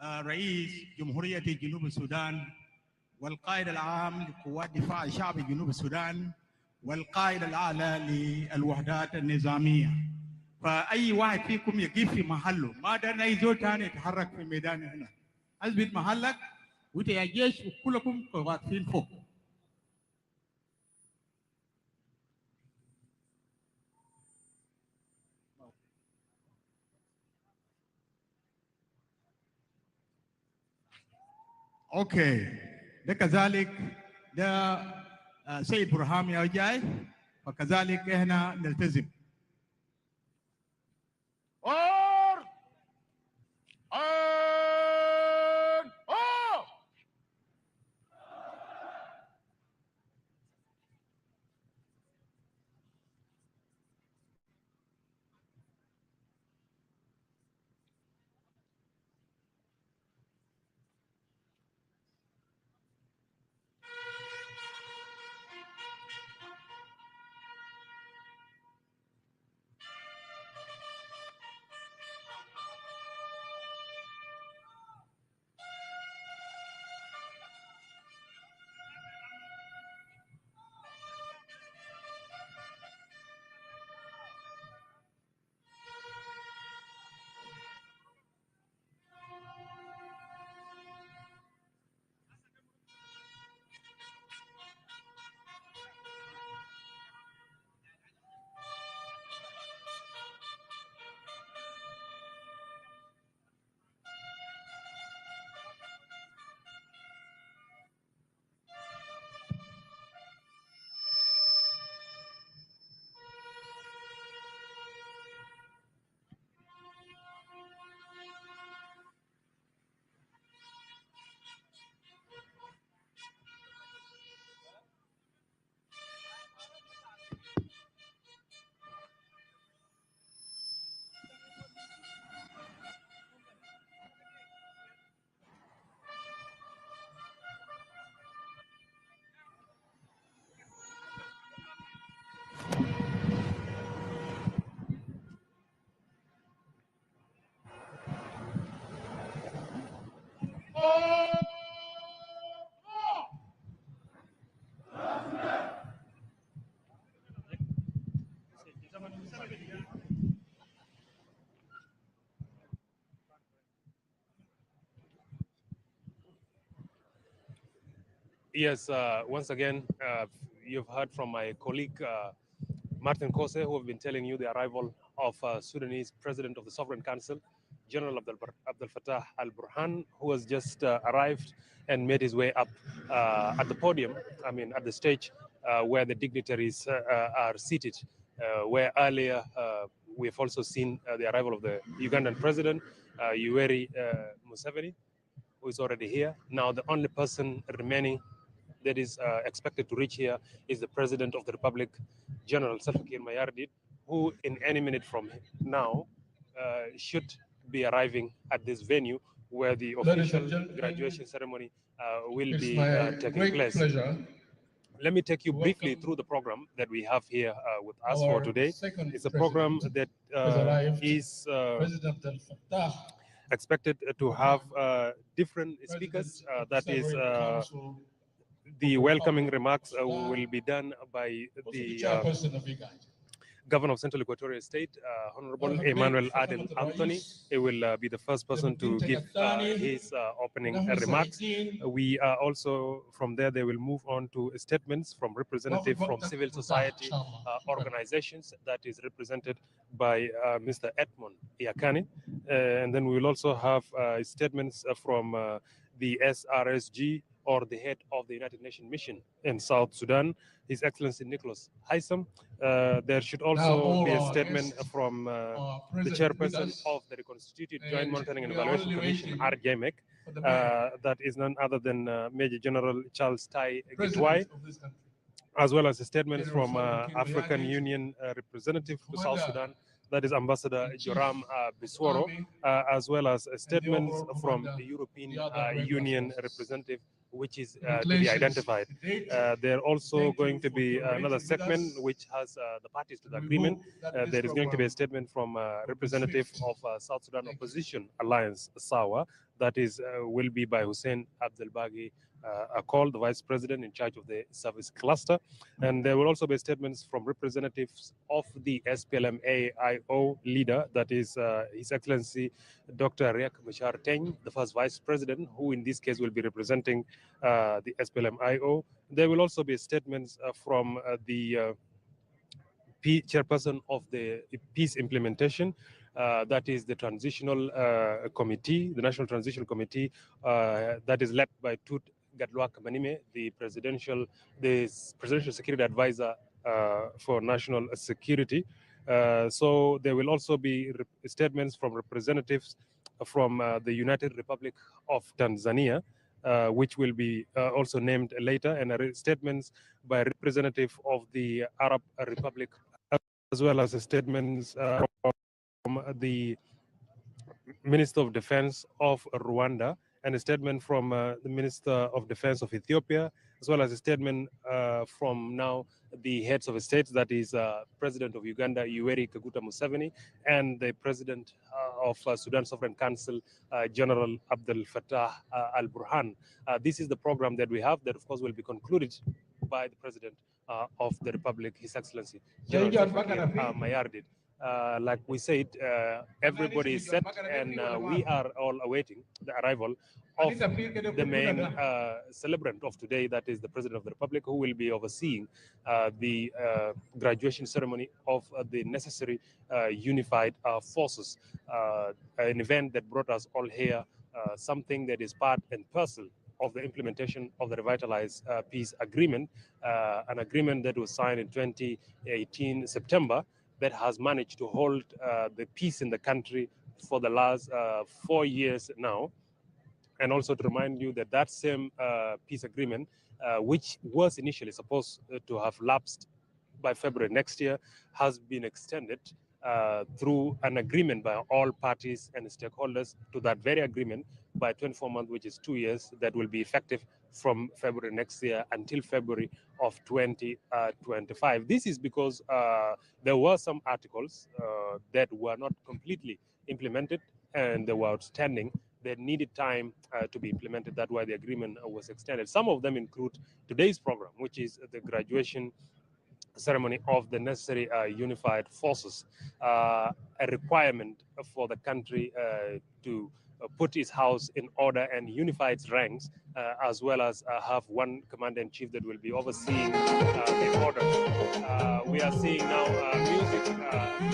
رئيس جمهورية جنوب السودان والقائد العام لقوات دفاع الشعب جنوب السودان والقائد الأعلى للوحدات النظامية. فأي واحد فيكم يقف في محله، ما دام أي زول ثاني يتحرك في الميدان هنا. اثبت محلك وأنت يا جيش وكلكم واقفين فوق. اوكي، ده كذلك ده سيد برهام يا جاي، فكذلك احنا نلتزم. Yes, once again, you've heard from my colleague Martin Kose, who have been telling you the arrival of Sudanese President of the Sovereign Council, General Abdel Fattah al-Burhan, who has just arrived and made his way up at the podium, at the stage where the dignitaries are seated, where earlier we've also seen the arrival of the Ugandan President, Yoweri Museveni, who is already here. Now, the only person remaining that is expected to reach here is the President of the Republic, General Salva Kiir Mayardit, who in any minute from now should be arriving at this venue where the official graduation ceremony will be taking place. Pleasure. Let me take you briefly through the program that we have here with us for today. It's a program that is expected to have different speakers. That is the welcoming remarks will be done by the Governor of Central Equatorial State, Honorable Emmanuel Aden Anthony. He will be the first person to give his opening remarks. We also, from there, they will move on to statements from representatives from civil society organizations that is represented by Mr. Edmond Iakani. And then we will also have statements from the SRSG, or the head of the United Nations mission in South Sudan, His Excellency Nicholas Haysom. There should also be a statement from the chairperson of the Reconstituted Joint Monitoring and Evaluation Commission, RJMEC, that is none other than Major General Charles Tai Gitwai, as well as a statement from African Union representative to South Sudan, that is Ambassador Joram Biswaro, as well as statements from the European Union representative, which is to be identified. There also going to be another segment which has the parties to the agreement. There is going to be a statement from representative of South Sudan Opposition Alliance, SAWA, that is will be by Hussein Abdelbagi Akol, the Vice President in charge of the service cluster. And there will also be statements from representatives of the SPLM-AIO leader, that is His Excellency Dr. Riek Machar Teng, the first Vice President, who in this case will be representing the SPLM-AIO. There will also be statements from the chairperson of the peace implementation, that is the transitional committee, the National Transitional Committee, that is led by Tut Gadluak Manime, the presidential security advisor for national security. So there will also be statements from representatives from the United Republic of Tanzania, which will be also named later, and statements by representative of the Arab Republic, as well as statements from the Minister of Defense of Rwanda, and a statement from the Minister of Defense of Ethiopia, as well as a statement from now the heads of states, that is President of Uganda, Yoweri Kaguta Museveni, and the President of Sudan Sovereign Council, General Abdel Fattah al-Burhan. This is the program that we have that, of course, will be concluded by the President of the Republic, His Excellency, General Mayardit. Like we said, everybody is set, and we are all awaiting the arrival of the main celebrant of today, that is the President of the Republic, who will be overseeing the graduation ceremony of the necessary unified forces, an event that brought us all here, something that is part and parcel of the implementation of the revitalized peace agreement, an agreement that was signed in 2018 September, that has managed to hold the peace in the country for the last 4 years now. And also to remind you that that same peace agreement, which was initially supposed to have lapsed by February next year, has been extended through an agreement by all parties and stakeholders to that very agreement by 24 months, which is 2 years, that will be effective from February next year until February of 2025. This is because there were some articles that were not completely implemented, and they were outstanding, that needed time to be implemented. That's why the agreement was extended. Some of them include today's program, which is the graduation ceremony of the necessary unified forces, a requirement for the country to put its house in order and unify its ranks, as well as have one commander-in-chief that will be overseeing the order. We are seeing now music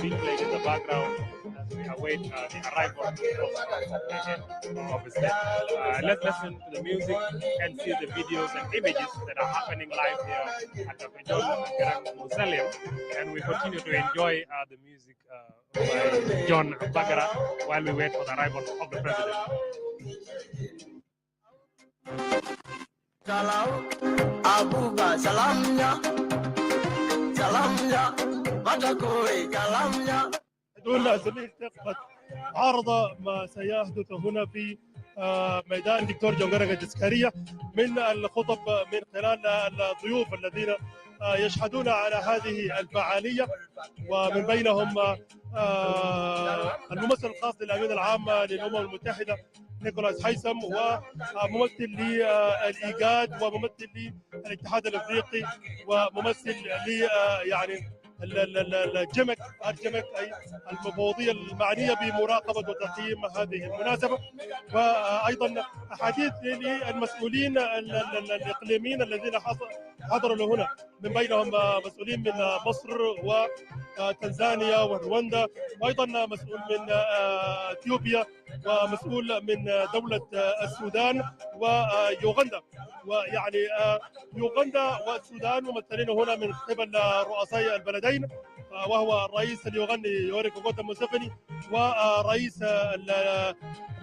being played in the background as we await the arrival of the state. Let's listen to the music and see the videos and images that are happening live here at Dr. John Garang Museum, and we continue to enjoy the music by John Bagara while we wait for the arrival of the president. Salam, Abuba, salamnya, salamnya, Badakoi, kalamnya. دون سبيل تقبل عرض ما سيحدث هنا في ميدان دكتور جون جرانج الجسكرية من الخطب من خلال الضيوف الذين يشهدون على هذه الفعالية، ومن بينهم الممثل الخاص للأمين العام للأمم المتحدة نيكولاس هيثم، وممثل للإيجاد، وممثل للاتحاد الأفريقي، وممثل ل يعني الجمك أي المفوضية المعنية بمراقبة وتقييم هذه المناسبة، وأيضا أحاديث للمسؤولين الإقليميين الذين حضروا لهنا، من بينهم مسؤولين من مصر وتنزانيا ورواندا، وأيضا مسؤول من إثيوبيا، ومسؤول من دولة السودان ويوغندا. ويعني يوغندا والسودان ممثلين هنا من قبل رؤساء البلدين، وهو الرئيس اليوغندي يوري كوغوتا موسيفني، ورئيس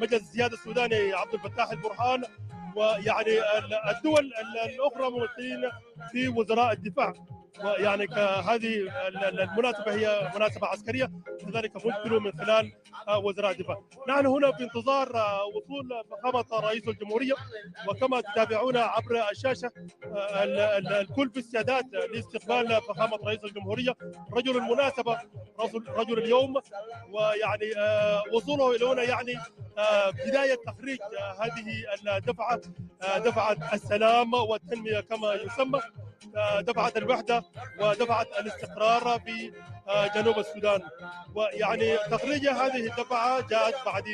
مجلس السيادة السوداني عبد الفتاح البرهان، ويعني الدول الأخرى ممثلين في وزراء الدفاع. ويعني هذه المناسبة هي مناسبة عسكرية، لذلك مثلوا من خلال وزراء الدفاع. نحن هنا في انتظار وصول فخامة رئيس الجمهورية، وكما تتابعون عبر الشاشة الكل في استعداد لاستقبال فخامة رئيس الجمهورية، رجل المناسبة، رجل اليوم. ويعني وصوله إلى هنا يعني بداية تخريج هذه الدفعة، دفعة السلام والتنمية كما يسمى، دفعة الوحدة ودفعة الاستقرار في جنوب السودان. ويعني تخريج هذه الدفعة جاءت بعد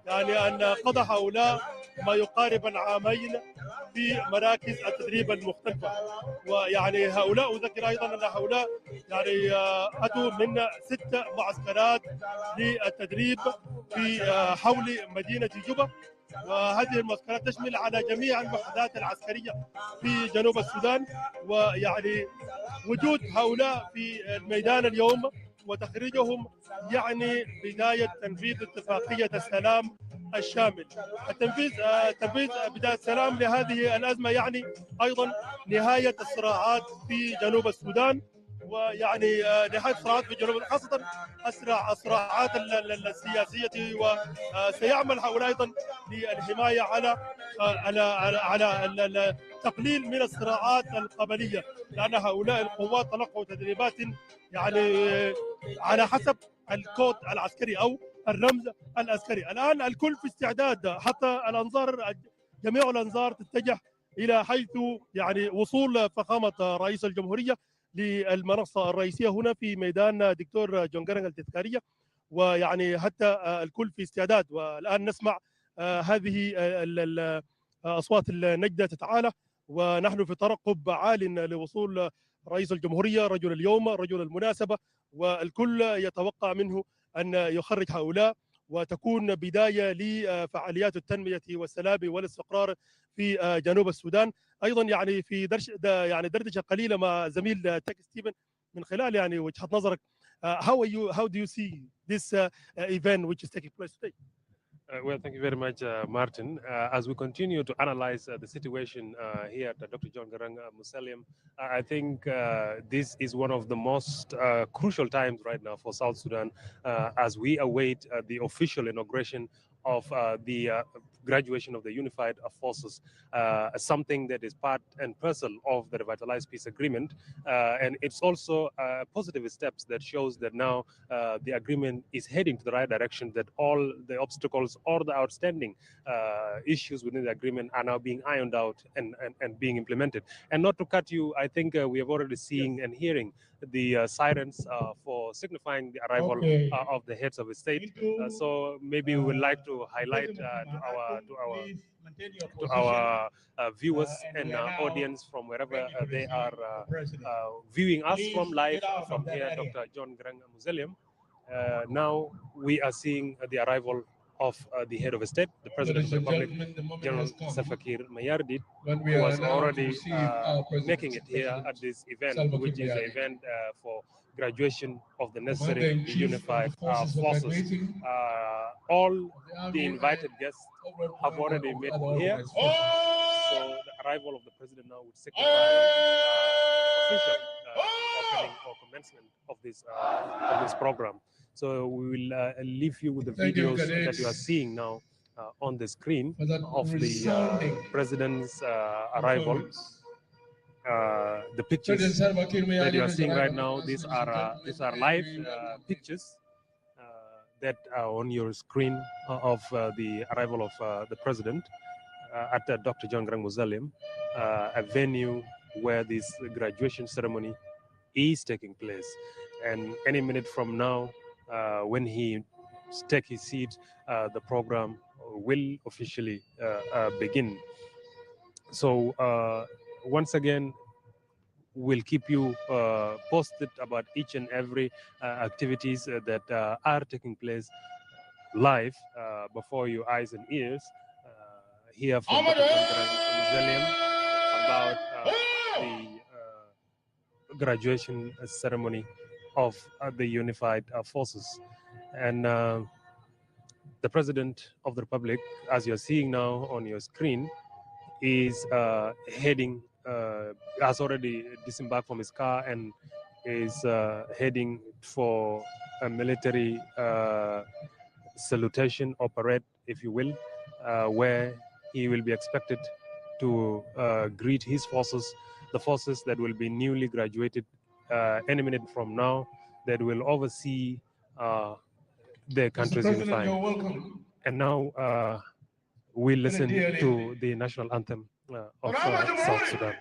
يعني أن قضى هؤلاء ما يقارب العامين في مراكز التدريب المختلفة. ويعني هؤلاء أذكر أيضا أن هؤلاء يعني أتوا من 6 معسكرات للتدريب في حول مدينة جوبا، وهذه المعسكرات تشمل على جميع الوحدات العسكرية في جنوب السودان. ويعني وجود هؤلاء في الميدان اليوم وتخريجهم يعني بداية تنفيذ اتفاقية السلام الشامل. تنفيذ بداية السلام لهذه الأزمة يعني أيضا نهاية الصراعات في جنوب السودان، ويعني نهاية الصراعات في جنوب، خاصة الصراعات السياسية. وسيعمل هؤلاء أيضا للحماية على تقليل من الصراعات القبلية، لأن هؤلاء القوات تلقوا تدريبات يعني على حسب الكود العسكري أو الرمز العسكري. الآن الكل في استعداد، حتى جميع الأنظار تتجه إلى حيث يعني وصول فخامة رئيس الجمهورية للمنصة الرئيسية هنا في ميدان دكتور جون جرانغ التذكارية. ويعني حتى الكل في استعداد. والآن نسمع هذه أصوات النجدة تتعالى، ونحن في ترقب عال لوصول رئيس الجمهورية، رجل اليوم، رجل المناسبة، والكل يتوقع منه أن يخرج هؤلاء وتكون بداية لفعاليات التنمية والسلام والاستقرار في جنوب السودان. أيضا يعني في دردشة قليلة مع زميل تك ستيفن من خلال يعني وجهة نظرك، how do you see this event which is taking place today? Well, thank you very much, Martin. As we continue to analyze the situation here at Dr. John Garang Museum, I think this is one of the most crucial times right now for South Sudan as we await the official inauguration of the graduation of the unified forces, something that is part and parcel of the revitalized peace agreement. And it's also positive steps that shows that now the agreement is heading to the right direction, that all the obstacles or the outstanding issues within the agreement are now being ironed out and being implemented. And not to cut you, I think we have already seen and hearing the sirens for signifying the arrival of the heads of the state. So maybe we would like to highlight to our viewers and audience from wherever they are viewing us from live from here, Dr. John Garang Museum. Now we are seeing the arrival of the head of the state, the President of the Republic, General Salva Kiir Mayardit, who was already making it here at this event, which is the event for graduation of the necessary unified forces. All the invited guests have already met here, so the arrival of the president now would signify the official opening or commencement of this program. So we will leave you with the videos that you are seeing now on the screen of the president's arrival. The pictures that you are seeing right now, these are live pictures that are on your screen of the arrival of the president at the Dr. John Garang Museum, a venue where this graduation ceremony is taking place. And any minute from now, when he takes his seat, the program will officially begin. So once again, we'll keep you posted about each and every activities that are taking place live before your eyes and ears. Here from Dr. Museum about the graduation ceremony of the unified forces. And the President of the Republic, as you're seeing now on your screen, is heading, has already disembarked from his car and is heading for a military salutation or parade, if you will, where he will be expected to greet his forces, the forces that will be newly graduated any minute from now, that will oversee their country's unifying. And now we'll listen to the national anthem of South Sudan.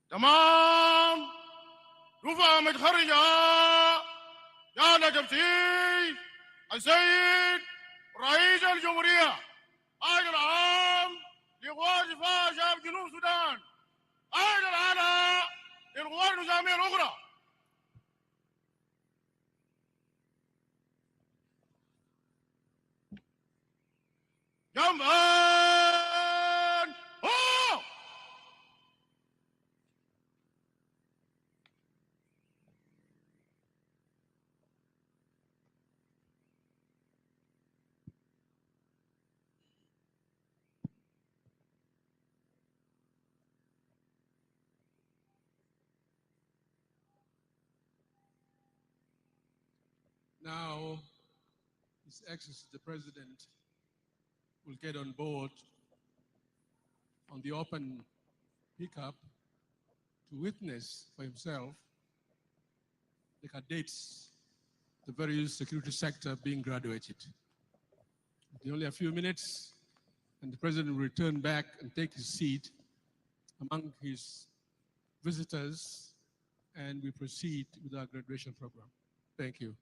تمام رفع متخرجة يا نجمتي السيد رئيس الجمهورية قائد العام لقوات دفاع شعب جنوب السودان قائد الأعلى للقوات النظامية الأخرى جنبان هو Now, His Excellency the President will get on board on the open pickup to witness for himself the cadets, the various security sector being graduated. In only a few minutes, and the President will return back and take his seat among his visitors, and we proceed with our graduation program. Thank you.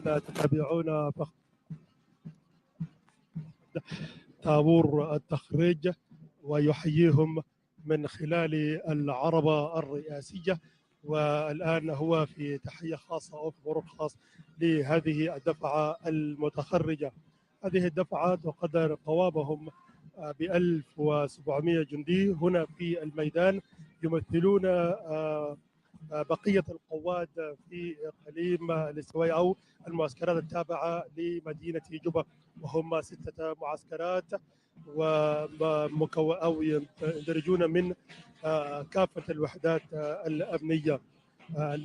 لا تتابعون فقط طابور التخريج ويحييهم من خلال العربة الرئاسية، والآن هو في تحية خاصة أو في مرور خاص لهذه الدفعة المتخرجة. هذه الدفعة تقدر قوامهم ب 1700 جندي هنا في الميدان، يمثلون بقية القوات في إقليم الاستواء أو المعسكرات التابعة لمدينة جوبا، وهم 6 معسكرات أو يندرجون من كافة الوحدات الأمنية.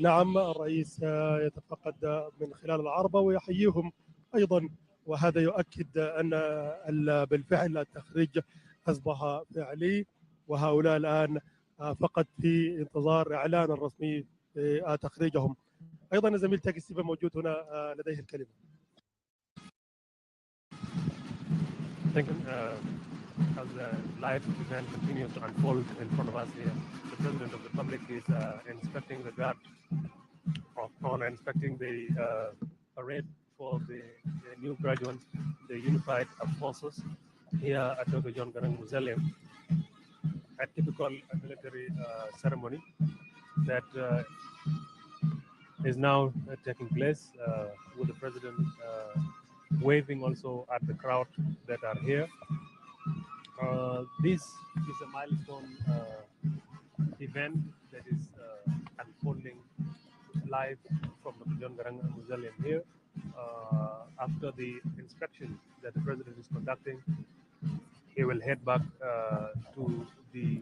نعم، الرئيس يتفقد من خلال العربة ويحييهم أيضا، وهذا يؤكد أن بالفعل التخريج أصبح فعلي، وهؤلاء الآن فقط في انتظار إعلان الرسمي تخريجهم. أيضا الزميل تاكي ستيفن موجود هنا لديه الكلمة. Thank you. As the live event continues to unfold in front of us here, the President of the Republic is inspecting the guard on inspecting the parade for the new graduates, the unified forces here at Dr. John Garang Mausoleum. A typical military ceremony that is now taking place with the President waving also at the crowd that are here. This is a milestone event that is unfolding live from the John Garang Mausoleum here. After the inspection that the President is conducting, he will head back to the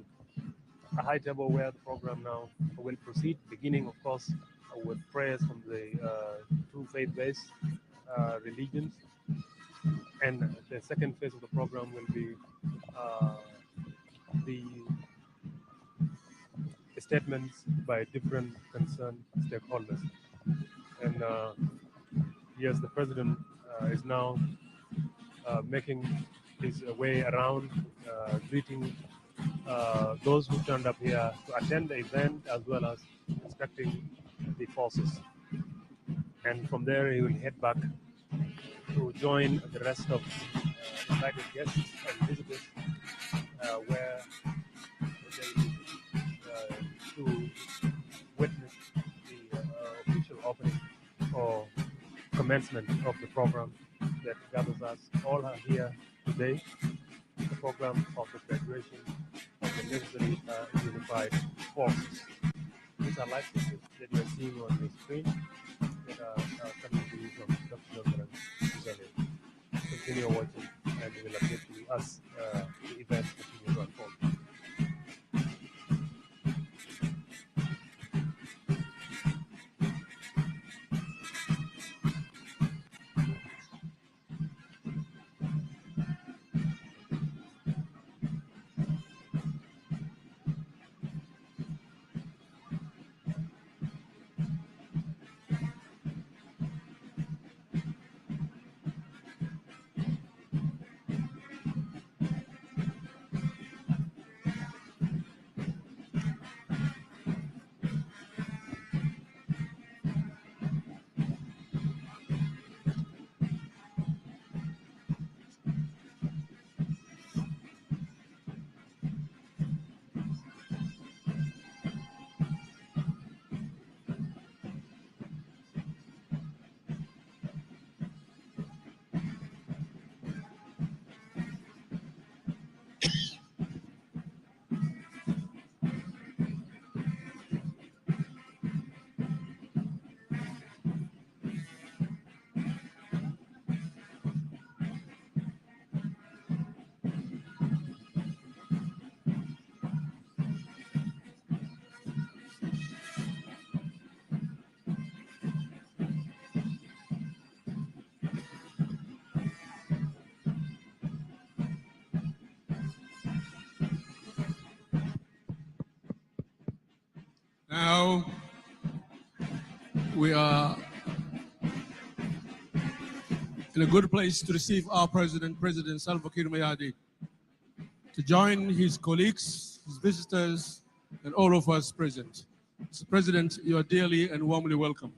high table where the program now will proceed, beginning, of course, with prayers from the two faith-based religions. And the second phase of the program will be the statements by different concerned stakeholders. And yes, the President is now making his way around, greeting those who turned up here to attend the event, as well as inspecting the forces. And from there, he will head back to join the rest of invited guests and visitors, where they to witness the official opening or commencement of the program that gathers us all are here today. The program of the graduation of the necessary unified forces. These are live pictures that you are seeing on your screen that are coming to you from Dr. John Garang. Continue watching and we will update you as the events continue to unfold. Now, we are in a good place to receive our President, President Salva Kiir Mayadi, to join his colleagues, his visitors, and all of us present. Mr. President, you are dearly and warmly welcome.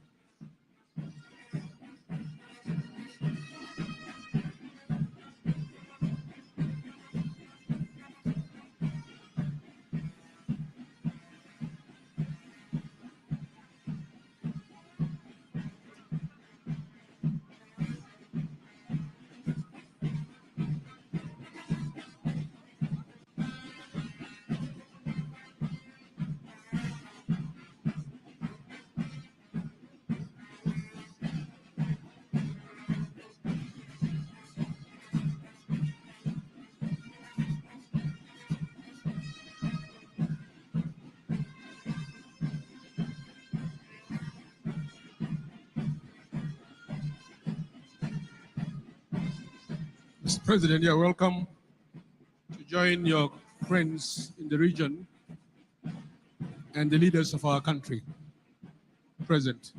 President, you're welcome to join your friends in the region and the leaders of our country present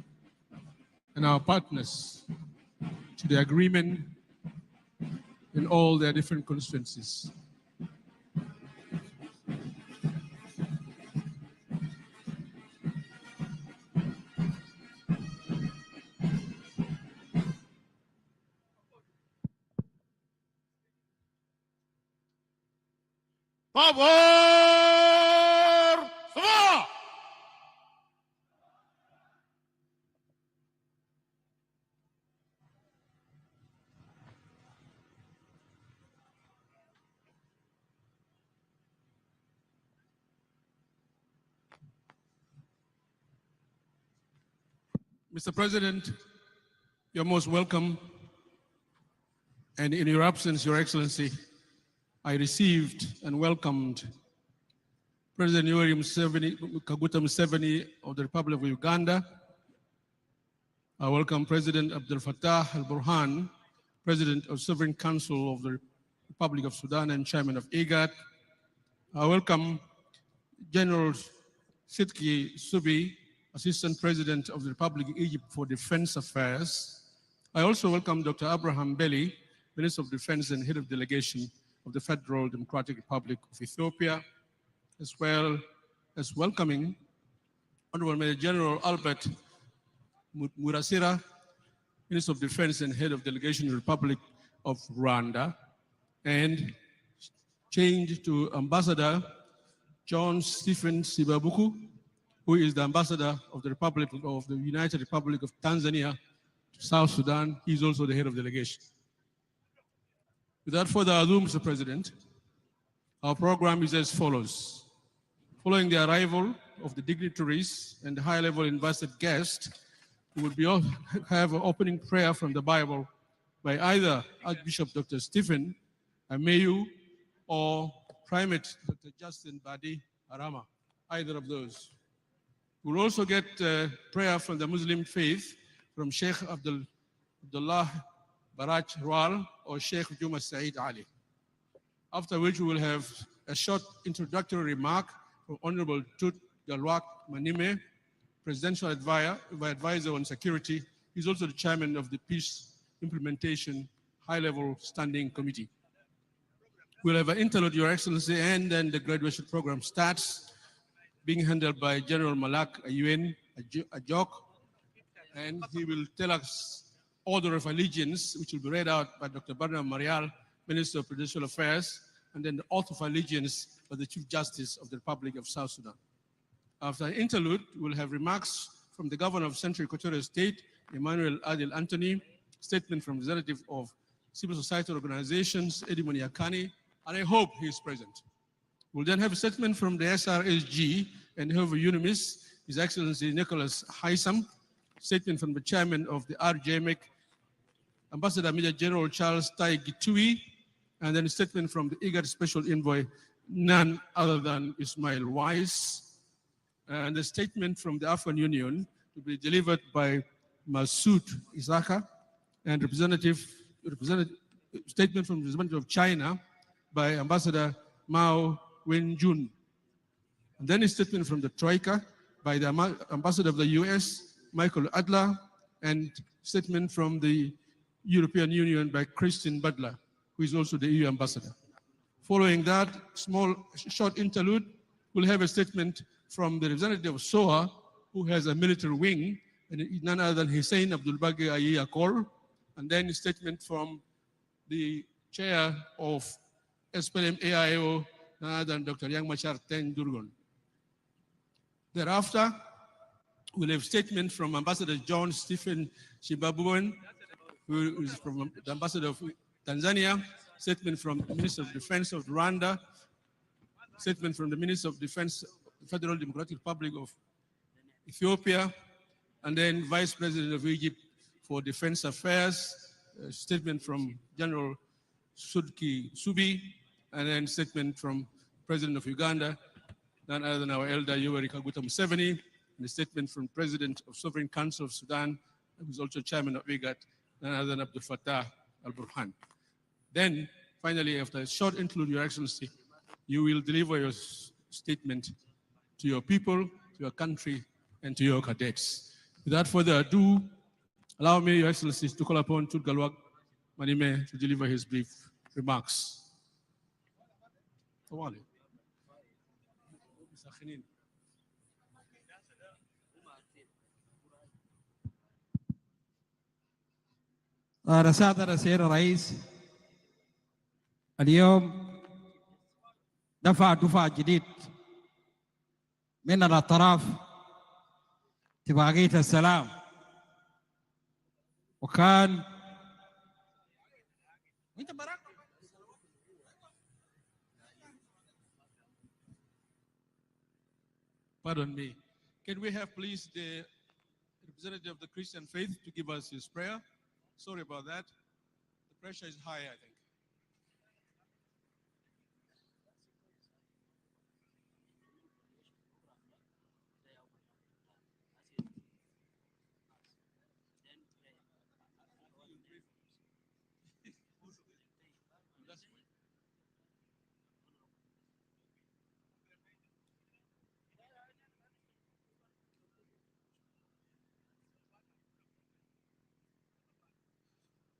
and our partners to the agreement in all their different constituencies. Power! Sama! Mr. President, you're most welcome. And in your absence, Your Excellency, I received and welcomed President Yoweri Kaguta Museveni of the Republic of Uganda. I welcome President Abdel Fattah al-Burhan, President of Sovereign Council of the Republic of Sudan and Chairman of IGAD. I welcome General Sidki Subi, Assistant President of the Republic of Egypt for Defense Affairs. I also welcome Dr. Abraham Belli, Minister of Defense and Head of Delegation of the Federal Democratic Republic of Ethiopia, as well as welcoming Honorable Major General Albert Murasira, Minister of Defense and Head of Delegation of the Republic of Rwanda, and change to Ambassador John Stephen Sibabuku, who is the Ambassador of the United Republic of Tanzania to South Sudan. He's also the head of delegation. Without further ado, Mr. President, our program is as follows. Following the arrival of the dignitaries and the high-level invited guests, we will have an opening prayer from the Bible by either Archbishop Dr. Stephen Ameyu or Primate Dr. Justin Badi Arama, either of those. We'll also get prayer from the Muslim faith from Sheikh Abdullah Baraj Rawal or Sheikh Juma Saeed Ali. After which we will have a short introductory remark from Honorable Tut Galwak Manime, Presidential Advisor on Security. He's also the Chairman of the Peace Implementation High-Level Standing Committee. We'll have an interlude, Your Excellency, and then the graduation program starts, being handled by General Malak Ayuen Ajok, and he will tell us order of allegiance, which will be read out by Dr. Barnam Marial, Minister of Presidential Affairs, and then the oath of allegiance by the Chief Justice of the Republic of South Sudan. After an interlude, we'll have remarks from the Governor of Central Equatorial State, Emmanuel Adil Anthony, statement from representative of civil society organizations, Eddie Moniakani, and I hope he is present. We'll then have a statement from the SRSG and Head of UNIMIS, His Excellency Nicholas Haysam, statement from the Chairman of the RJMEC, Ambassador Major General Charles Tai Gitui, and then a statement from the IGAD Special Envoy, none other than Ismail Wise, and a statement from the African Union to be delivered by Masoud Isaka, and statement from the representative of China by Ambassador Mao Wenjun. And then a statement from the Troika by the Ambassador of the US, Michael Adler, and statement from the European Union by Christine Butler, who is also the EU ambassador. Following that short interlude, we'll have a statement from the representative of SOA, who has a military wing, and none other than Hussein Abdulbagi Ayi Akol, and then a statement from the chair of SPLM AIO, none other than Dr. Yang Machar Ten Durgon. Thereafter, we'll have a statement from Ambassador John Stephen Shibabuan, who is from the Ambassador of Tanzania, statement from the Minister of Defense of Rwanda, statement from the Minister of Defense of the Federal Democratic Republic of Ethiopia, and then Vice President of Egypt for Defense Affairs, a statement from General Sidki Subi, and then statement from President of Uganda, none other than our elder Yoweri Kaguta Museveni, and a statement from President of Sovereign Council of Sudan, who is also Chairman of IGAD, none other than Abdel Fattah al-Burhan. Then Finally, after a short interlude, Your Excellency, you will deliver your statement to your people, to your country, and to your cadets. Without further ado, allow me, Your Excellency, to call upon Tut Galwak Manime to deliver his brief remarks. Tawali. رسالة سيد الرئيس اليوم دفع جديد من الأطراف اتفاقية السلام، وكان Pardon me. Can we have, please, the representative of the Christian faith to give us his prayer? Sorry about that. The pressure is high, I think.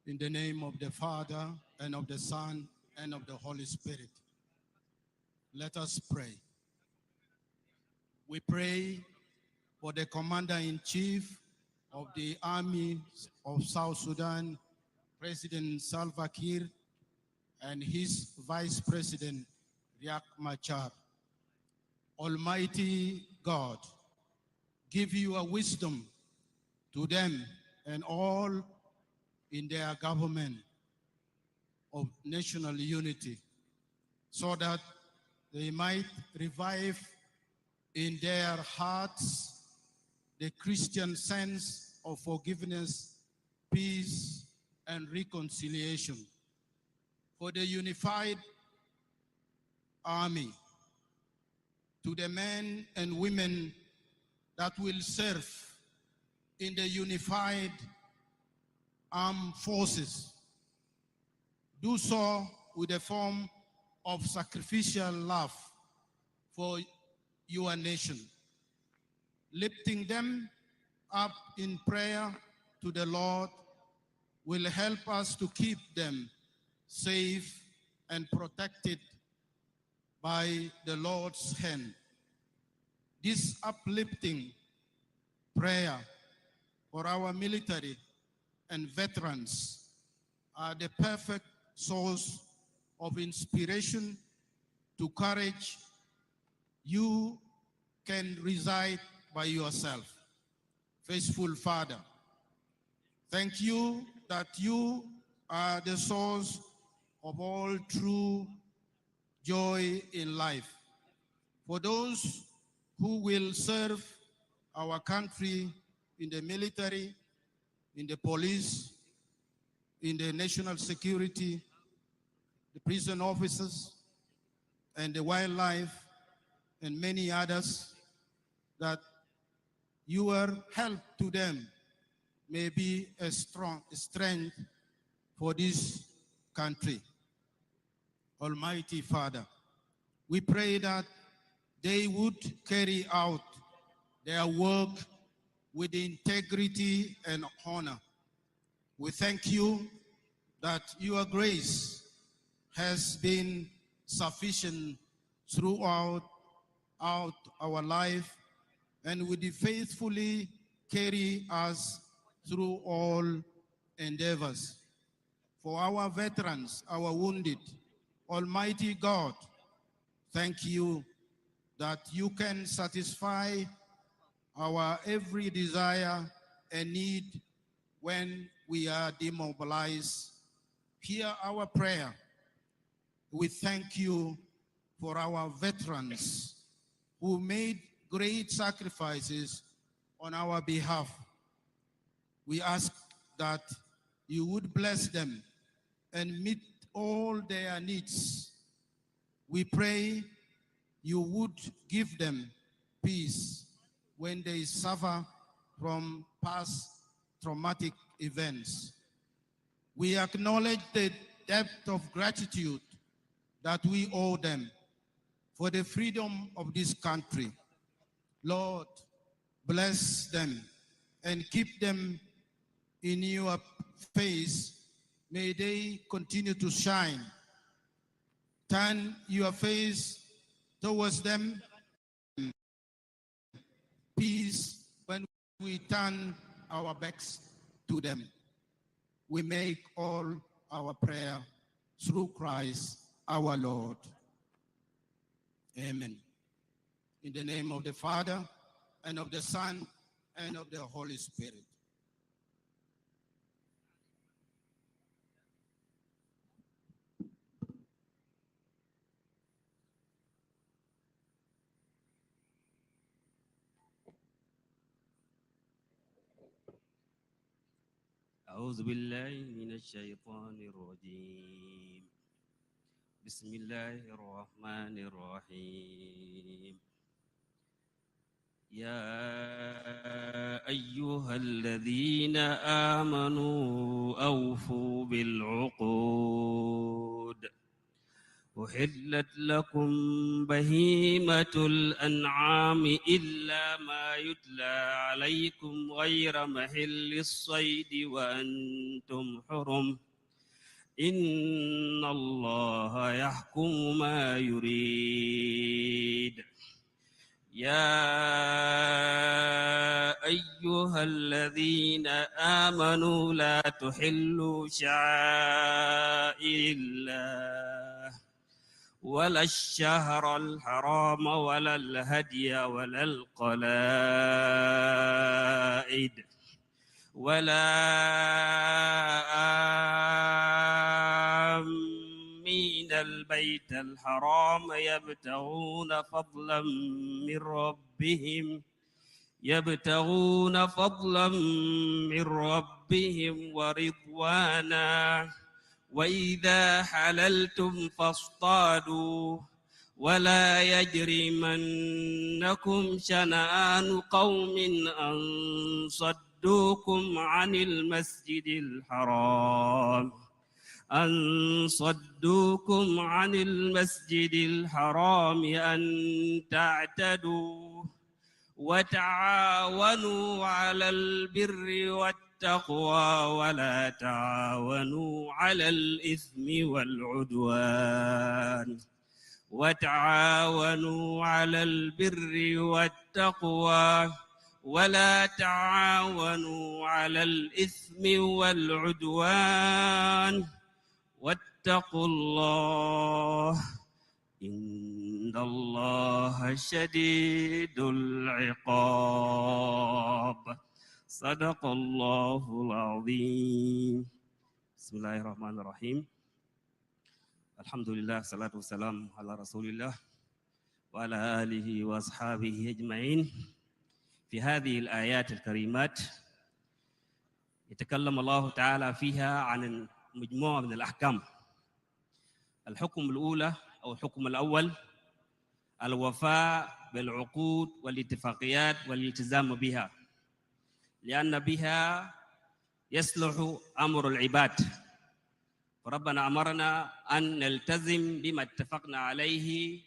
In the name of the Father, and of the Son, and of the Holy Spirit, let us pray. We pray for the Commander-in-Chief of the Army of South Sudan, President Salva Kiir, and his Vice President, Riek Machar. Almighty God, give your wisdom to them and all in their government of national unity, so that they might revive in their hearts the Christian sense of forgiveness, peace, and reconciliation. For the unified army, to the men and women that will serve in the unified armed forces, do so with a form of sacrificial love for your nation, lifting them up in prayer to the Lord will help us to keep them safe and protected by the Lord's hand. This uplifting prayer for our military and veterans are the perfect source of inspiration to courage. You can reside by yourself. Faithful Father, thank you that you are the source of all true joy in life. For those who will serve our country in the military, in the police, in the national security, the prison officers, and the wildlife, and many others, that your help to them may be a strong strength for this country. Almighty Father, we pray that they would carry out their work with integrity and honor. We thank you that your grace has been sufficient throughout our life, and would faithfully carry us through all endeavors. For our veterans, our wounded, Almighty God, thank you that you can satisfy our every desire and need when we are demobilized. Hear our prayer. We thank you for our veterans who made great sacrifices on our behalf. We ask that you would bless them and meet all their needs. We pray you would give them peace when they suffer from past traumatic events. We acknowledge the debt of gratitude that we owe them for the freedom of this country. Lord, bless them and keep them in your face. May they continue to shine. Turn your face towards them. Peace when we turn our backs to them. We make all our prayer through Christ our Lord. Amen. In the name of the Father, and of the Son, and of the Holy Spirit. أعوذ بالله من الشيطان الرجيم. بسم الله الرحمن الرحيم. يا أيها الذين آمنوا أوفوا بالعقود. أحلت لكم بهيمة الأنعام إلا ما يتلى عليكم غير محل الصيد وأنتم حرم. إن الله يحكم ما يريد. يا أيها الذين آمنوا لا تحلوا شعائر الله ولا الشهر الحرام ولا الهدي ولا القلائد ولا آمين البيت الحرام يبتغون فضلا من ربهم ورضوانا. وإذا حللتم فاصطادوا ولا يجرمنكم شنآن قوم أن صدوكم عن المسجد الحرام أن تعتدوا. وتعاونوا على البر والتقوى ولا تعاونوا على الإثم والعدوان. وتعاونوا على البر والتقوى ولا تعاونوا على الإثم والعدوان. واتقوا الله إن الله شديد العقاب. صدق الله العظيم. بسم الله الرحمن الرحيم. الحمد لله والصلاة والسلام على رسول الله وعلى آله وأصحابه أجمعين. في هذه الآيات الكريمات يتكلم الله تعالى فيها عن مجموعة من الأحكام. الحكم الأولى أو الحكم الأول الوفاء بالعقود والاتفاقيات والالتزام بها، لأن بها يصلح أمر العباد. فربنا أمرنا أن نلتزم بما اتفقنا عليه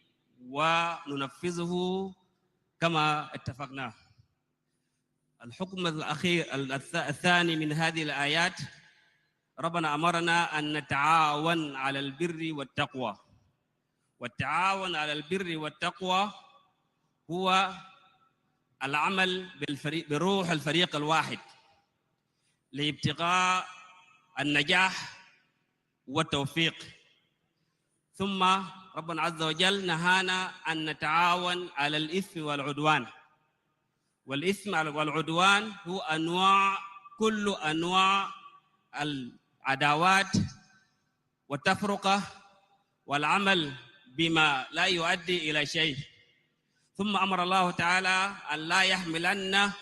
وننفذه كما اتفقنا. الحكم الأخير الثاني من هذه الآيات ربنا أمرنا أن نتعاون على البر والتقوى. والتعاون على البر والتقوى هو العمل بروح الفريق الواحد لابتغاء النجاح والتوفيق. ثم ربنا عز وجل نهانا أن نتعاون على الإثم والعدوان. والإثم والعدوان هو كل أنواع العداوات والتفرقة والعمل بما لا يؤدي إلى شيء. ثم أمر الله تعالى أن لا يحملن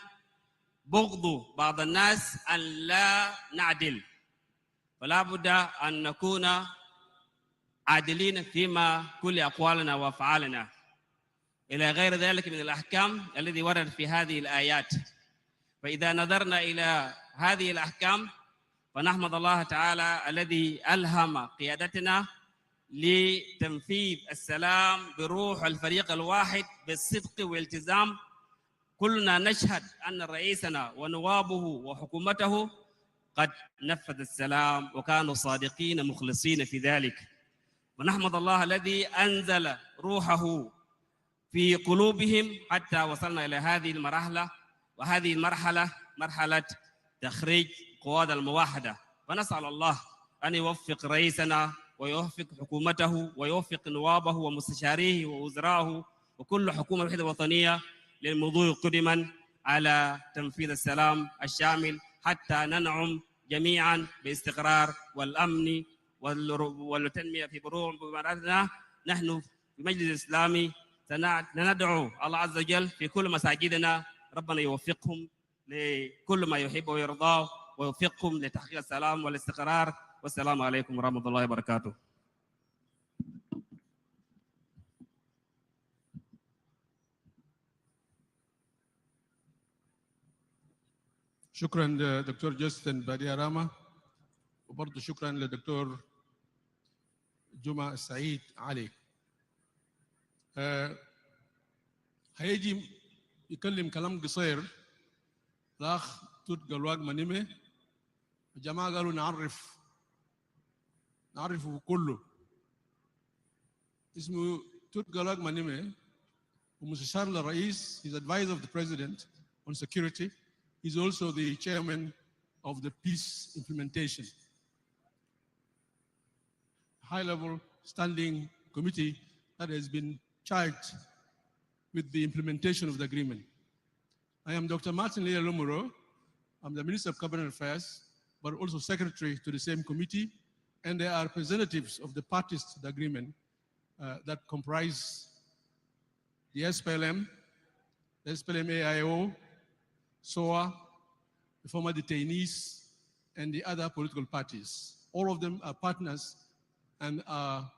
بغض بعض الناس أن لا نعدل، فلا بد أن نكون عادلين فيما كل أقوالنا وأفعالنا، إلى غير ذلك من الأحكام الذي ورد في هذه الآيات. فإذا نظرنا إلى هذه الأحكام فنحمد الله تعالى الذي ألهم قيادتنا لتنفيذ السلام بروح الفريق الواحد بالصدق والالتزام. كلنا نشهد أن رئيسنا ونوابه وحكومته قد نفذ السلام وكانوا صادقين مخلصين في ذلك. ونحمد الله الذي أنزل روحه في قلوبهم حتى وصلنا إلى هذه المرحلة، وهذه المرحلة مرحلة تخريج قواد الموحدة. فنسأل الله أن يوفق رئيسنا ويوفق حكومته ويوفق نوابه ومستشاريه ووزرائه وكل حكومة وحدة وطنية للمضي قدما على تنفيذ السلام الشامل حتى ننعم جميعا باستقرار والأمن والتنمية في بلادنا. نحن في مجلس الإسلامي سندعو الله عز وجل في كل مساجدنا ربنا يوفقهم لكل ما يحب ويرضاه ويوفقهم لتحقيق السلام والاستقرار. والسلام عليكم ورحمة الله وبركاته. شكرا دكتور جاستن بادية راما، وبرضه شكرا لدكتور جمعة السعيد علي. هيجي يكلم كلام قصير الأخ توت قلواق منيمة. الجماعة قالوا نعرفه كله. اسمه توت قلواق منيمة ومستشار للرئيس. He's advisor of the president on security. He's also the chairman of the peace implementation high-level standing committee that has been charged with the implementation of the agreement. I am Dr. Martin Lea Lomuro. I'm the Minister of Cabinet Affairs, but also secretary to the same committee, and there are representatives of the parties to the agreement that comprise the SPLM, the SPLM-AIO, SOA, the former detainees, and the other political parties. All of them are partners and are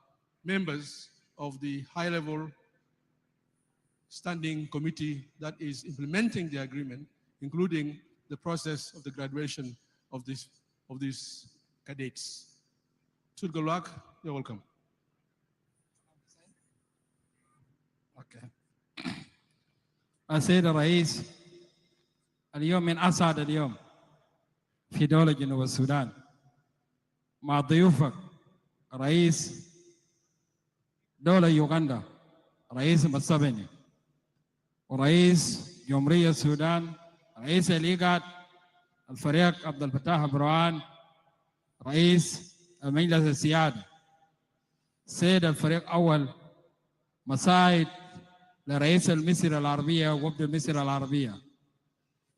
members of the high-level standing committee that is implementing the agreement, including the process of the graduation of these cadets. Good luck. You're welcome. Okay. السيد الرئيس، اليوم من أسعد اليوم في دولة جنوب السودان مع ضيوفك رئيس دولة يوغندا رئيس مسبني ورئيس جمهورية السودان رئيس الإيجاد الفريق عبد الفتاح بروان رئيس المجلس السيادي سيد الفريق أول مساعد لرئيس المصر العربية ووفد مصر العربية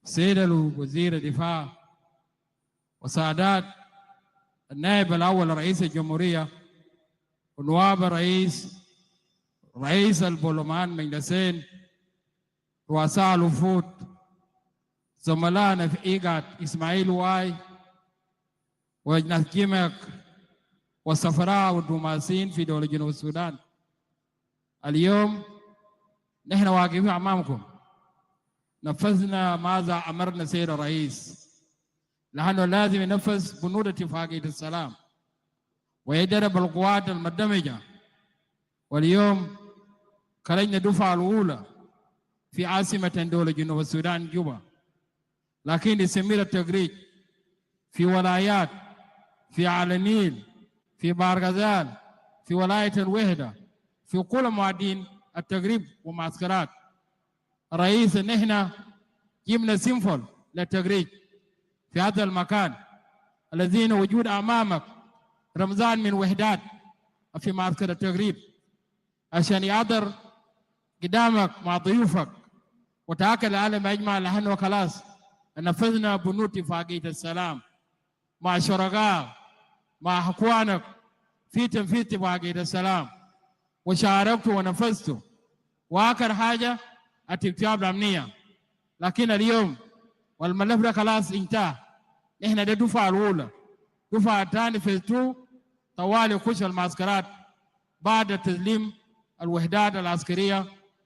سيد الوزير الدفاع وسادات النائب الأول رئيس الجمهورية ونواب رئيس البرلمان مجلسين رؤساء الوفود زملائنا في إيجاد إسماعيل واي وجناس جيمك والسفراء والدبلوماسيين في دولة جنوب السودان. اليوم نحن واقفين أمامكم نفذنا ماذا أمرنا سيد الرئيس، لأنه لازم ينفذ بنود اتفاقية السلام ويدرب القوات المندمجة. واليوم خرجنا الدفعة الأولى في عاصمة دولة جنوب السودان جوبا، لكن يستمر التدريج في ولايات في على النيل في بارغزال في ولاية الوحدة في كل مواطن التدريب ومعسكرات. رئيس نحن جبنا سيمفول للتدريج في هذا المكان الذين وجود أمامك رمضان من وحدات في معسكر التدريب عشان يقدر قدامك مع ضيوفك وتأكد العالم أجمع لأنه خلاص نفذنا بنود اتفاقية السلام مع شركاء مع أخوانك في تنفيذ اتفاقية السلام وشاركت ونفذت. وآخر حاجة التكتاب الأمنية، لكن اليوم والملف ده خلاص انتهى. إحنا ده دفعة الأولى، دفعة الثانية في 2 طوالي خش المعسكرات بعد تسليم الوحدات العسكرية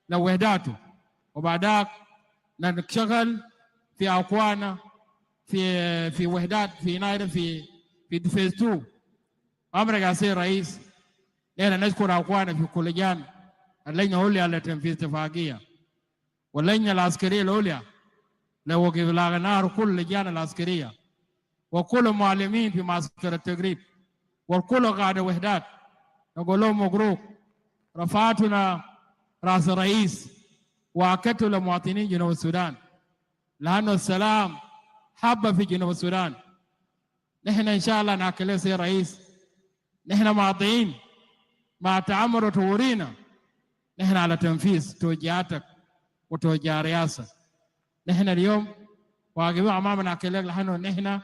لوحداته، وبعدك نشتغل في أقوانا في وحدات في نايل في فيز 2. أمرك يا سيد رئيس، نحن نشكر أخواننا في كوليجان اللجنة العليا لتنفيذ اتفاقية واللجنة العسكرية العليا لوقف النار كل اللجان العسكرية وكل معلمين في معسكر التدريب وكل قادة وحدات. نقول لهم مبروك، رفعتنا راس الرئيس وأكدت لمواطنين جنوب السودان لأن السلام حب في جنوب السودان. نحن إن شاء الله ناكل سي رئيس، نحن معطيين مع تأمر وتورينا، نحن على تنفيذ توجيهاتك وتوجيه الرئاسة. نحن اليوم واقفين أمام ناكلك لحنو نحن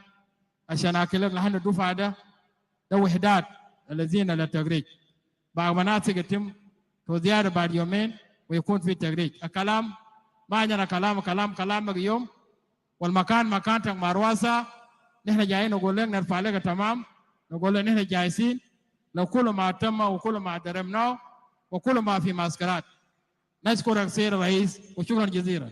عشان ناكلك لحنو دفعة ده وحدات الذين للتدريج بعد مناطق يتم توزيعها بعد يومين ويكون في تدريج. الكلام ما عندنا كلام اليوم والمكان مكانتك مرواسة. نحن جايين نقول لك نرفع لك تمام، نقول لك نحن جايزين لو كل ما تم وكل ما درمناه وكل ما في معسكرات. نشكرك سيد الرئيس وشكرا جزيلا.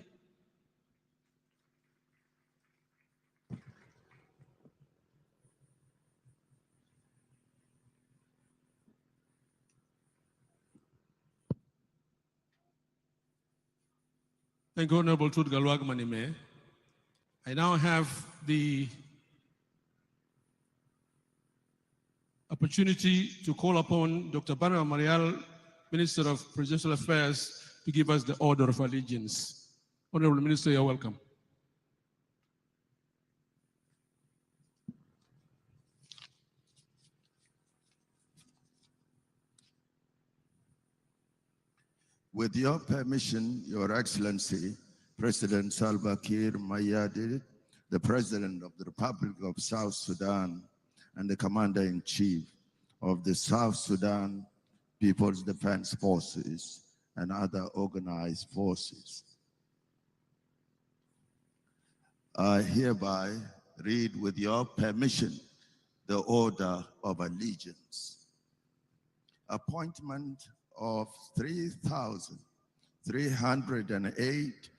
Thank you, Honorable Tut Galwag Manime. I now have the opportunity to call upon Dr. Barna Marial, Minister of Presidential Affairs, to give us the order of allegiance. Honorable Minister, you're welcome. With your permission, Your Excellency, President Salva Kiir Mayardit, the President of the Republic of South Sudan and the Commander-in-Chief of the South Sudan People's Defense Forces and other organized forces, I hereby read with your permission the order of allegiance. Appointment of 3,308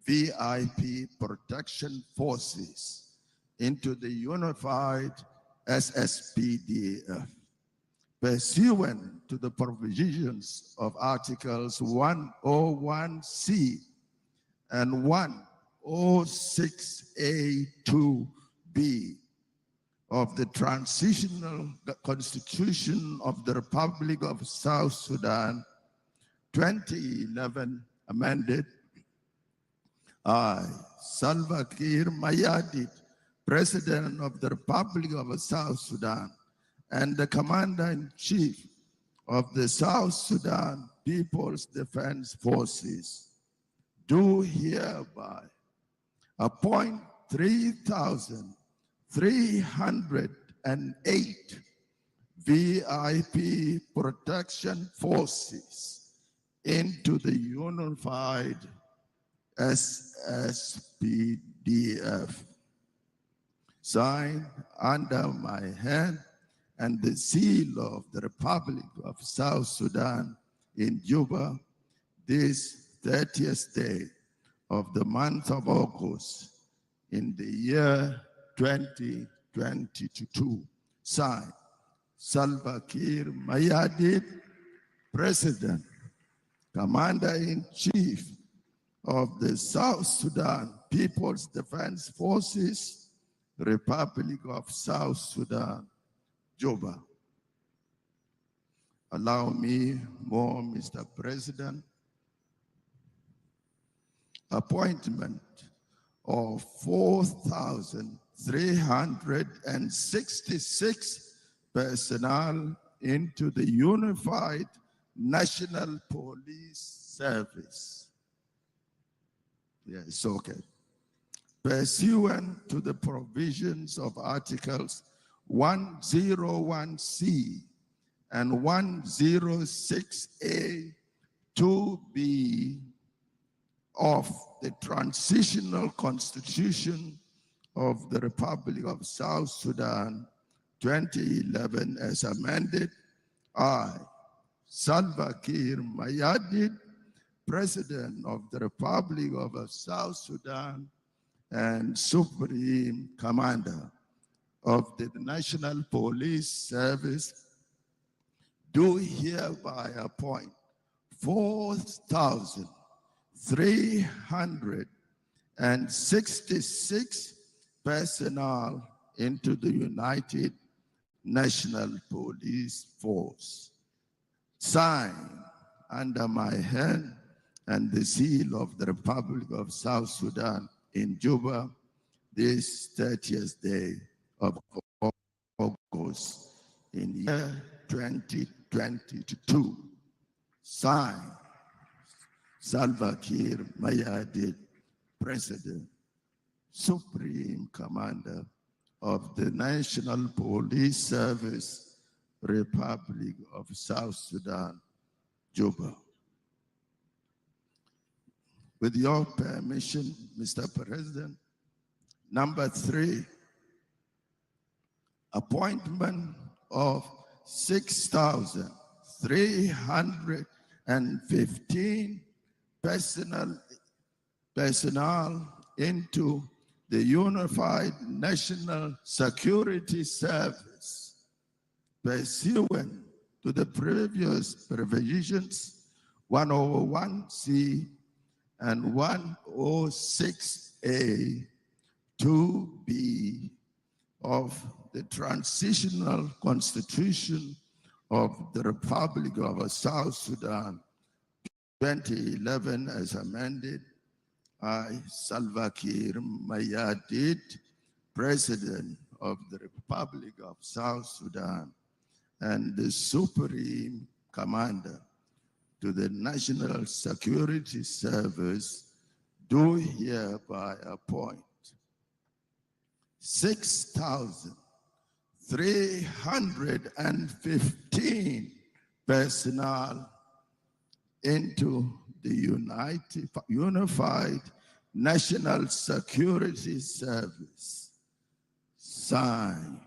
VIP protection forces into the unified SSPDF, pursuant to the provisions of Articles 101C and 106A2B of the Transitional Constitution of the Republic of South Sudan, 2011, amended. I, Salva Kiir Mayardit, President of the Republic of South Sudan, and the Commander-in-Chief of the South Sudan People's Defense Forces, do hereby appoint 3,308 VIP protection forces into the unified SSPDF, signed under my hand and the seal of the Republic of South Sudan in Juba, this 30th day of the month of August in the year 2022. Signed, Salva Kiir Mayardit, President, Commander-in-Chief of the South Sudan People's Defense Forces, Republic of South Sudan, Juba. Allow me more, Mr. President. Appointment of 4,366 personnel into the Unified National Police Service. Yes, okay. Pursuant to the provisions of Articles 101C and 106A2B of the Transitional Constitution of the Republic of South Sudan, 2011, as amended, I, Salva Kiir Mayardit, President of the Republic of South Sudan, and Supreme Commander of the National Police Service, do hereby appoint 4,366 personnel into the United National Police Force. Signed under my hand and the seal of the Republic of South Sudan in Juba, this 30th day of August in year 2022. Signed, Salva Kiir Mayardit, President, Supreme Commander of the National Police Service, Republic of South Sudan, Juba. With your permission, Mr. President, number 3, appointment of 6,315 personnel into the Unified National Security Service, pursuant to the previous provisions 101C and 106A 2B of the Transitional Constitution of the Republic of South Sudan, 2011 as amended. I, Salva Kiir Mayardit, President of the Republic of South Sudan, and the Supreme Commander to the National Security Service, do hereby appoint 6,315 personnel into the Unified National Security Service. Signed,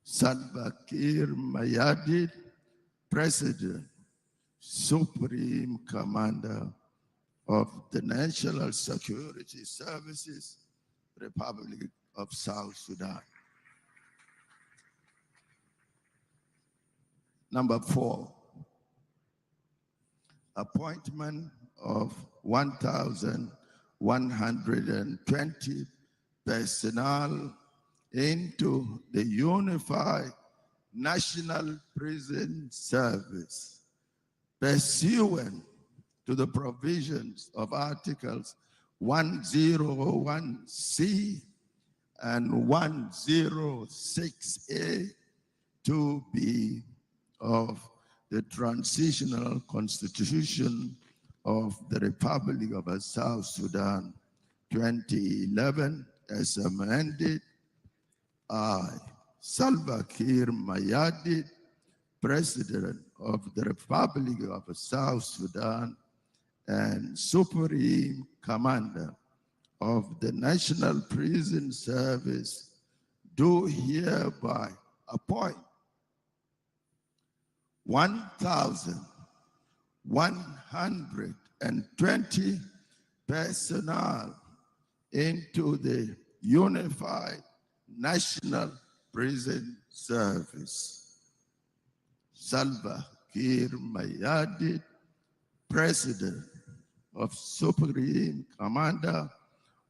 Salva Kiir Mayardit, President, Supreme Commander of the National Security Services, Republic of South Sudan. Number 4, appointment of 1,120 personnel into the Unified National Prison Service, pursuant to the provisions of Articles 101C and 106A 2B of the Transitional Constitution of the Republic of South Sudan, 2011, as amended. I, Salva Kiir Mayardit, President of the Republic of South Sudan and Supreme Commander of the National Prison Service, do hereby appoint 1,120 personnel into the Unified National Prison Service. Salva Kiir Mayardit, President of Supreme Commander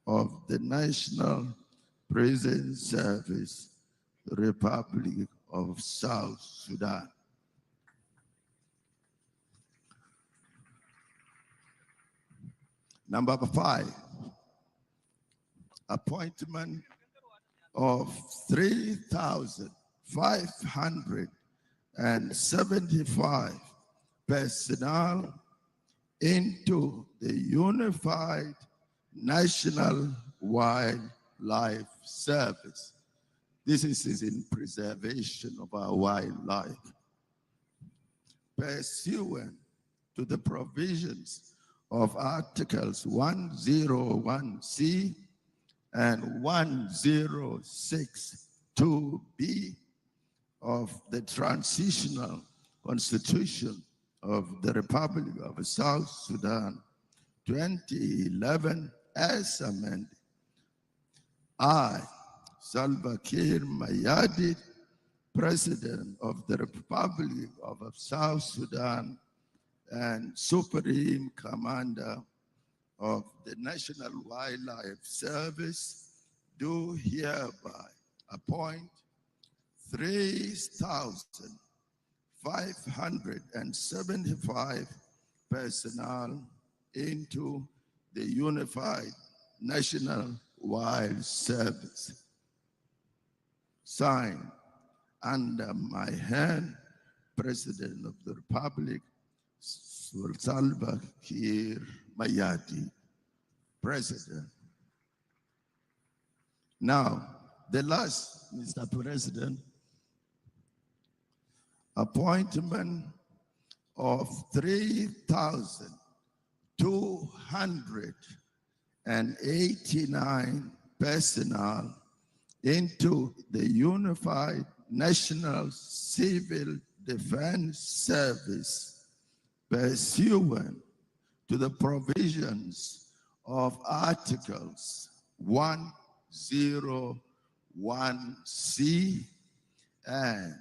of the National Prison Service, Republic of South Sudan. Number 5, appointment of 3,575 personnel into the Unified National Wildlife Service. This is in preservation of our wildlife. Pursuant to the provisions of Articles 101C and 106(2)(b) of the Transitional Constitution of the Republic of South Sudan, 2011, as amended. I, Salva Kiir Mayardit, President of the Republic of South Sudan and Supreme Commander of the National Wildlife Service, do hereby appoint 3,575 personnel into the Unified National Wild Service. Signed under my hand, President of the Republic, Salva Kiir Mayardit, President. Now, the last, Mr. President, appointment of 3,289 personnel into the Unified National Civil Defense Service pursuant to the provisions of Articles 101C and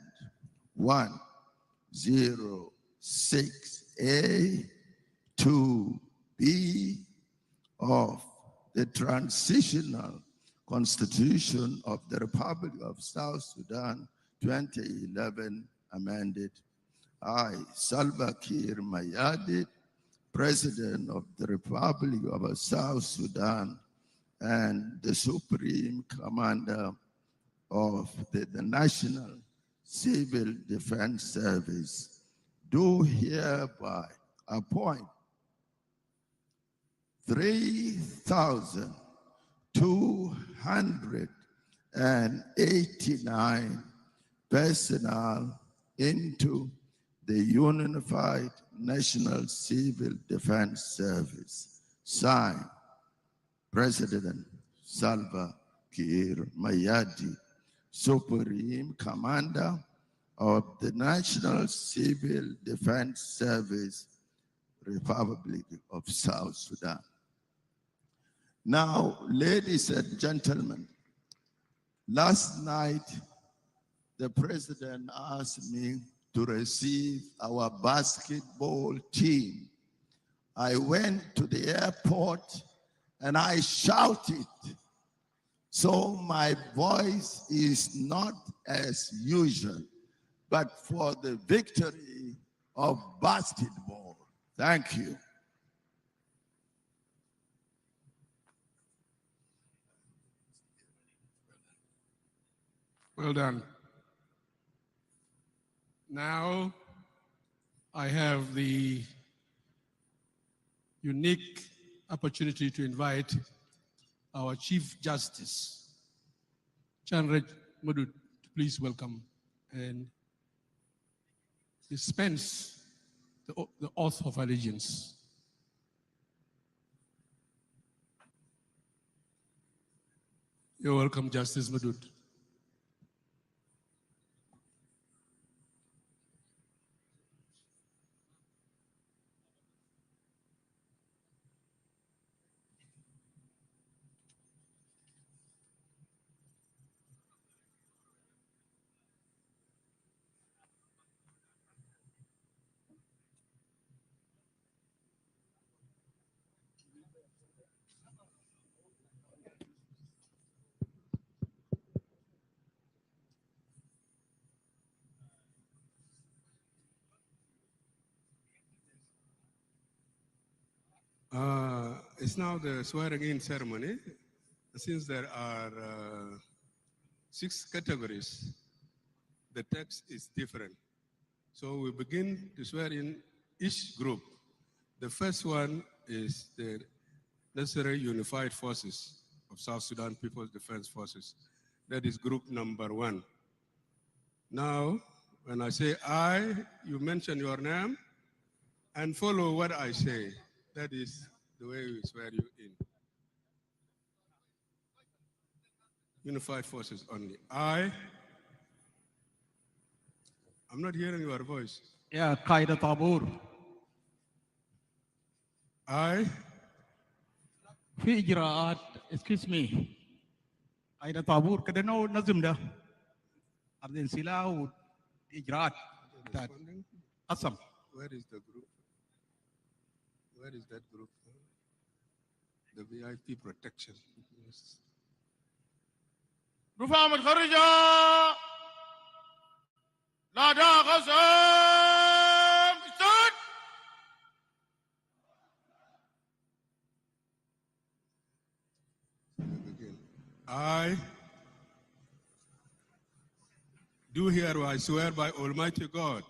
106A to B of the Transitional Constitution of the Republic of South Sudan 2011 amended. I, Salva Kiir Mayardit, President of the Republic of South Sudan and the Supreme Commander of the National Civil Defense Service, do hereby appoint 3,289 personnel into the Unified National Civil Defense Service. Signed, President Salva Kiir Mayardit, Supreme Commander of the National Civil Defense Service, Republic of South Sudan. Now, ladies and gentlemen, last night, the president asked me to receive our basketball team. I went to the airport and I shouted. So my voice is not as usual, but for the victory of basketball. Thank you. Well done. Now, I have the unique opportunity to invite our Chief Justice, Chanraj Madut, to please welcome and dispense the oath of allegiance. You're welcome, Justice Madut. It's now the swearing-in ceremony. Since there are 6 categories, the text is different. So we begin to swear in each group. The first one is the Necessary Unified Forces of South Sudan People's Defense Forces. That is group number 1. Now, when I say I, you mention your name and follow what I say. That is the way we swear you in. Unified Forces only. I'm not hearing your voice. Yeah, Qaida Tabur. I. في إجراءات, excuse me. أين طابور كده نظم ده أرض السلاح وإجراءات بتاعت قسم. Where is the group? Where is that group? The VIP protection. Yes. رفع متخرجة لا دا قسم استعد. I do hereby swear by Almighty God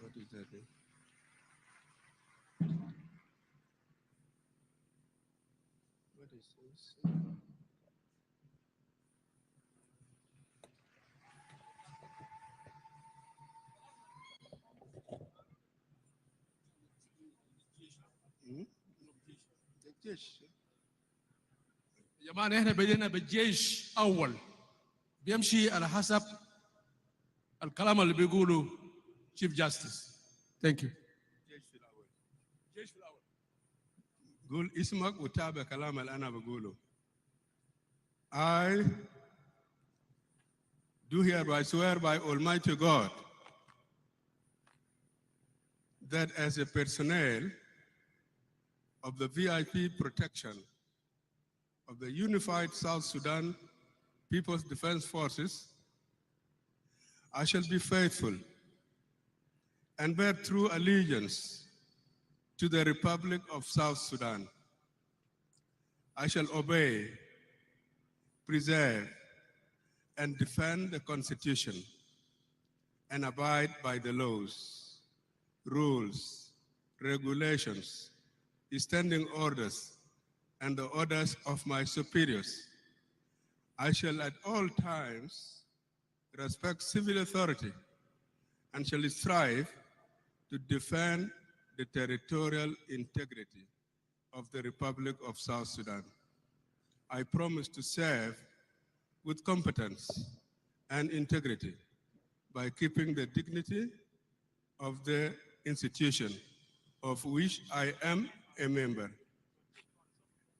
what is that? What is this? الجيش يا جماعة احنا بدينا بالجيش أول بيمشي على حسب الكلام اللي بيقوله Chief Justice. Thank you. الجيش في الأول. قول اسمك وتابع كلام اللي أنا بقوله. I do hereby swear by Almighty God that as a personnel of the VIP protection of the Unified South Sudan People's Defense Forces, I shall be faithful and bear true allegiance to the Republic of South Sudan. I shall obey, preserve, and defend the Constitution and abide by the laws, rules, regulations, standing orders, and the orders of my superiors. I shall at all times respect civil authority and shall strive to defend the territorial integrity of the Republic of South Sudan. I promise to serve with competence and integrity by keeping the dignity of the institution of which I am a member,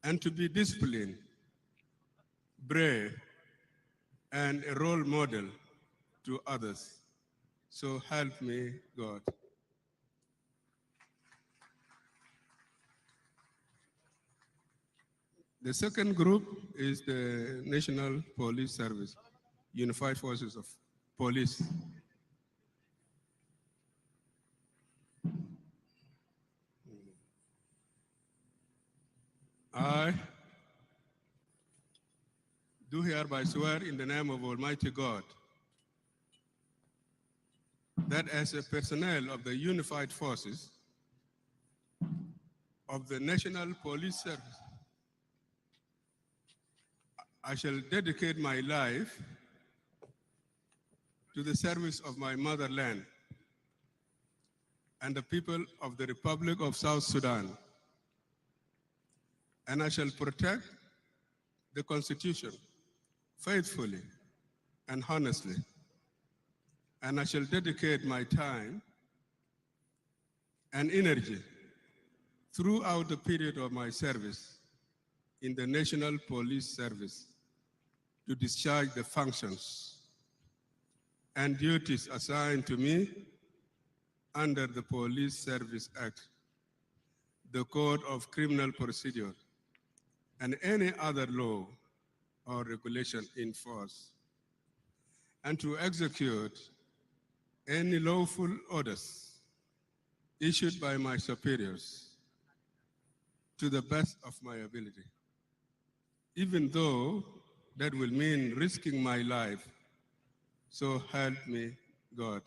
and to be disciplined, brave, and a role model to others. So help me God. The second group is the National Police Service, Unified Forces of Police. I do hereby swear in the name of Almighty God that as a personnel of the Unified Forces of the National Police Service, I shall dedicate my life to the service of my motherland and the people of the Republic of South Sudan, and I shall protect the Constitution faithfully and honestly, and I shall dedicate my time and energy throughout the period of my service in the National Police Service to discharge the functions and duties assigned to me under the Police Service Act, the Code of Criminal Procedure, and any other law or regulation in force, and to execute any lawful orders issued by my superiors to the best of my ability, even though that will mean risking my life. So help me God.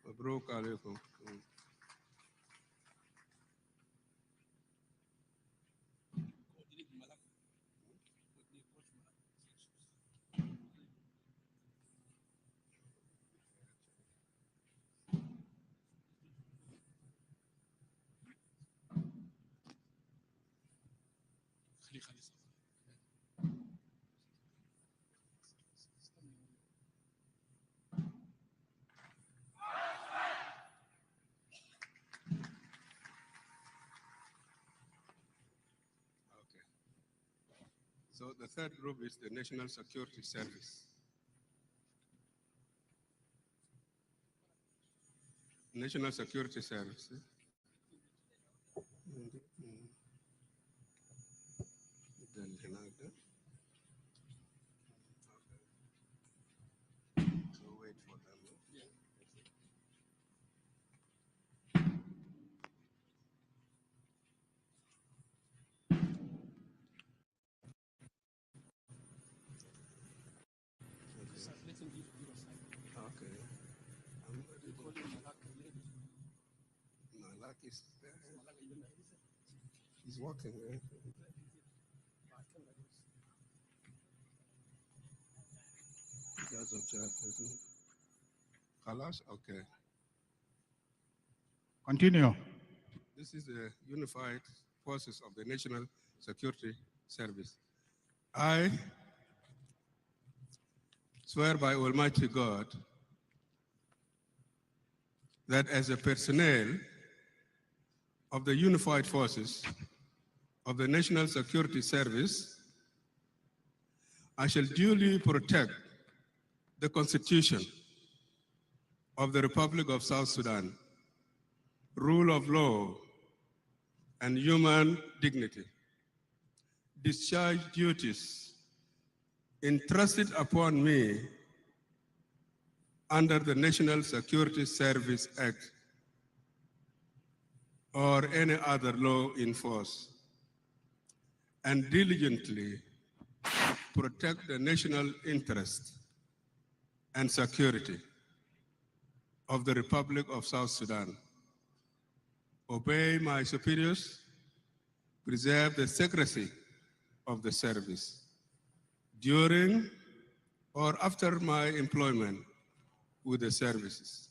Mabruk alaikum. So the third group is the National Security Service. National Security Service. So wait for them. Okay. I'm ready. Malak is there. He's walking. That's okay. Khalas? Okay. Continue. This is the unified forces of the National Security Service. I swear by Almighty God that as a personnel of the unified forces of the National Security Service, I shall duly protect the Constitution of the Republic of South Sudan, rule of law, and human dignity, discharge duties entrusted upon me under the National Security Service Act or any other law in force, and diligently protect the national interest and security of the Republic of South Sudan, obey my superiors, preserve the secrecy of the service during or after my employment with the services.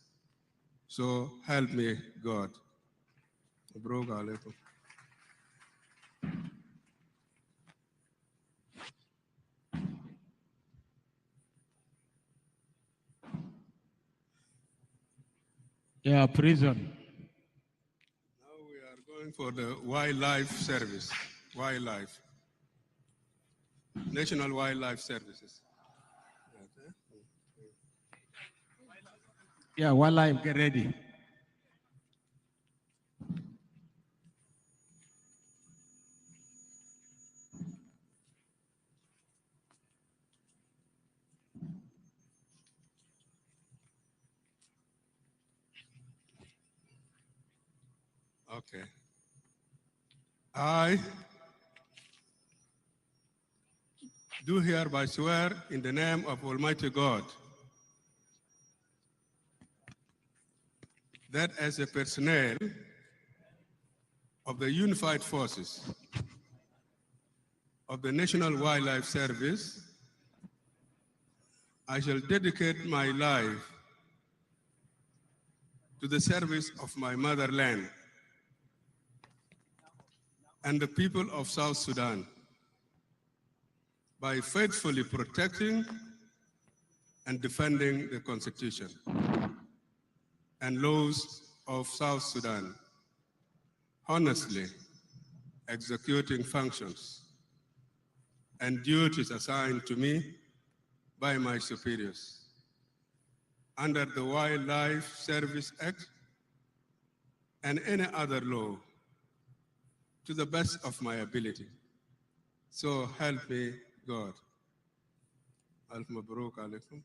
So help me God. Mabruk alaikum. Yeah, prison. Now we are going for the wildlife service, wildlife, National Wildlife Services. Yeah, wildlife, get ready. Okay. I do hereby swear in the name of Almighty God that as a personnel of the Unified Forces of the National Wildlife Service, I shall dedicate my life to the service of my motherland and the people of South Sudan by faithfully protecting and defending the Constitution and laws of South Sudan, honestly executing functions and duties assigned to me by my superiors under the Wildlife Service Act and any other law to the best of my ability. So help me God. Alf Mabruk alaikum.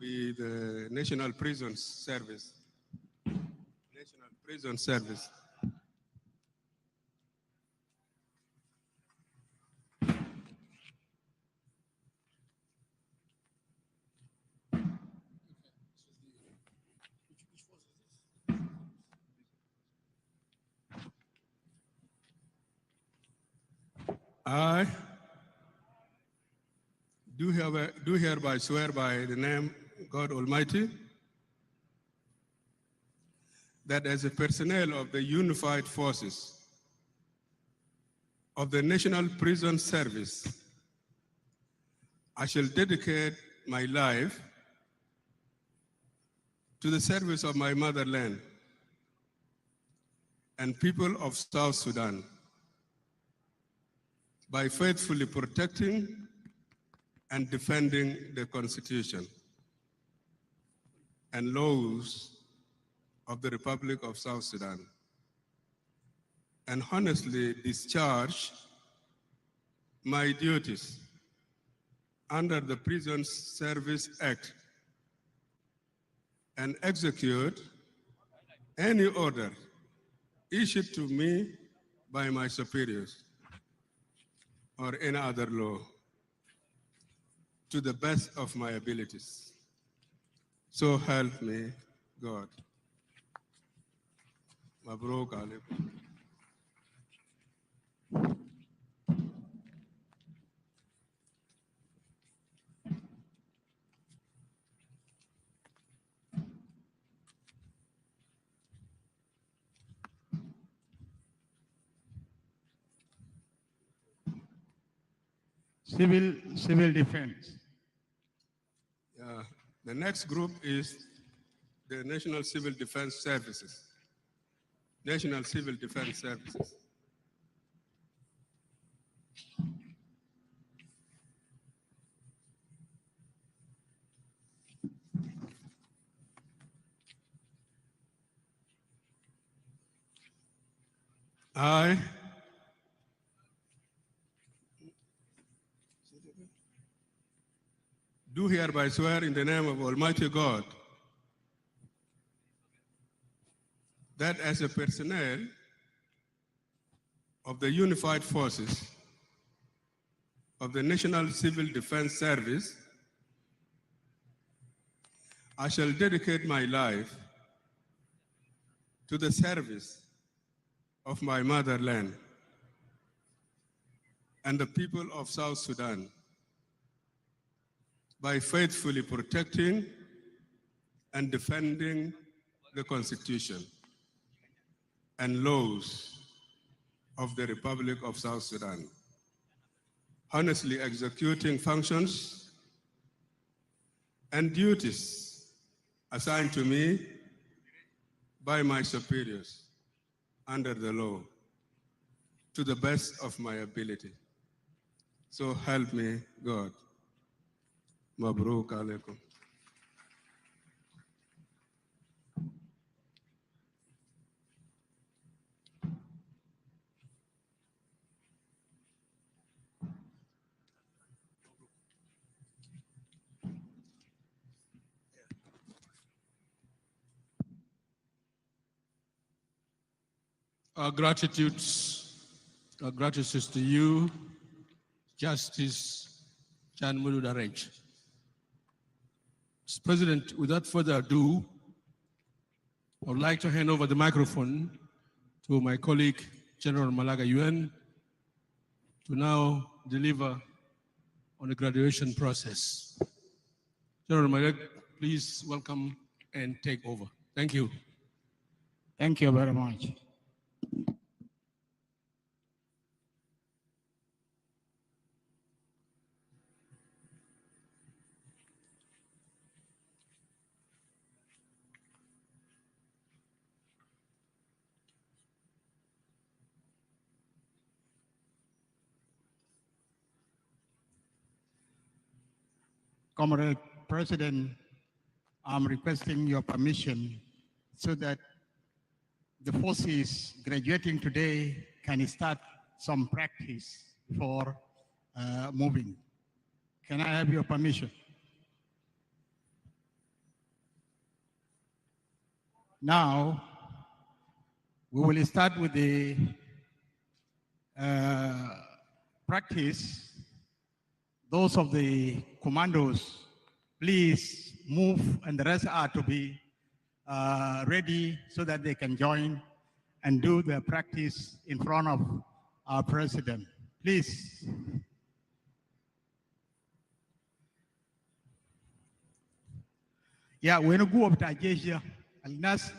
Be the National Prison Service. National Prison Service. I do hereby swear by the name God Almighty that as a personnel of the Unified Forces of the National Prison Service I shall dedicate my life to the service of my motherland and people of South Sudan by faithfully protecting and defending the Constitution and laws of the Republic of South Sudan, and honestly discharge my duties under the Prison Service Act and execute any order issued to me by my superiors or any other law to the best of my abilities. So help me God. Mabruk alaikum. Civil defense. The next group is the National Civil Defense Services. National Civil Defense Services. I do hereby swear in the name of Almighty God that as a personnel of the Unified Forces of the National Civil Defense Service, I shall dedicate my life to the service of my motherland and the people of South Sudan by faithfully protecting and defending the Constitution and laws of the Republic of South Sudan, honestly executing functions and duties assigned to me by my superiors under the law to the best of my ability. So help me God. Mabruk alaikum. Our gratitude to you, Justice Chan Murudarech. Mr. President, without further ado, I would like to hand over the microphone to my colleague, General Malaga UN, to now deliver on the graduation process. General Malaga, please welcome and take over. Thank you. Thank you very much. Comrade President, I'm requesting your permission so that the forces graduating today can start some practice for moving. Can I have your permission? Now, we will start with the practice. Those of the commandos, please move, and the rest are to be ready so that they can join and do the practice in front of our president. Please. Yeah, we're going to go up to Ajasia, Al-Nas,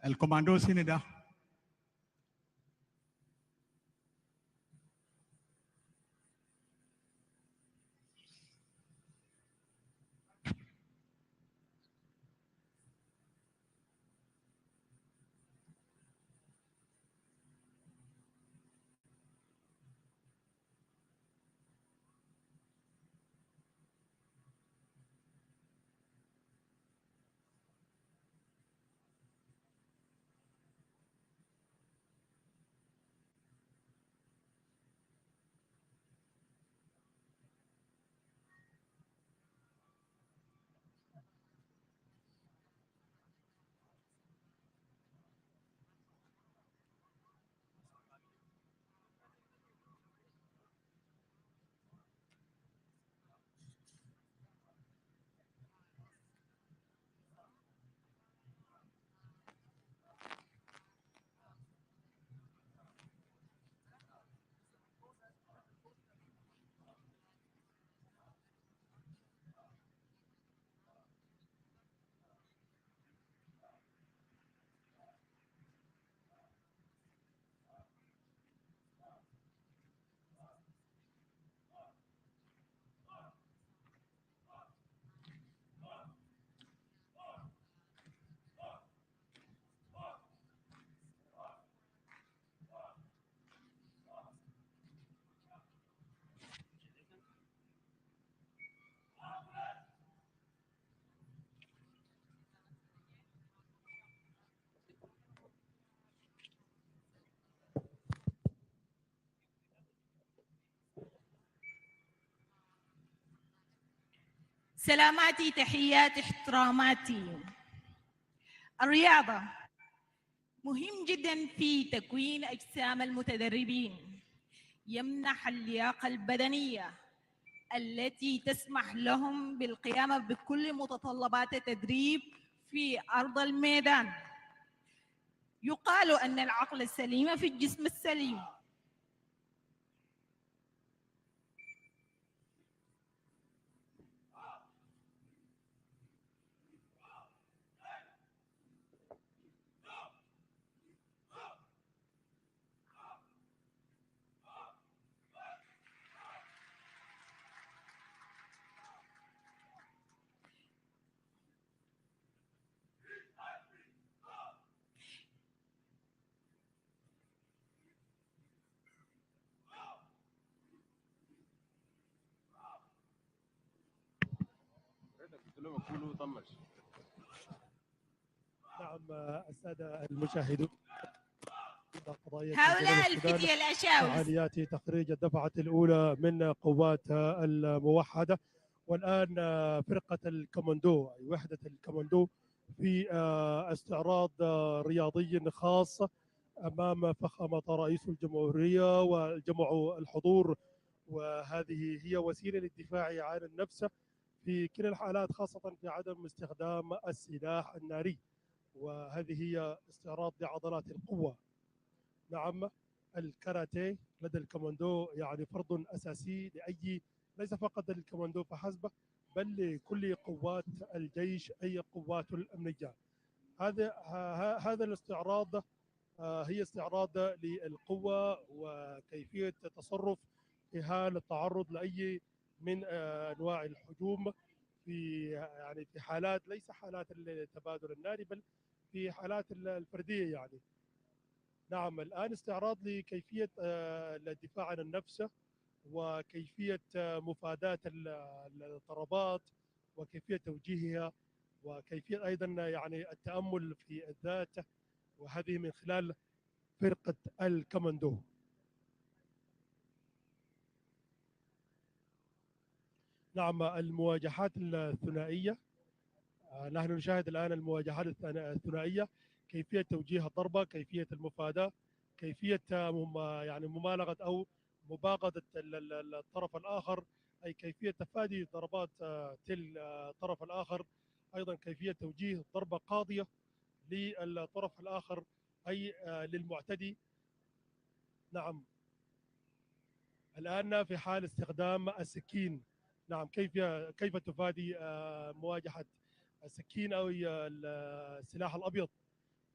Al-Commando Sinida. سلاماتي، تحياتي، احتراماتي. الرياضة مهم جدا في تكوين أجسام المتدربين، يمنح اللياقة البدنية التي تسمح لهم بالقيام بكل متطلبات التدريب في أرض الميدان. يقال أن العقل السليم في الجسم السليم. نعم السادة المشاهدون، هؤلاء الفتية الأشاوس فعاليات تخريج الدفعة الأولى من قوات الموحدة، والآن فرقة الكوماندو أي وحدة الكوماندو في استعراض رياضي خاص أمام فخامة رئيس الجمهورية والجمع الحضور، وهذه هي وسيلة للدفاع عن النفس في كلا الحالات، خاصة في عدم استخدام السلاح الناري، وهذه هي استعراض لعضلات القوة. نعم، الكاراتيه لدى الكوماندو يعني فرض أساسي لأي، ليس فقط للكوماندو فحسب، بل لكل قوات الجيش أي قوات الأمنية. هذا الاستعراض هي استعراض للقوة وكيفية التصرف في حال التعرض لأي من أنواع الهجوم، في حالات ليس حالات التبادل الناري، بل في حالات الفردية يعني. نعم، الآن استعراض لكيفية الدفاع عن النفس وكيفية مفاداة الضربات وكيفية توجيهها وكيفية أيضا يعني التأمل في الذات، وهذه من خلال فرقة الكوماندو. نعم، المواجهات الثنائية، نحن نشاهد الآن المواجهات الثنائية، كيفية توجيه الضربة، كيفية المفاداة، كيفية يعني ممالغة أو مباغضة الطرف الآخر، أي كيفية تفادي ضربات الطرف الآخر، أيضا كيفية توجيه ضربة قاضية للطرف الآخر أي للمعتدي. نعم، الآن في حال استخدام السكين. نعم، كيف تفادي مواجهة السكين أو السلاح الأبيض.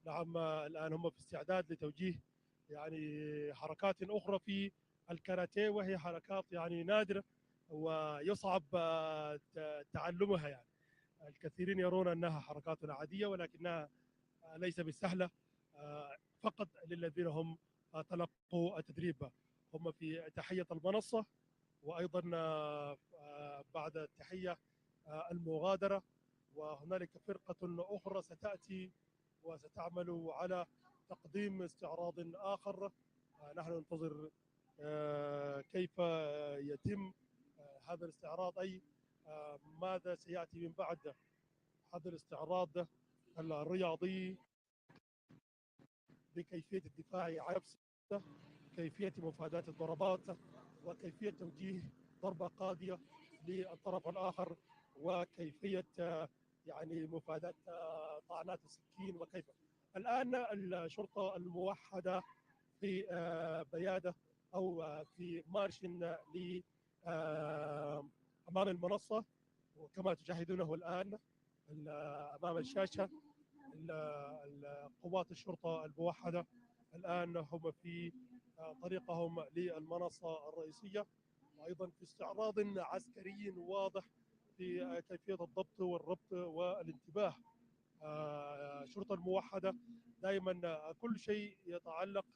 نعم، الآن هم في استعداد لتوجيه يعني حركات أخرى في الكاراتيه، وهي حركات يعني نادرة ويصعب تعلمها. يعني الكثيرين يرون أنها حركات عادية، ولكنها ليس بالسهلة فقط للذين هم تلقوا التدريب. هم في تحية المنصة، وأيضا بعد التحية المغادرة، وهنالك فرقة أخرى ستأتي وستعمل على تقديم استعراض آخر. نحن ننتظر كيف يتم هذا الاستعراض، أي ماذا سيأتي من بعد هذا الاستعراض الرياضي بكيفية الدفاع عن نفسه، كيفية مفاداة الضربات، وكيفية توجيه ضربة قاضية للطرف الآخر، وكيفية يعني مفاداة طعنات السكين. وكيف الآن الشرطة الموحدة في بيادة أو في مارش أمام المنصة، وكما تشاهدونه الآن أمام الشاشة قوات الشرطة الموحدة الآن هم في طريقهم للمنصة الرئيسية، وأيضا في استعراض عسكري واضح في كيفية الضبط والربط والانتباه. الشرطة الموحدة دائما كل شيء يتعلق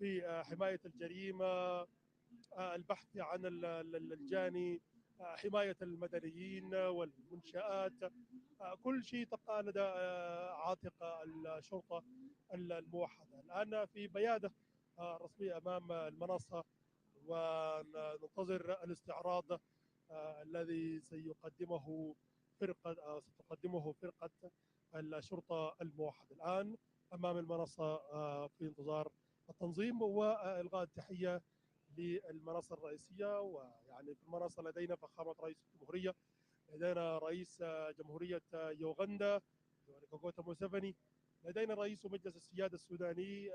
بحماية الجريمة، البحث عن الجاني، حماية المدنيين والمنشآت، كل شيء تقالد عاتق الشرطة الموحدة. الآن في بيادة رسمية أمام المنصة، وننتظر الاستعراض الذي ستقدمه فرقة الشرطة الموحدة. الآن أمام المنصة في انتظار التنظيم وإلغاء التحية للمنصة الرئيسية. ويعني في المنصة لدينا فخامة رئيس الجمهورية، لدينا رئيس جمهورية يوغندا كوغوتا موسيفاني، لدينا رئيس مجلس السيادة السوداني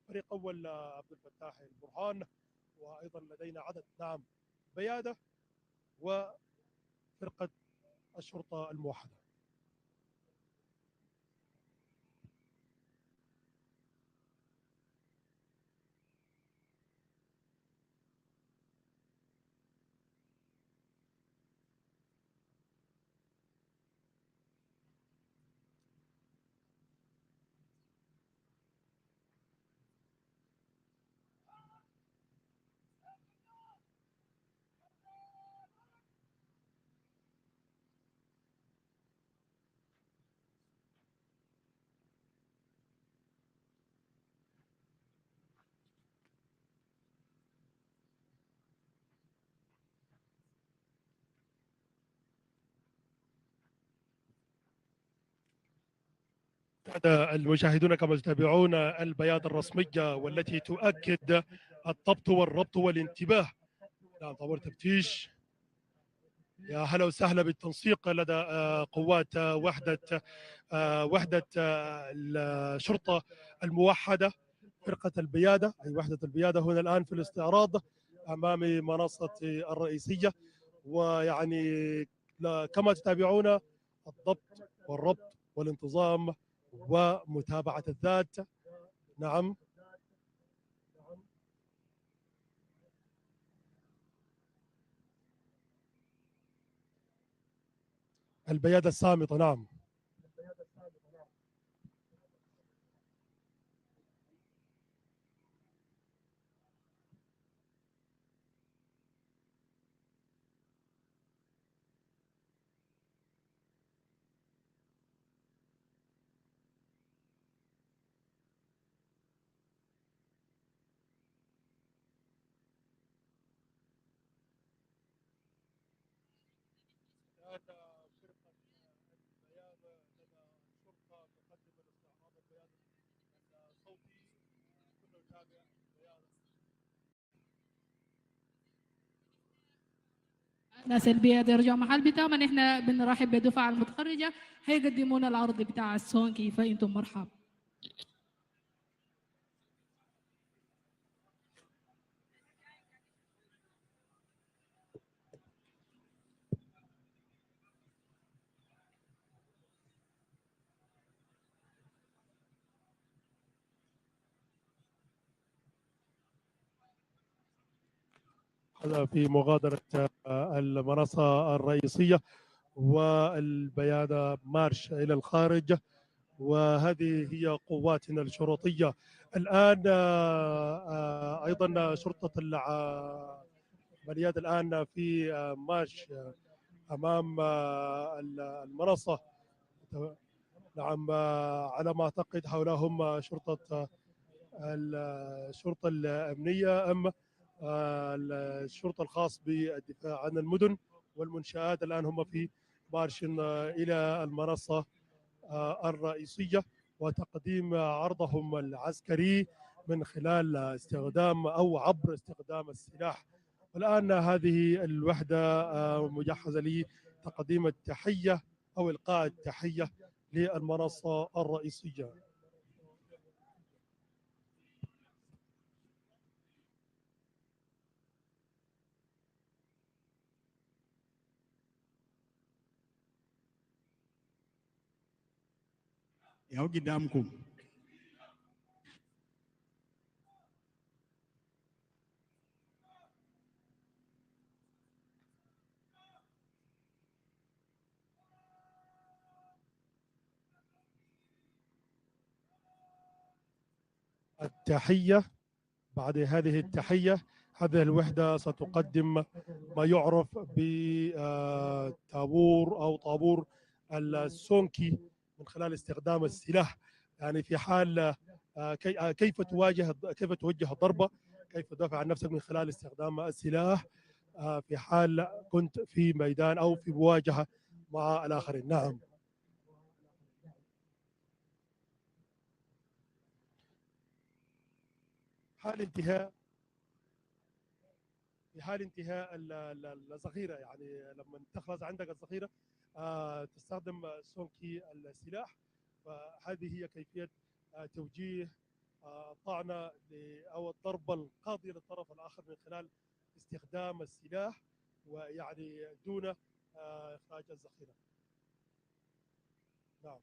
فريق أول عبد الفتاح البرهان، وأيضا لدينا عدد بيادة وفرقة الشرطة الموحدة. المشاهدون كما تتابعون البيان الرسمية والتي تؤكد الضبط والربط والانتباه. طابور تفتيش. يا هلا وسهلا بالتنسيق لدى قوات وحدة الشرطة الموحدة فرقة البيادة، أي وحدة البيادة هنا الآن في الاستعراض أمام منصة الرئيسية. ويعني كما تتابعون الضبط والربط والانتظام ومتابعة الذات. نعم، البيادة الصامتة. نعم، ناس البيئة يرجعوا محل بتاعهم. احنا بنرحب بالدفعة المتخرجة، هيقدمونا العرض بتاع السونكي، فانتم مرحب. هذا في مغادرة المنصة الرئيسية والبيادة مارش إلى الخارج. وهذه هي قواتنا الشرطية الآن. أيضا شرطة العمليات الآن في مارش أمام المنصة. نعم، على ما أعتقد حولهم الشرطة الأمنية أم الشرطة الخاص بالدفاع عن المدن والمنشآت. الآن هم في مارش إلى المنصة الرئيسية وتقديم عرضهم العسكري من خلال استخدام أو عبر استخدام السلاح. والآن هذه الوحدة مجهزة لتقديم التحية أو إلقاء التحية للمنصة الرئيسية. ياو قدامكم التحية. بعد هذه التحية هذه الوحدة ستقدم ما يعرف بطابور أو طابور السونكي من خلال استخدام السلاح. يعني في حال كيف توجه الضربة، كيف تدافع عن نفسك من خلال استخدام السلاح. في حال كنت في ميدان أو في مواجهة مع الآخرين. نعم. في حال انتهاء الذخيرة، يعني لما تخلص عندك الذخيرة تستخدم سونكي السلاح. فهذه هي كيفية توجيه الطعنة أو الضربة القاضية للطرف الآخر من خلال استخدام السلاح، ويعني دون إخراج الذخيرة. نعم.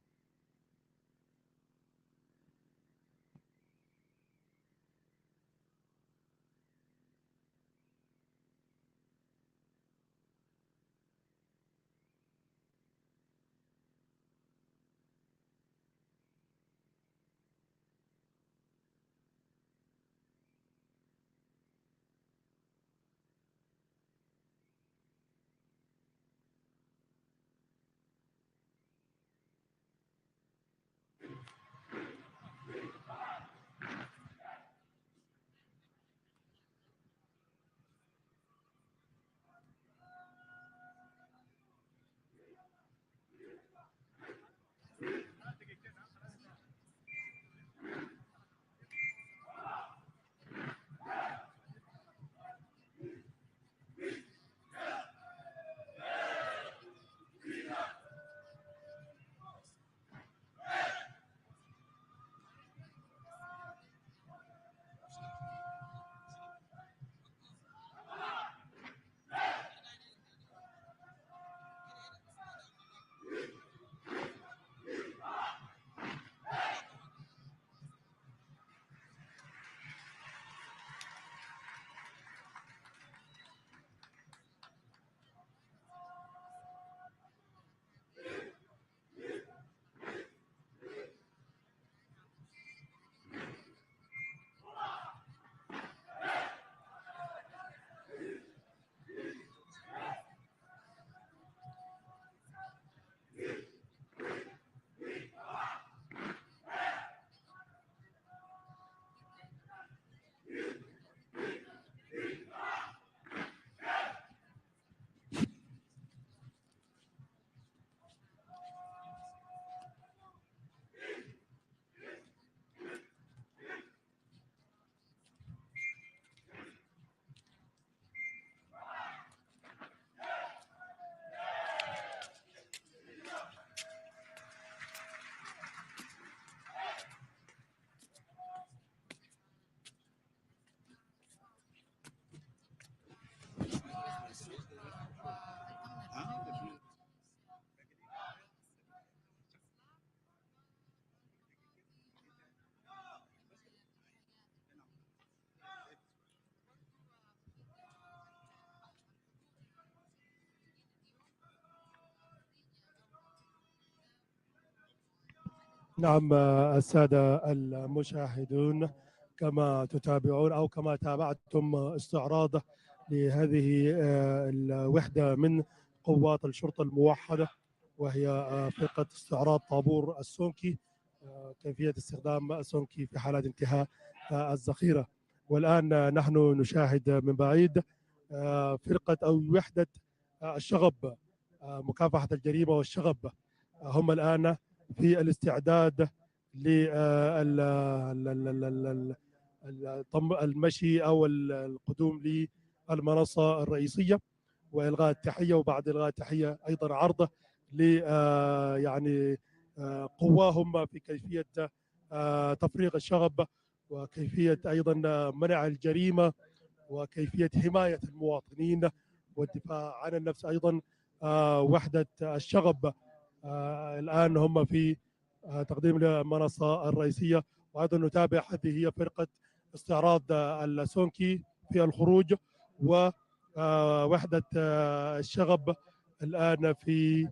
نعم السادة المشاهدون، كما تتابعون أو كما تابعتم استعراض لهذه الوحدة من قوات الشرطة الموحدة، وهي فرقة استعراض طابور السونكي، كيفية استخدام السونكي في حالة انتهاء الذخيرة. والآن نحن نشاهد من بعيد فرقة أو وحدة الشغب، مكافحة الجريمة والشغب. هم الآن في الاستعداد للمشي أو القدوم للمنصة الرئيسية وإلغاء التحية، وبعد إلغاء التحية أيضا عرض ل يعني قواهم في كيفية تفريغ الشغب، وكيفية أيضا منع الجريمة، وكيفية حماية المواطنين والدفاع عن النفس. أيضا وحدة الشغب الآن هم في تقديم المنصة الرئيسية. وأيضا نتابع هذه هي فرقة استعراض السونكي في الخروج، ووحدة الشغب الآن في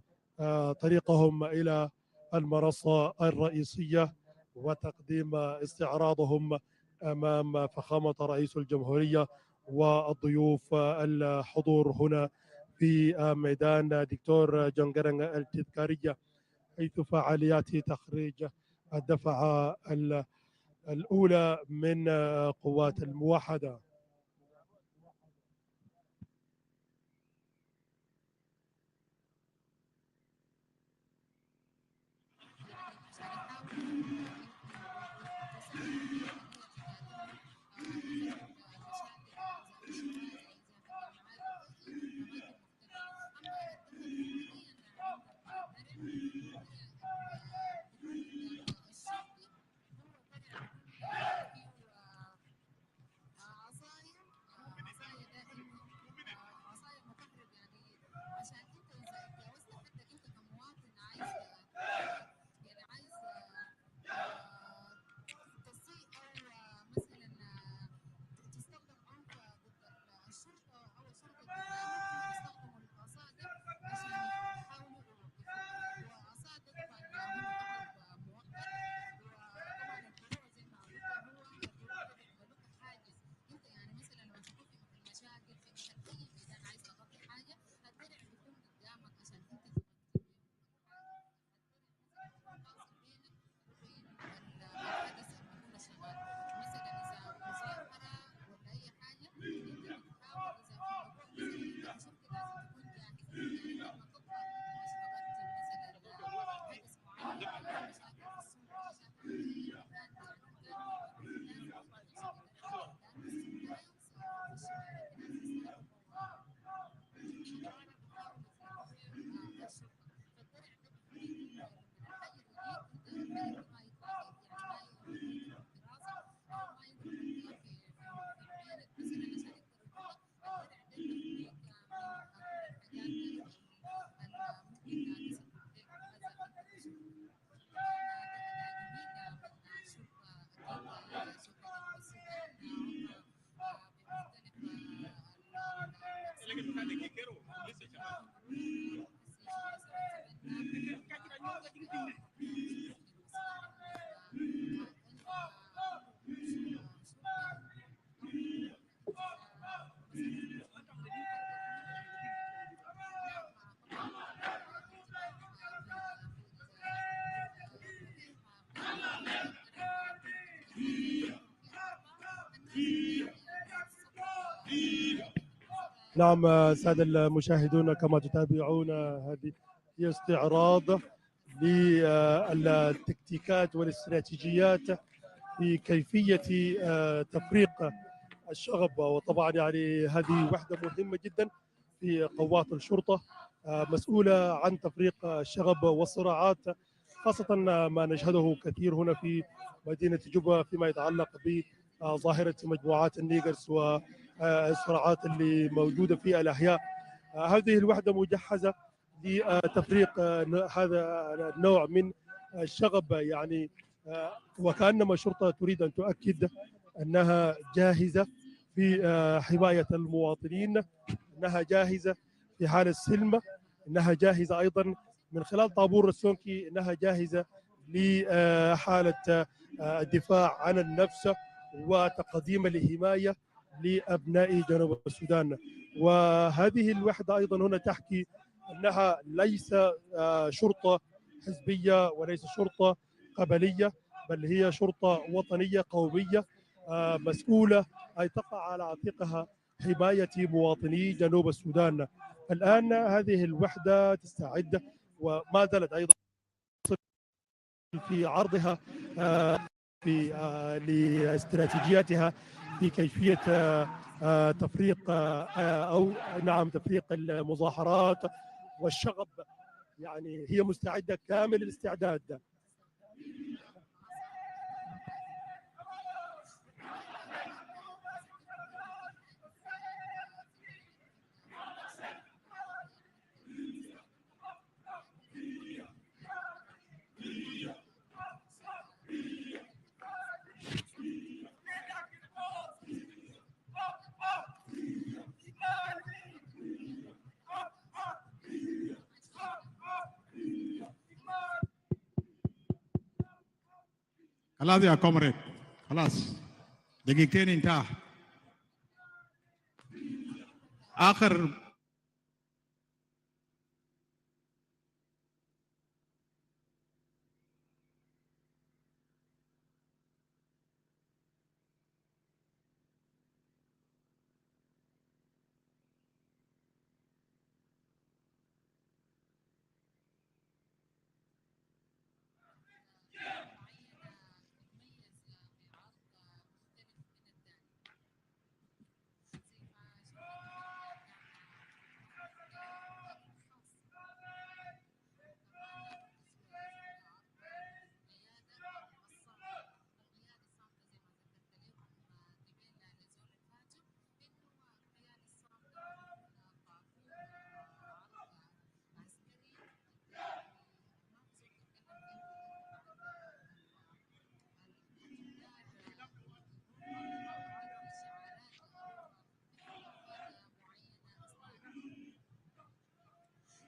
طريقهم إلى المنصة الرئيسية وتقديم استعراضهم أمام فخامة رئيس الجمهورية والضيوف الحضور هنا في ميدان دكتور جونغرانغ التذكارية، حيث فعاليات تخريج الدفعة الأولى من قوات الموحدة. نعم سادة المشاهدون، كما تتابعون هذه هي استعراض للتكتيكات والاستراتيجيات في كيفية تفريق الشغب. وطبعا يعني هذه وحدة مهمة جدا في قوات الشرطة، مسؤولة عن تفريق الشغب والصراعات، خاصة ما نشهده كثير هنا في مدينة جوبا فيما يتعلق بظاهرة مجموعات النيجرز والصراعات اللي موجودة في الأحياء. هذه الوحدة مجهزة لتفريق هذا النوع من الشغب، يعني وكأنما الشرطة تريد أن تؤكد أنها جاهزة في حماية المواطنين، أنها جاهزة في حال السلم، أنها جاهزة أيضا من خلال طابور السونكي، أنها جاهزة لحالة الدفاع عن النفس وتقديم الحماية لأبناء جنوب السودان. وهذه الوحدة أيضا هنا تحكي أنها ليس شرطة حزبية وليس شرطة قبلية، بل هي شرطة وطنية قومية مسؤولة أي تقع على عاتقها حماية مواطني جنوب السودان. الآن هذه الوحدة تستعد وما زالت أيضا في عرضها في لاستراتيجياتها في كيفية تفريق أو نعم تفريق المظاهرات والشغب. يعني هي مستعدة كامل الاستعداد. خلاص يا كومريد، خلاص دقيقتين انتهى. آخر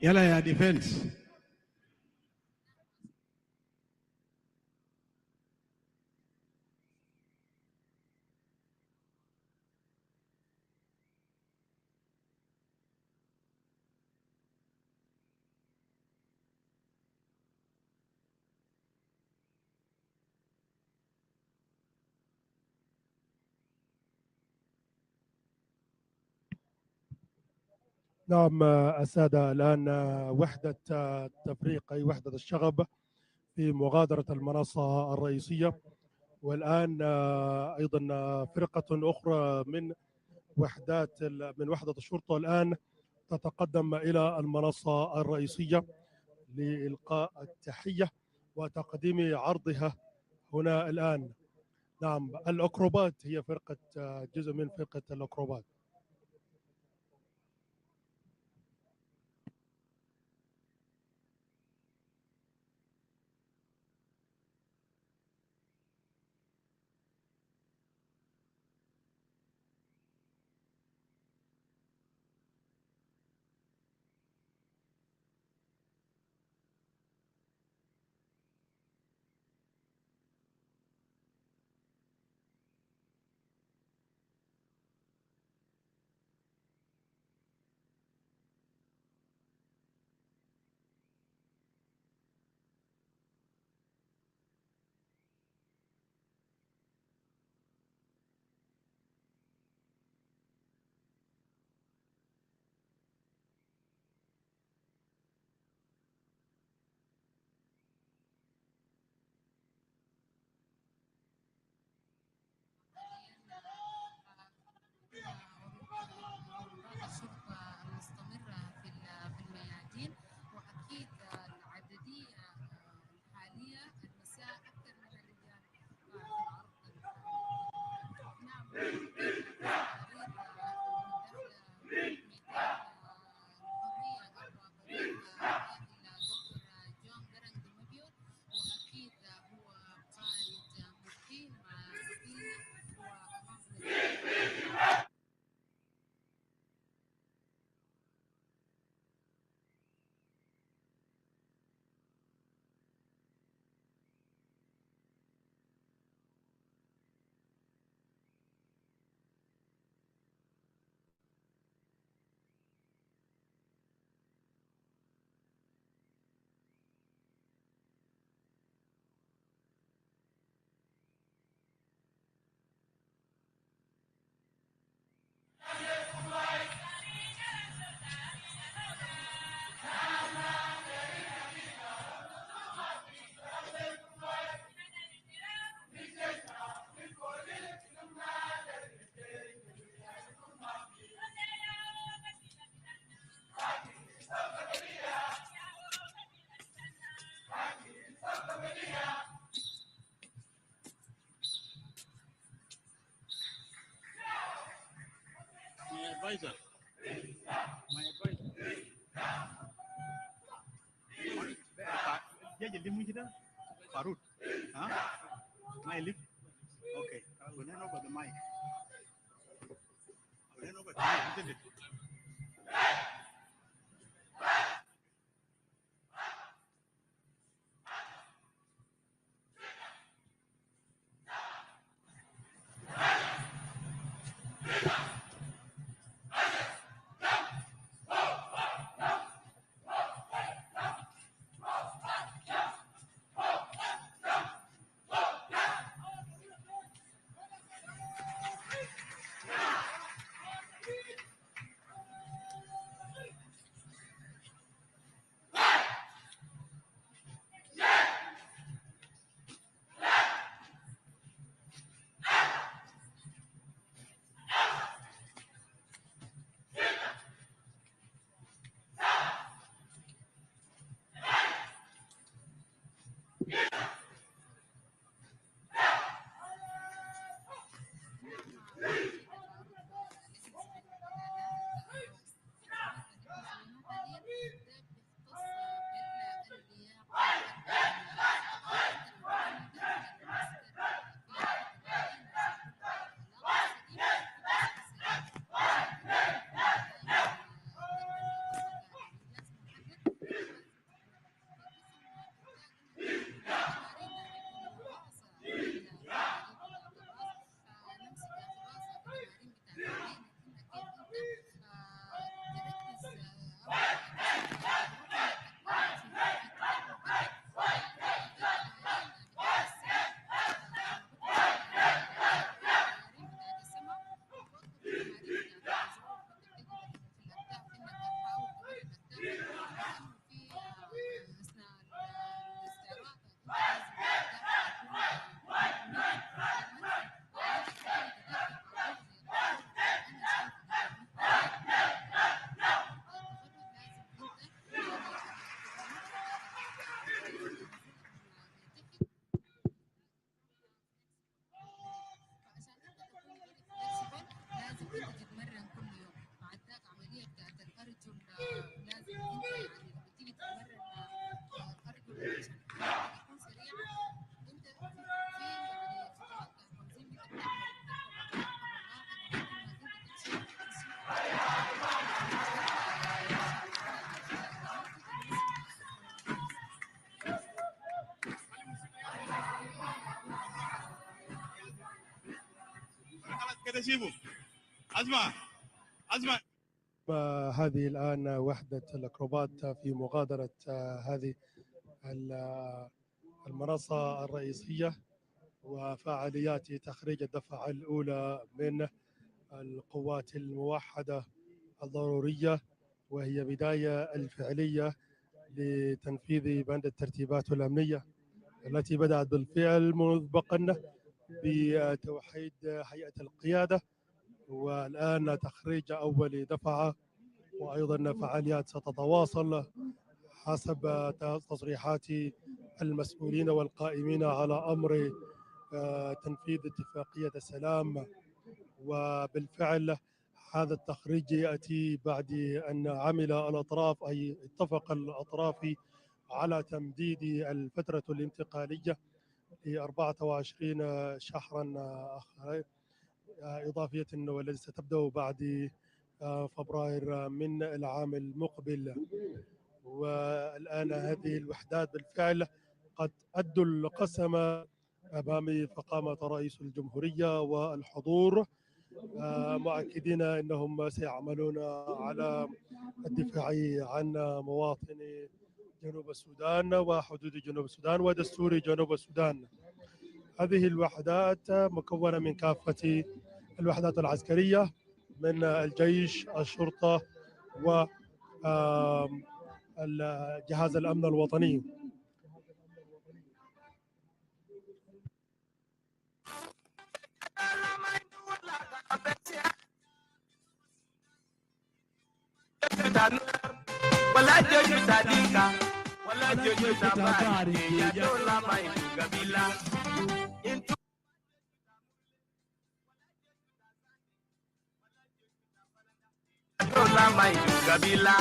يلا يا ديفنس. نعم السادة، الآن وحدة تفريق أي وحدة الشغب في مغادرة المنصة الرئيسية، والآن أيضا فرقة أخرى من وحدة الشرطة الآن تتقدم إلى المنصة الرئيسية لإلقاء التحية وتقديم عرضها هنا الآن. نعم الأكروبات هي فرقة جزء من فرقة الأكروبات. advisor. My advisor. Jaji limu kita, Farud. Huh? My lip. Okay. I will hand over the mic. I will hand over to you, isn't it? هذه الآن وحدة الأكروبات في مغادرة هذه المنصة الرئيسية وفعاليات تخريج الدفعة الأولى من القوات الموحدة الضرورية، وهي بداية الفعلية لتنفيذ بند الترتيبات الأمنية التي بدأت بالفعل مسبقا بتوحيد هيئة القيادة، والآن تخريج أول دفعة، وأيضا فعاليات ستتواصل حسب تصريحات المسؤولين والقائمين على أمر تنفيذ اتفاقية السلام. وبالفعل هذا التخريج يأتي بعد أن عمل الأطراف، أي اتفق الأطراف على تمديد الفترة الانتقالية ل 24 شهرا إضافية، والتي ستبدأ بعد فبراير من العام المقبل. والآن هذه الوحدات بالفعل قد أدوا القسم أمام فخامة رئيس الجمهورية والحضور، مؤكدين أنهم سيعملون على الدفاع عن مواطني جنوب السودان وحدود جنوب السودان ودستور جنوب السودان. هذه الوحدات مكونة من كافة الوحدات العسكرية، من الجيش، الشرطة، و جهاز الأمن الوطني. wala jojo sadika wala jojo tabari ya dola mai gabila into dola mai kabila.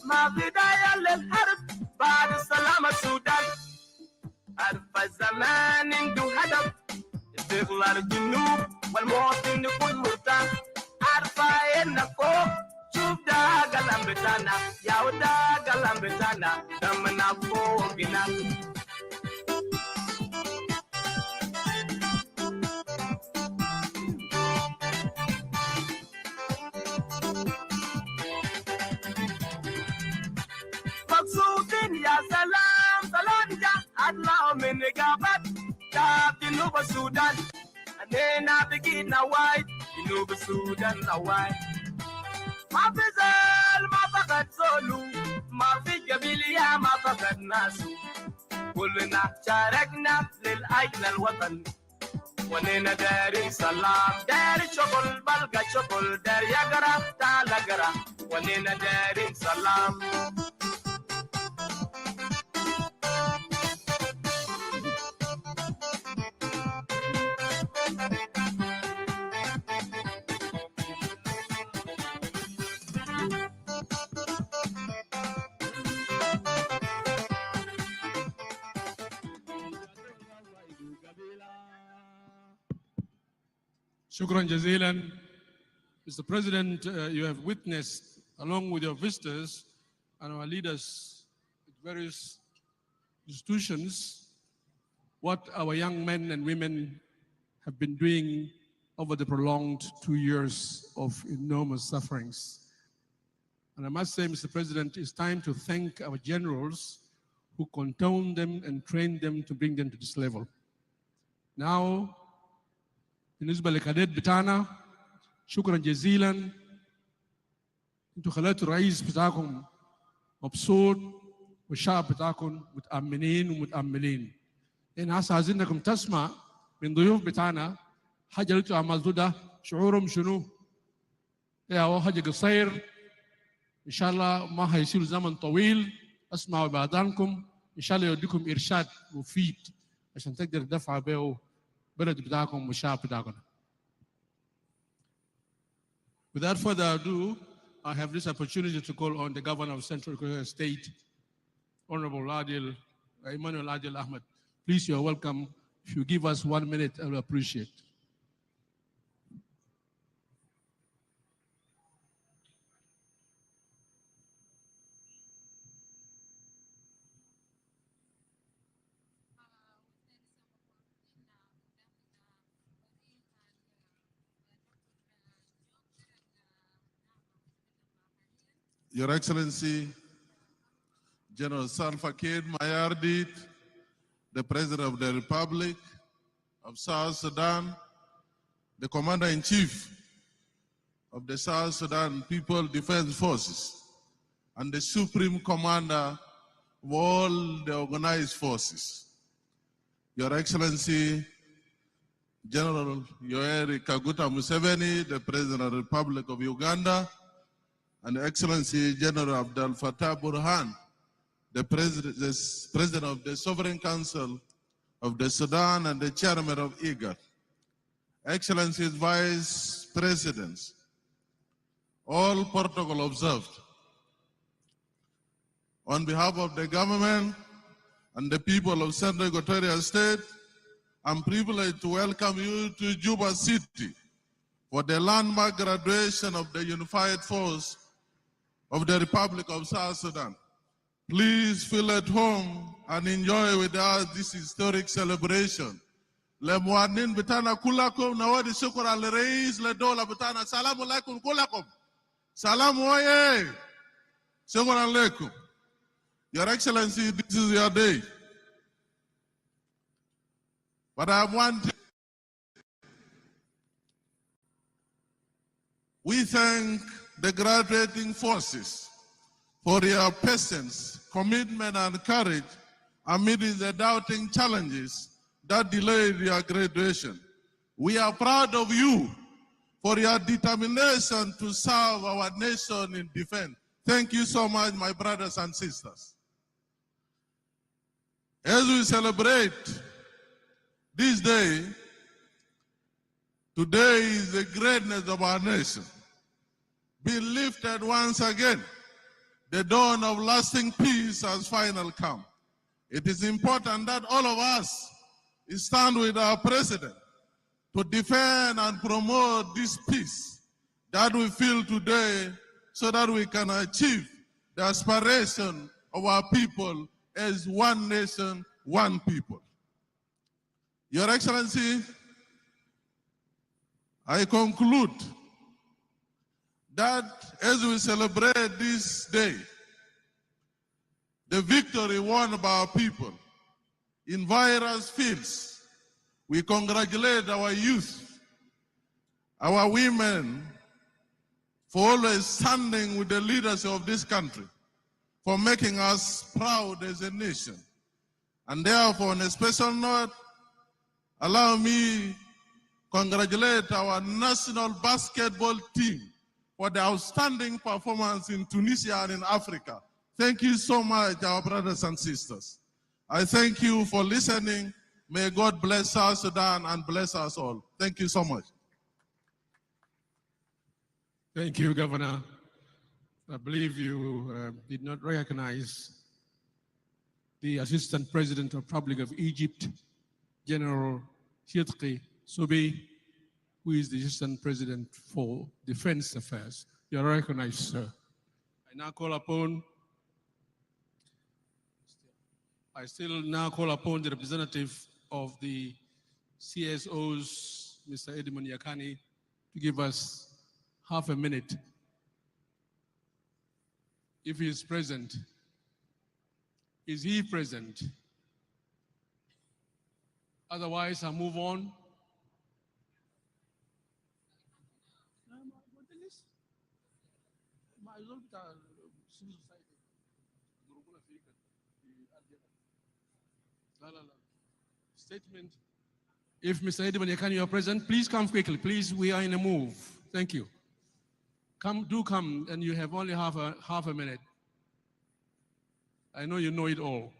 ما بداية للحرب بعد السلام السودان عرف الزمان عنده هدف استقلال الجنوب والمواطن يكون مرتاح عارفة إنك فوق شوف ده قلم بتاعنا يا وده قلم بتاعنا دمنا فوق بنا مقصودين يا سلام سلام جا أطلعوا من إجابات شعب جنوب السودان أنينا بقينا وايد جنوب السودان نوايد ما في زال ما فقد سولو ما في قبيلية ما فقد ناسو كلنا شاركنا للأجل الوطن ونينا داري سلام داري شغل بلقى شغل داري يقرا تعال اقرا ونينا داري سلام Shukran jazilan. Mr. President, you have witnessed, along with your visitors and our leaders at various institutions, what our young men and women have been doing over the prolonged 2 years of enormous sufferings. And I must say, Mr. President, it's time to thank our generals who contoned them and trained them to bring them to this level. Now, بالنسبة للكادات بتاعنا شكرا جزيلا انتوا خليتوا الرئيس بتاعكم مبسوط والشعب بتاعكم متأمنين ومتأملين. لأن هسه عايزينكم تسمع من ضيوف بتاعنا حاجة اللي انتوا عملتوا ده شعورهم شنو؟ هو حاجة قصير إن شاء الله ما هيصير زمن طويل اسمعوا بأذانكم إن شاء الله يوديكم إرشاد مفيد عشان تقدر تدفع به Without further ado, I have this opportunity to call on the Governor of Central Equatorial State, Honorable Emmanuel Adil Ahmed. Please, you are welcome. If you give us 1 minute, I will appreciate. Your Excellency, General Salva Kiir Mayardit, the President of the Republic of South Sudan, the Commander-in-Chief of the South Sudan People Defense Forces, and the Supreme Commander of all the organized forces. Your Excellency, General Yoweri Kaguta Museveni, the President of the Republic of Uganda, and Excellency General Abdel Fattah Burhan, the President of the Sovereign Council of the Sudan and the Chairman of IGAD, Excellencies Vice Presidents, all protocol observed. On behalf of the government and the people of Central Equatorial State, I'm privileged to welcome you to Juba City for the landmark graduation of the Unified Force of the Republic of South Sudan. Please feel at home and enjoy with us this historic celebration. لمواطنين بتاعنا كلكم نودي شكرا للرئيس للدولة بتاعنا. السلام عليكم كلكم. سلام ويه. شكرا لكم. Your Excellency, this is your day. But I want we thank the graduating forces for your patience, commitment, and courage amidst the doubting challenges that delayed your graduation. We are proud of you for your determination to serve our nation in defense. Thank you so much, my brothers and sisters. As we celebrate this day, today is the greatness of our nation being lifted once again. The dawn of lasting peace has finally come. It is important that all of us stand with our president to defend and promote this peace that we feel today so that we can achieve the aspiration of our people as one nation, one people. Your Excellency, I conclude that as we celebrate this day, the victory won by our people in various fields, we congratulate our youth, our women, for always standing with the leaders of this country, for making us proud as a nation. And therefore, on a special note, allow me congratulate our national basketball team for the outstanding performance in Tunisia and in Africa. Thank you so much, our brothers and sisters. I thank you for listening. May God bless South Sudan and bless us all. Thank you so much. Thank you, Governor. I believe you did not recognize the Assistant President of the Republic of Egypt, General Shidqi Subi, who is the Assistant President for Defense Affairs. You are recognized, sir. I still now call upon the representative of the CSOs, Mr. Edmund Yakani, to give us half a minute. If he is present. Is he present? Otherwise, I move on. Statement. If Mr. Edmund Yakani, you are present, please come quickly. Please, we are in a move. Thank you. Do come, and you have only half a minute. I know you know it all.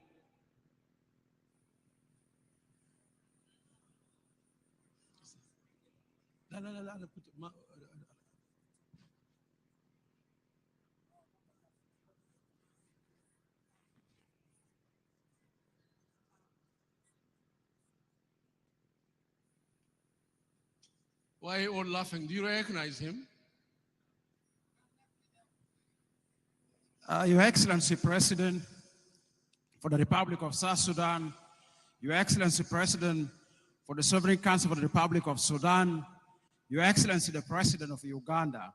Why are you all laughing? Do you recognize him? Your Excellency President for the Republic of South Sudan, Your Excellency President for the Sovereign Council of the Republic of Sudan, Your Excellency the President of Uganda,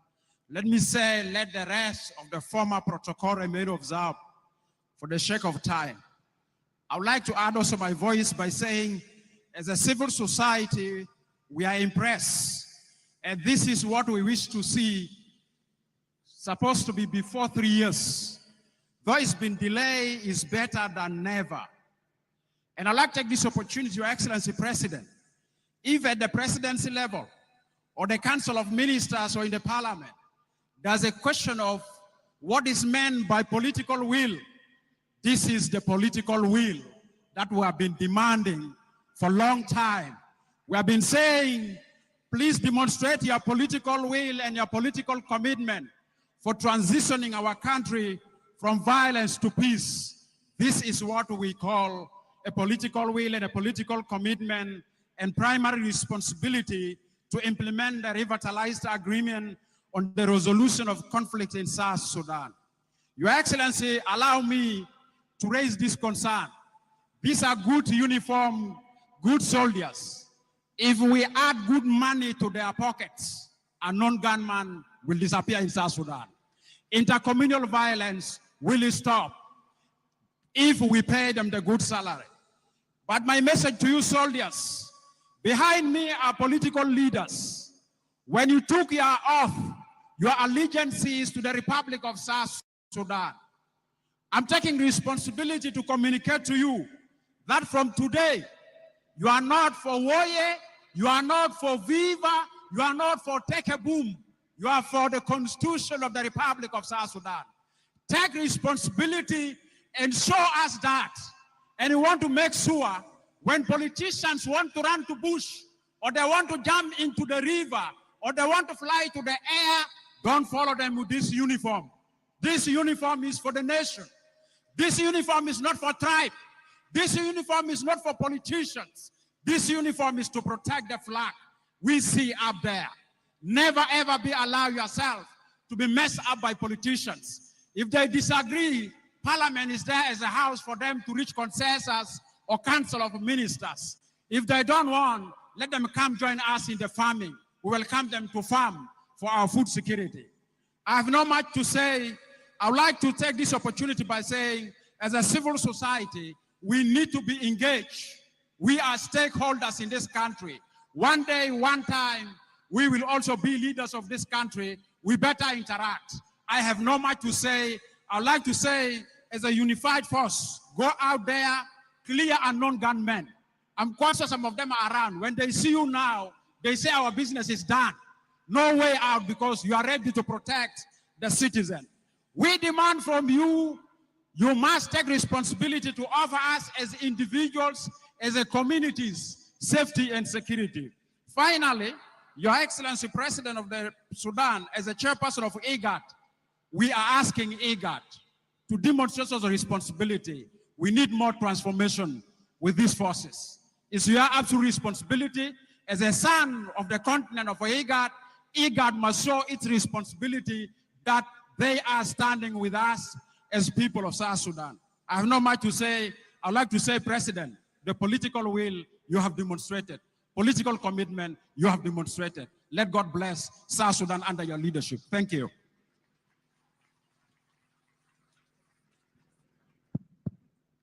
let me say, let the rest of the former protocol remain observed for the sake of time. I would like to add also my voice by saying, as a civil society, we are impressed, and this is what we wish to see, supposed to be before 3 years. Though it's been delayed, it's better than never. And I'd like to take this opportunity, Your Excellency President, if at the presidency level, or the Council of Ministers, or in the Parliament, there's a question of what is meant by political will. This is the political will that we have been demanding for a long time. We have been saying, please demonstrate your political will and your political commitment for transitioning our country from violence to peace. This is what we call a political will and a political commitment and primary responsibility to implement the revitalized agreement on the resolution of conflict in South Sudan. Your Excellency, allow me to raise this concern. These are good uniform, good soldiers. If we add good money to their pockets, a non-gunman will disappear in South Sudan. Intercommunal violence will stop if we pay them the good salary. But my message to you soldiers, behind me are political leaders. When you took your oath, your allegiance is to the Republic of South Sudan. I'm taking responsibility to communicate to you that from today, you are not for Woye, you are not for Viva, You are not for take a boom. You are for the Constitution of the Republic of South Sudan. Take responsibility and show us that. And you want to make sure when politicians want to run to bush, or they want to jump into the river, or they want to fly to the air, don't follow them with this uniform. This uniform is for the nation. This uniform is not for tribe. This uniform is not for politicians. This uniform is to protect the flag we see up there. Never ever be allow yourself to be messed up by politicians. If they disagree, Parliament is there as a house for them to reach consensus or council of ministers. If they don't want, let them come join us in the farming. We welcome them to farm for our food security. I have not much to say. I would like to take this opportunity by saying, as a civil society, we need to be engaged. We are stakeholders in this country. One day, one time, we will also be leaders of this country. We better interact. I have not much to say. I would like to say, as a unified force, go out there, clear unknown gunmen. I'm conscious some of them are around. When they see you now, they say our business is done. No way out because you are ready to protect the citizen. We demand from you, you must take responsibility to offer us as individuals, as a communities, safety and security. Finally, Your Excellency, President of the Sudan, as a chairperson of IGAD, we are asking IGAD to demonstrate us a responsibility. We need more transformation with these forces. It's your absolute responsibility as a son of the continent of IGAD. IGAD must show its responsibility that they are standing with us as people of South Sudan. I have not much to say. I'd like to say, President, the political will you have demonstrated, political commitment you have demonstrated. Let God bless South Sudan under your leadership. Thank you.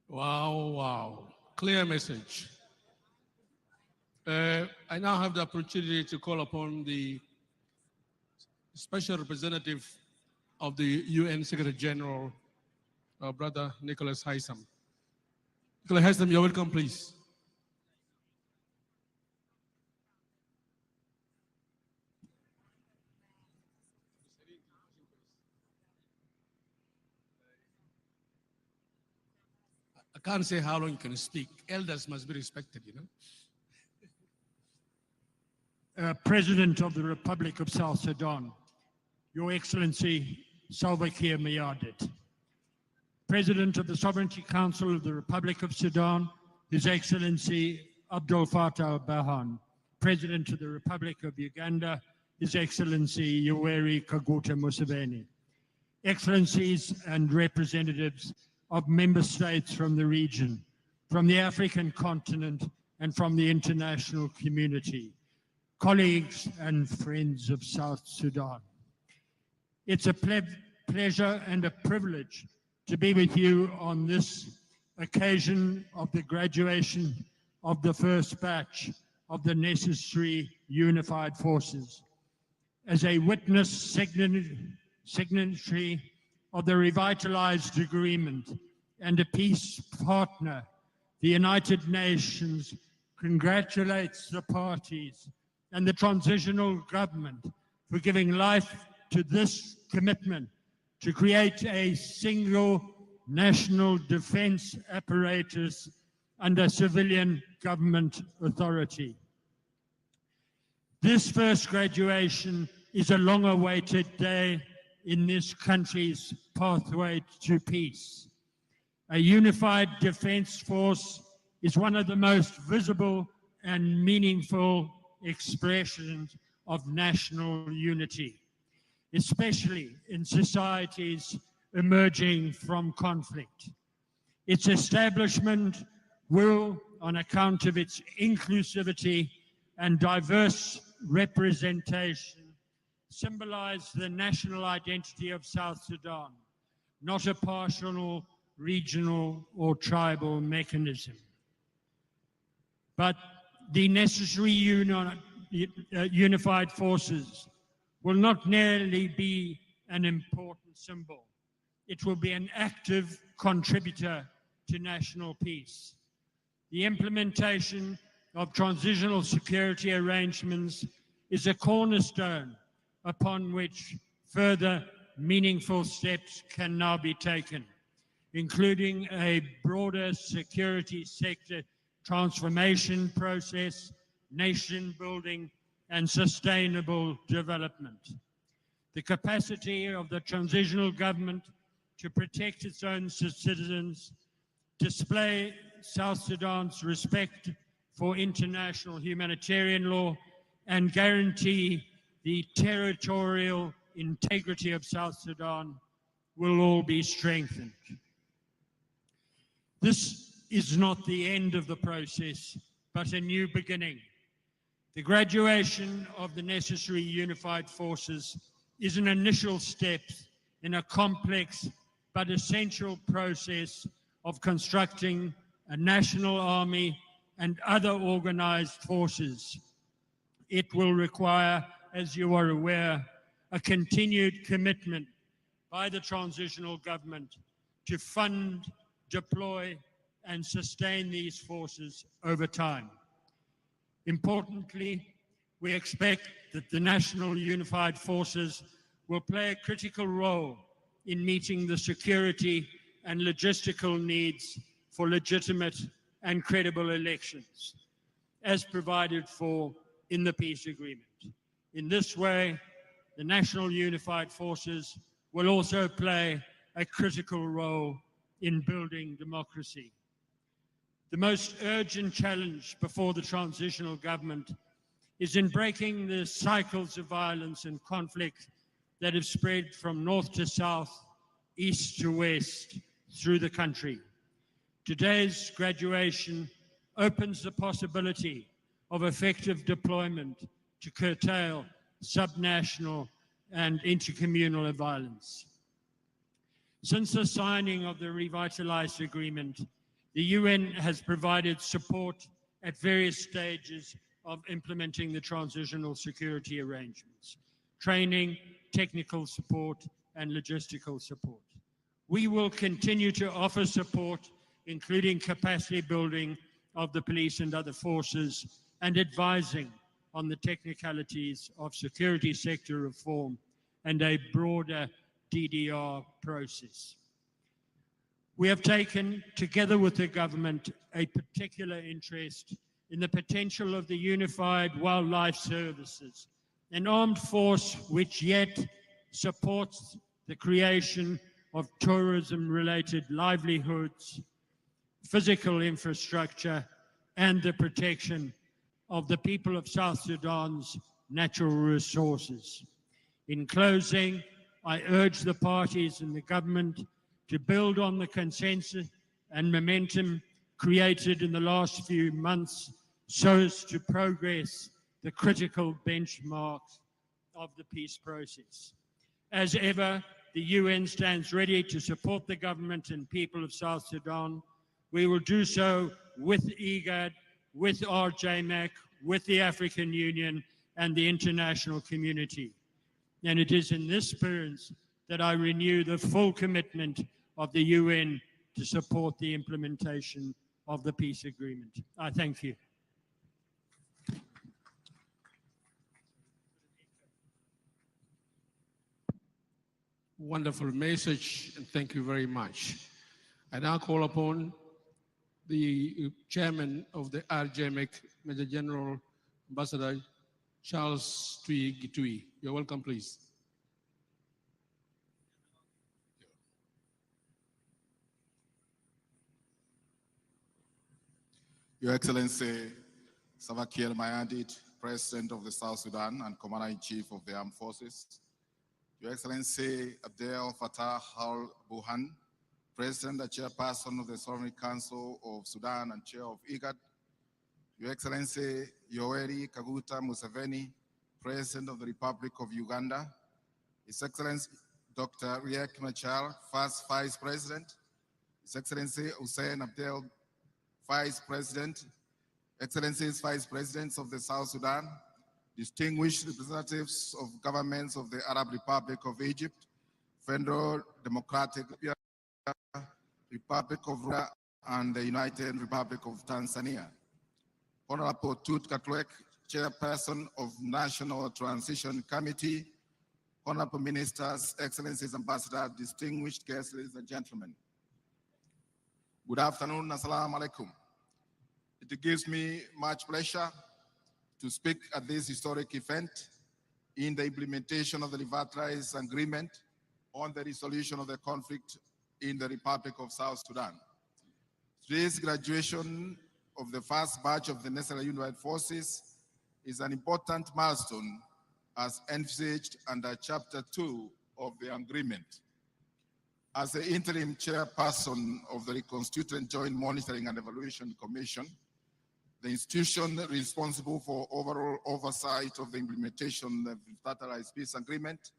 Wow, wow. Clear message. I now have the opportunity to call upon the Special Representative of the UN Secretary General, Brother Nicholas Haysom. Nicholas Haysom, you're welcome, please. I can't say how long you can speak. Elders must be respected, you know. President of the Republic of South Sudan, Your Excellency Salva Kiir Mayardit, President of the Sovereignty Council of the Republic of Sudan, His Excellency Abdel Fattah al-Burhan, President of the Republic of Uganda, His Excellency Yoweri Kaguta Museveni, Excellencies and representatives of member states from the region, from the African continent, and from the international community, colleagues and friends of South Sudan. It's a pleasure and a privilege to be with you on this occasion of the graduation of the first batch of the necessary unified forces. As a witness signatory of the revitalized agreement and a peace partner, the United Nations congratulates the parties and the transitional government for giving life to this commitment to create a single national defense apparatus under civilian government authority. This first graduation is a long-awaited day in this country's pathway to peace. A unified defense force is one of the most visible and meaningful expressions of national unity, especially in societies emerging from conflict. Its establishment will, on account of its inclusivity and diverse representation, symbolize the national identity of South Sudan, not a partial, regional, or tribal mechanism. But the necessary unified forces will not merely be an important symbol. It will be an active contributor to national peace. The implementation of transitional security arrangements is a cornerstone upon which further meaningful steps can now be taken, including a broader security sector transformation process, nation building, and sustainable development. The capacity of the transitional government to protect its own citizens, display South Sudan's respect for international humanitarian law, and guarantee the territorial integrity of South Sudan will all be strengthened. This is not the end of the process, but a new beginning. The graduation of the necessary unified forces is an initial step in a complex but essential process of constructing a national army and other organized forces. It will require, as you are aware, a continued commitment by the transitional government to fund, deploy, and sustain these forces over time. Importantly, we expect that the National Unified Forces will play a critical role in meeting the security and logistical needs for legitimate and credible elections, as provided for in the peace agreement. In this way, the National Unified Forces will also play a critical role in building democracy. The most urgent challenge before the transitional government is in breaking the cycles of violence and conflict that have spread from north to south, east to west through the country. Today's graduation opens the possibility of effective deployment to curtail subnational and intercommunal violence. Since the signing of the revitalized agreement, the UN has provided support at various stages of implementing the transitional security arrangements, training, technical support, and logistical support. We will continue to offer support, including capacity building of the police and other forces, and advising on the technicalities of security sector reform and a broader DDR process. We have taken, together with the government, a particular interest in the potential of the Unified Wildlife Services, an armed force which yet supports the creation of tourism-related livelihoods, physical infrastructure, and the protection of the people of South Sudan's natural resources. In closing, I urge the parties and the government to build on the consensus and momentum created in the last few months so as to progress the critical benchmarks of the peace process. As ever, the UN stands ready to support the government and people of South Sudan. We will do so with IGAD, with RJMAC, with the African Union and the international community. And it is in this spirit that I renew the full commitment of the UN to support the implementation of the peace agreement. I thank you. Wonderful message, and thank you very much. I now call upon the chairman of the RJMAC, Major General Ambassador Charles Tui Gitui. You're welcome, please. Your Excellency Salva-Kiir Mayardit, President of the South Sudan and Commander-in-Chief of the Armed Forces. Your Excellency Abdel Fattah al-Burhan, President and Chairperson of the Sovereign Council of Sudan and Chair of IGAD. Your Excellency Yoweri Kaguta Museveni, President of the Republic of Uganda. His Excellency Dr. Riek Machar, First Vice President. His Excellency Hussein Abdel, Vice President, Excellencies Vice Presidents of the South Sudan, distinguished representatives of governments of the Arab Republic of Egypt, Federal Democratic Republic of Rwanda, and the United Republic of Tanzania. Honorable Tut Katlek, Chairperson of National Transition Committee, Honorable Ministers, Excellencies, Ambassadors, distinguished guests, ladies and gentlemen. Good afternoon, Assalamu alaikum. It gives me much pleasure to speak at this historic event in the implementation of the Revitalized Agreement on the resolution of the conflict in the Republic of South Sudan. Today's graduation of the first batch of the National Unified Forces is an important milestone as envisaged under Chapter 2 of the agreement. As the interim chairperson of the Constituent Joint Monitoring and Evaluation Commission, the institution responsible for overall oversight of the implementation of the Revitalized Peace Agreement,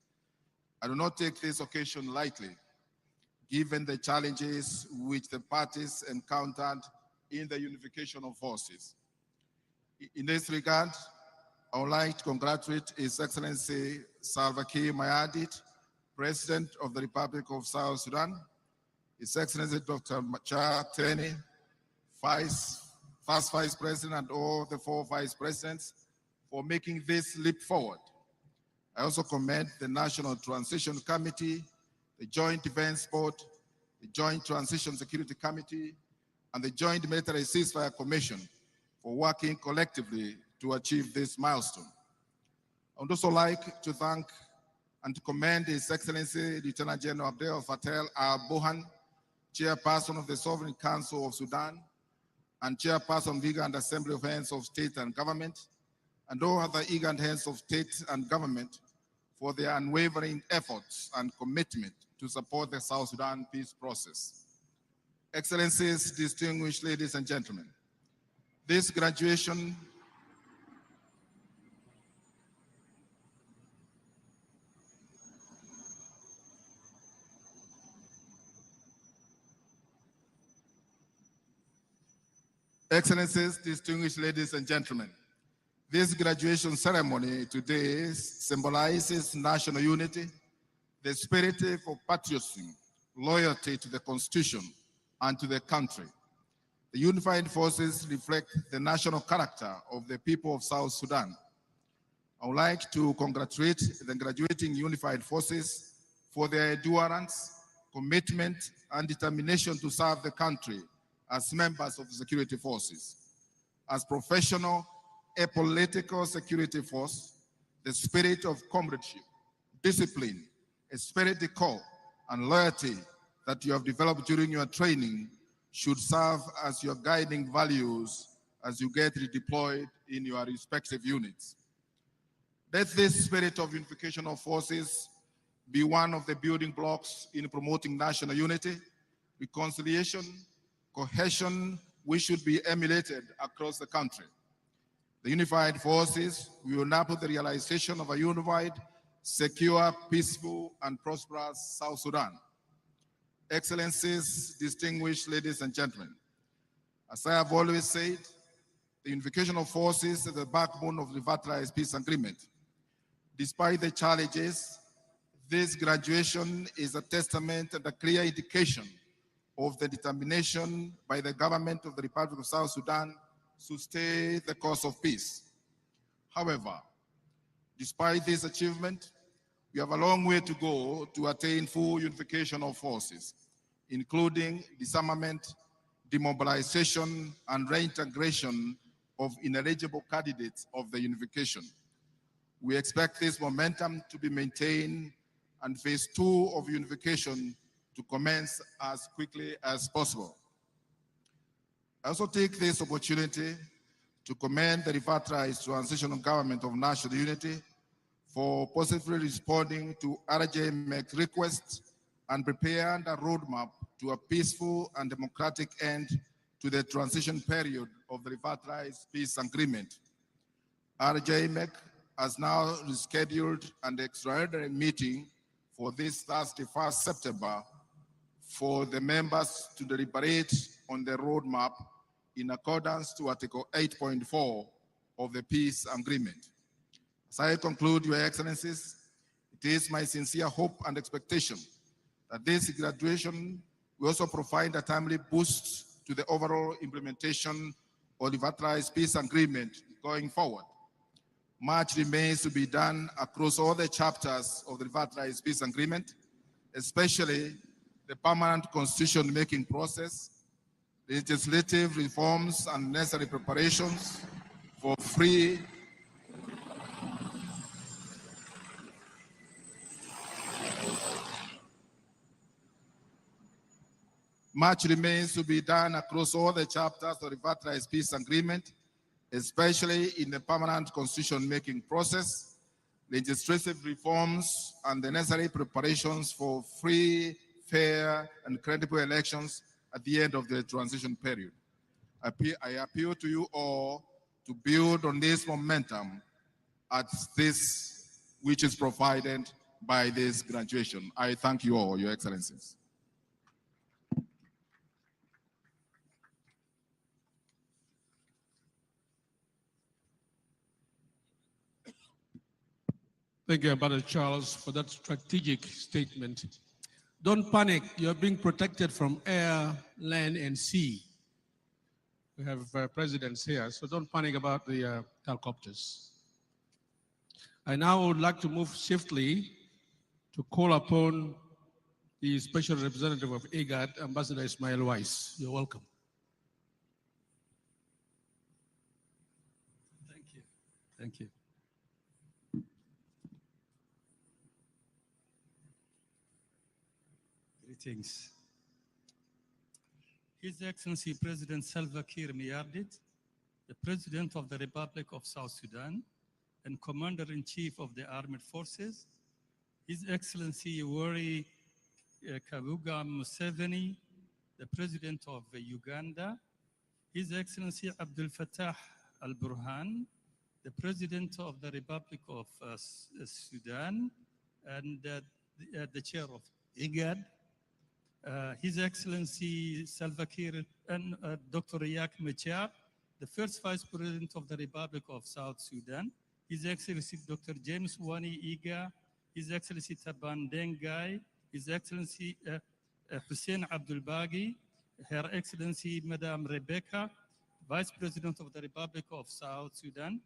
I do not take this occasion lightly, given the challenges which the parties encountered in the unification of forces. In this regard, I would like to congratulate His Excellency Salva Kiir Mayardit, President of the Republic of South Sudan, His Excellency Dr. Machar Tene, First Vice President, and all the 4 Vice Presidents for making this leap forward. I also commend the National Transition Committee, the Joint Defense Board, the Joint Transition Security Committee, and the Joint Military Ceasefire Commission for working collectively to achieve this milestone. I would also like to thank and to commend His Excellency Lieutenant General Abdel Fattah al-Burhan, Chairperson of the Sovereign Council of Sudan, and Chairperson of the IGAD Assembly of Heads of State and Government, and all other IGAD Heads of State and Government for their unwavering efforts and commitment to support the South Sudan peace process. Excellencies, distinguished ladies and gentlemen, this graduation Excellencies, distinguished ladies and gentlemen, this graduation ceremony today symbolizes national unity, the spirit of patriotism, loyalty to the Constitution and to the country. The unified forces reflect the national character of the people of South Sudan. I would like to congratulate the graduating unified forces for their endurance, commitment, and determination to serve the country as members of the security forces. As professional, apolitical security force, the spirit of comradeship, discipline, esprit de corps, and loyalty that you have developed during your training should serve as your guiding values as you get redeployed in your respective units. Let this spirit of unification of forces be one of the building blocks in promoting national unity, reconciliation, cohesion, which should be emulated across the country. The unified forces will enable the realization of a unified, secure, peaceful, and prosperous South Sudan. Excellencies, distinguished ladies and gentlemen, as I have always said, the unification of forces is the backbone of the Revitalized Peace Agreement. Despite the challenges, this graduation is a testament and a clear indication of the determination by the government of the Republic of South Sudan to stay the course of peace. However, despite this achievement, we have a long way to go to attain full unification of forces, including disarmament, demobilization, and reintegration of ineligible candidates of the unification. We expect this momentum to be maintained and phase 2 of unification to commence as quickly as possible. I also take this opportunity to commend the Revitalized Transitional Government of National Unity for positively responding to RJMEC's request and preparing a roadmap to a peaceful and democratic end to the transition period of the Revitalized Peace Agreement. RJMEC has now rescheduled an extraordinary meeting for this Thursday, 1st September, for the members to deliberate on the roadmap in accordance to Article 8.4 of the Peace Agreement. As I conclude, Your Excellencies, it is my sincere hope and expectation that this graduation will also provide a timely boost to the overall implementation of the Revitalized Peace Agreement going forward. Much remains to be done across all the chapters of the Revitalized Peace Agreement, especially the permanent constitution-making process, legislative reforms and necessary preparations for free Much remains to be done across all the chapters of the Revitalized Peace Agreement, especially in the permanent constitution-making process, legislative reforms, and the necessary preparations for free, fair, and credible elections at the end of the transition period. I appeal to you all to build on this momentum at this which is provided by this graduation. I thank you all, Your Excellencies. Thank you, Ambassador Charles, for that strategic statement. Don't panic. You're being protected from air, land, and sea. We have presidents here, so don't panic about the helicopters. I now would like to move swiftly to call upon the Special Representative of IGAD, Ambassador Ismail Weiss. You're welcome. Thank you. Thank you. Greetings. His Excellency President Salva Kiir Mayardit, the President of the Republic of South Sudan and Commander-in-Chief of the Armed Forces, His Excellency Yoweri Kaguta Museveni, the President of Uganda, His Excellency Abdel Fattah al-Burhan, the President of the Republic of Sudan and the Chair of IGAD, His Excellency Salva Kiir and Dr. Riek Machar, the first Vice President of the Republic of South Sudan, His Excellency Dr. James Wani Iga, His Excellency Taban Dengai, His Excellency Hussein Abdul Baghi, Her Excellency Madame Rebecca, Vice President of the Republic of South Sudan,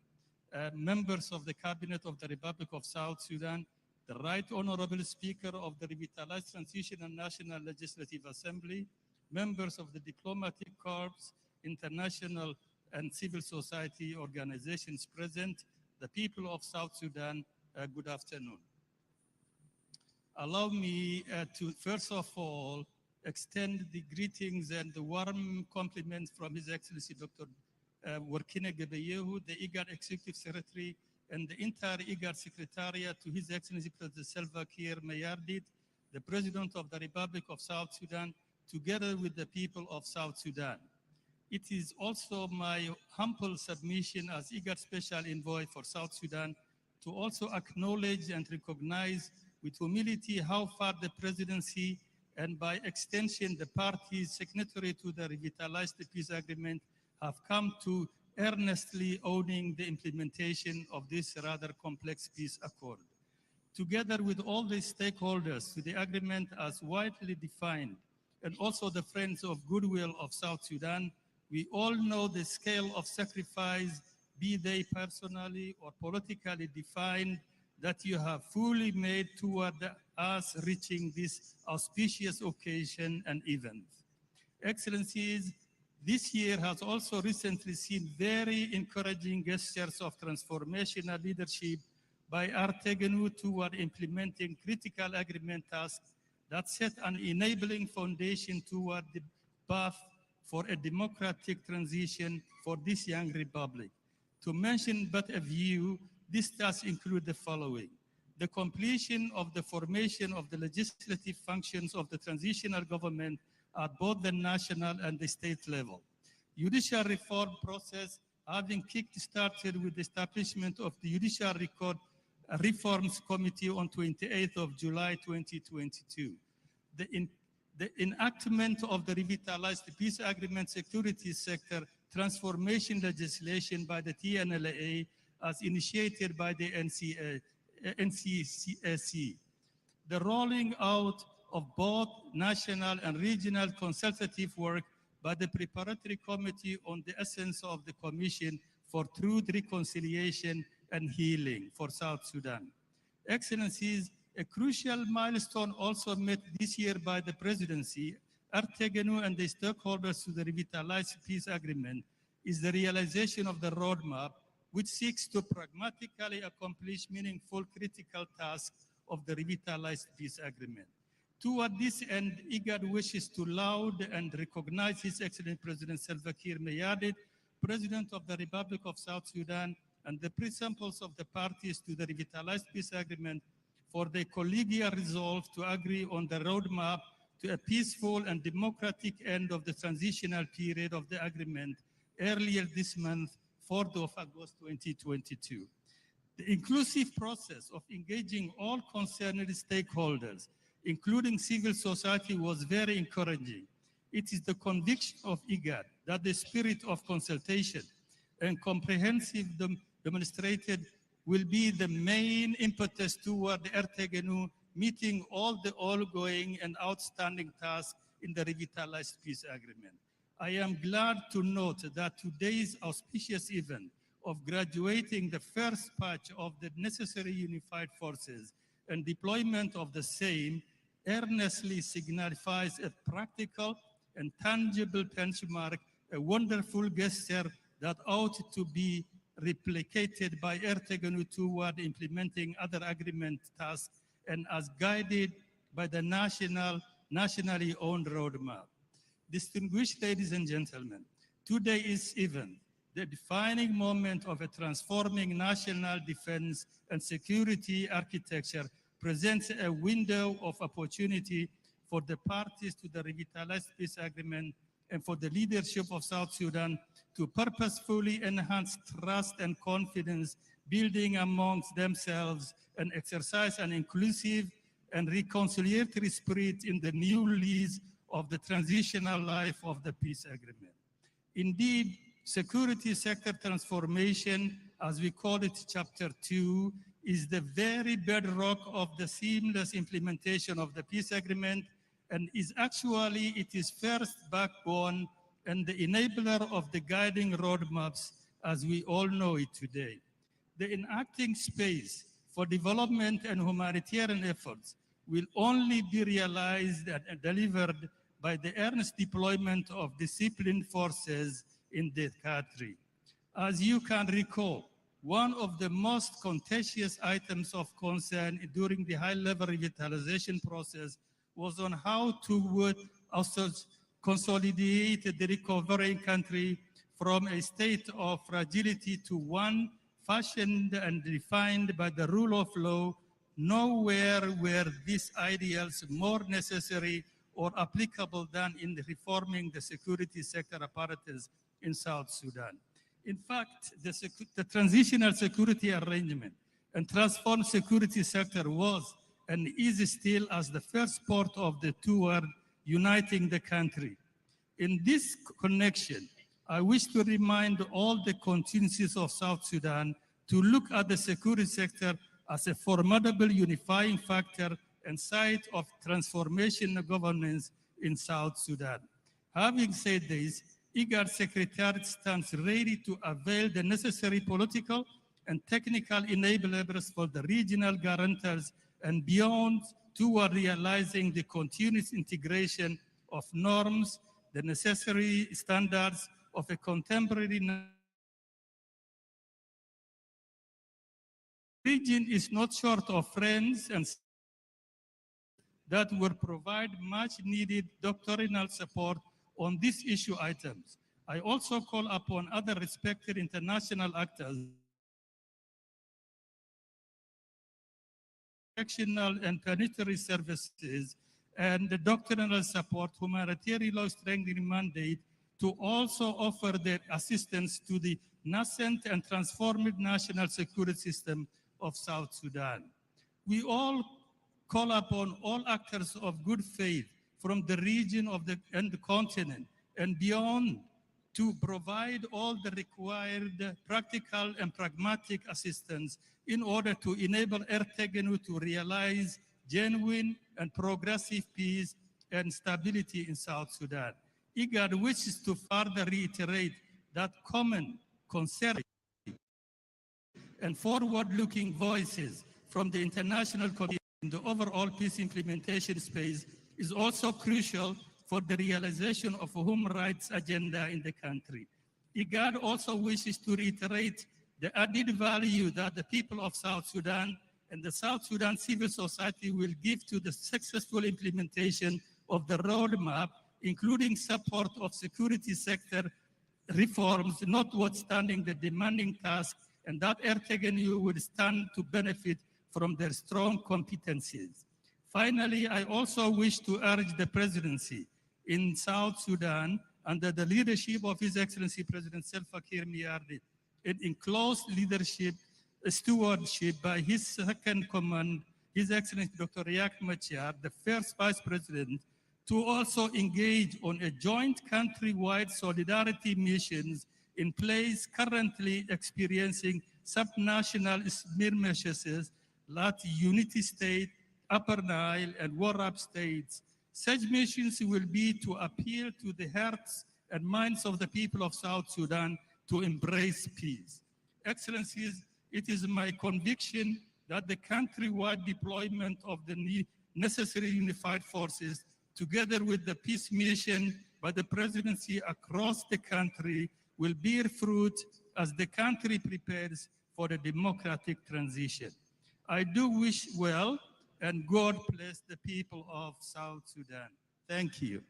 members of the Cabinet of the Republic of South Sudan, the Right Honorable Speaker of the Revitalized Transitional National Legislative Assembly, members of the Diplomatic Corps, international and civil society organizations present, the people of South Sudan, good afternoon. Allow me to first of all extend the greetings and the warm compliments from His Excellency Dr. Workine Gebeyehu, the IGAD Executive Secretary, and the entire IGAD Secretariat to His Excellency President Salva Kiir Mayardit, the President of the Republic of South Sudan, together with the people of South Sudan. It is also my humble submission as IGAD Special Envoy for South Sudan to also acknowledge and recognize with humility how far the presidency and by extension the parties signatory to the Revitalized Peace Agreement have come to earnestly owning the implementation of this rather complex peace accord. Together with all the stakeholders to the agreement as widely defined and also the friends of goodwill of South Sudan, we all know the scale of sacrifice, be they personally or politically defined, that you have fully made toward us reaching this auspicious occasion and event. Excellencies, this year has also recently seen very encouraging gestures of transformational leadership by Artegenu toward implementing critical agreement tasks that set an enabling foundation toward the path for a democratic transition for this young republic. To mention but a few, these tasks include the following: the completion of the formation of the legislative functions of the transitional government at both the national and the state level. Judicial reform process having kick-started with the establishment of the Judicial Record Reforms Committee on 28th of July 2022. The enactment of the Revitalized Peace Agreement Security Sector Transformation legislation by the TNLA as initiated by the NCCC. The rolling out of both national and regional consultative work by the Preparatory Committee on the essence of the Commission for Truth, Reconciliation, and healing for South Sudan. Excellencies, a crucial milestone also met this year by the presidency, Artegenu and the stakeholders to the revitalized peace agreement is the realization of the roadmap which seeks to pragmatically accomplish meaningful critical tasks of the revitalized peace agreement. Toward this end, IGAD wishes to laud and recognize His Excellency President Salva Kiir Mayardit, President of the Republic of South Sudan, and the principals of the parties to the revitalized peace agreement for their collegial resolve to agree on the roadmap to a peaceful and democratic end of the transitional period of the agreement earlier this month, 4th of August 2022. The inclusive process of engaging all concerned stakeholders, including civil society, was very encouraging. It is the conviction of IGAD that the spirit of consultation and comprehensive demonstrated will be the main impetus toward the Ertegenu meeting all the ongoing and outstanding tasks in the revitalized peace agreement. I am glad to note that today's auspicious event of graduating the first batch of the necessary unified forces and deployment of the same earnestly signifies a practical and tangible benchmark, a wonderful gesture that ought to be replicated by Ertegenu toward implementing other agreement tasks and as guided by the nationally owned roadmap. Distinguished ladies and gentlemen, today's event, the defining moment of a transforming national defense and security architecture, presents a window of opportunity for the parties to the revitalized peace agreement and for the leadership of South Sudan to purposefully enhance trust and confidence building amongst themselves and exercise an inclusive and reconciliatory spirit in the new lease of the transitional life of the peace agreement. Indeed, security sector transformation, as we call it, Chapter 2, is the very bedrock of the seamless implementation of the peace agreement and is actually its first backbone and the enabler of the guiding roadmaps as we all know it today. The enacting space for development and humanitarian efforts will only be realized and delivered by the earnest deployment of disciplined forces in the country. As you can recall, one of the most contentious items of concern during the high-level revitalization process was on how to also consolidate the recovering country from a state of fragility to one fashioned and defined by the rule of law. Nowhere were these ideals more necessary or applicable than in reforming the security sector apparatus in South Sudan. In fact, the transitional security arrangement and transformed security sector was and is still as the first port of the toward uniting the country. In this connection, I wish to remind all the constituencies of South Sudan to look at the security sector as a formidable unifying factor and site of transformation and governance in South Sudan. Having said this, IGAD Secretariat stands ready to avail the necessary political and technical enablers for the regional guarantors and beyond toward realizing the continuous integration of norms, the necessary standards of a contemporary region is not short of friends and that will provide much needed doctrinal support on these issue items. I also call upon other respected international actors, correctional and penitentiary services, and the doctrinal support, humanitarian law strengthening mandate to also offer their assistance to the nascent and transformed national security system of South Sudan. We all call upon all actors of good faith from the region and the continent and beyond to provide all the required practical and pragmatic assistance in order to enable Ertegenu to realize genuine and progressive peace and stability in South Sudan. IGAD wishes to further reiterate that common concern and forward-looking voices from the international community in the overall peace implementation space is also crucial for the realization of a human rights agenda in the country. IGAD also wishes to reiterate the added value that the people of South Sudan and the South Sudan civil society will give to the successful implementation of the roadmap, including support of security sector reforms, notwithstanding the demanding task, and that RTGNU will stand to benefit from their strong competencies. Finally, I also wish to urge the presidency in South Sudan under the leadership of His Excellency President Salva Kiir Mayardit, in close leadership, stewardship by his second command, His Excellency Dr. Riek Machar, the first Vice President, to also engage on a joint countrywide solidarity missions in place currently experiencing subnational skirmishes like Unity State, Upper Nile, and Warab states. Such missions will be to appeal to the hearts and minds of the people of South Sudan to embrace peace. Excellencies, it is my conviction that the countrywide deployment of the necessary unified forces, together with the peace mission by the presidency across the country, will bear fruit as the country prepares for the democratic transition. I do wish well, and God bless the people of South Sudan. Thank you.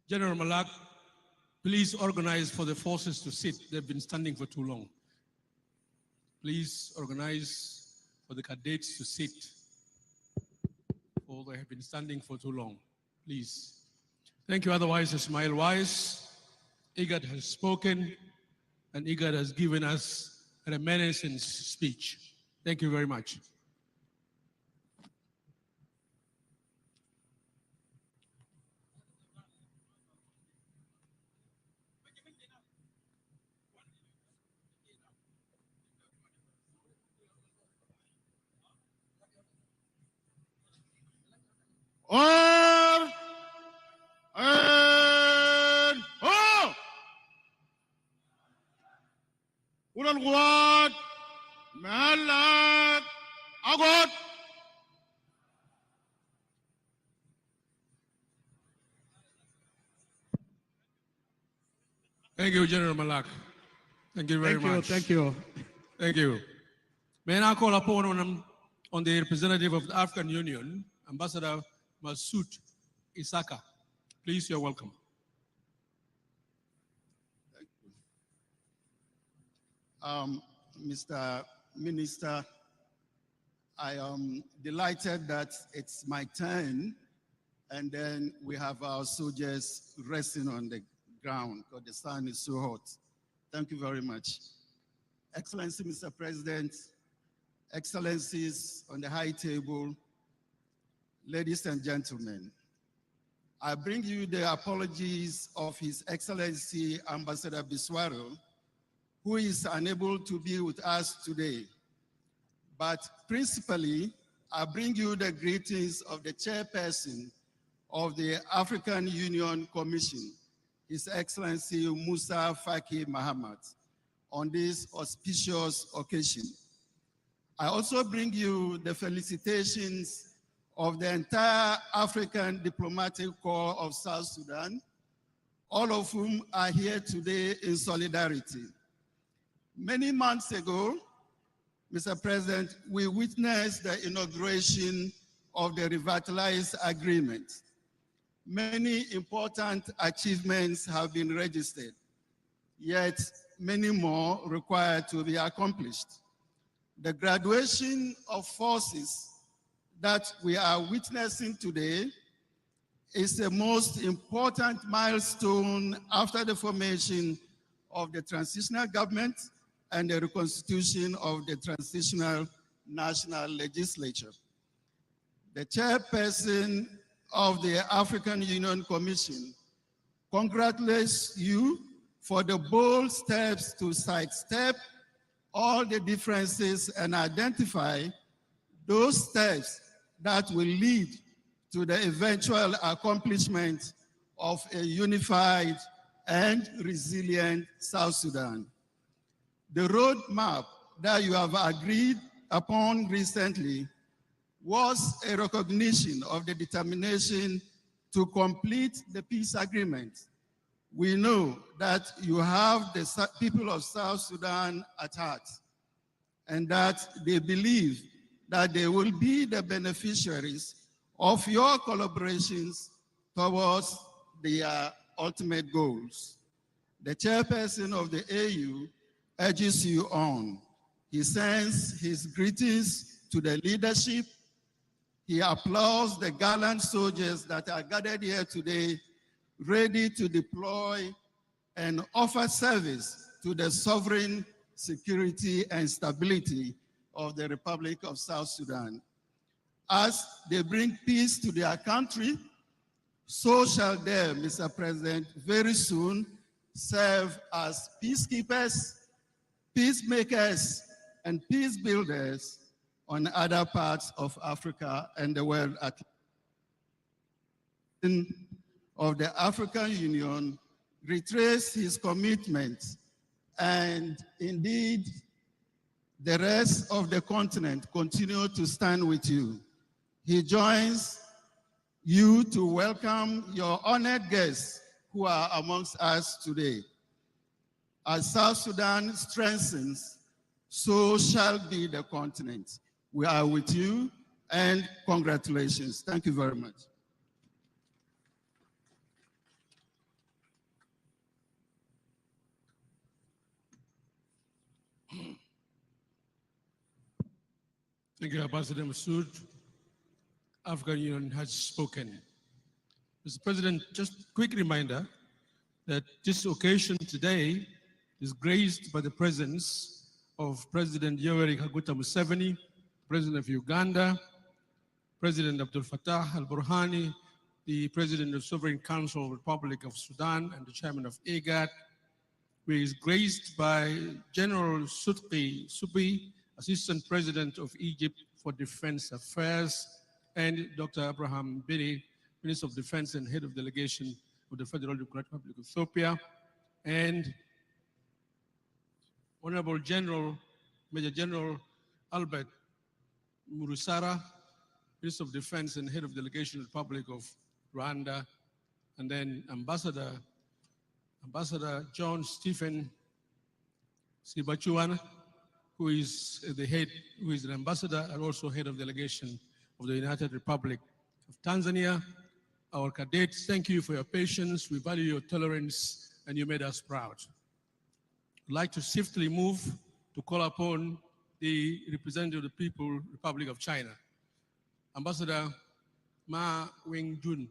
General Malak, please organize for the forces to sit. They've been standing for too long. Please organize for the cadets to sit, for they have been standing for too long. Please. Thank you. Otherwise, Ismail Wise, IGAD has spoken, and IGAD has given us a reminiscence speech. Thank you very much. Ulan Kuon, Malak, Agot. Thank you, General Malak. Thank you very much. Thank you. Thank you. May I now call upon on the representative of the African Union, Ambassador Masoud Isaka. Please, you're welcome. Mr. Minister, I am delighted that it's my turn, and then we have our soldiers resting on the ground because the sun is so hot. Thank you very much. Excellency, Mr. President, Excellencies on the high table, ladies and gentlemen, I bring you the apologies of His Excellency Ambassador Biswaro, who is unable to be with us today. But principally, I bring you the greetings of the chairperson of the African Union Commission, His Excellency Musa Faki Mahamat, on this auspicious occasion. I also bring you the felicitations of the entire African Diplomatic Corps of South Sudan, all of whom are here today in solidarity. Many months ago, Mr. President, we witnessed the inauguration of the revitalized agreement. Many important achievements have been registered, yet many more require to be accomplished. The graduation of forces that we are witnessing today is the most important milestone after the formation of the transitional government and the reconstitution of the transitional national legislature. The chairperson of the African Union Commission congratulates you for the bold steps to sidestep all the differences and identify those steps that will lead to the eventual accomplishment of a unified and resilient South Sudan. The roadmap that you have agreed upon recently was a recognition of the determination to complete the peace agreement. We know that you have the people of South Sudan at heart, and that they believe that they will be the beneficiaries of your collaborations towards their ultimate goals. The chairperson of the AU urges you on. He sends his greetings to the leadership. He applauds the gallant soldiers that are gathered here today, ready to deploy and offer service to the sovereign security and stability of the Republic of South Sudan. As they bring peace to their country, so shall they, Mr. President, very soon serve as peacekeepers, peacemakers, and peace builders on other parts of Africa and the world at large. Of the African Union retrace his commitment, and indeed the rest of the continent continue to stand with you. He joins you to welcome your honored guests who are amongst us today. As South Sudan strengthens, so shall be the continent. We are with you, and congratulations. Thank you very much. Thank you, Ambassador Massoud. African Union has spoken. Mr. President, just a quick reminder that this occasion today is graced by the presence of President Yoweri Kaguta Museveni, President of Uganda, President Abdel Fattah al-Burhani, the President of Sovereign Council of the Republic of Sudan and the Chairman of IGAD, who is graced by General Sutqi Subi, Assistant President of Egypt for Defense Affairs, and Dr. Abraham Biri, Minister of Defense and Head of Delegation of the Federal Democratic Republic of Ethiopia, and Honorable Major General Albert Murusara, Minister of Defense and Head of Delegation of the Republic of Rwanda, and then Ambassador John Stephen Sibachuan, who is an ambassador and also head of delegation of the United Republic of Tanzania. Our cadets, thank you for your patience. We value your tolerance, and you made us proud. I'd like to swiftly move to call upon the representative of the People Republic of China, Ambassador Ma Wengjun.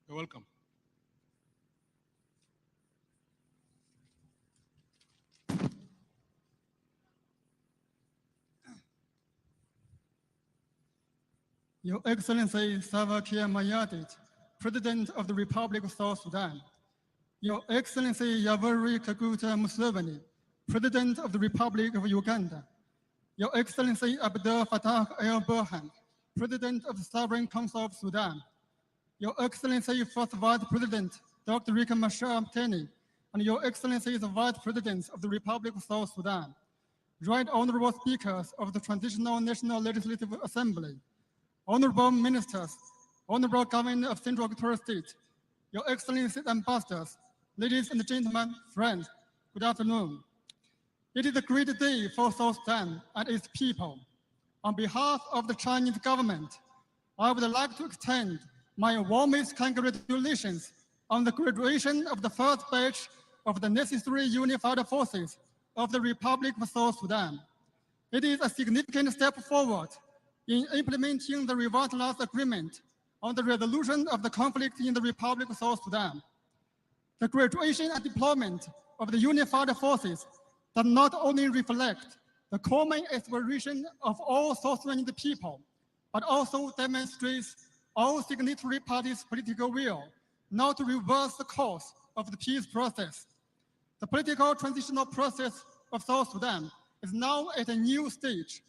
You're welcome. Your Excellency Salva Kiir Mayardit, President of the Republic of South Sudan. Your Excellency Yoweri Kaguta Museveni, President of the Republic of Uganda. Your Excellency Abdel Fattah al-Burhan, President of the Sovereign Council of Sudan. Your Excellency First Vice President Dr. Riek Machar Teni, and Your Excellency the Vice President of the Republic of South Sudan. Right Honorable Speakers of the Transitional National Legislative Assembly, Honorable Ministers, Honorable Governor of Central Equatorial State, Your Excellencies Ambassadors, ladies and gentlemen, friends, good afternoon. It is a great day for South Sudan and its people. On behalf of the Chinese government, I would like to extend my warmest congratulations on the graduation of the first batch of the necessary unified forces of the Republic of South Sudan. It is a significant step forward in implementing the revitalized agreement on the resolution of the conflict in the Republic of South Sudan. The graduation and deployment of the unified forces does not only reflect the common aspiration of all South Sudanese people, but also demonstrates all signatory parties' political will now to reverse the course of the peace process. The political transitional process of South Sudan is now at a new stage.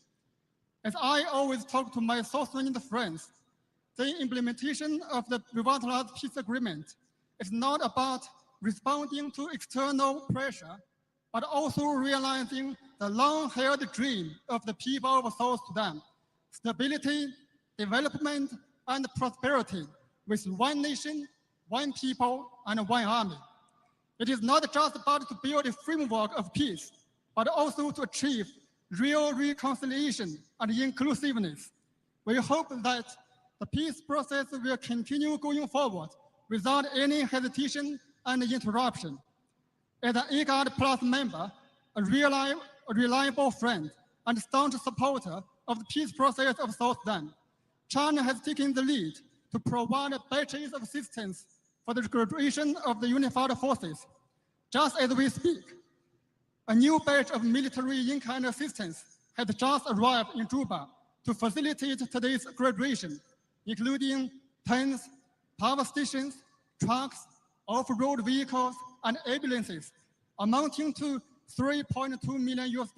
As I always talk to my South Sudanese friends, the implementation of the revitalized peace agreement is not about responding to external pressure, but also realizing the long-held dream of the people of South Sudan: stability, development, and prosperity with one nation, one people, and one army. It is not just about to build a framework of peace, but also to achieve real reconciliation and inclusiveness. We hope that the peace process will continue going forward without any hesitation and interruption. As an IGAD Plus member, a reliable friend, and staunch supporter of the peace process of South Sudan, China has taken the lead to provide batches of assistance for the graduation of the unified forces. Just as we speak, a new batch of military in-kind assistance has just arrived in Juba to facilitate today's graduation, including tanks, power stations, trucks, off-road vehicles, and ambulances, amounting to $3.2 million.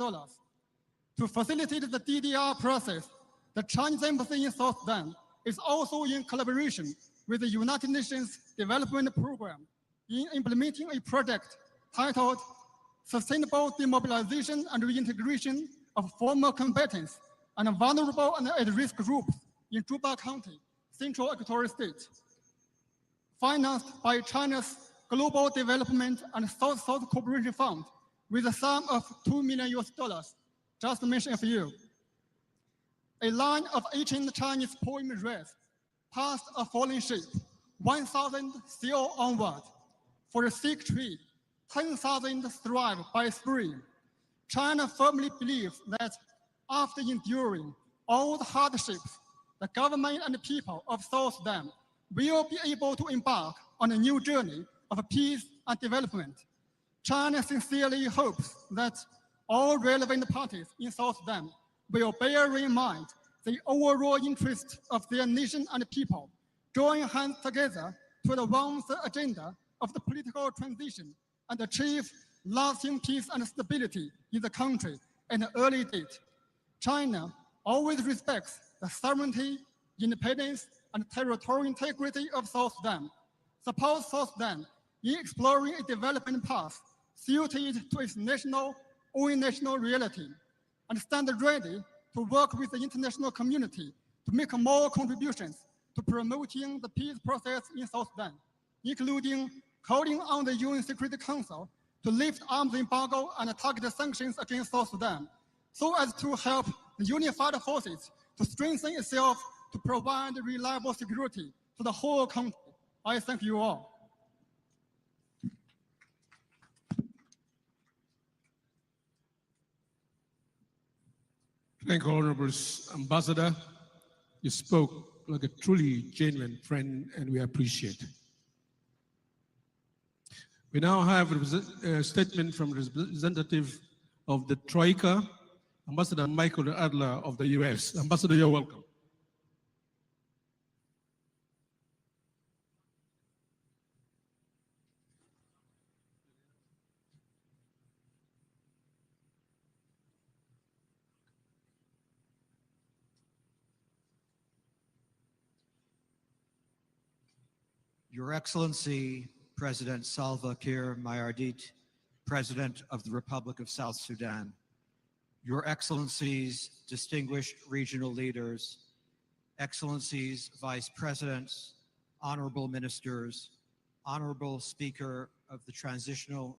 To facilitate the DDR process, the Chinese embassy in South Sudan is also in collaboration with the United Nations Development Program in implementing a project titled Sustainable Demobilization and Reintegration of Former Combatants and Vulnerable and At-Risk Groups in Juba County, Central Equatorial State. Financed by China's Global Development and South-South Cooperation Fund with a sum of $2 million, just to mention a few. A line of ancient Chinese poem reads, "Past a fallen ship, 1,000 sail onward. For a sick tree, 10,000 thrive by spring." China firmly believes that after enduring all the hardships, the government and the people of South Sudan will be able to embark on a new journey of peace and development. China sincerely hopes that all relevant parties in South Sudan will bear in mind the overall interest of their nation and people, join hands together to advance the agenda of the political transition and achieve lasting peace and stability in the country at an early date. China always respects the sovereignty, independence, and territorial integrity of South Sudan, supports South Sudan in exploring a development path suited to its own national reality, and stand ready to work with the international community to make more contributions to promoting the peace process in South Sudan, including calling on the UN Security Council to lift arms embargo and targeted sanctions against South Sudan, so as to help the unified forces to strengthen itself to provide reliable security to the whole country. I thank you all. Thank you, Honorable Ambassador. You spoke like a truly genuine friend, and we appreciate it. We now have a statement from the representative of the Troika, Ambassador Michael Adler of the US. Ambassador, you're welcome. Your Excellency, President Salva Kiir Mayardit, President of the Republic of South Sudan, Your Excellencies, distinguished regional leaders, Excellencies, Vice Presidents, Honorable Ministers, Honorable Speaker of the Transitional